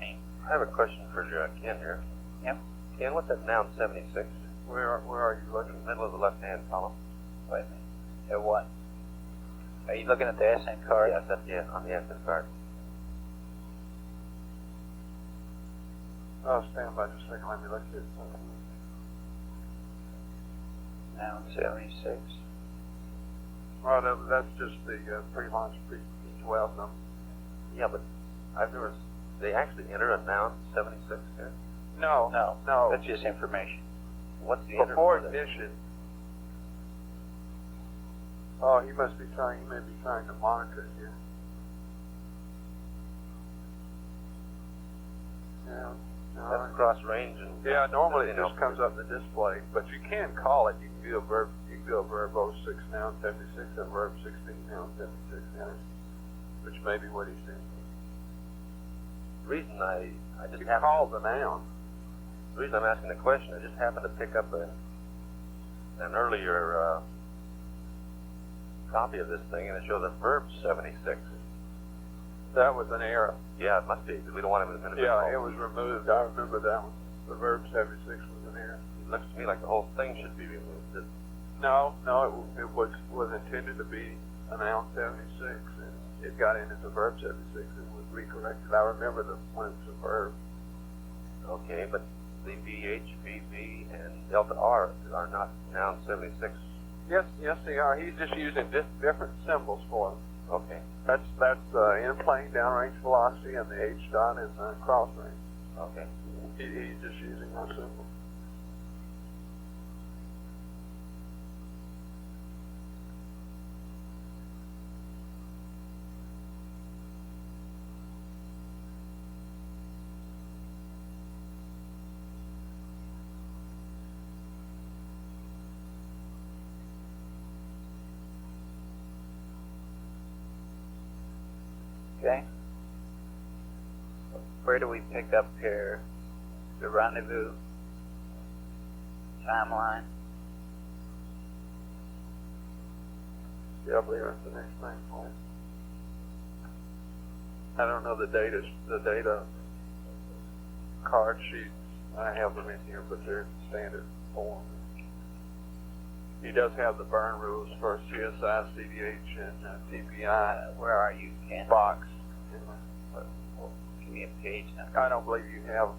team. I have a question for Ken here. Yep. Ken, what's that noun 76? Where are you looking? In the middle of the left-hand column. Wait a minute. At what? Are you looking at the ascent card? Yes, on the ascent card. Oh, stand by just a second. Let me look at something. Now 76. Well, that's just the pre-launch P12 number. Yeah, but I've never. They actually enter a noun 76 here? No. That's just information. What's the before enter for ignition? Oh, he may be trying to monitor here. Yeah. That's cross range and yeah, normally it just comes up in the display, but you can call it. You can do a verb. You can do a verb 06 noun 76 and verb 16 noun 76, which may be what he's doing. The reason I just call the noun. The reason I'm asking the question, I just happened to pick up an earlier copy of this thing, and it shows a verb 76. That was an error. Yeah, it must be, because we don't want him in a minute. Yeah, it was removed. I remember that one. The verb 76 was an error. It looks to me like the whole thing should be removed. No, it was intended to be a noun 76, and it got in as a verb 76 and was recorrected. I remember when it was a verb. Okay, but the VH, VV, and Delta R are not noun 76. Yes, they are. He's just using different symbols for them. Okay. That's in plane downrange velocity, and the H dot is cross range. Okay. He's just using those symbols. Okay. Where do we pick up here? The rendezvous timeline. Yeah, I believe that's the next thing for it. I don't know the data card sheets. I have them in here, but they're standard form. He does have the burn rules for CSI, CDH, and TPI. Where are you, Ken? Box. Give me a page now. I don't believe you have.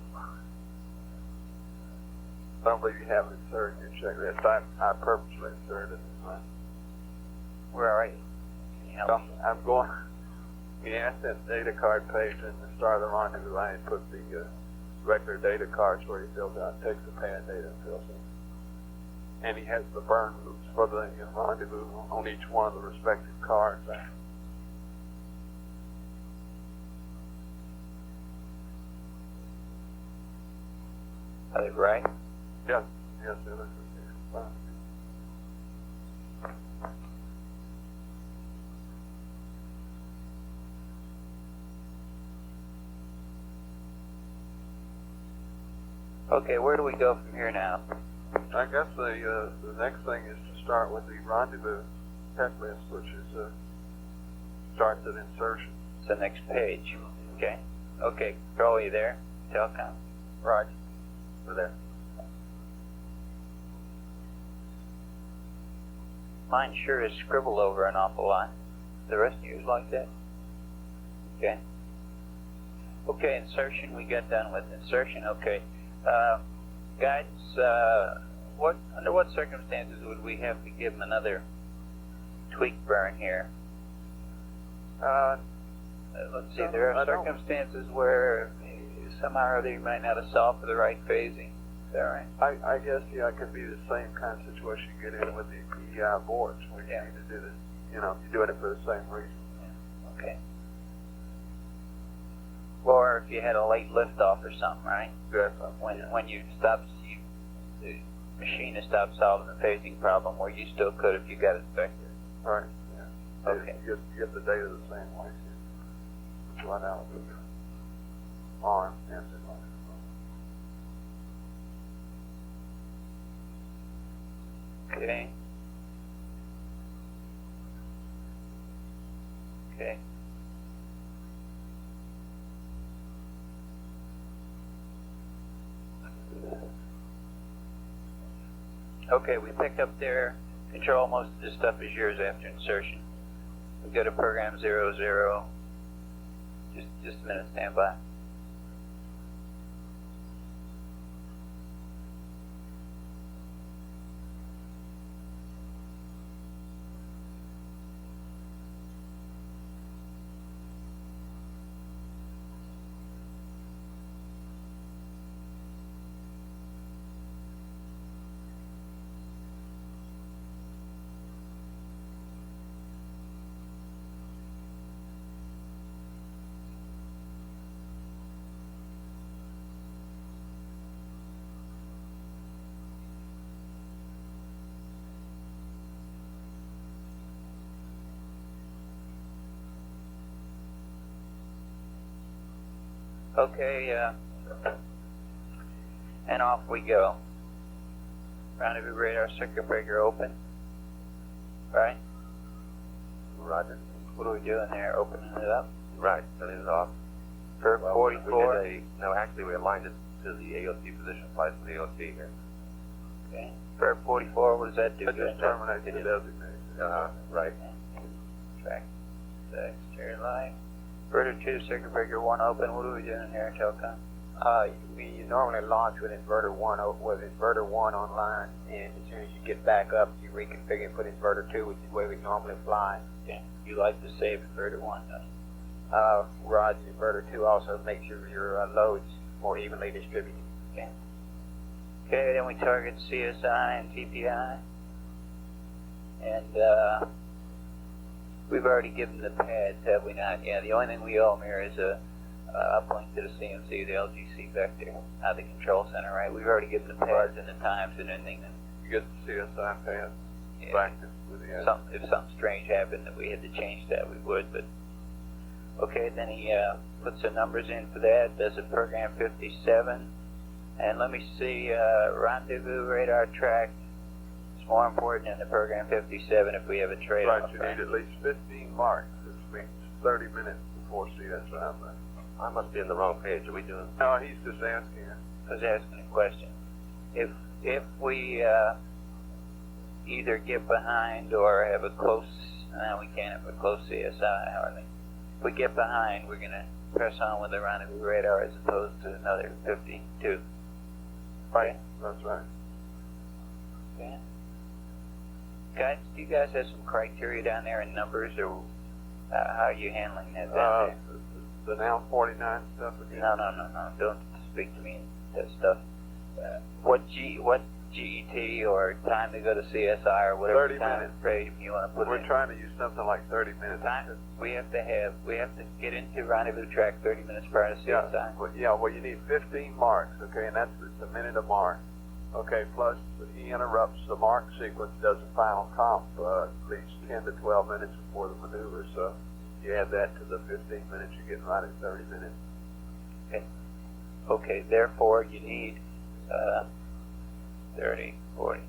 I don't believe you have it inserted in your checklist. I purposely inserted it. Where are you? Can you help me? I'm going. The asset data card page in the start of the rendezvous. I had put the regular data cards where he fills out, takes the pad data and fills in. And he has the burn rules for the rendezvous on each one of the respective cards. Are they right? Yes, it is. Okay, where do we go from here now? I guess the next thing is to start with the rendezvous checklist, which is starts at insertion. It's the next page. Okay. Okay, Carl, you there? Telecom. Right. We're there. Mine sure is scribbled over an awful lot. The rest of yours like that? Okay. Okay, insertion we got done with. Insertion, okay. Guidance, under what circumstances would we have to give them another tweak burn here? Let's see, there are circumstances where somehow or other you might not have solved for the right phasing. Is that right? I guess, yeah, it could be the same kind of situation you get in with the PEI boards where you need to do this. You know, you're doing it for the same reason. Yeah. Okay. Or if you had a late liftoff or something, right? Yes. When you stop, the machine has stopped solving the phasing problem, where you still could if you got it fixed. Right. Okay. You get the data the same way. It's right out of the arm and the Okay. Okay. Okay, we picked up their control. Most of this stuff is yours after insertion. We go to program 00. Just a minute, stand by. Okay, and off we go. Rendezvous radar circuit breaker open. Right? Roger. What are we doing there? Opening it up? Right, turning it off. For Well, 44? no, actually we aligned it to the AOT position slice for the AOT here. Okay. For 44, what does that do? That just terminates the designation. Right. Track 6, exterior light. Inverter 2, circuit breaker 1 open. What are we doing here, Telcom? We normally launch with inverter 1 online, and as soon as you get back up, you reconfigure and put inverter 2, which is where we normally fly. Okay. You like to save inverter 1, don't you? Roger, inverter 2 also makes sure your loads more evenly distributed. Okay. Okay, then we target CSI and TPI. And we've already given the pads, have we not? Yeah, the only thing we owe them here is a uplink to the CMC, the LGC vector, not the control center, right? We've already given the pads and the times and everything. You get the CSI pads back with the edge. If something strange happened that we had to change that, we would, but okay, then he puts the numbers in for that, does a program 57, and let me see, rendezvous radar track. It's more important than the program 57 if we have a trade-off. Right, you need at least 15 marks, which means 30 minutes before CSI. I must be in the wrong page. Are we doing? No, he's just asking. I was asking a question. If we either get behind or have a close, we can't have a close CSI hardly. If we get behind, we're going to press on with the rendezvous radar as opposed to another 52. Right, that's right. Okay. Guys, do you guys have some criteria down there in numbers, or how are you handling that down there? The now 49 stuff again? No. Don't speak to me in that stuff. What GET or time to go to CSI or whatever 30 time minutes. frame you want to put We're in. trying to use something like 30 minutes. We have to get into rendezvous track 30 minutes prior to CSI. Well, you need 15 marks, okay, and that's a minute a mark. Okay, plus he interrupts the mark sequence, does a final comp at least 10 to 12 minutes before the maneuver, so you add that to the 15 minutes, you're getting right at 30 minutes. Okay, therefore you need 30, 40.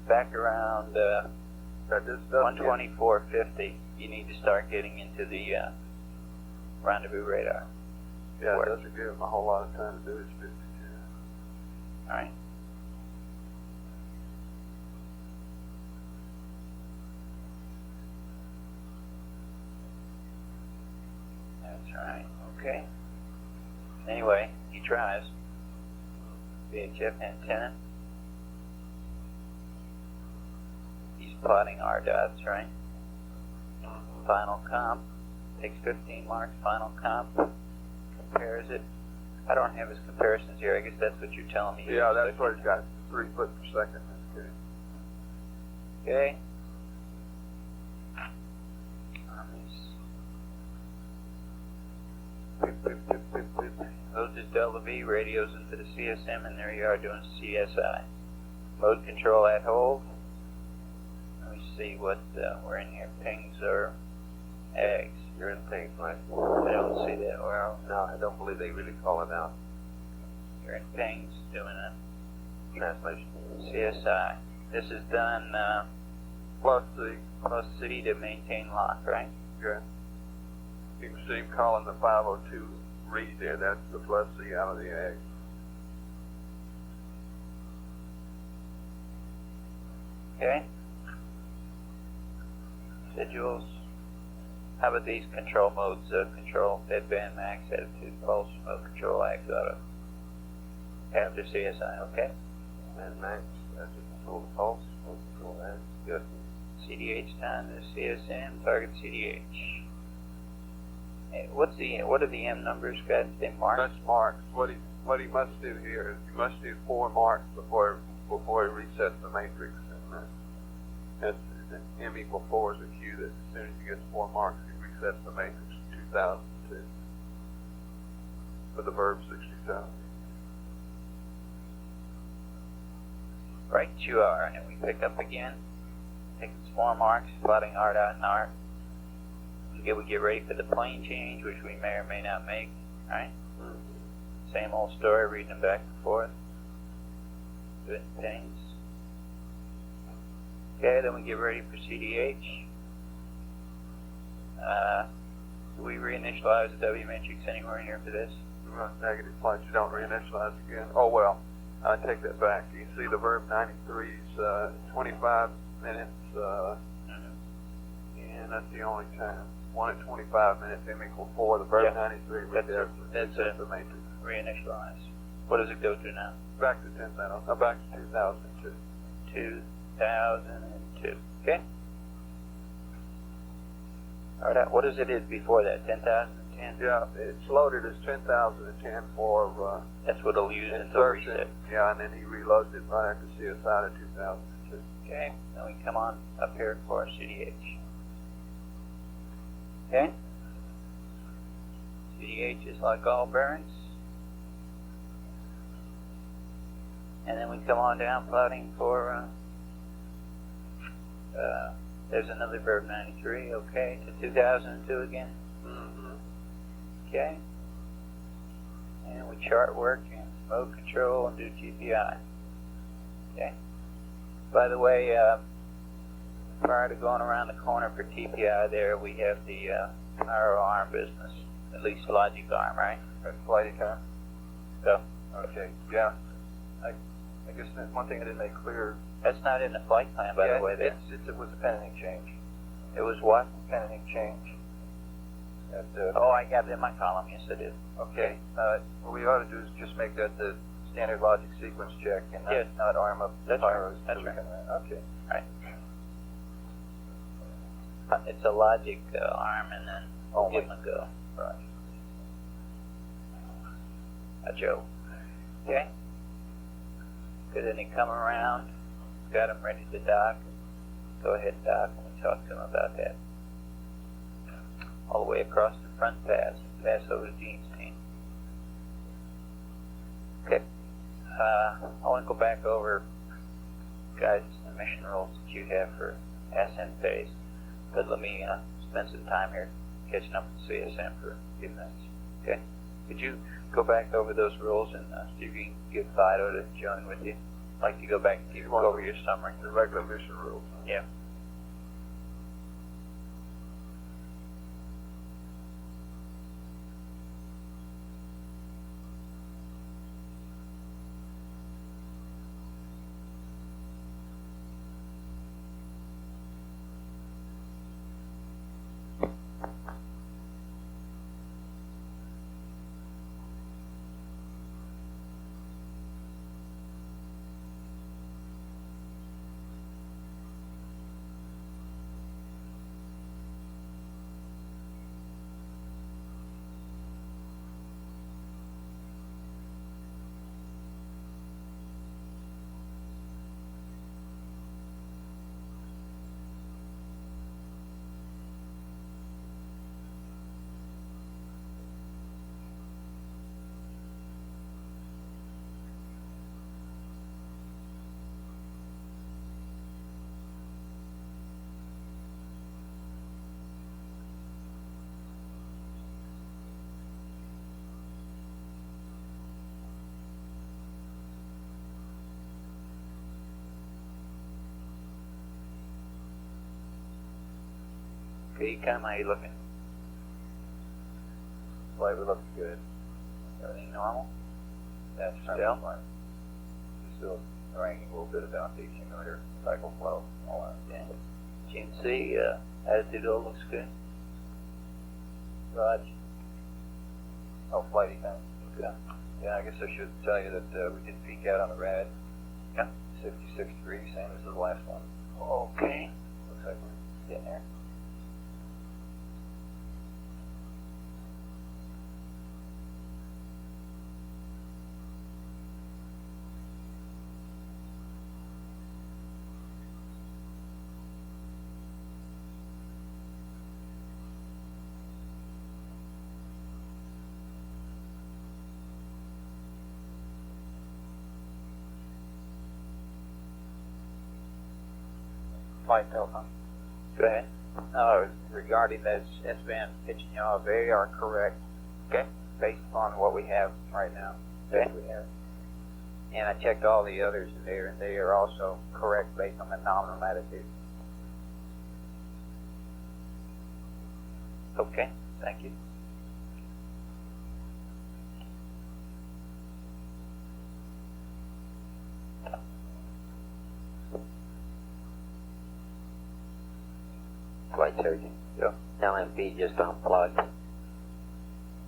Back around 124.50, you need to start getting into the rendezvous radar. Yeah, it doesn't give him a whole lot of time to do his 52. All right. That's right. Okay. Anyway, he tries. VHF antenna. He's plotting R dots, right? Final comp. Takes 15 marks. Final comp. Compares it. I don't have his comparisons here. I guess that's what you're telling me. Yeah, that's what he's got. 3 foot per second. That's good. Okay. Loads his Delta V radios into the CSM, and there you are doing CSI. Mode control at hold. Let me see what we're in here. Pings are Eggs. You're in pink, right? I don't see that well. No, I don't believe they really call it out. You're in Pings doing a Translation. CSI. This is done Plus C to maintain lock, right? yeah. You can see him calling the 502 read there. That's the plus C out of the egg. Okay. Residuals. How about these control modes? Control, deadband, max, attitude, pulse, smoke control, axe, auto. After CSI, okay? And max, that's a control the pulse, smoke control that. Good. CDH time to CSM, target CDH. Hey, what are the M numbers, guys? They mark? That's marks. What he must do here is he must do 4 marks before he resets the matrix. And M equal 4 is a cue that as soon as he gets 4 marks, he resets the matrix to 2002 for the verb 67. Right, you are, and we pick up again. Taking some more marks, plotting R dot and R. Okay, we get ready for the plane change, which we may or may not make. Right? Same old story, reading them back and forth. Good things. Okay, then we get ready for CDH. Do we reinitialize the W matrix anywhere in here for this? Negative flights, you don't reinitialize again. Oh, well, I take that back. You see the verb 93's 25 minutes, and that's the only time. 1 at 25 minutes, M equal 4, the verb 93 that's resets the matrix. Reinitialize. What does it go to now? Back to 10,000, back to 2002. 2002. Okay. All right. What is it before that? 10,010. Yeah, it's loaded as 10,010 for. That's what it'll use until reset. Yeah, and then he reloads it right after CSI to 2002. Okay. Then we come on up here for CDH. Okay. CDH is like all bearings. And then we come on down plotting for, there's another verb 93, okay, to 2002 again. Okay. And we chart work and smoke control and do TPI. Okay. By the way, prior to going around the corner for TPI there, we have the pyro arm business, at least logic arm, right? Flight econ. Go. Okay, yeah. I guess that's one thing I didn't make clear. That's not in the flight plan, by the way. There. It was a pending change. It was what? Pending change. Oh, I got it in my column. Yes, it is. Okay. What we ought to do is just make that the standard logic sequence check and not arm up the pyros. That's right. Okay. Right. It's a logic arm, and then give them a go. Right. A Joe. Okay. Good. Then they come around, got them ready to dock. Go ahead and dock, and we talk to them about that. All the way across the front pass over to Gene's team. Okay. I want to go back over, guys, the mission rules that you have for SM phase. But let me spend some time here catching up with CSM for a few minutes. Okay? Could you go back over those rules and see if you can get Fido to join with you? I'd like to go back and go over your summary. The regular mission rules. Yeah. Ecom, how you looking? Flight was looking good. Everything normal? That's Still? fine. Still running a little bit about the simulator, cycle flow, all that. Yeah. GNC, attitude all looks good. Raj? Oh, flight econ. Okay. Yeah, I guess I should tell you that we did peak out on the rad. Yeah. 56 degrees, same as the last one. Okay. Looks like we're getting there. Flight Telecom. Go ahead. Regarding those S-band pitching yaw, they are correct. Okay. Based upon what we have right now. Okay. We have. And I checked all the others in there, and they are also correct based on the nominal latitude. Okay. Thank you. Flight surgeon. Yeah. LMP just unplugged.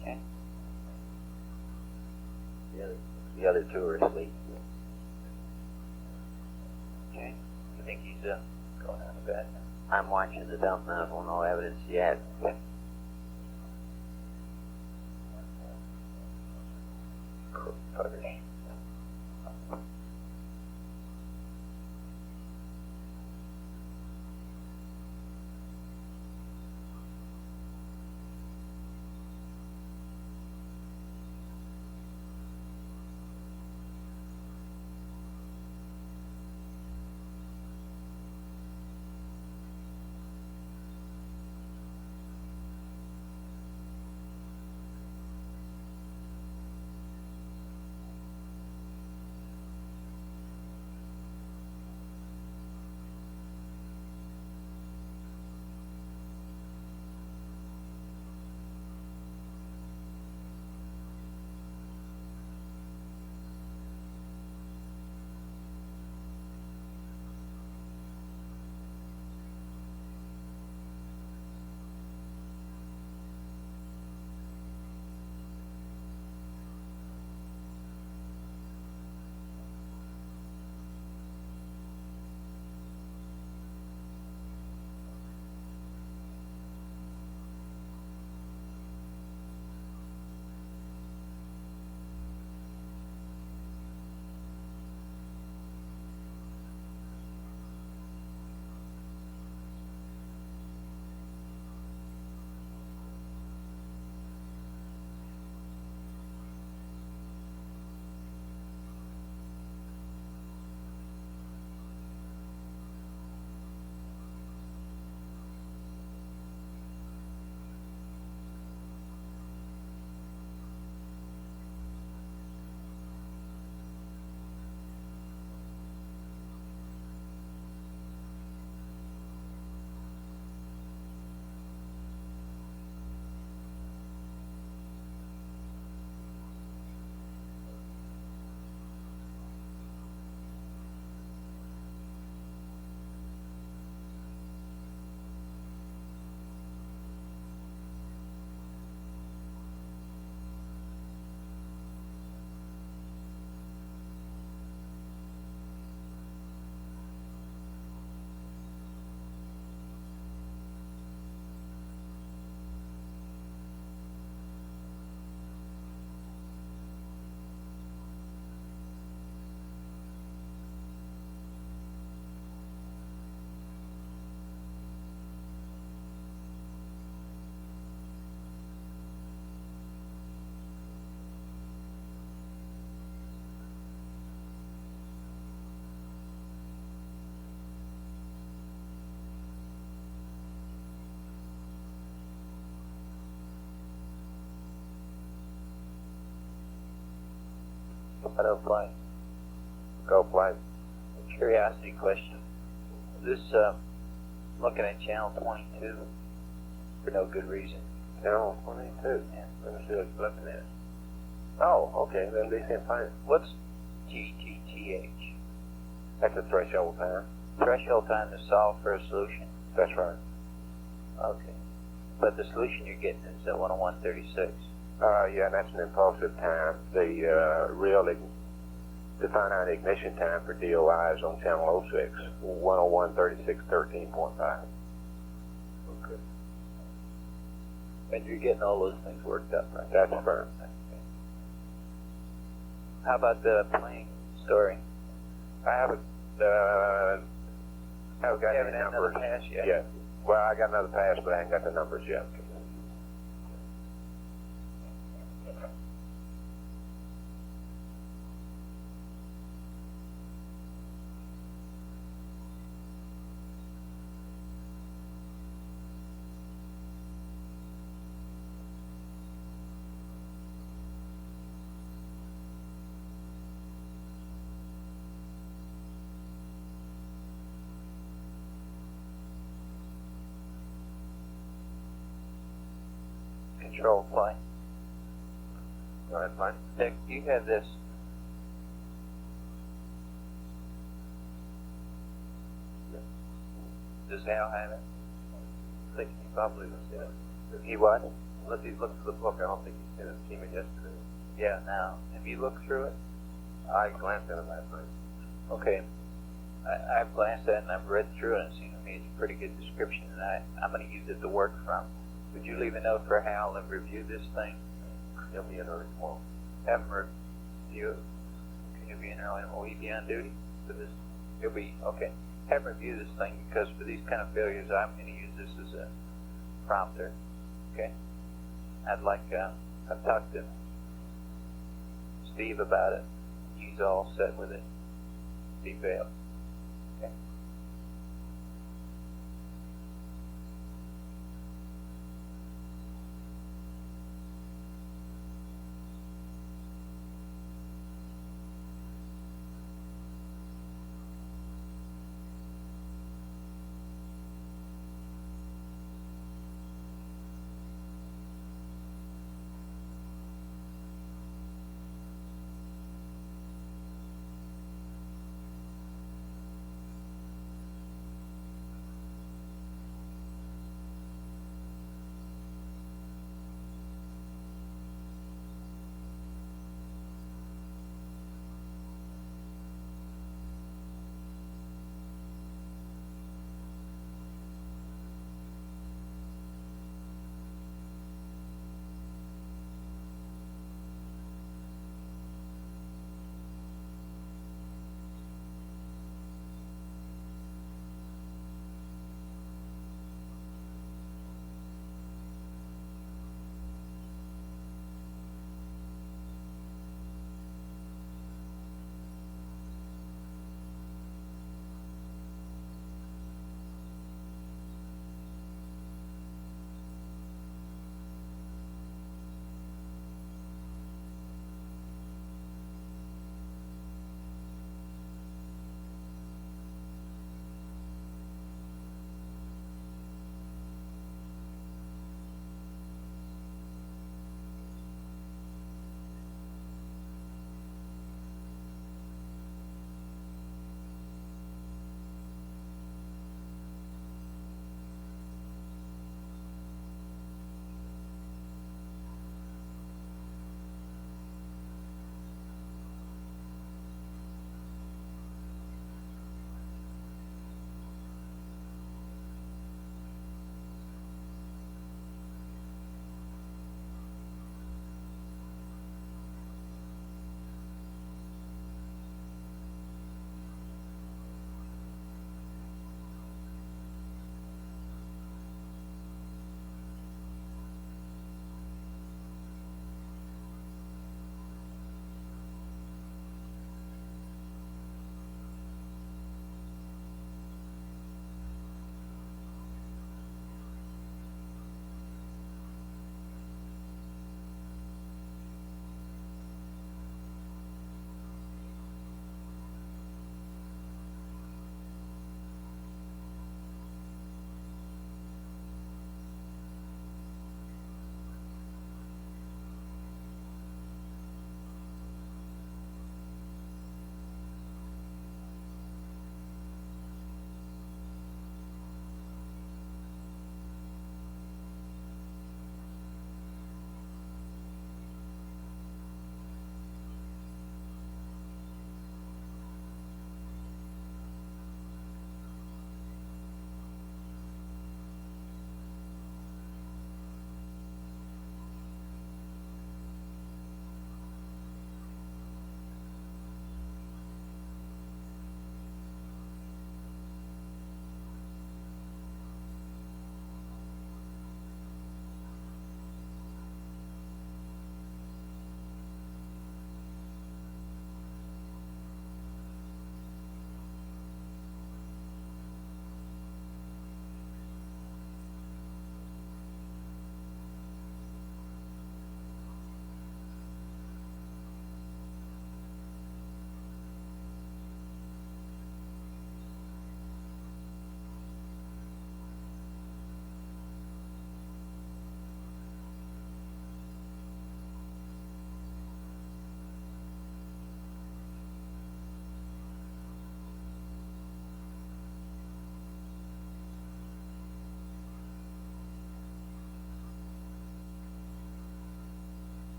Okay. The other two are asleep. Okay. You think he's going on to bed? I'm watching the dump nozzle, no evidence yet. Okay. Putters. Auto flight. Go flight. Curiosity question. This, looking at channel 22, for no good reason. Channel 22. Yeah. Let me see what it's looking at. Oh, okay, then decent fine. What's GTTH? That's a threshold time. Threshold time to solve for a solution? That's right. Okay. But the solution you're getting is at 101.36. Yeah, that's an impulsive time. The the finite ignition time for DOI is on channel 06, 101.36.13.5. Okay. And you're getting all those things worked up, right? That's firm. Okay. How about the plane story? I haven't got You haven't any had another numbers pass yet? yet. Well, I got another pass, but I ain't got the numbers yet. Control flight. Go ahead, fine. Dick, you have this. Does Hal have it? I think he probably was in it. He what? Unless he's looking for the book, I don't think he's seen it. Seen it yesterday. Yeah, now. Have you looked through it? I glanced at it last night. Okay. I've glanced at it and I've read through it and it seems to me it's a pretty good description and I'm going to use it to work from. Would you leave a note for Hal and review this thing? He'll be in early tomorrow. Have him review. Can you be in early? Will he be on duty for this? He'll be, okay. Have him review this thing because for these kind of failures I'm going to use this as a prompter. Okay? I've talked to Steve about it. He's all set with it. Steve Vale. Okay.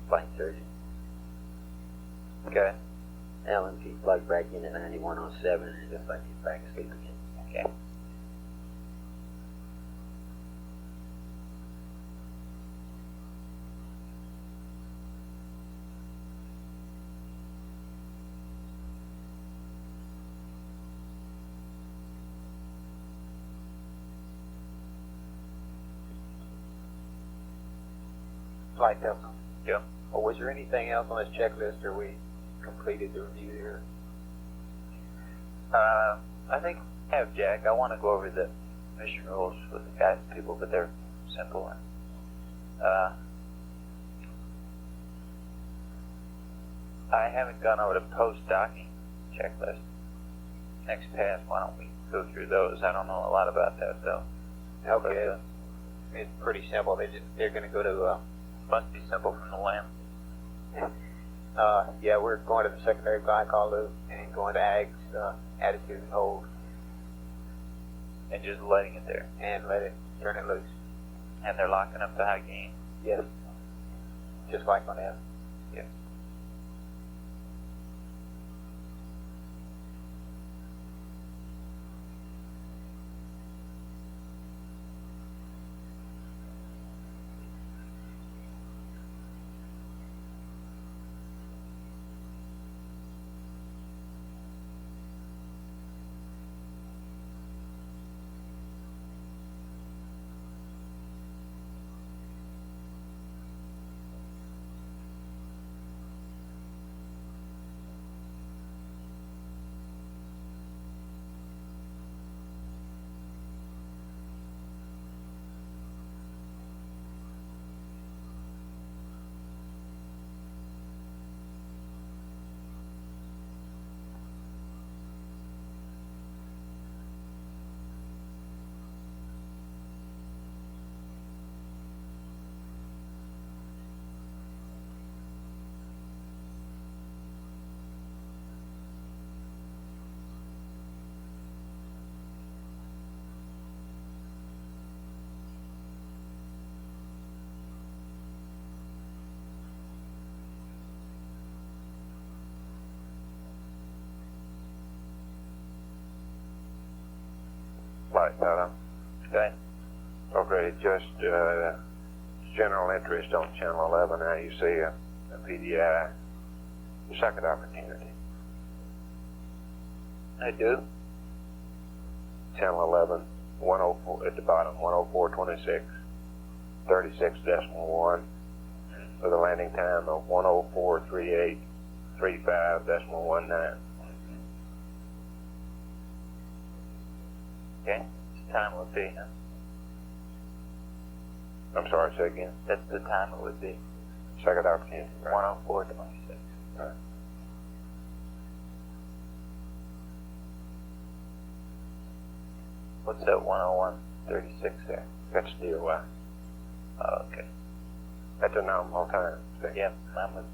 flight surgeon. Okay. LMP plugged back in at 9107 and just like he's back asleep again. Okay. Flight Delta. Yeah. Or was there anything else on this checklist, or we completed the review here? I think I have Jack. I want to go over the mission rules with the guys and people, but they're simple. I haven't gone over the post-docking checklist. Next pass, why don't we go through those? I don't know a lot about that, though. Okay. It's pretty simple. They're going to go to, Must be simple from the land. yeah, we're going to the secondary glycol loop and going to AGS, attitude and hold. And just letting it there. And let it, turn it loose. And they're locking up the high gain. Yes. Just like on F. Yeah. Flight pattern. Okay. Okay, just general interest on Channel 11. Now you see a PDI, second opportunity. I do. Channel 11, 104 at the bottom, 104.26, 36.1, with a landing time of 104.38, 35.19. Okay. It's time it would be, huh? I'm sorry, say again. That's the time it would be. Second opportunity, right? 104.26. Right. What's that 101.36 there? That's DOI. Oh, okay. That's a nominal time. See? Yeah, I'm with.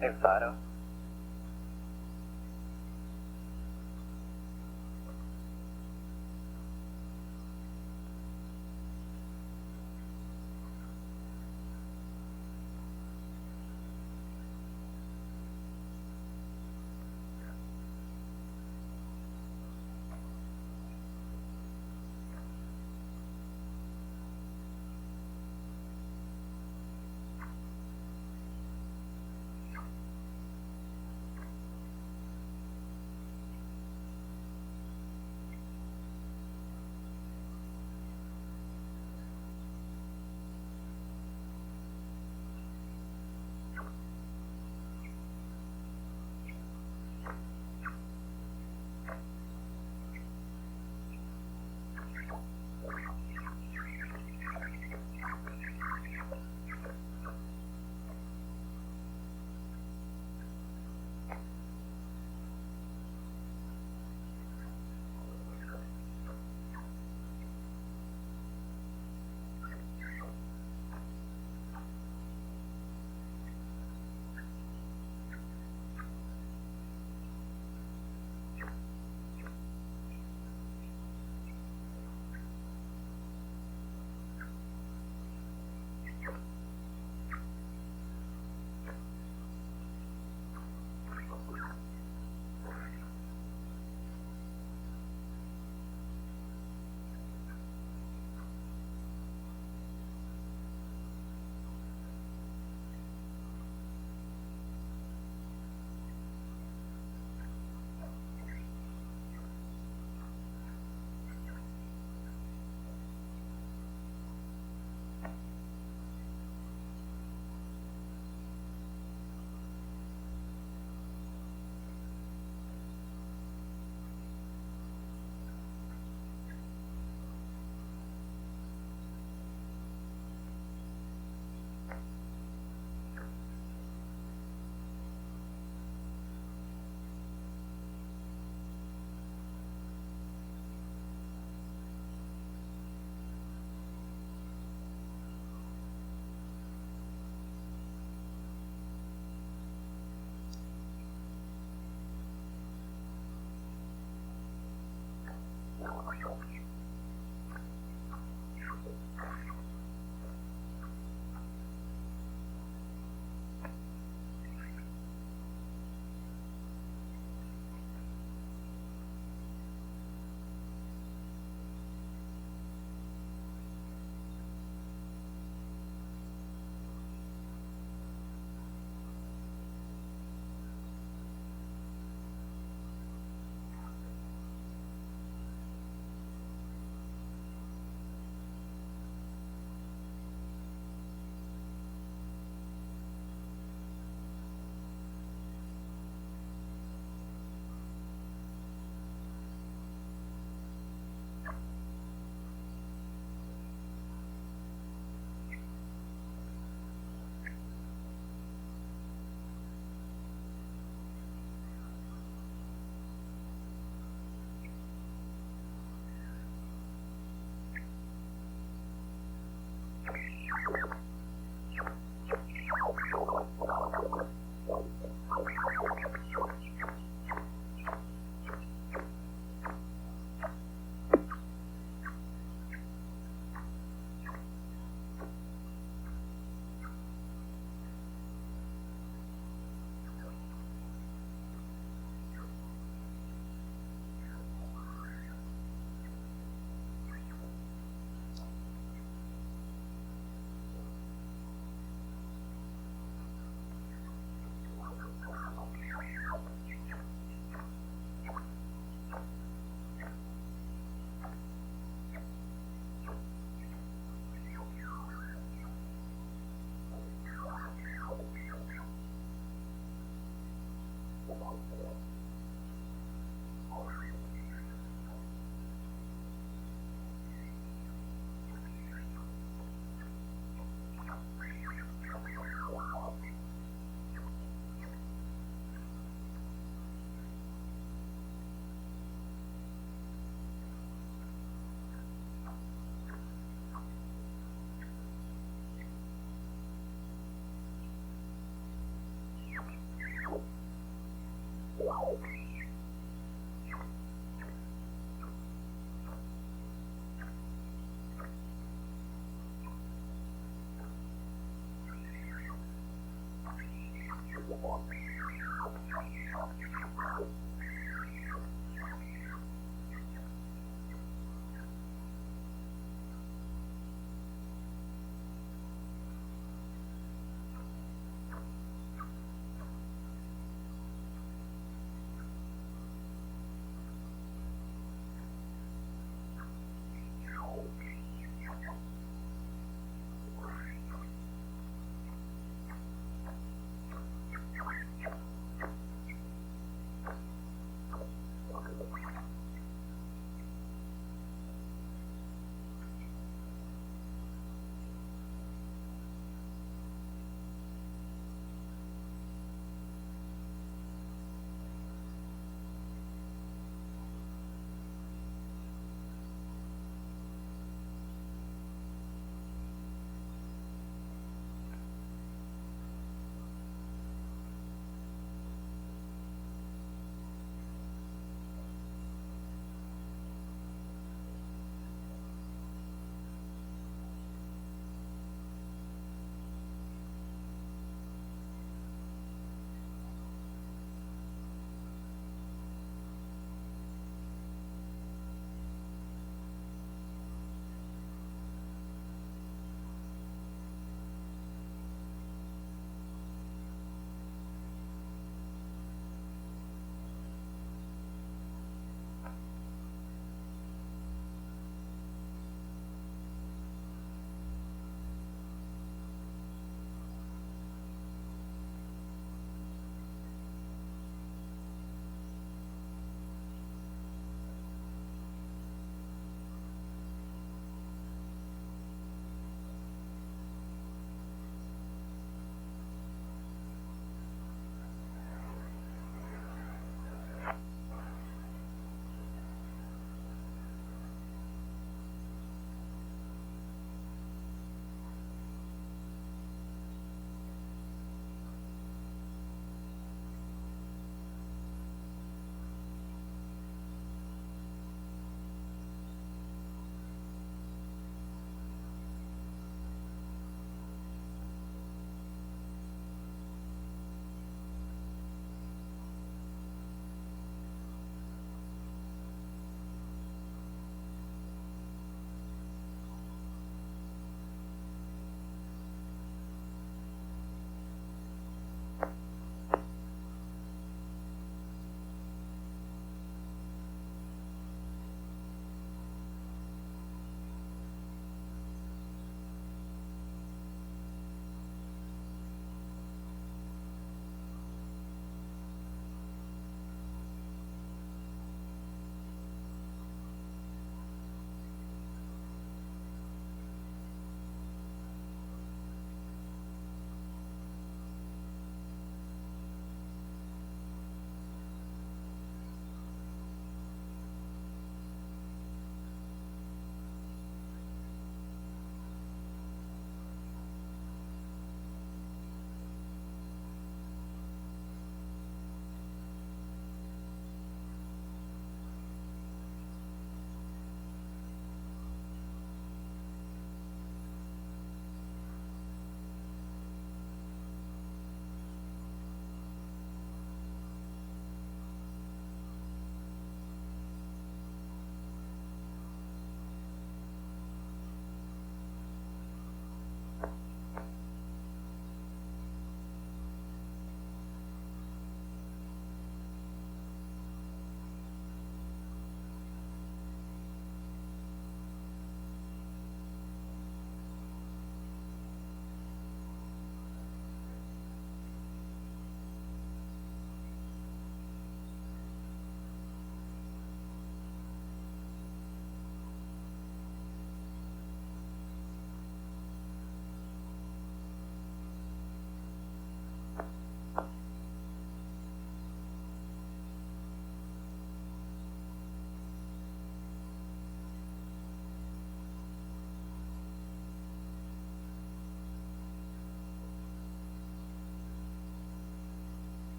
Hey, Fido.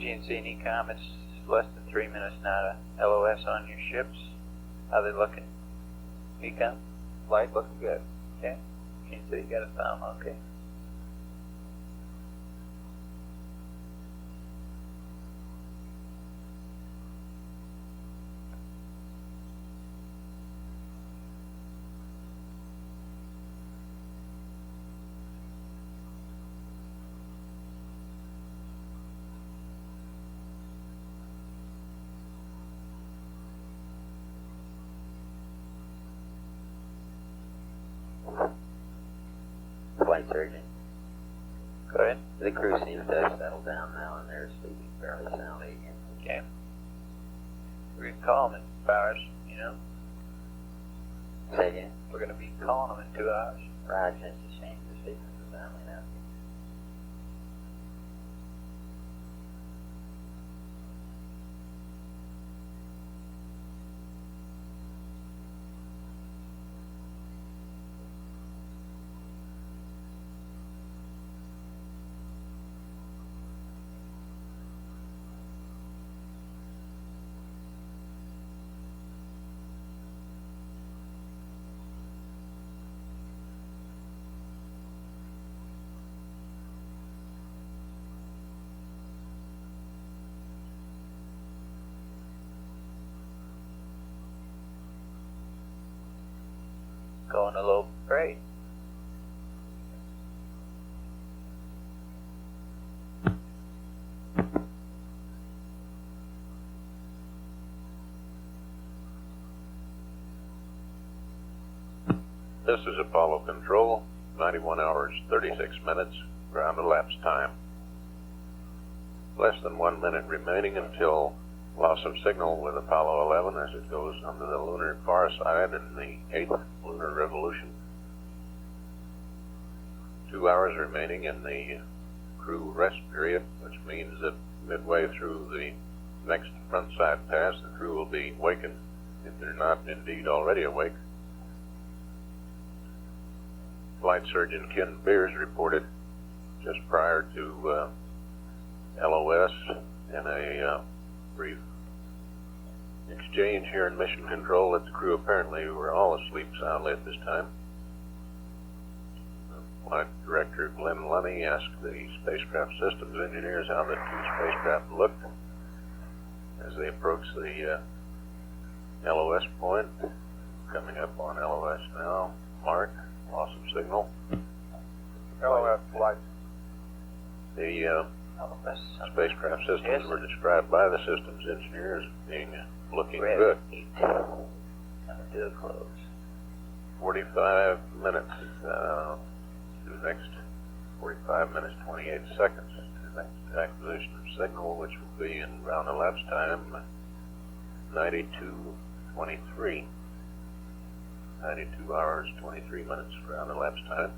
GNC and Ecom, it's less than 3 minutes now to LOS on your ships. How they looking? Ecom? Light looking good. Okay. GNC, you got a thumb, okay. Flight surgeon. Go ahead. The crew seems to have settled down now and they're sleeping fairly soundly again. Okay. We're going to call them in 2 hours, you know? Say again? We're going to be calling them in 2 hours. Right, it's a shame to sleep with the family now. Going a little great. This is Apollo Control, 91 hours, 36 minutes, ground elapsed time. Less than 1 minute remaining until loss of signal with Apollo 11 as it goes under the lunar far side in the 8th lunar revolution. 2 hours remaining in the crew rest period, which means that midway through the next front side pass, the crew will be wakened, if they're not indeed already awake. Flight Surgeon Ken Beers reported just prior to LOS in a brief exchange here in Mission Control that the crew apparently were all asleep soundly at this time. Flight Director Glenn Lunny asked the spacecraft systems engineers how the two spacecraft looked as they approached the LOS point. Coming up on LOS now. Mark, loss of signal. LOS flight. The spacecraft systems were described by the systems engineers being looking good. Do a close. 45 minutes to the next 45 minutes 28 seconds to the next acquisition of signal, which will be in round elapsed time 92:23. 92 hours 23 minutes round elapsed time.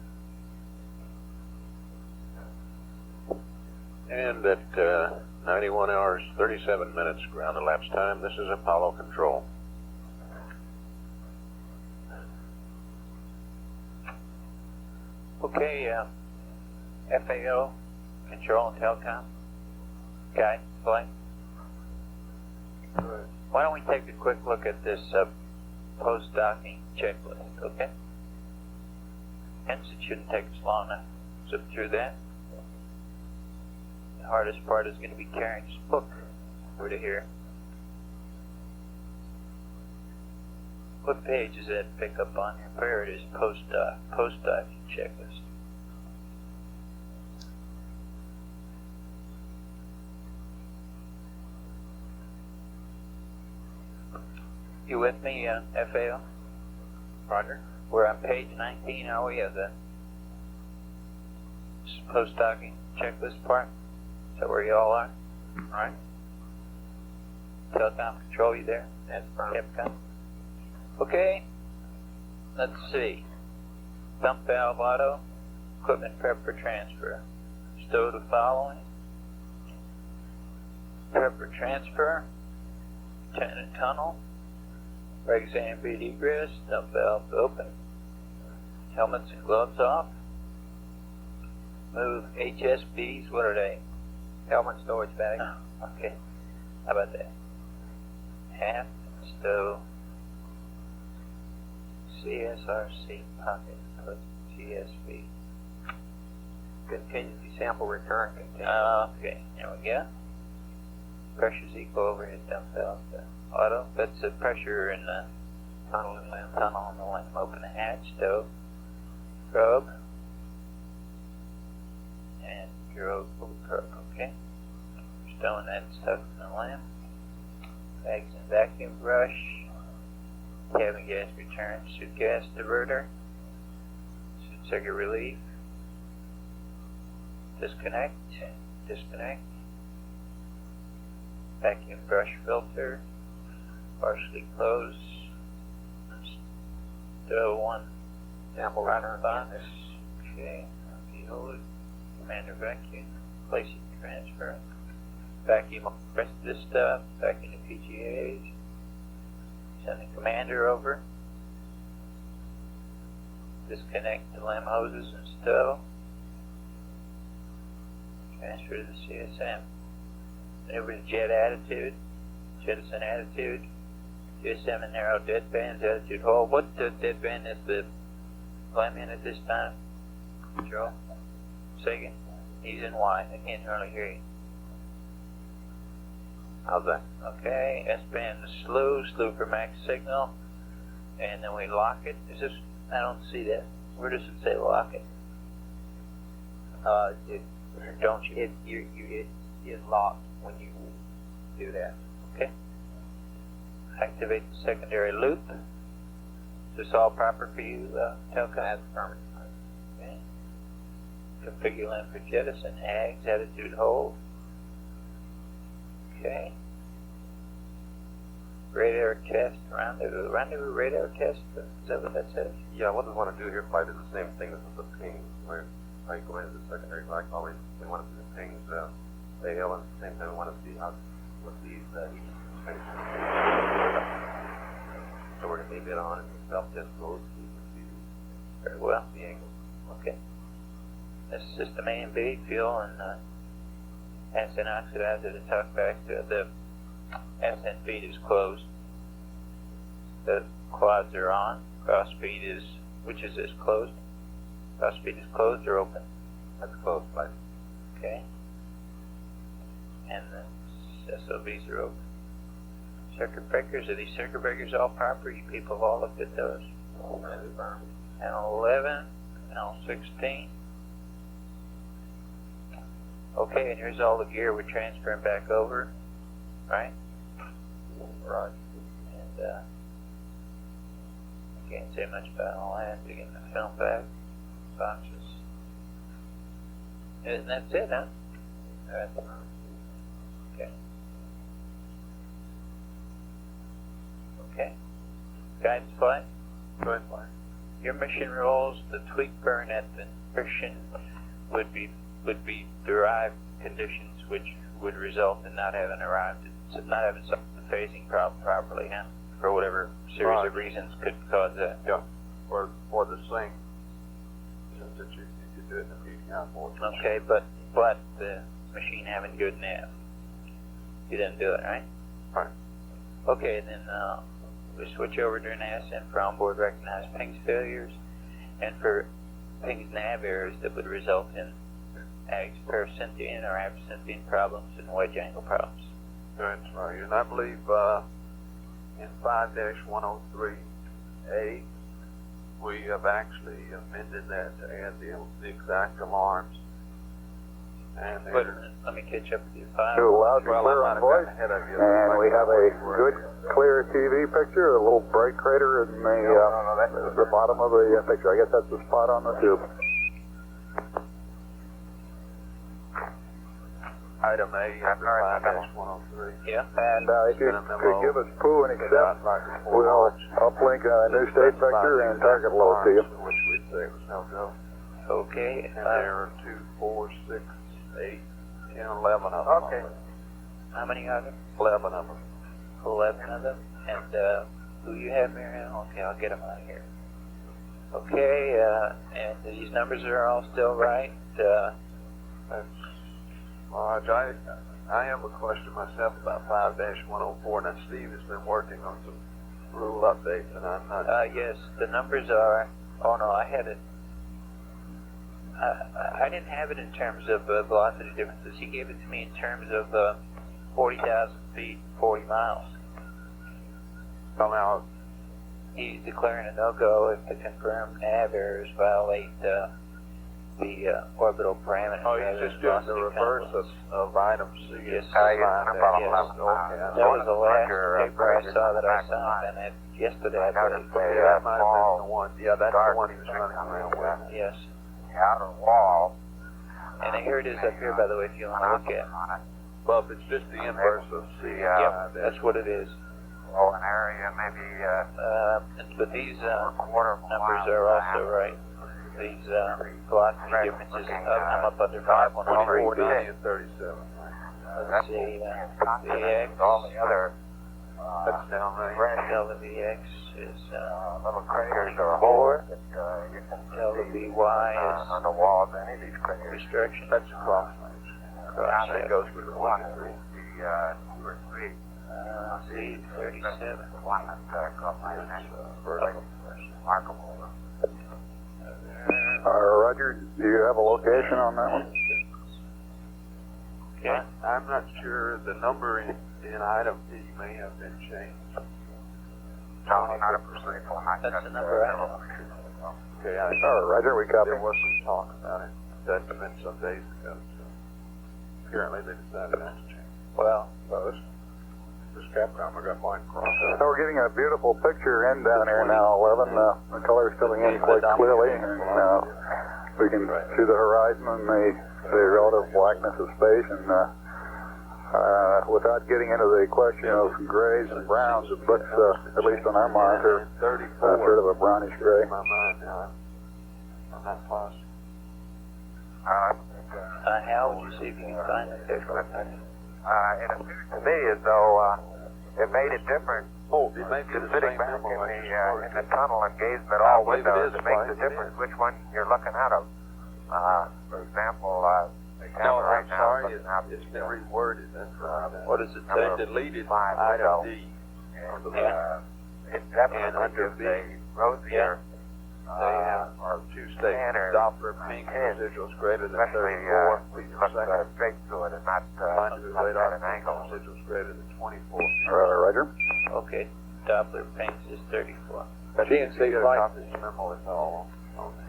And at 91 hours 37 minutes ground elapsed time, this is Apollo Control. Okay, FAO, Control and Telecom, guide, flight. Why don't we take a quick look at this post-docking checklist, okay? Hence, it shouldn't take us long to zip through that. The hardest part is going to be carrying this book over to here. What page is that pick up on here? Where it is, post-docking checklist. You with me, FAO? Roger. We're on page 19, are we, of the post-docking checklist part? Is that where you all are? Right. Telecom Control, you there? That's fine. Capcom? Okay. Let's see. Dump valve auto. Equipment prep for transfer. Stow the following. Prep for transfer. Tenant tunnel. Exam bead egress. Dump valve open. Helmets and gloves off. Move HSBs. What are they? Helmet storage bag. Okay. How about that? Half stow CSRC pocket plus GSV. Contingency sample return container. Okay, there we go. Pressure's equal overhead dump valve to auto. That's the pressure in the tunnel and limb. Tunnel and the limb. Open the hatch, stow, probe, and probe. Okay. Stowing that stuff in the limb. Bags and vacuum brush. Cabin gas return. Suit gas diverter. Suit circuit relief. Disconnect. Vacuum brush filter. Partially closed. Stow one. Sample return box. Okay. Hold it. Commander vacuum. Placing transfer. Vacuum the rest of this stuff. Vacuum the PGAs. Send the commander over. Disconnect the limb hoses and stow. Transfer to the CSM. Over to jet attitude. Jettison attitude. CSM and narrow deadbands, attitude hold. What deadband is the limb in at this time? Joe? Sagan? He's in Y. I can't hardly hear you. How's that? Okay, S-band is slew for max signal, and then we lock it. Is this, I don't see that. Where does it say lock it? Don't you? It is locked when you do that. Okay. Activate the secondary loop. Is this all proper for you, Telcom? That's affirmative. Okay. Configure limb for jettison, AGS, attitude hold. Okay. Radar test, rendezvous radar test, is that what that says? Yeah, what we want to do here, Flight, is the same thing as the ping. Where I go into the secondary, like always, we want to see the pings fail, and at the same time we want to see how what these heat strengths. So we're going to leave it on and self-test those so we can see very well the angle. Okay. That's system A and B, fuel and acid oxidizer to talk back to. The ascent feed is closed. The quads are on. Cross feed is, which is this, closed? Cross feed is closed or open? That's closed, Flight. Okay. And the SOVs are open. Circuit breakers, are these circuit breakers all proper? You people have all looked at those? L11, L16. Okay, and here's all the gear we're transferring back over, right? Right. And I can't say much about all that. We're getting the film back, boxes. And that's it, huh? All right. Okay. Okay. Guidance flight? Good flight. Your mission rules, the tweak burn at the friction would be derived conditions which would result in not having solved the phasing problem properly, huh? For whatever series of reasons could cause that. Yeah. For the same reasons that you do it in the meeting out for. Okay, but the machine having good nav. You didn't do it, right? Right. Okay, then we switch over during ASM for onboard recognized pings failures and for pings nav errors that would result in AGS parasynthian or absynthian problems and wedge angle problems. That's right. And I believe in 5-103A, we have actually amended that to add the exact alarms. And But let me catch up with you. Loud and clear on voice, and we have a good, clear TV picture, a little bright crater in the bottom of the picture. I guess that's the spot on the tube. Item A, after 5-103. Yeah. And if you could give us POO and accept, we'll uplink a new state vector and target load to you. Which we'd say was no go. Okay. And there are 2, 4, 6, 8, 10, 11 of them. Okay. How many are there? 11 of them. 11 of them. And who you have, Marianne? Okay, I'll get them out of here. Okay, and these numbers are all still right? Large, I have a question myself about 5-104. Now, Steve has been working on some rule updates, and I'm not... Yes, the numbers are... Oh, no, I had it... I didn't have it in terms of velocity differences. He gave it to me in terms of 40,000 feet, 40 miles. So now... He's declaring a no-go if the confirmed nav errors violate the orbital parameters. Oh, he's just doing the reverse of item C. Yes. No problem. Yes. That was the last paper I saw that I signed, and it, yesterday I believe. Yeah, that might have been the one. Yeah, that's the one he was running around with. Yes. The outer wall. And here it is up here, by the way, if you want to look at it. Well, it's just the inverse of C. Yep, that's what it is. Oh, an area maybe... but these numbers are also right. These velocity differences, I'm up under 5.1. 40 and 37. Let's see, VX, all the other that's down right. delta VX is little craters or holes 4. that you can Delta see VY is on the walls of any of these craters. restriction. That's a cross range. Cross That goes with the 1 and 3. The 2 or 3. Z 37. One that caught my attention. Remarkable. Roger, do you have a location on that one? Okay. I'm not sure. The number in item D may have been changed. No, not a precise one. That's the number I have. Okay, Roger, we copy. There was some talk about it. That's been some days ago. So apparently they decided not to change. Well, This Capcom, I got mine crossed. So we're getting a beautiful picture in down here now, 11. The color's filling in quite clearly, and we can see the horizon and the relative blackness of space. And without getting into the question of grays and browns, it looks, at least on our monitor, sort of a brownish gray. My mind now. I'm not positive. Hal, would you see if you can find the picture? It appears to me as though it made a difference. Oh, it may be Just the sitting same back number in the tunnel and gazing at all believe it windows, is it makes twice. a difference which one you're looking out of. For example, the No, camera right I'm now sorry. is looking out It's been reworded. That's right. What does it They say? deleted Five item window. D. and it definitely And under gives B, a rosier They have two statements. standard. Doppler pink residuals greater than Especially 34 we feet look per second. straight through it and not Longitude radar at an pink angle. residuals greater than 24 feet. Roger. Okay, Doppler pink is 34. GNC flight this memo is all.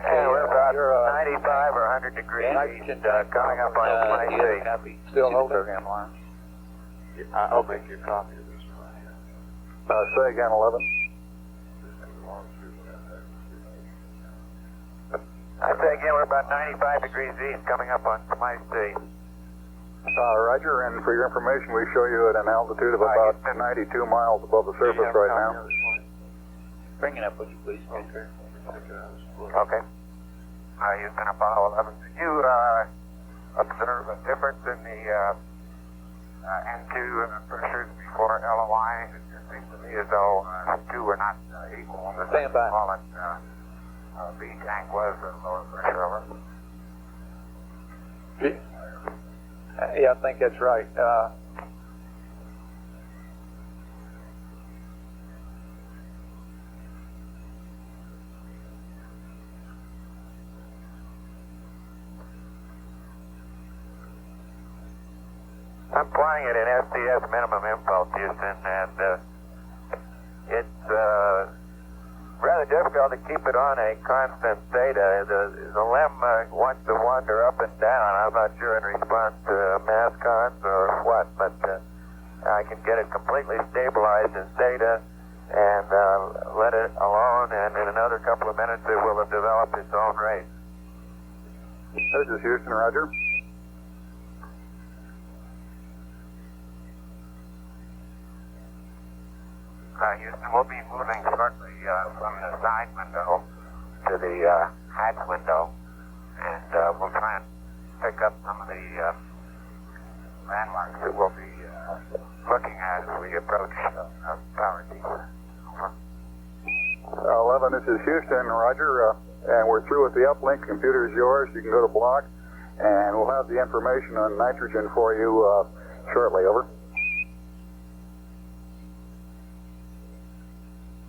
Yeah, we're about 95 or 100 degrees east, coming up on Do flight you have a C. copy? Still See the holding. program line? I'll make you a copy of this one here. Say again, 11. I say again, we're about 95 degrees east, coming up on flight C. Roger, and for your information, we show you at an altitude of about 92 miles above the surface right now. Bring it up, would you please, Walker? Okay. Houston, Apollo 11. Did you observe a difference in the N2 pressures before LOI? It seems to me as though two were not equal. Stand by. B tank was a lower pressure over. Yeah, I think that's right. I'm flying it in SDS minimum impulse, Houston, and it's rather difficult to keep it on a constant theta. The LEM wants to wander up and down. I'm not sure in response to mass cons or what, but I can get it completely stabilized in theta and let it alone, and in another couple of minutes it will have developed its own rate. This is Houston, Roger. Houston, we'll be moving shortly from the side window to the hatch window, and we'll try and pick up some of the landmarks that we'll be looking at as we approach Power D. 11, this is Houston, Roger, and we're through with the uplink. Computer is yours. You can go to block, and we'll have the information on nitrogen for you shortly. Over.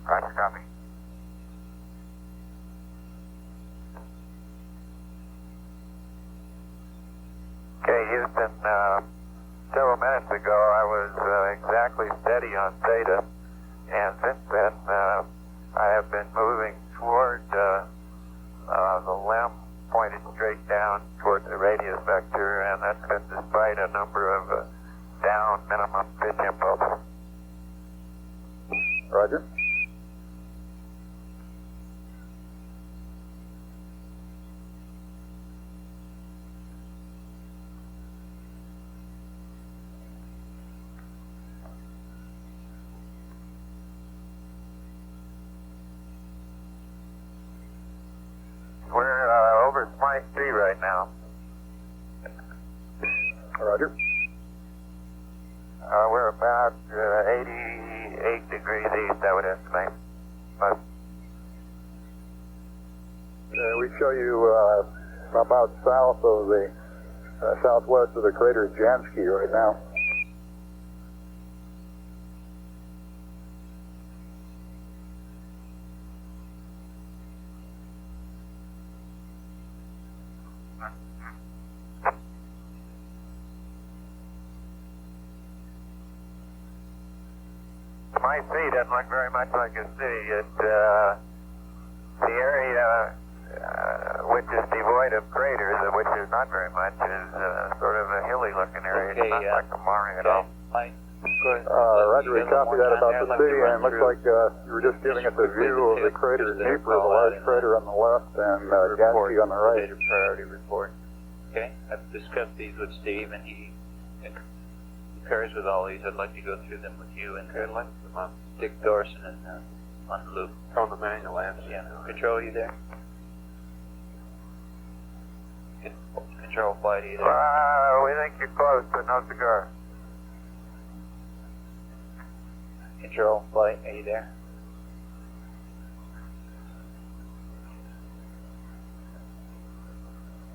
Roger, copy. Okay, Houston, several minutes ago I was exactly steady on Theta, and since then I have been moving toward the limb pointed straight down toward the radius vector, and that's been despite a number of down minimum pitch impulses. Roger. We're over Smythe C right now. Roger. We're about 88 degrees east, I would estimate. But we show you about south of the southwest of the crater Jansky right now. My C doesn't look very much like a C. The area which is devoid of craters, of which there's not very much, is sort of a hilly looking area. It's not like a Mare at all. Roger, we copy that about the city, and it looks like you were just giving us a view of the crater Nieper, the large crater on the left, and Jansky on the right. Priority report. Okay, I've discussed these with Steve, and he concurs with all these. I'd like to go through them with you and Dick Dorson and on the loop. On the manual answer. Yeah. Control, you there? Control flight, are you there? We think you're close, but no cigar. Control flight, are you there?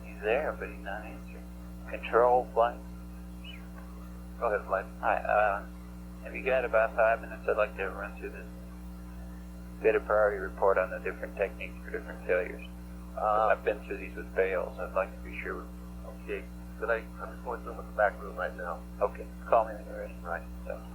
He's there, but he's not answering. Control flight. Go ahead, flight. Hi, have you got about 5 minutes? I'd like to run through this. Get a priority report on the different techniques for different failures. I've been through these with fails. I'd like to be sure. Okay. I'm just going through with the back room right now. Okay. Call me when you're ready. Right. Thanks.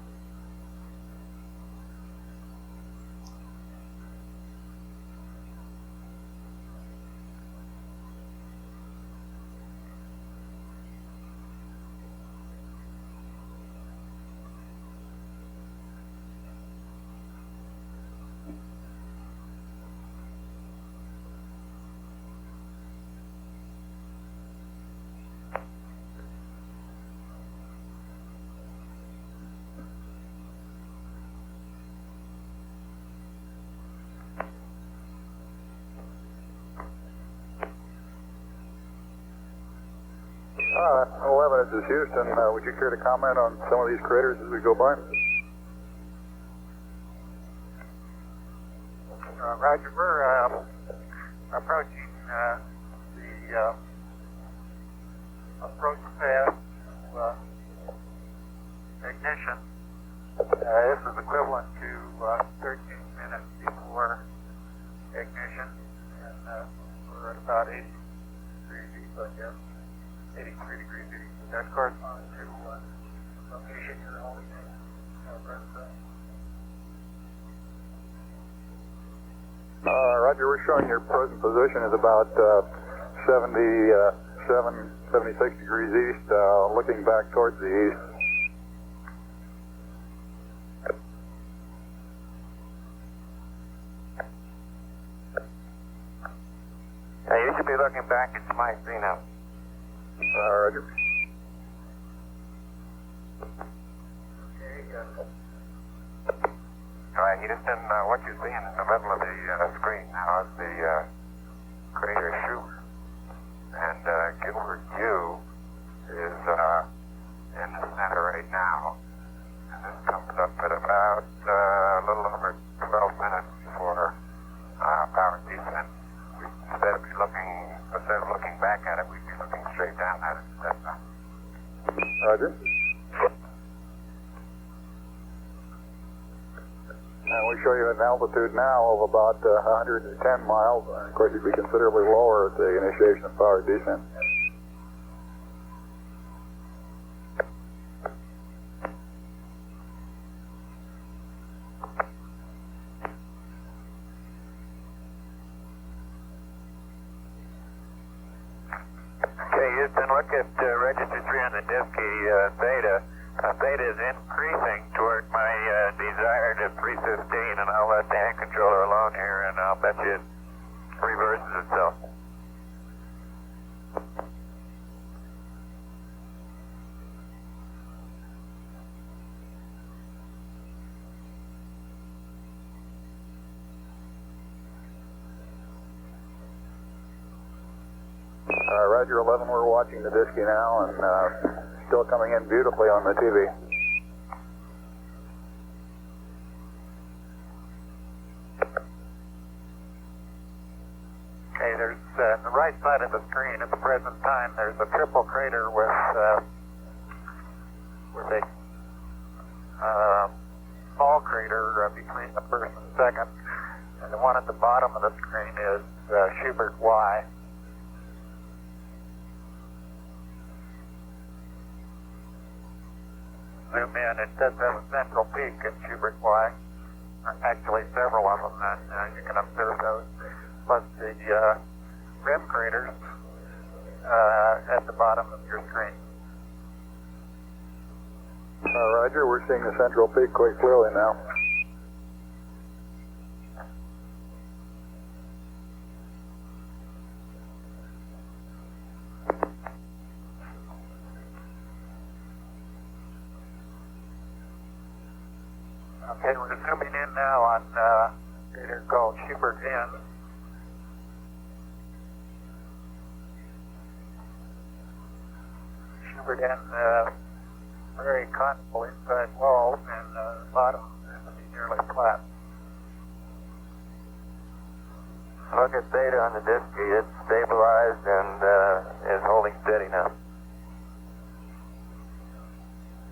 This is Houston. Would you care to comment on some of these craters as we go by? Roger, we're approaching the approach path ignition. This is equivalent to 13 minutes before ignition, and we're at about 83 deep, I guess. 83 degrees east. That corresponds to location you're holding in. Roger, we're showing your present position is about 76 degrees east, looking back towards the east. You should be looking back at Smythe C now. Roger. All right, Houston, what you see in the middle of the screen now is the crater Schubert. And Gilbert U is in the center right now. And this comes up at about a little over 12 minutes for power descent. Instead of looking back at it, we'd be looking straight down at it. Roger. we show you an altitude now of about 110 miles. Of course, you'd be considerably lower at the initiation of power descent. Okay, Houston, look at register 3 on the Disky theta. Theta is increasing toward my desired 315, and I'll let the hand controller alone here, and I'll bet you it reverses itself. Roger 11, we're watching the Disky now, and still coming in beautifully on the TV. Okay, there's the right side of the screen at the present time, there's a triple crater with a small crater between the first and second, and the one at the bottom of the screen is Schubert Y. Zoom in, it does have a central peak at Schubert Y. Actually, several of them, and you can observe those. Plus the rim craters at the bottom of your screen. Roger, we're seeing the central peak quite clearly now. Okay, we're zooming in now on a crater called Schubert N. Schubert N, very conical inside walls, and the bottom is nearly flat. Look at theta on the Disky. It's stabilized and is holding steady now.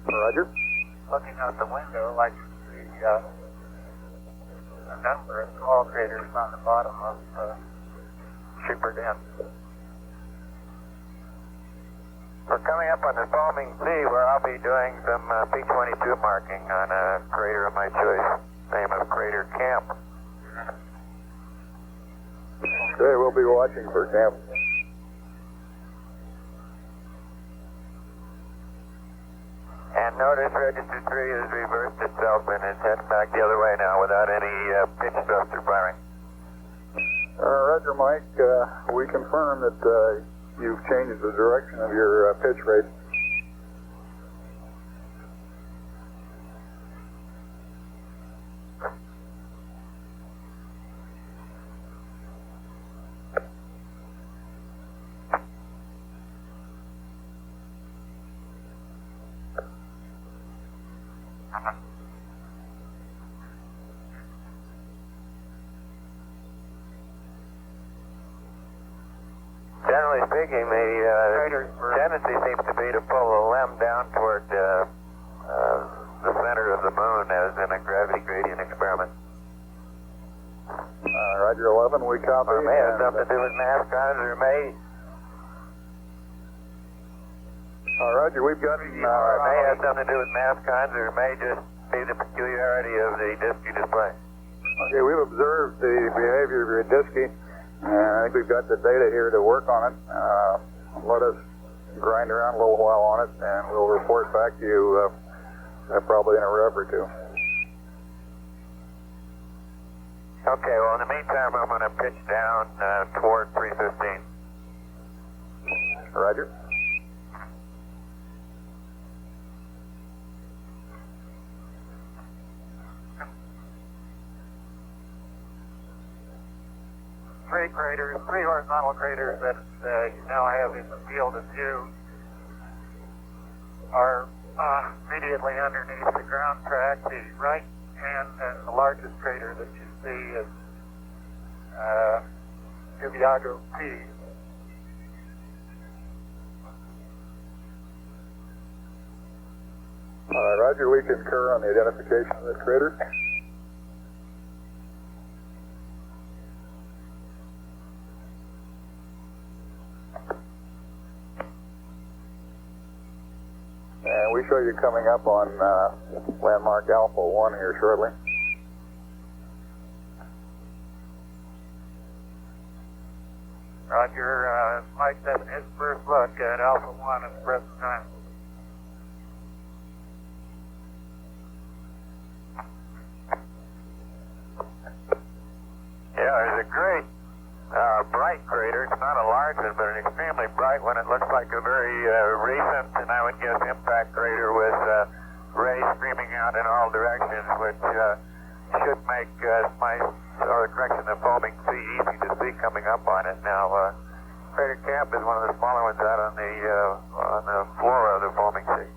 Roger. Looking out the window, like a number of small craters on the bottom of Schubert N. We're coming up on the foaming sea, where I'll be doing some P22 marking on a crater of my choice, name of Crater Camp. Okay, we'll be watching for camp. And notice register 3 has reversed itself and is heading back the other way now without any pitch thruster firing. Roger, Mike. We confirm that you've changed the direction of your pitch rate. Generally speaking, the tendency seems to be to pull the LEM down toward the center of the moon, as in a gravity gradient experiment. Roger 11, we copy. It may have something to do with mass cons, or may... Roger, we've got... it may have something to do with mass cons, or it may just be the peculiarity of the Disky display. Okay, we've observed the behavior of your Disky. I think we've got the data here to work on it. Let us grind around a little while on it, and we'll report back to you probably in a rev or two. Okay, well, in the meantime, I'm going to pitch down toward 315. Roger. Three horizontal craters that you now have in the field of view are immediately underneath the ground track. The right hand and the largest crater that you see is Dubiago P. Roger, we concur on the identification of the crater. show you coming up on landmark Alpha 1 here shortly. Roger, Mike, that's his first look at Alpha 1 at the present time. Yeah, there's a great bright crater. It's not a large one, but an extremely bright one. It looks like a very recent, and I would guess, impact crater with rays streaming out in all directions, which should make the correction of foaming sea easy to see coming up on it. Now, Crater Cap is one of the smaller ones out on the floor of the foaming sea.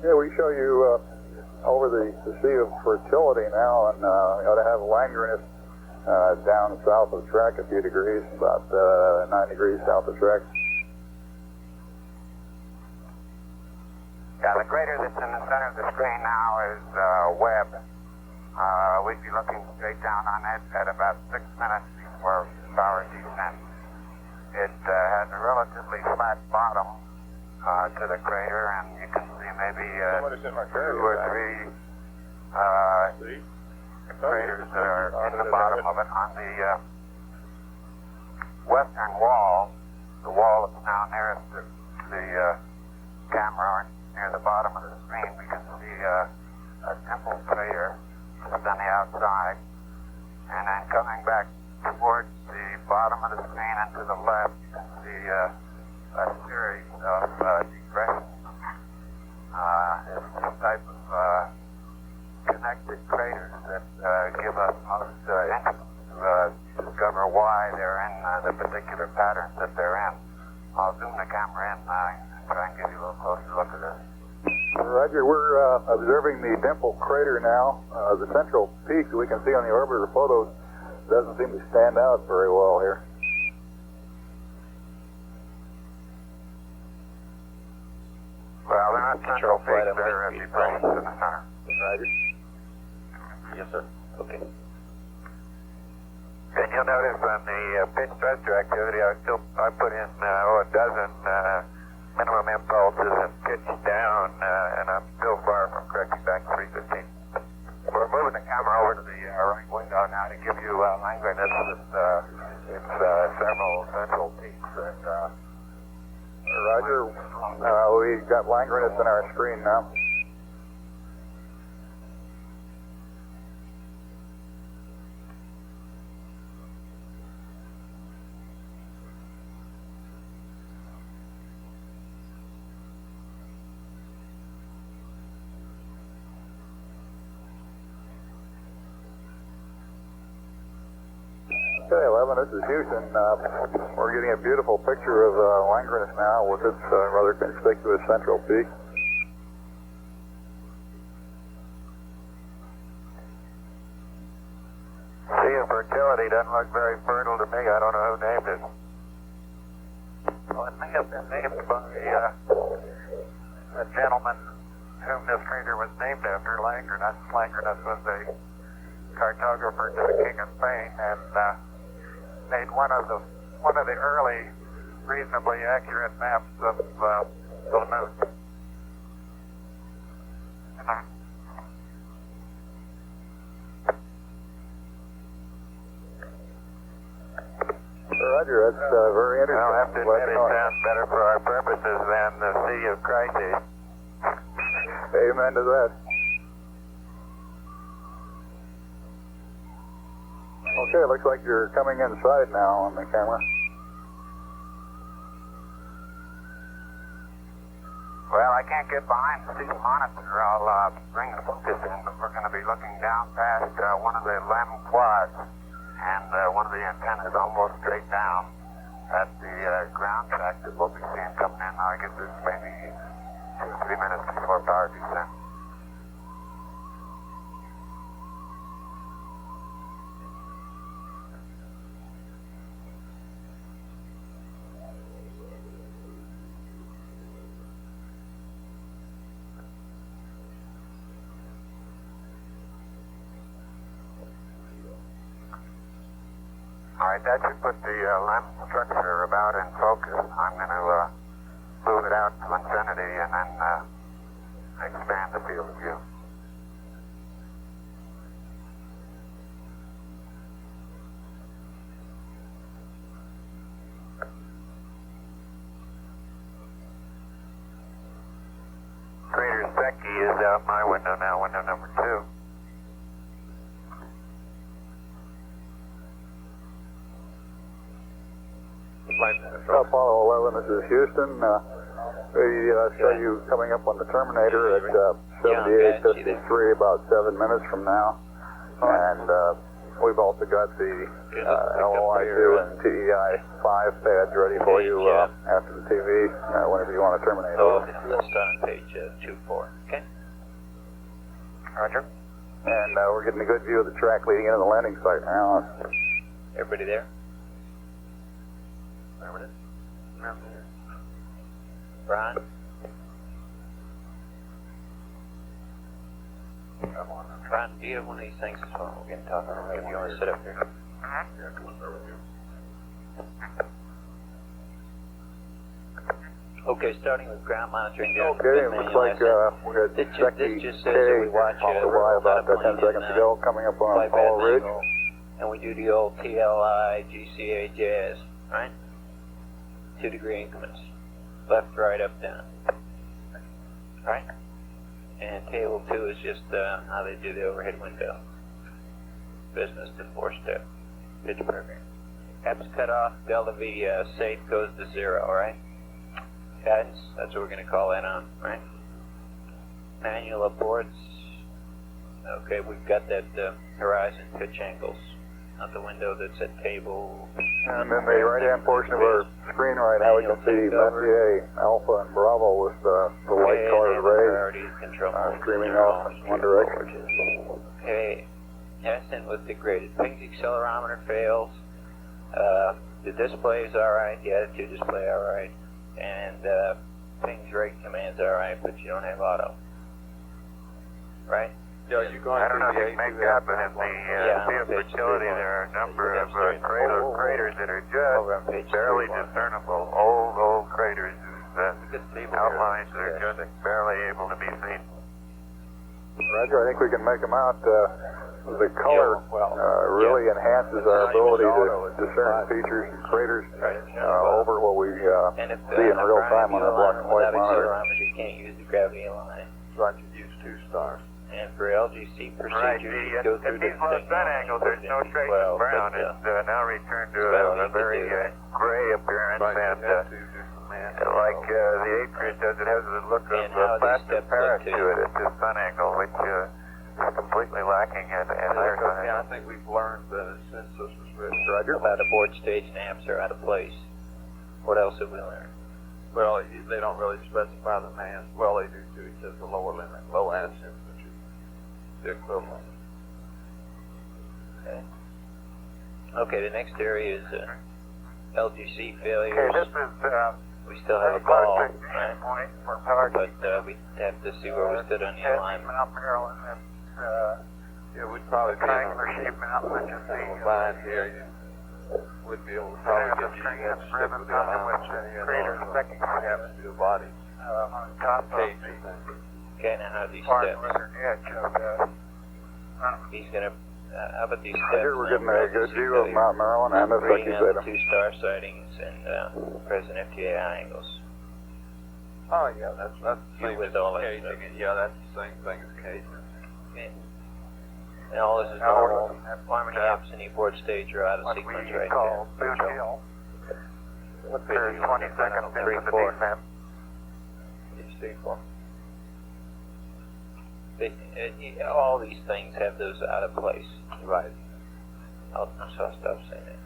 Yeah, we show you over the Sea of Fertility now, and ought to have Langrenus down south of Trek a few degrees, about 9 degrees south of Trek. Yeah, the crater that's in the center of the screen now is Webb. We'd be looking straight down on it at about 6 minutes before our descent. It has a relatively flat bottom to the crater, and you can see maybe 2 or 3 craters that are in the bottom of it. On the western wall, the wall that's now nearest to the camera, near the bottom of the screen, we can see a dimple crater just on the outside. And then coming back towards the bottom of the screen and to the left, you can see a series of depressions. It's some type of connected craters that give us most interest to discover why they're in the particular patterns that they're in. I'll zoom the camera in and try and give you a little closer look at this. Roger, we're observing the dimple crater now. The central peak that we can see on the orbiter photos doesn't seem to stand out very well here. Well, they're not central peaks, they're depressions in the center. Roger. Yes, sir. Okay. And you'll notice on the pitch thruster activity, I put in a dozen minimum impulses and pitch down, and I'm still far from correcting back 315. We're moving the camera over to the right window now to give you Langrenus. It's several central peaks. And, Roger, we've got Langrenus in our screen now. Okay, 11, this is Houston. We're getting a beautiful picture of Langrenus now with its rather conspicuous central peak. Sea of Fertility doesn't look very fertile to me. I don't know who named it. Well, it may have been named by a gentleman whom this crater was named after, Langrenus. Langrenus was a cartographer to the King of Spain, and made one of the early reasonably accurate maps of the moon. Roger, that's very interesting. I'll have to admit it sounds better for our purposes than the Sea of Crises. Amen to that. Okay, it looks like you're coming inside now on the camera. Well, I can't get behind the seat monitor. I'll bring the focus in, but we're going to be looking down past one of the LEM quads, and one of the antennas almost straight down at the ground track that we'll be seeing coming in. I guess it's maybe 2 or 3 minutes before power descent. Alright, that should put the LEM structure about in focus. I'm going to move it out to infinity and then expand the field of view. Crater Secchi is out my window now, window number 2. Apollo 11, this is Houston. We saw you coming up on the Terminator at 78:53, about 7 minutes from now. And we've also got the LOI2 and TEI5 pads ready for you after the TV, whenever you want to terminate. Let's start on page 24. Okay. Roger. And we're getting a good view of the track leading into the landing site now. Everybody there? Brian? Brian, do you have one of these things? So we're going to talk about if you want to sit up here. Okay, starting with ground monitoring. Okay, it looks like we had Secchi just says that we watch about 10 seconds ago, coming up on Apollo Ridge. And we do the old TLI, GCA jazz, right? 2-degree increments. Left, right, up, down. Right? And table 2 is just how they do the overhead window. Business to 4-step pitch program. Caps cut off, delta V safe goes to 0, right? Guidance, that's what we're going to call that on, right? Manual aborts. Okay, we've got that horizon pitch angles out the window that's at table. And then the right-hand portion of our screen right now, we can see Messier, Alpha, and Bravo with the light-colored ray streaming off in one direction. Okay, Ascent was degraded. Ping's accelerometer fails. The display is alright, the attitude display alright, and Ping's rate command's alright, but you don't have auto. Right? Yeah, you're going I don't know if you can make that, but in the field fertility, there are a number of craters that are just barely discernible. Old craters whose outlines are just barely able to be seen. Roger, I think we can make them out. The color really enhances our ability to discern features and craters over what we see in real time on our black and white monitor. You can't use the gravity line. So I could use 2 stars. And for LGC procedures, you go through these low sun angles, there's no trace of brown. It's now returned to a very gray appearance, and like the Atria does, it has a look of plastic Paris to it. It's a sun angle, which is completely lacking in higher sun angles. I think we've learned that since this was written, Roger, about aboard stage naps are out of place. What else have we learned? well, they don't really specify the mass. Well, they do too. It says the lower limit, low ascent, which is the equivalent. Okay, the next area is LGC failures. Okay, this is we still have a ball, right? But we have to see where we stood on the alignment. Mount Maryland, Yeah, we'd probably be triangular shaped mountain, which is the line here. Would be able to probably get you that strip with the alignment. crater second Happens to the body. on top of the Okay, now how are these far steps? northern edge of He's gonna. How about these steps? Here we're getting a good view of Mount Maryland and the Reading out Secchi the 2-star sightings and present FTAI angles. Oh yeah, that's the same with as all that Cajun. stuff. Yeah, that's the same thing as Cajun. Okay. And all this is normal. Harmony amps and e-board stage are out of what sequence we right call there. Boot Hill. There's 20 seconds into the descent. It's steeple. All these things have those out of place. Right. So I'll stop saying that.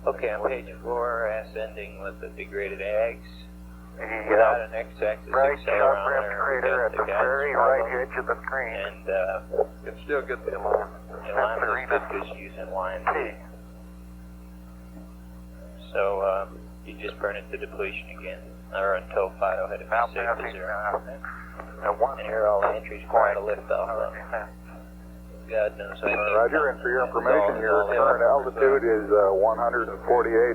Okay, on page 4, ascending with the degraded ags. Without an x-axis accelerometer, crater at the very right edge of the screen. And you can still get the alarm. the alarm is good because you're using line T. So you just burn it to depletion again, or until FIDO had it set to 0. And here are all the entries prior to liftoff. God knows I can't. Roger, and for your information, your current altitude is 148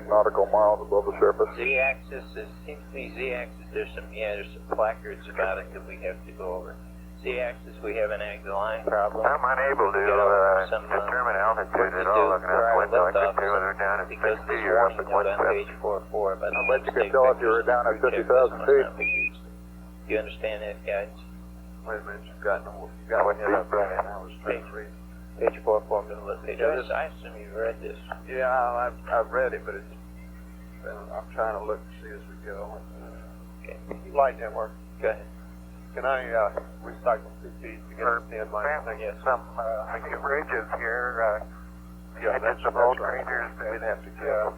nautical miles above the surface. Z-axis, it seems to me Z-axis, there's some placards about it that we have to go over. Z-axis, we have an line problem. I'm unable to determine altitude at all looking out the window. I couldn't tell whether down at 60 or up at 170. On page 4.4, but I bet you could tell if you were down at 50,000 feet. Do you understand that, guys? Wait a minute, you've got it up right now. I was trying to read. Page 4.4, middle of the page. I assume you've read this. Yeah, I've read it, but I'm trying to look and see as we go. Okay. Light network. Go ahead. Can I recycle 2 feet to get Yes. Some bridges here. Yeah, that's some old craters we'd have to get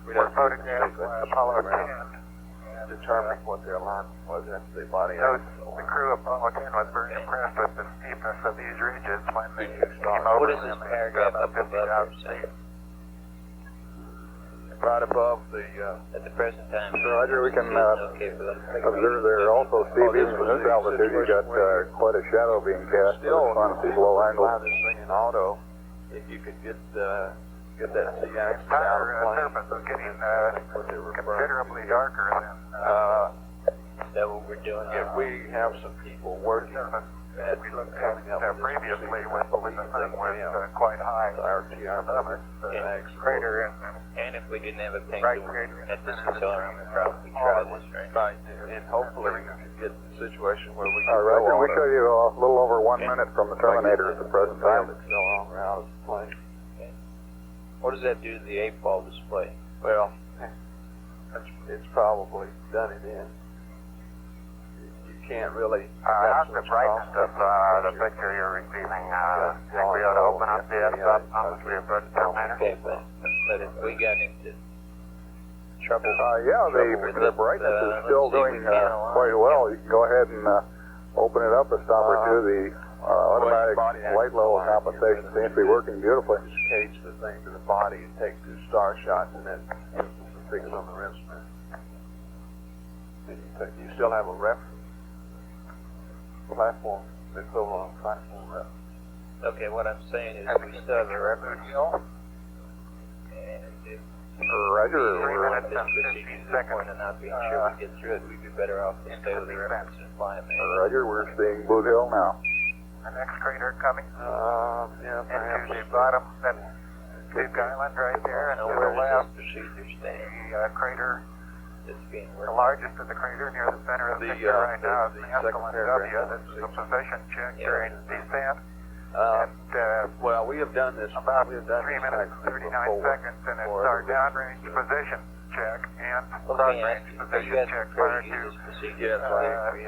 were photographed by Apollo 10. determine what their alignment was after they body The crew of Apollo 10 was very impressed with the steepness of these ridges when they came over. What is this paragraph up above saying? Right above the... At the present time. Roger, we can okay for them. observe there also, Steve, even from this altitude, you got quite a shadow being cast. Still, on these low angles. this thing in auto, if you could get that Z-axis The out entire of plane. surface is getting considerably darker than Is that what we're doing? If we have some people working at we looked at previously when the sun was quite high. our limit, Crater and if we didn't have a penguin at this accelerometer, probably try this, right? and hopefully we can get the situation where we can Roger, we show you a little over 1 minute from the Terminator at the present time. out of the plane. What does that do to the 8-ball display? Well, it's probably done it in. You can't really. how's the brightness of the picture you're receiving? Think we ought to open up the f-stop pump to put it down there? Okay, but if we got into trouble... The brightness is still doing quite well. You can go ahead and open it up a stop or two. The automatic light level compensation seems to be working beautifully. Just cage the thing to the body and take 2 star shots and then fix it on the instrument. You still have a reference platform that's over on platform reference. Okay, what I'm saying is we still have a reference. And if Roger. we want this procedure to the point of not being sure we get through it, we'd be better off to stay with the reference and fly it. Roger, we're seeing Blue Hill now. The next crater coming Yeah, into the bottom, that big island right there, and to the left, the crater, the largest of the crater near the center of the picture right now is the Escalon W. This is a position check during descent. Well, we have done this about 3 minutes and 39 seconds, and it's our downrange position check and long-range position check prior to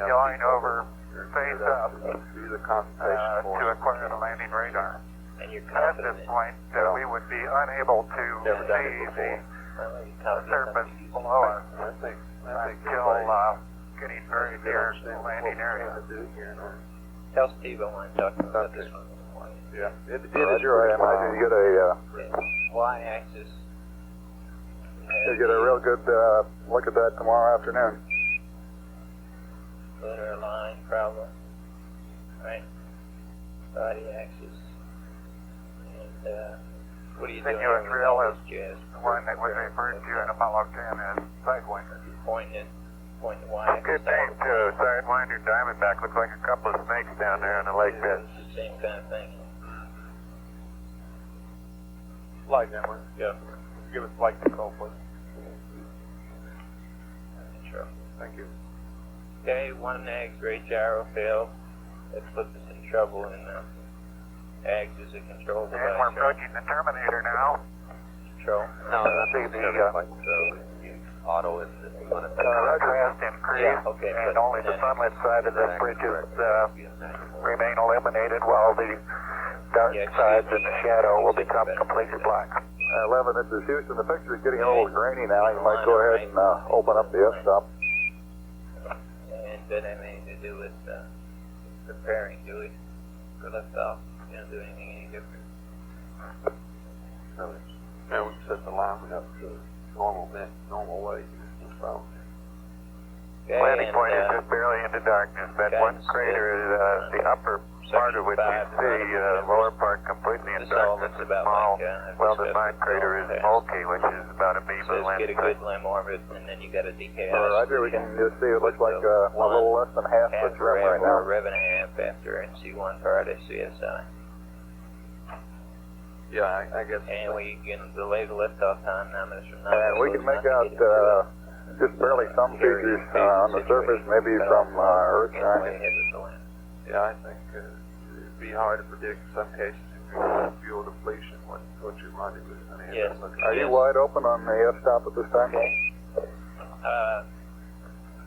going over face up to acquire the landing radar. And you're At this point, we would be unable to see the surface below us until getting very near the landing area. Tell Steve I want to talk about this one. Yeah, it is. Roger, I imagine you get a Y-axis. you get a real good look at that tomorrow afternoon. Lunar line problem, right? Body axis. And what are you doing? Continuous rail is jazz? the one that was referred to in Apollo 10 as Sidewinder. Pointing the Y-axis. Good name too, Sidewinder Diamondback. Looks like a couple of snakes down there in the lake bed. It's the same kind of thing. Light network. Yeah. Give us flight control, please. Sure. Thank you. Okay, 1 AGS great gyro failed. That puts us in trouble in AGS is a control device. And we're approaching the Terminator now. Control. No, I think auto is going to Contrast increased, Yeah, okay, and but only the then- sunlit side of the bridges remain illuminated, while the dark sides in the shadow will become completely black. 11, this is Houston. The picture is getting a little grainy now. You might go ahead and open up the f-stop. And that had anything to do with preparing, do we? For liftoff, you don't do anything any different. Now we set the line up to normal way. No problem. Landing point is just barely into darkness. That one crater is the upper part of which you see, the lower part completely in darkness. The small, well-defined crater is Mulkey, which is about a B So just get a landing good limb orbit, and then you got a DK. Roger, we can just see it looks like a little less than half foot trim right now. Or a rev and a half after NC1 part SCSI. Yeah, I guess. And we can delay the liftoff time 9 minutes from now. And we can make out just barely some features on the surface, maybe from Earth shining. Yeah, I think it'd be hard to predict in some cases if you're running fuel depletion what you're running is going to end up looking. Are you wide open on the f-stop at this time?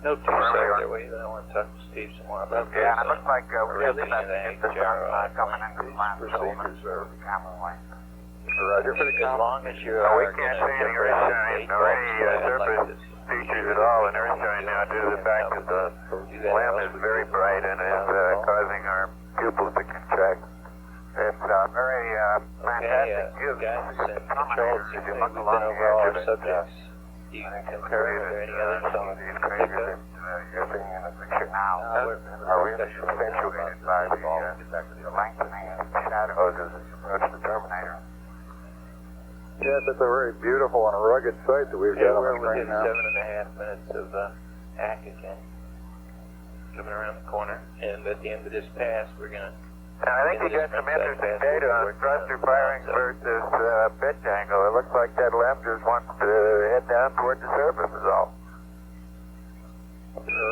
No two sides there. Wait, I want to talk to Steve some more about this. Yeah, it looks like we're Really, just the sun coming into the last procedures are Roger. As long as you're we can't see any earth shine or any surface features at all in earth shine now due to the fact that the lamp is very bright and is causing our pupils to contract. It's very fantastic view. Controls, If you we've look been along the over edge all of our it, subjects. Do you compare it to any other some of these craters that you're seeing in the picture now are really accentuated by the lengthening shadows as you approach the terminator. Yes, it's a very beautiful and rugged site that we've got on We're the screen within now. 7.5 minutes of Atkinson, coming around the corner, and at the end of this pass, we're gonna. And I think you got some interesting data on thruster firing versus pitch angle. It looks like that lamp just wants to head down toward the surface is all.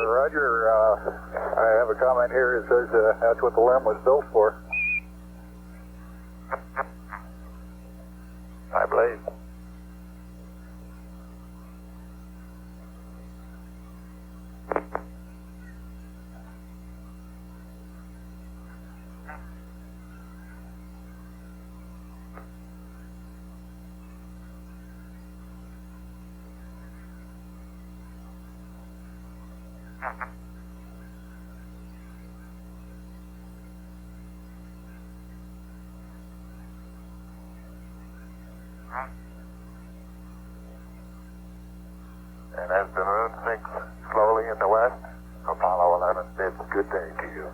Roger, I have a comment here. It says that's what the limb was built for. I believe. And as the moon sinks slowly in the west, Apollo 11 bids good day to you.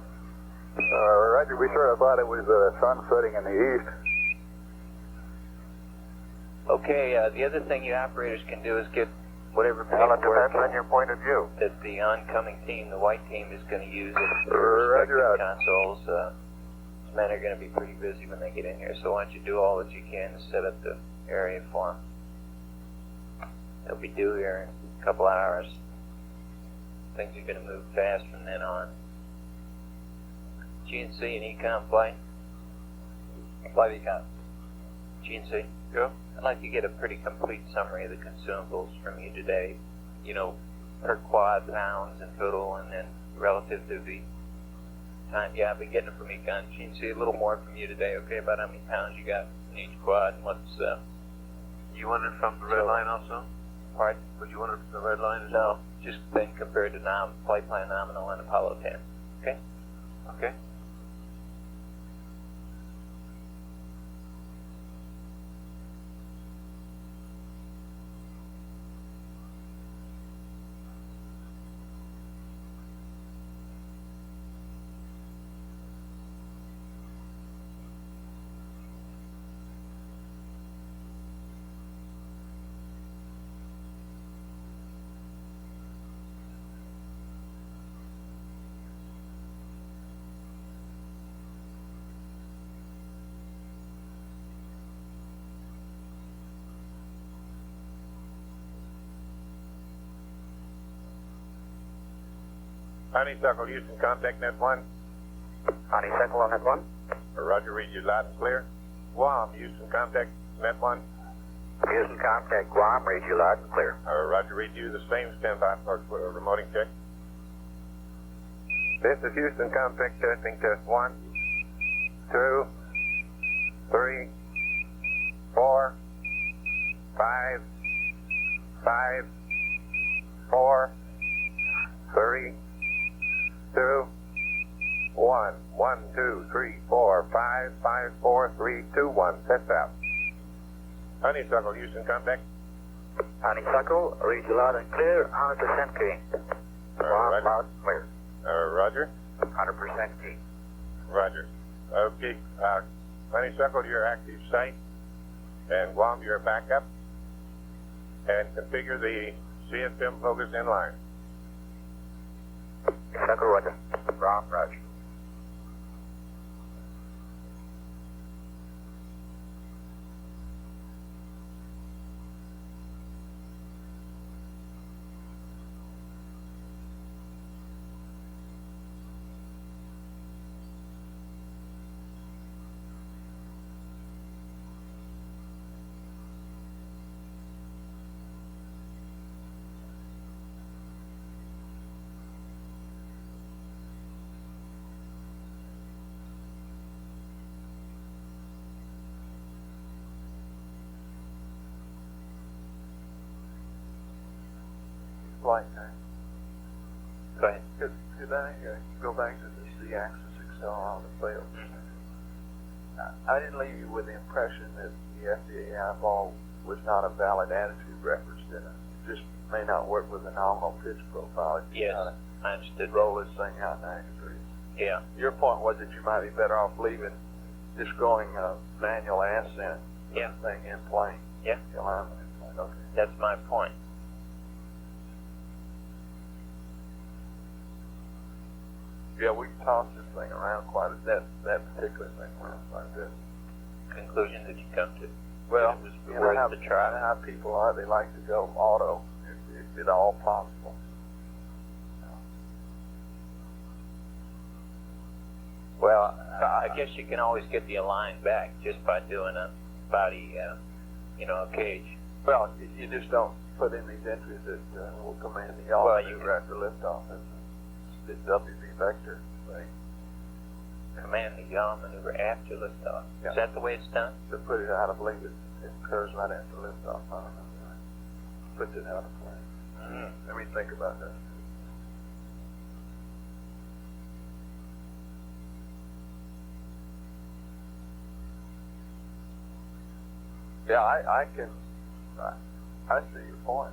Roger, we sort of thought it was the sun setting in the east. Okay, the other thing you operators can do is get whatever Well, it paperwork depends on your point of view. that the oncoming team, the white team, is going to use at their Roger respective out. consoles. These men are going to be pretty busy when they get in here, so why don't you do all that you can to set up the area for them. They'll be due here in a couple hours. Things are going to move fast from then on. GNC and Econ flight? Flight Econ. GNC? Go. I'd like to get a pretty complete summary of the consumables from you today. You know, per quad pounds in total, and then relative to the time. Yeah, I've been getting it from Econ. GNC, a little more from you today, okay, about how many pounds you got in each quad and what's, You want it from the red line also? Pardon? Would you want it from the red line as No, well? just then compared to flight plan nominal and Apollo 10. Okay? Okay. Honeysuckle, Houston, contact net 1. Honeysuckle on net 1. Roger, read you loud and clear. Guam, Houston, contact net 1. Houston, contact Guam, read you loud and clear. Roger, read you the same standby for remoting check. This is Houston, contact testing, test 1, 2, 3, 4, 5, 5, 4, 3, 2, 1, 1, 2, 3, 4, 5, 5, 4, 3, 2, 1. Test out. Honeysuckle, Houston, contact. Honeysuckle, read you loud and clear, 100% key. Roger. Loud and clear. Roger. 100% key. Roger. Okay, Honeysuckle, your active site, and Guam, your backup, and configure the CSM focus in line. Honeysuckle, roger. Guam, roger. Flight time. Go ahead. Could I go back to the Z-axis accelerometer failed? I didn't leave you with the impression that the FDA eyeball was not a valid attitude reference, did I? It just may not work with the nominal pitch profile. Yes, I understood. Roll this thing out 90 degrees. Yeah. Your point was that you might be better off leaving, just going manual ascent. Yeah. Thing in plane. Yeah. The alignment in plane. Okay. That's my point. Yeah, we tossed this thing around quite a bit, that particular thing around quite a bit. Conclusion that you come to? Well, it was you know worth how, the try. how people are, they like to go auto, if at all possible. Well, I guess you can always get the align back just by doing a body, a cage. Well, you just don't put in these entries that will command the yaw maneuver after liftoff. It's WB vector thing. Command the yaw maneuver after liftoff. Yeah. Is that the way it's done? To put it out of link, it occurs right after liftoff. I don't know. Puts it out of plane. Let me think about that. Yeah, I can. I see your point.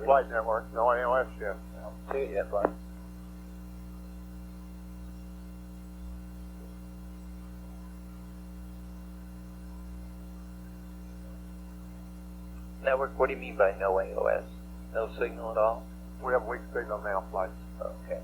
Flight network, no AOS yet. See it yet, bud. Network, what do you mean by no AOS? No signal at all? We have weak signal now, flights. Okay.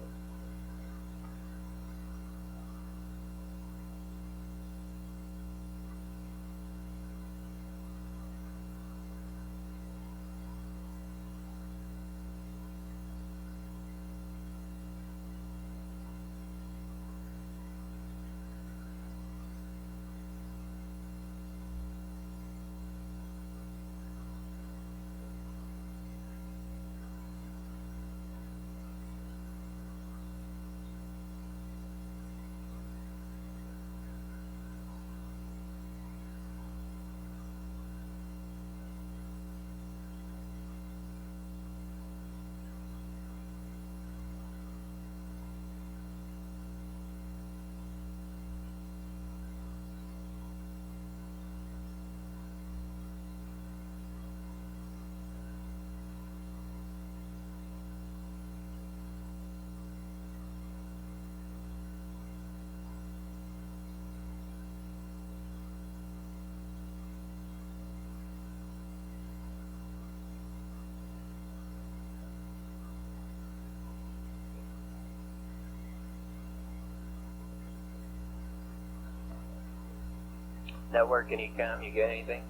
Network, Anycom, you get anything?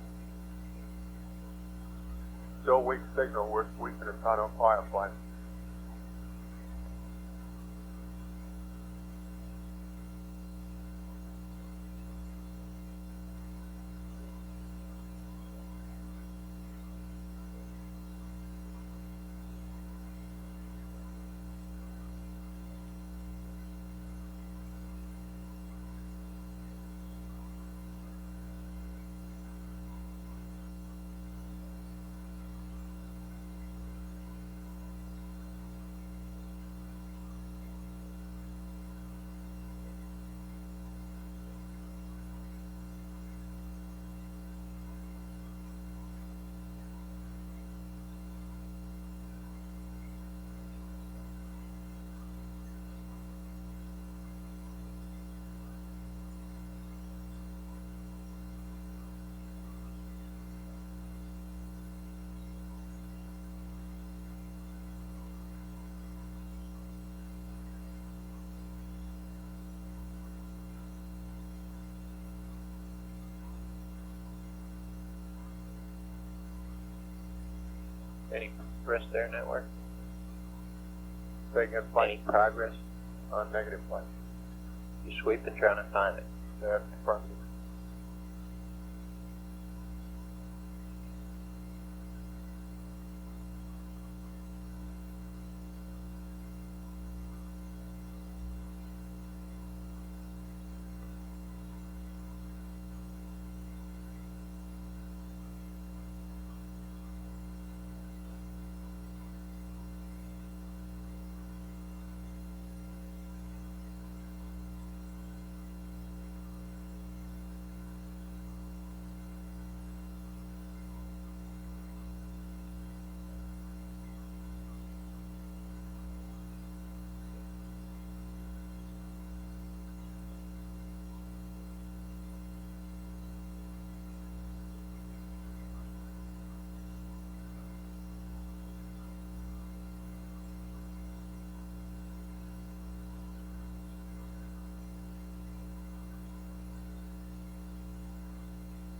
Still weak signal. We're sweeping and trying to fire flight. Any progress there, Network? Taking flight. Any progress? On negative flight. You sweeping, trying to find it. That's affirmative.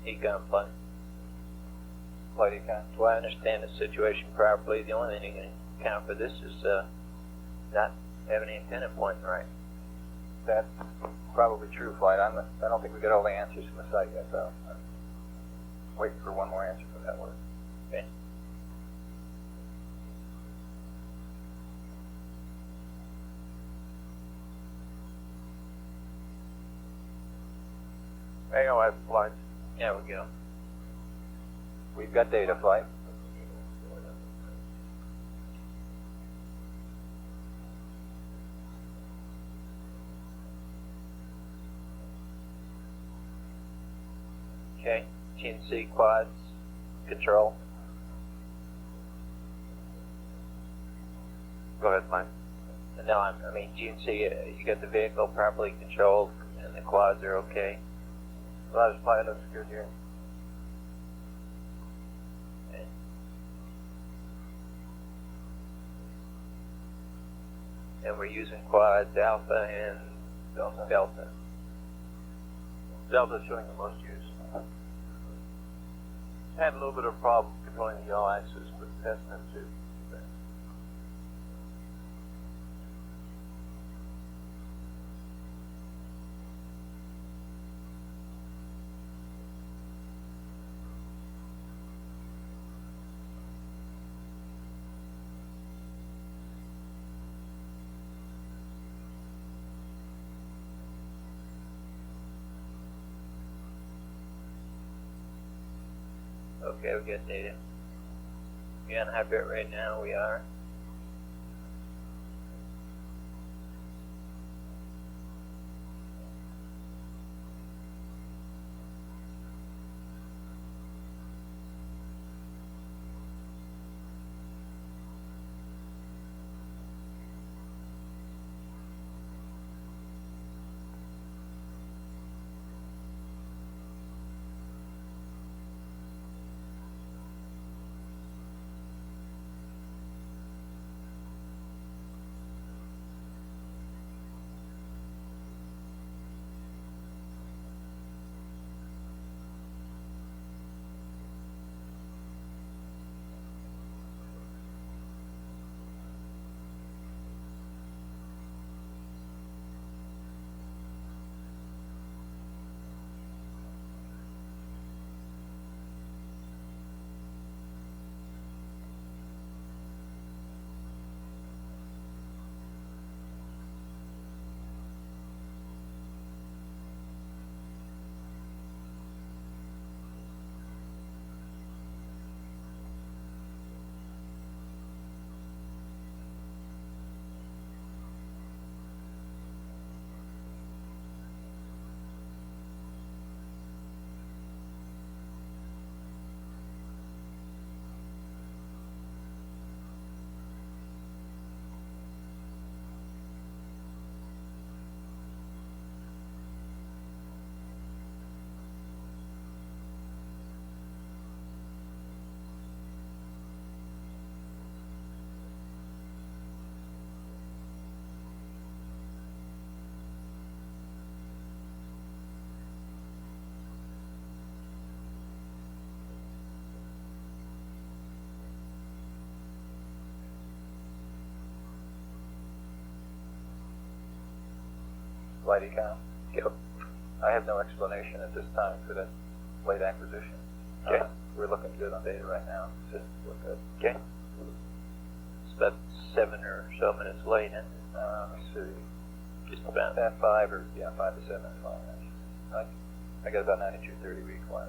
Econ flight. Flight econ. Do I understand the situation properly? The only thing you can account for this is not having the antenna pointing right. That's probably true, flight. I don't think we got all the answers from the site yet, though. I'm waiting for one more answer for that one. Okay. AOS flight. There we go. We've got data, flight. Okay. TNC quads. Control. Go ahead, Mike. No, I mean, GNC, you got the vehicle properly controlled and the quads are okay. Rogers Flight looks good here. And we're using quads Alpha and Delta. Delta's showing the most use. Had a little bit of problem controlling the yaw axis, but testing them too. Okay, we got data. We on high bit right now, we are. Flight econ. Yep. I have no explanation at this time for that late acquisition. Okay. We're looking good on data right now. Systems look good. Okay. It's about 7 or so minutes late, and Let me see. just about. At 5 or, yeah, 5 to 7 is fine. I got about 9230 required.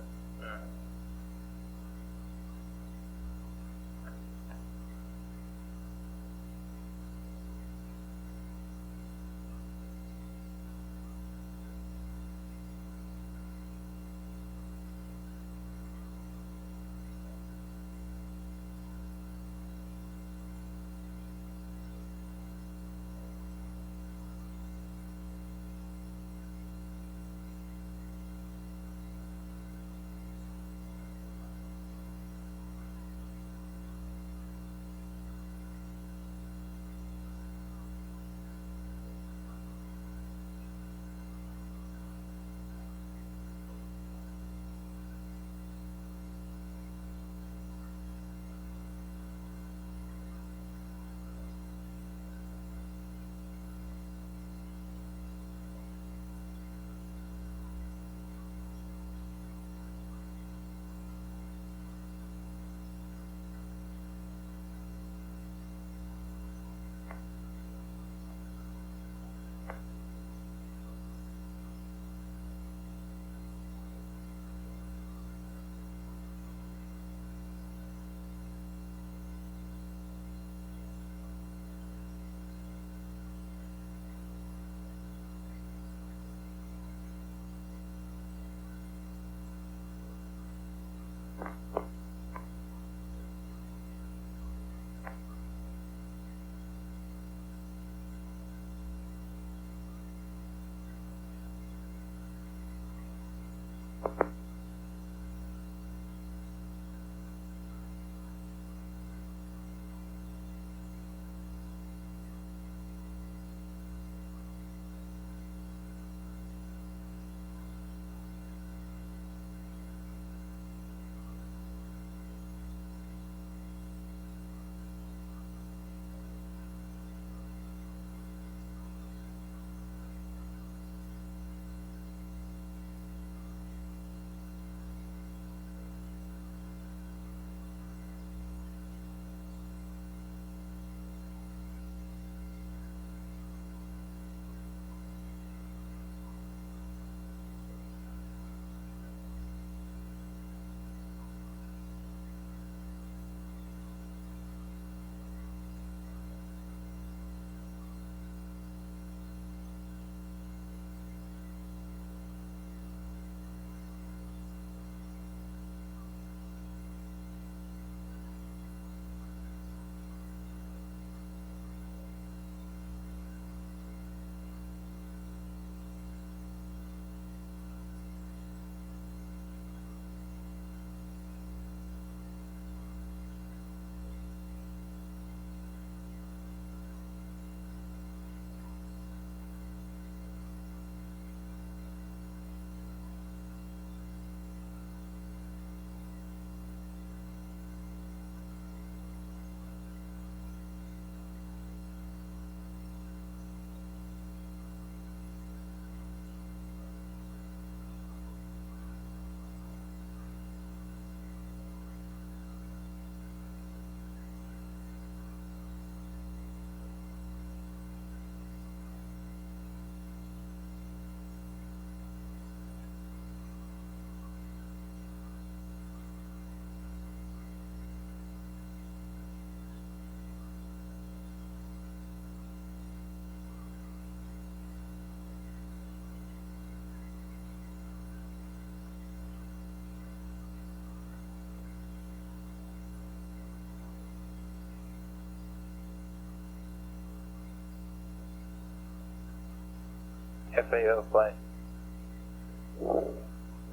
FAO flight.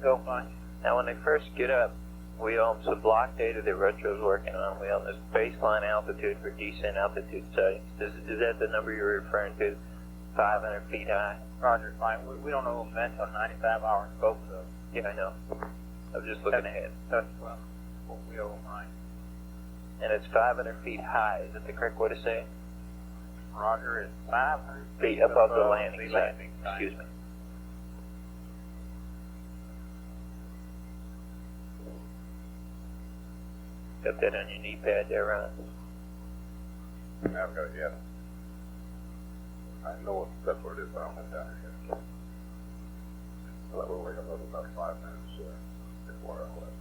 Go fine. Now, when they first get up, we owe them some block data that Retro's working on. We owe them this baseline altitude for descent altitude settings. Is that the number you're referring to? 500 feet high? Roger, fine. We don't know them until 95 hours, both of those. Yeah, I know. I was just looking ahead. That's what we owe them, right. And it's 500 feet high. Is that the correct way to say it? Roger, it's 500 Feet above the landing the site. landing site. Excuse me. Got that on your knee pad there, Ron? I haven't got it yet. I know that's what it is, but I don't have it down here yet. So that will wake up about 5 minutes before I left.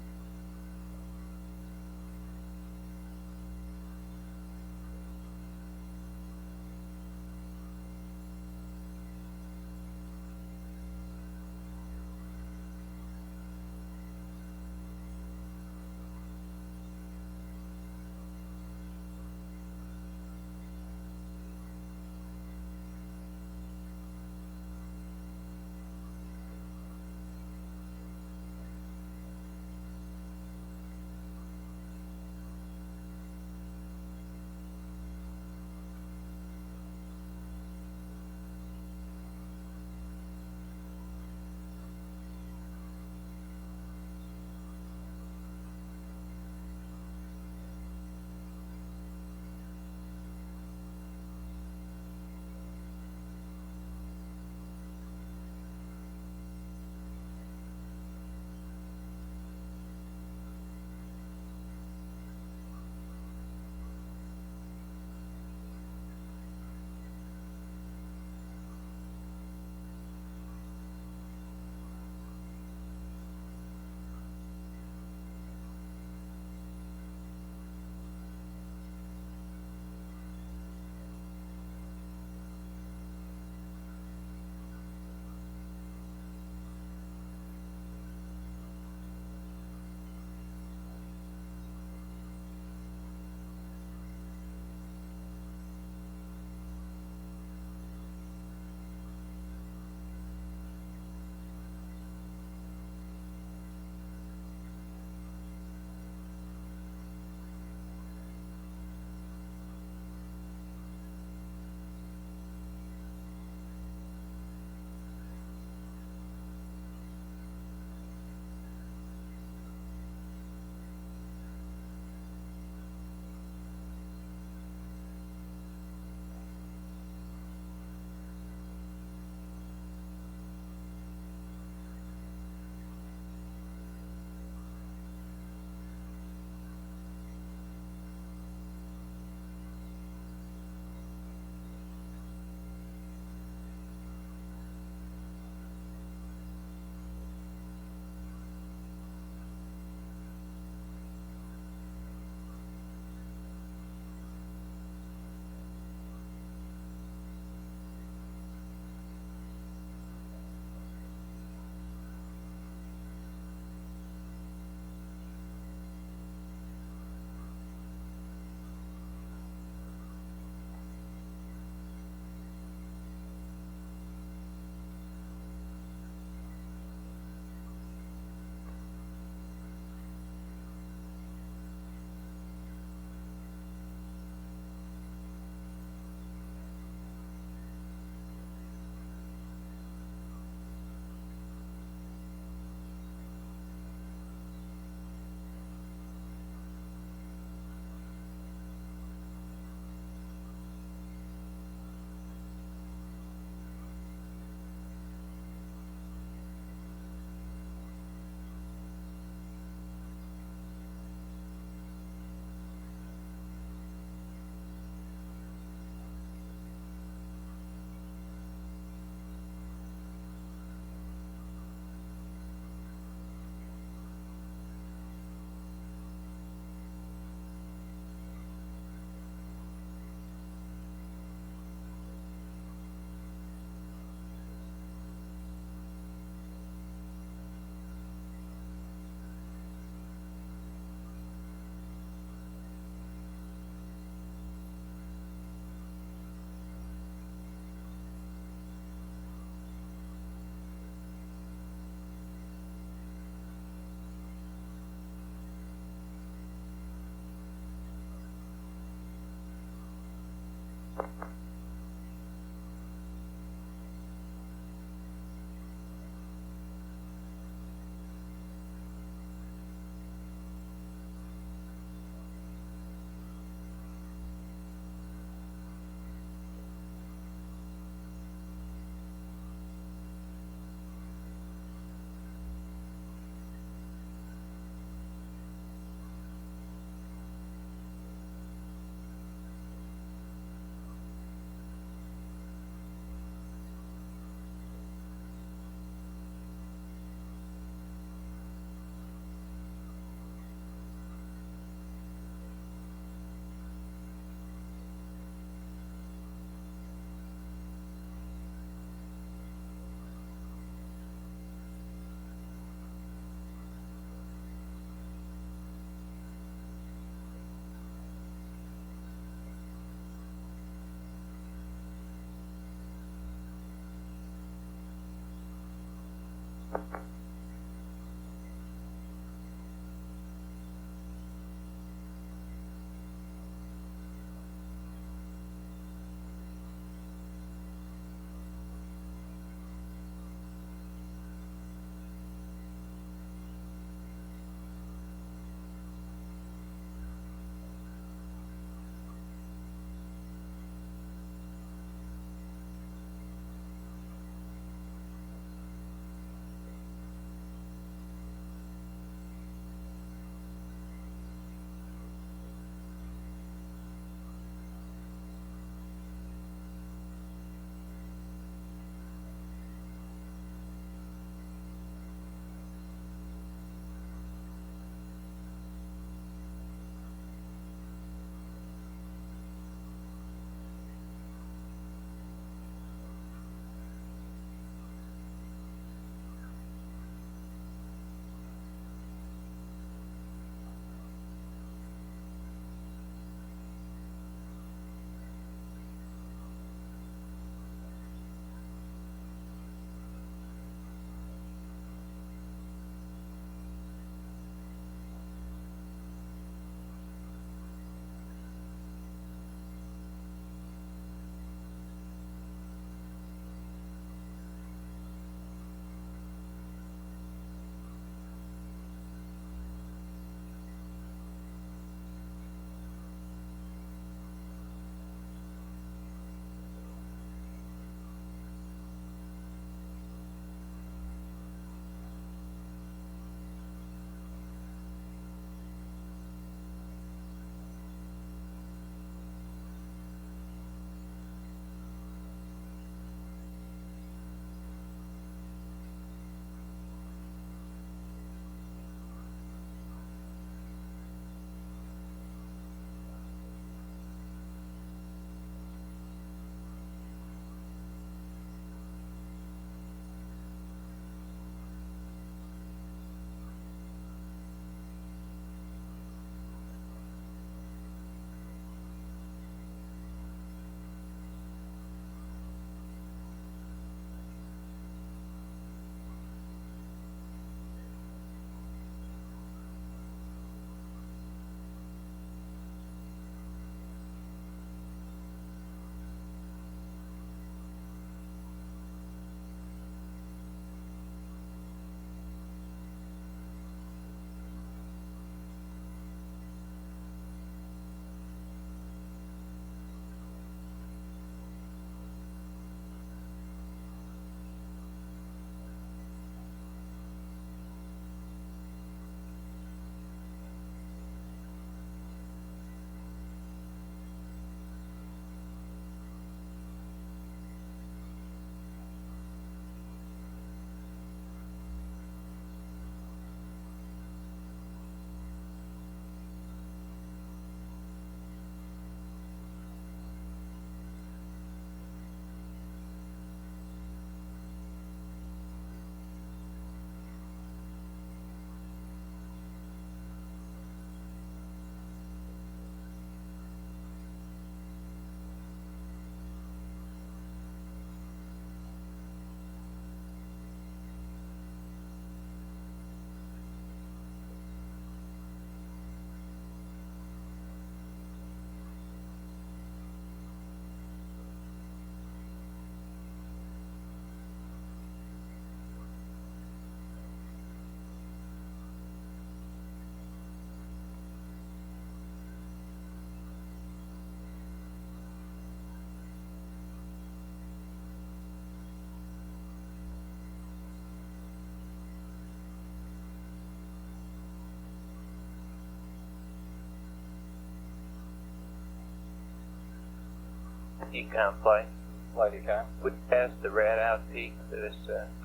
Econ flight. Flight econ. We passed the red out peak for this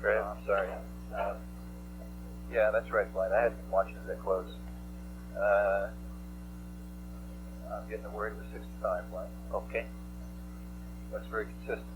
trip. I'm sorry. Yeah, that's right, flight. I hadn't been watching it that close. I'm getting the word with 65 flight. Okay. That's very consistent.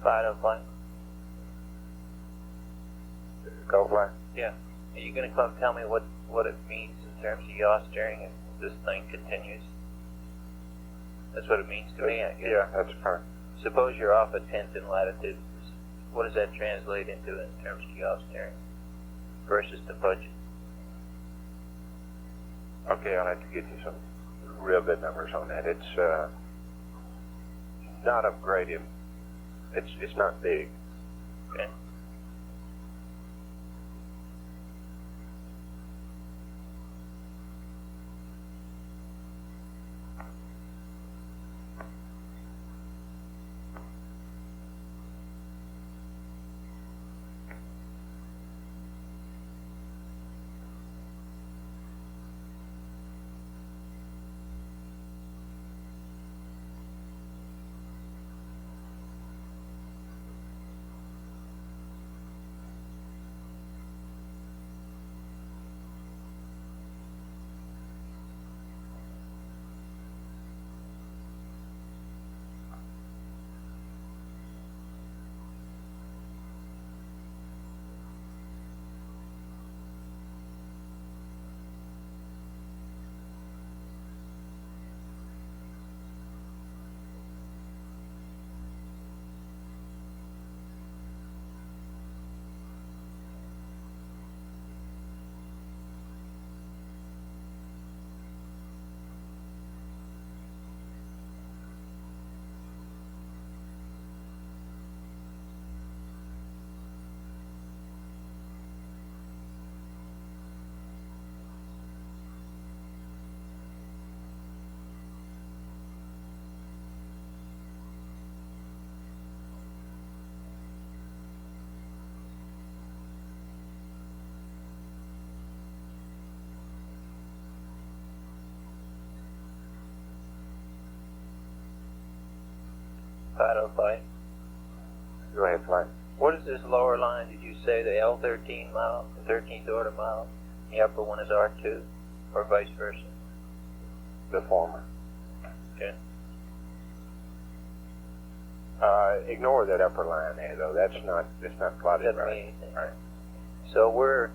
Fido flight. Go fly. Yeah. Are you going to come tell me what it means in terms of yaw steering if this thing continues? That's what it means to me, I guess. Yeah, that's fine. Suppose you're off a tenth in latitude. What does that translate into in terms of yaw steering versus the budget? Okay, I'll have to get you some real good numbers on that. It's not of great it's not big. Okay. Pilot. Go ahead, Flight. What is this lower line? Did you say the L13 model, the 13th order model? The upper one is R2, or vice versa? The former. Okay. Ignore that upper line there, though. It's not plotted Doesn't right. mean anything. Right. So we're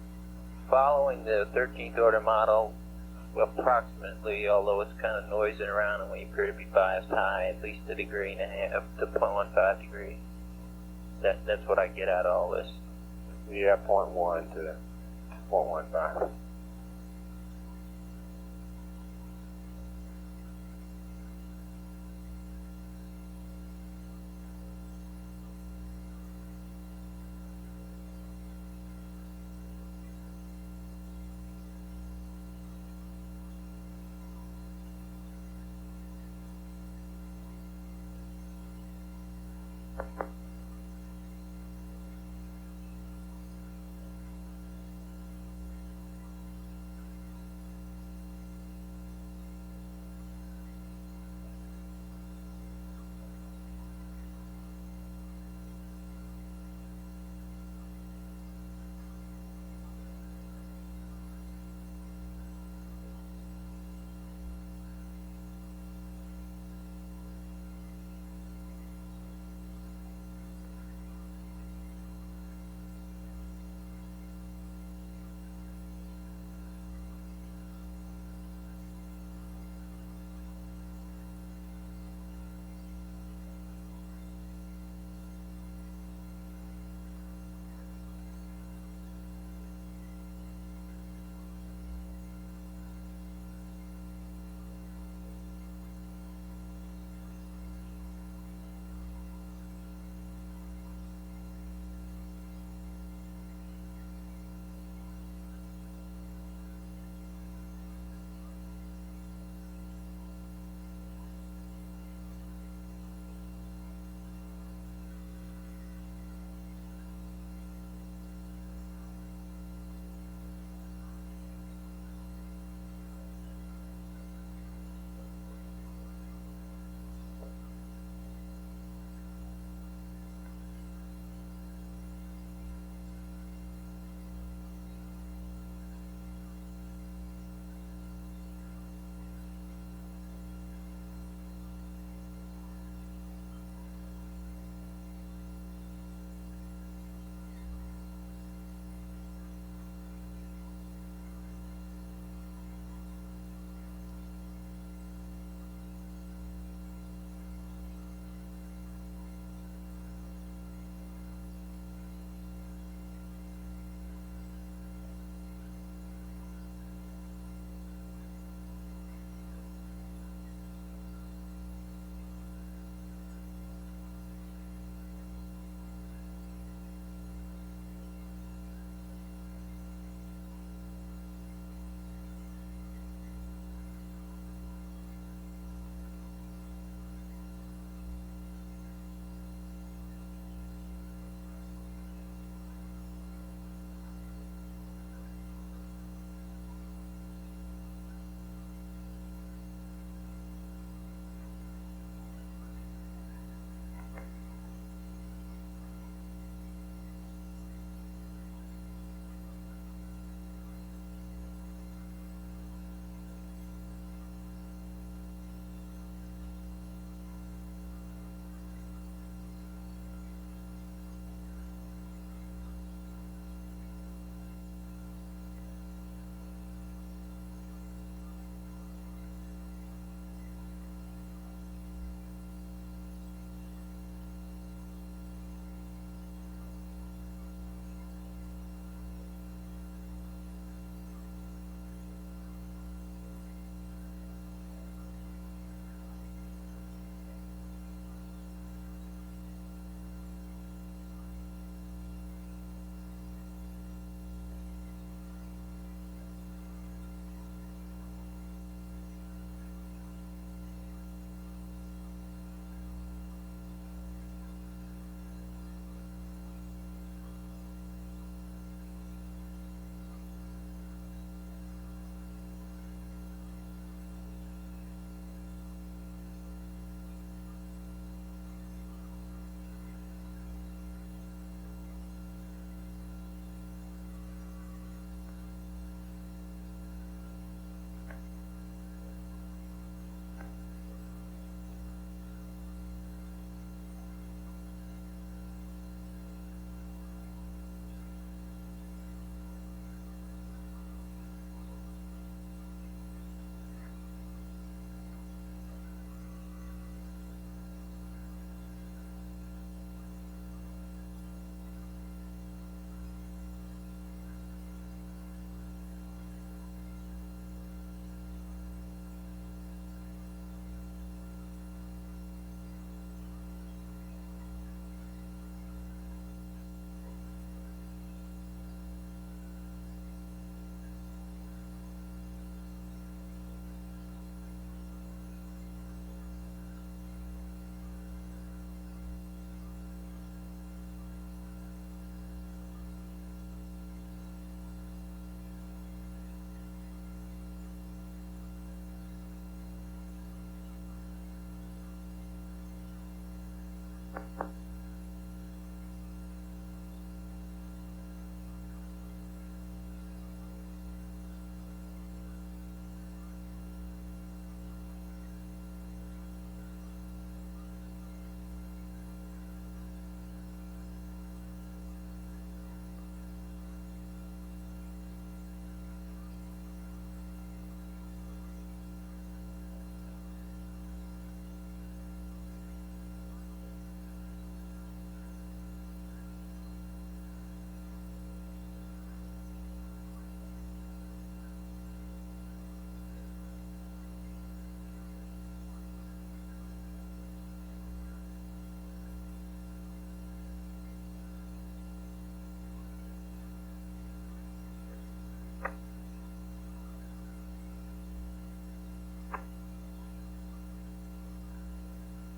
following the 13th order model approximately, although it's kind of noising around and we appear to be biased high, at least a degree and a half to 0.15 degrees. That's what I get out of all this. Yeah, 0.1 to 0.15.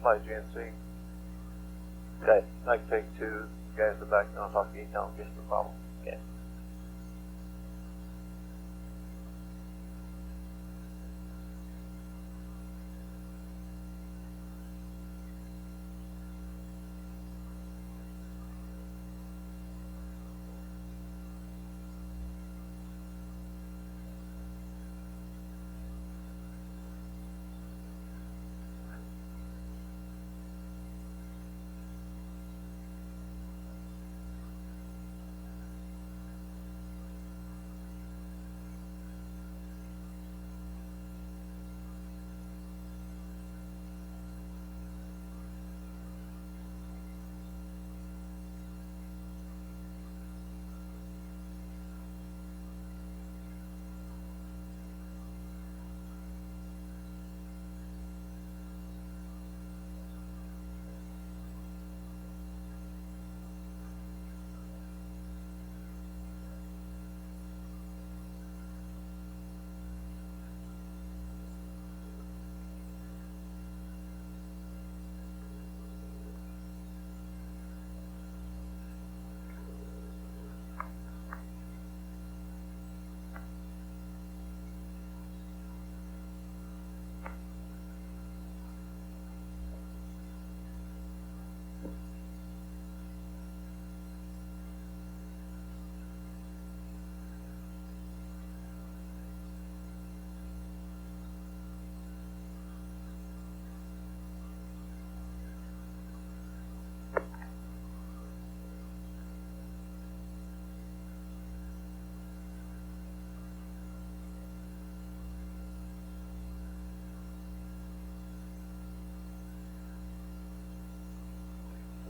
fly GNC. Okay. I can take two guys to back and I'll talk to you, tell them just the problem. Okay.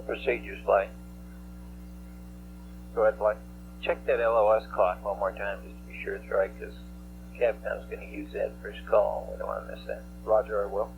Procedures flight. Go ahead, fly. Check that LOS clock one more time just to be sure it's right, because Capcom's going to use that first call. We don't want to miss that. Roger, I will.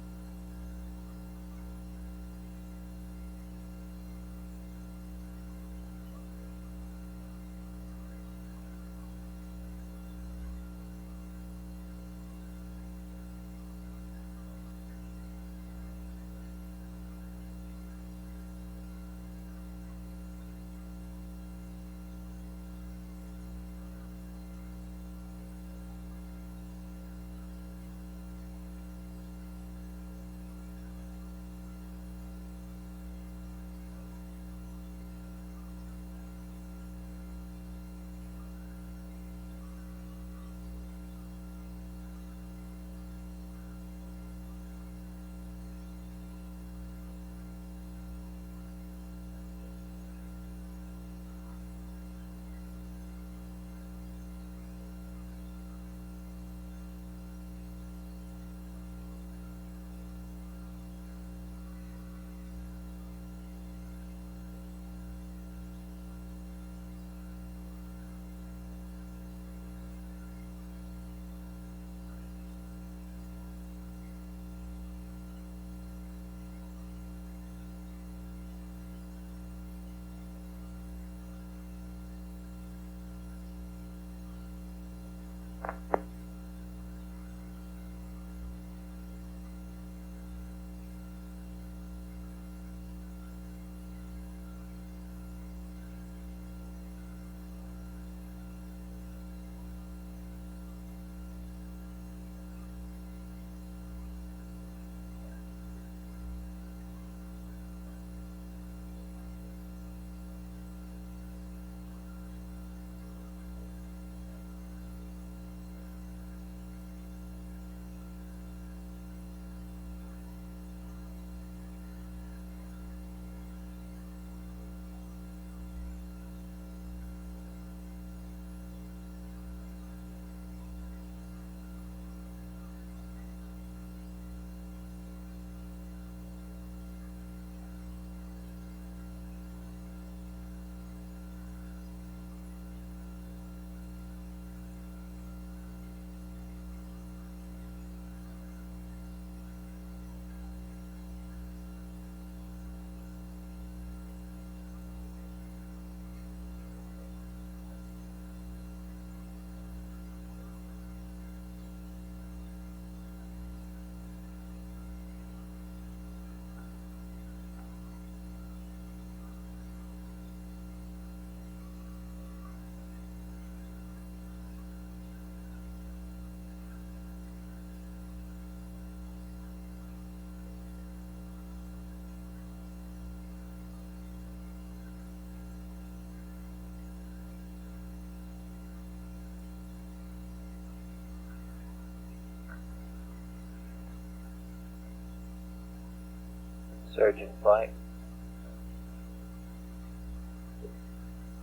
Surgeon flight.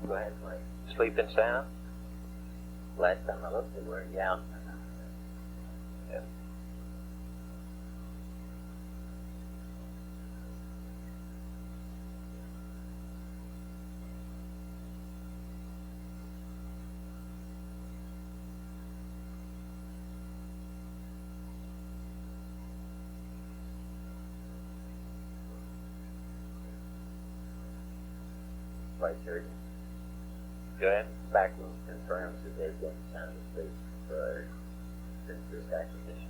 Go ahead, Mike. Sleeping sound? Last time I looked, they were, yeah. Yeah. Flight surgeon. Go ahead. Back room confirms that they've been sound asleep for since this acquisition.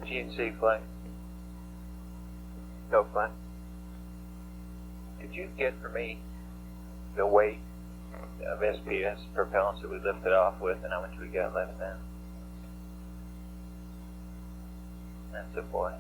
GNC flight. Go flight. Could you get for me the weight of SPS propellants that we lifted off with and how much we got left in? That's a boy.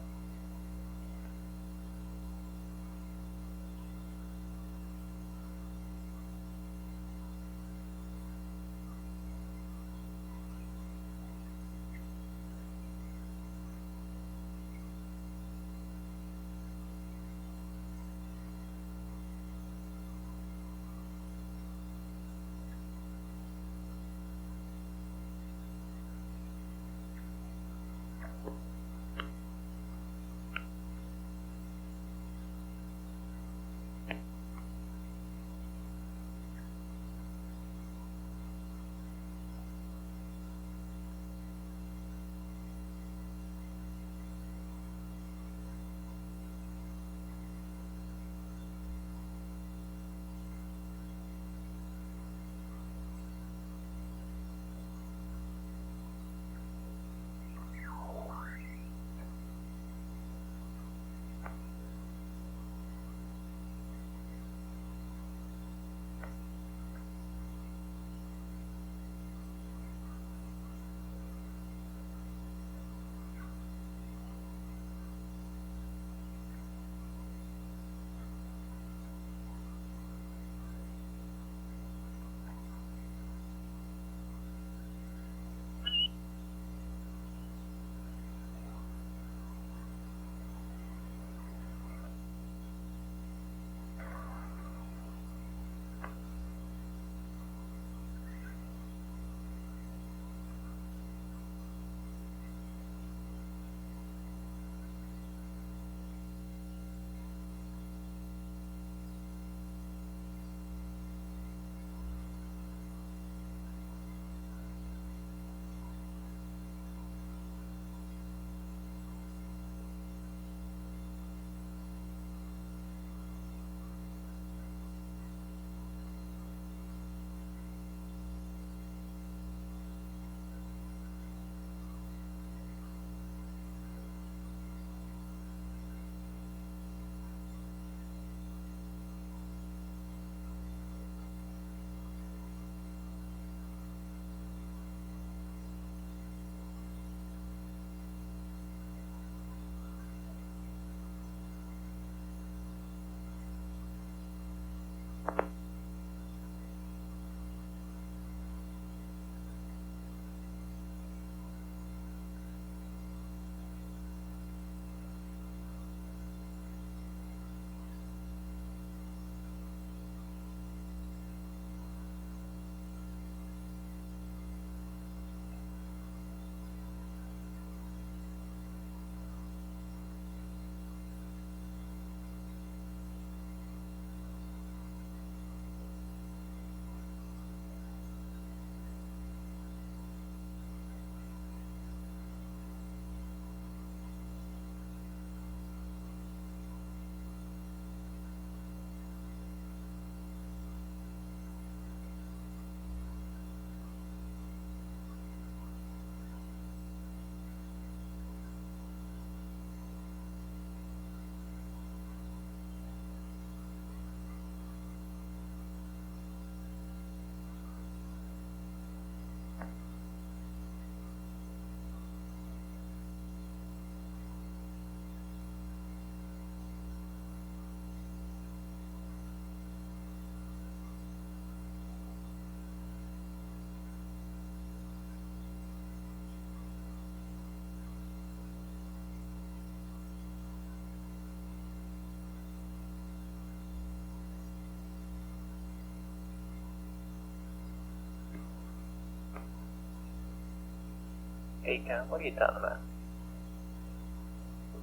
ACOM, what are you talking about?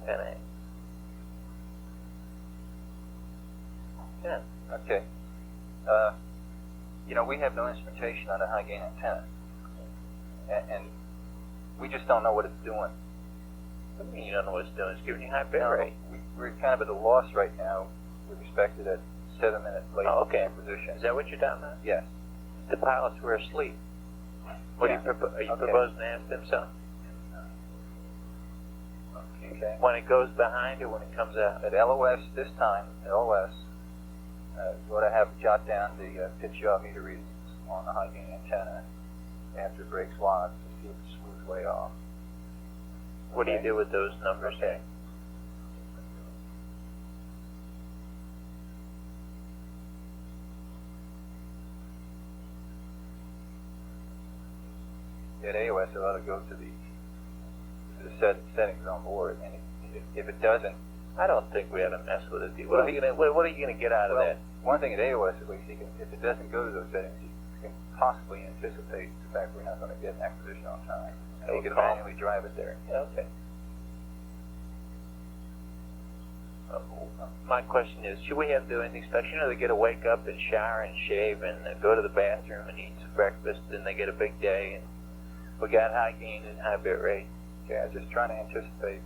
10A. 10. Okay. You know, we have no instrumentation on a high gain antenna. And we just don't know what it's doing. What do you mean you don't know what it's doing? It's giving you high bit No, rate. we're kind of at a loss right now with respect to that 7-minute late acquisition. Is that what you're talking about? Yes. The pilots were asleep. What are you proposing to ask them something? Okay. When it goes behind or when it comes out? At LOS this time, LOS, what I have jot down the pitch yaw meter readings on the high gain antenna after it breaks lots to see if it's smooth way off. What do you do with those numbers? Okay. At AOS, it ought to go to the settings on board, and if it doesn't, I don't think we ought to mess with it. What are you gonna get out of that? One thing at AOS, at least, if it doesn't go to those settings, you can possibly anticipate the fact we're not going to get an acquisition on time. So you can manually drive it there. Yeah, okay. My question is, should we have to do anything special? You know, they get to wake up and shower and shave and go to the bathroom and eat some breakfast, and they get a big day, and we got high gain and high bit rate. Okay, I was just trying to anticipate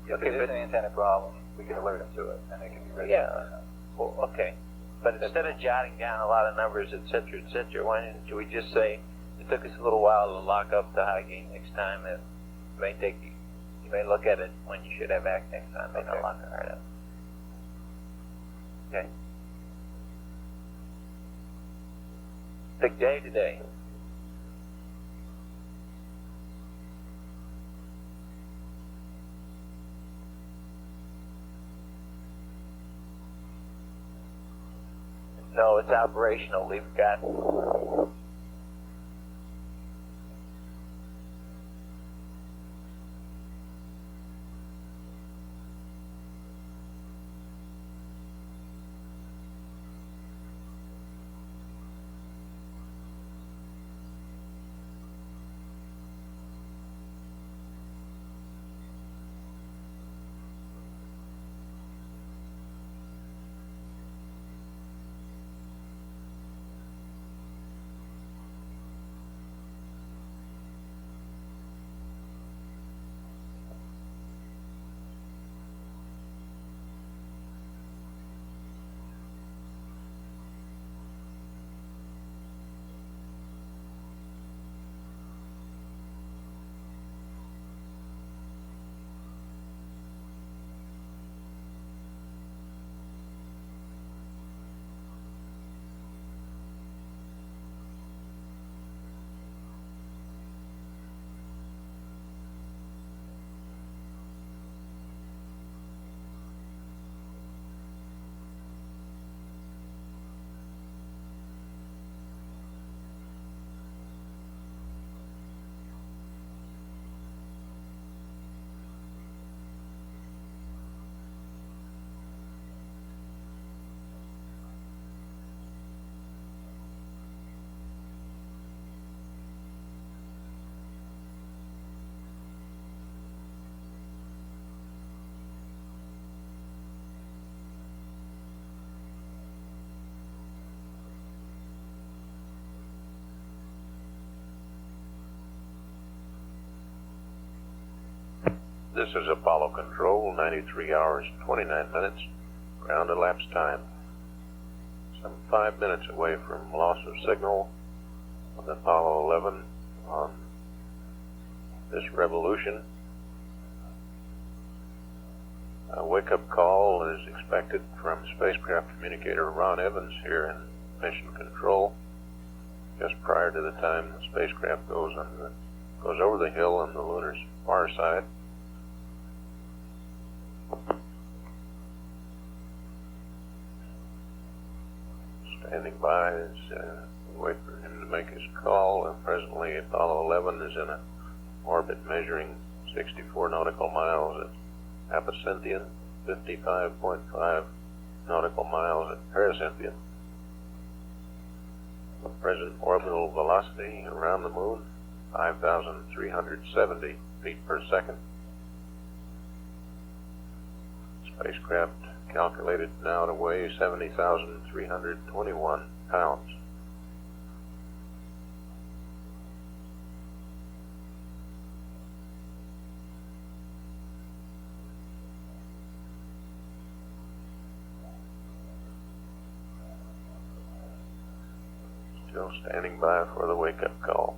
if it is an antenna problem, we can alert them to it, and they can be ready. Yeah. Well, okay. But instead of jotting down a lot of numbers, et cetera, why didn't we just say it took us a little while to lock up the high gain next time? It may take you may look at it when you should have act next time. May not lock it right up. Okay. Big day today. No, it's operational. We've got This is Apollo Control, 93 hours, 29 minutes, ground elapsed time. Some 5 minutes away from loss of signal on Apollo 11 on this revolution. A wake-up call is expected from spacecraft communicator Ron Evans here in Mission Control, just prior to the time the spacecraft goes over the hill on the lunar's far side. Standing by as wait for him to make his call, and presently Apollo 11 is in an orbit measuring 64 nautical miles at Apocynthion, 55.5 nautical miles at Pericynthion. Present orbital velocity around the moon, 5,370 feet per second. Spacecraft calculated now to weigh 70,321 pounds. Still standing by for the wake-up call.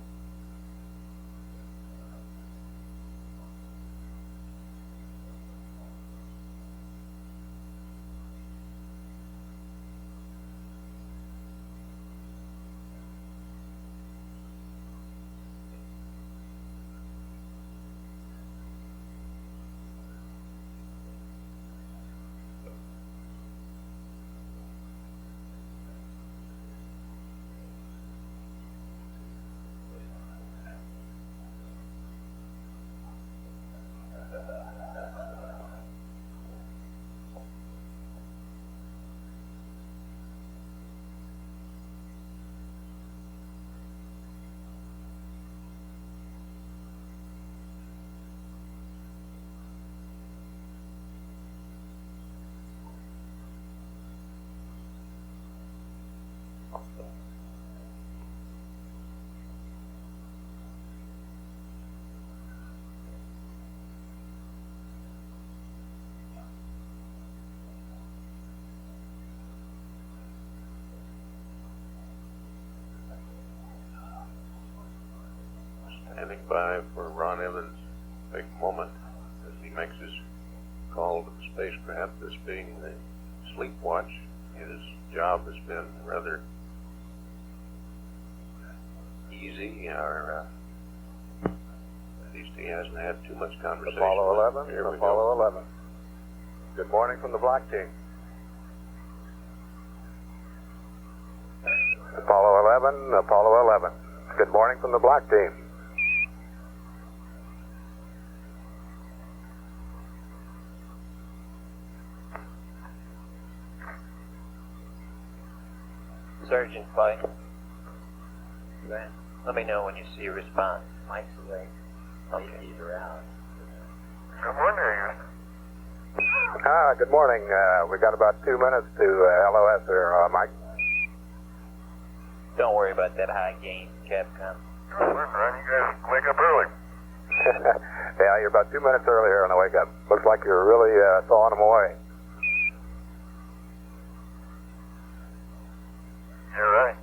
Standing by for Ron Evans' big moment as he makes his call to the spacecraft. This being the sleep watch, his job has been rather easy, or at least he hasn't had too much conversation. Apollo 11, Here we Apollo go. 11. Good morning from the Black Team. Apollo 11, Apollo 11. Good morning from the Black Team. Surgeon flight. Let me know when you see a response. Mike's away. He's around. Good morning. Good morning. We got about 2 minutes to LOS here, Mike. Don't worry about that high gain, Capcom. You guys wake up early. Yeah, you're about 2 minutes early here on the wake up. Looks like you're really thawing them away. You're right.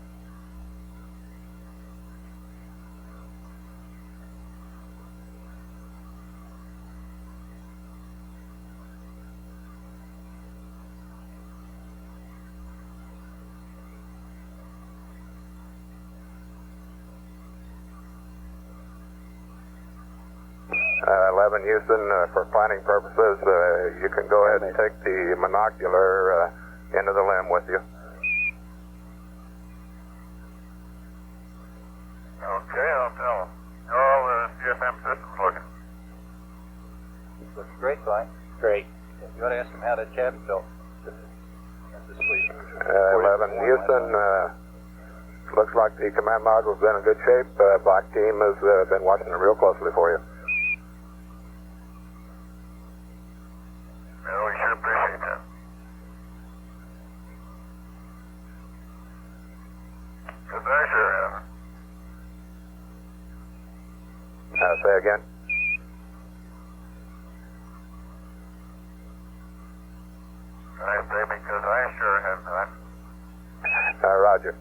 Houston, for planning purposes, you can go ahead and take the monocular into the limb with you. Okay, I'll tell them. How are all the CFM systems looking? Looks great, Clyde. Great. You ought to ask him how the cabin felt. That's asleep. 11 Houston, looks like the command module's been in good shape. Black Team has been watching it real closely for you. Well, we sure appreciate that. Because I sure have. Say again. I say because I sure have not. Roger.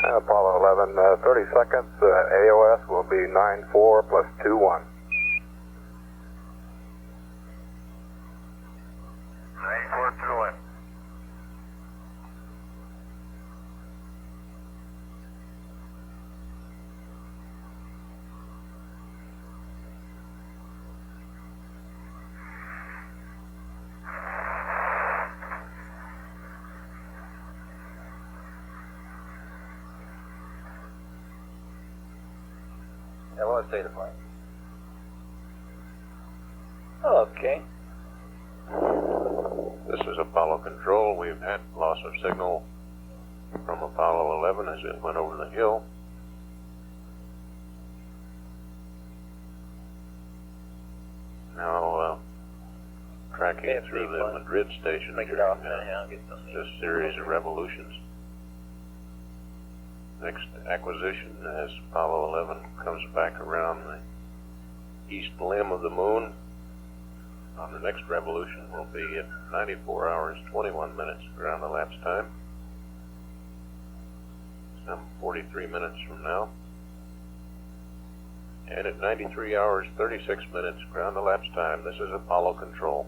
Apollo 11, 30 seconds, AOS will be 9-4 plus 2-1. 9-4-2-1. Yeah, what was data flight? Okay. This is Apollo Control. We've had loss of signal from Apollo 11 as it went over the hill. Now, tracking through the Madrid station Break it during off and get something. this series of revolutions. Next acquisition as Apollo 11 comes back around the east limb of the moon on the next revolution will be at 94 hours 21 minutes ground elapsed time. Some 43 minutes from now. And at 93 hours 36 minutes ground elapsed time, this is Apollo Control.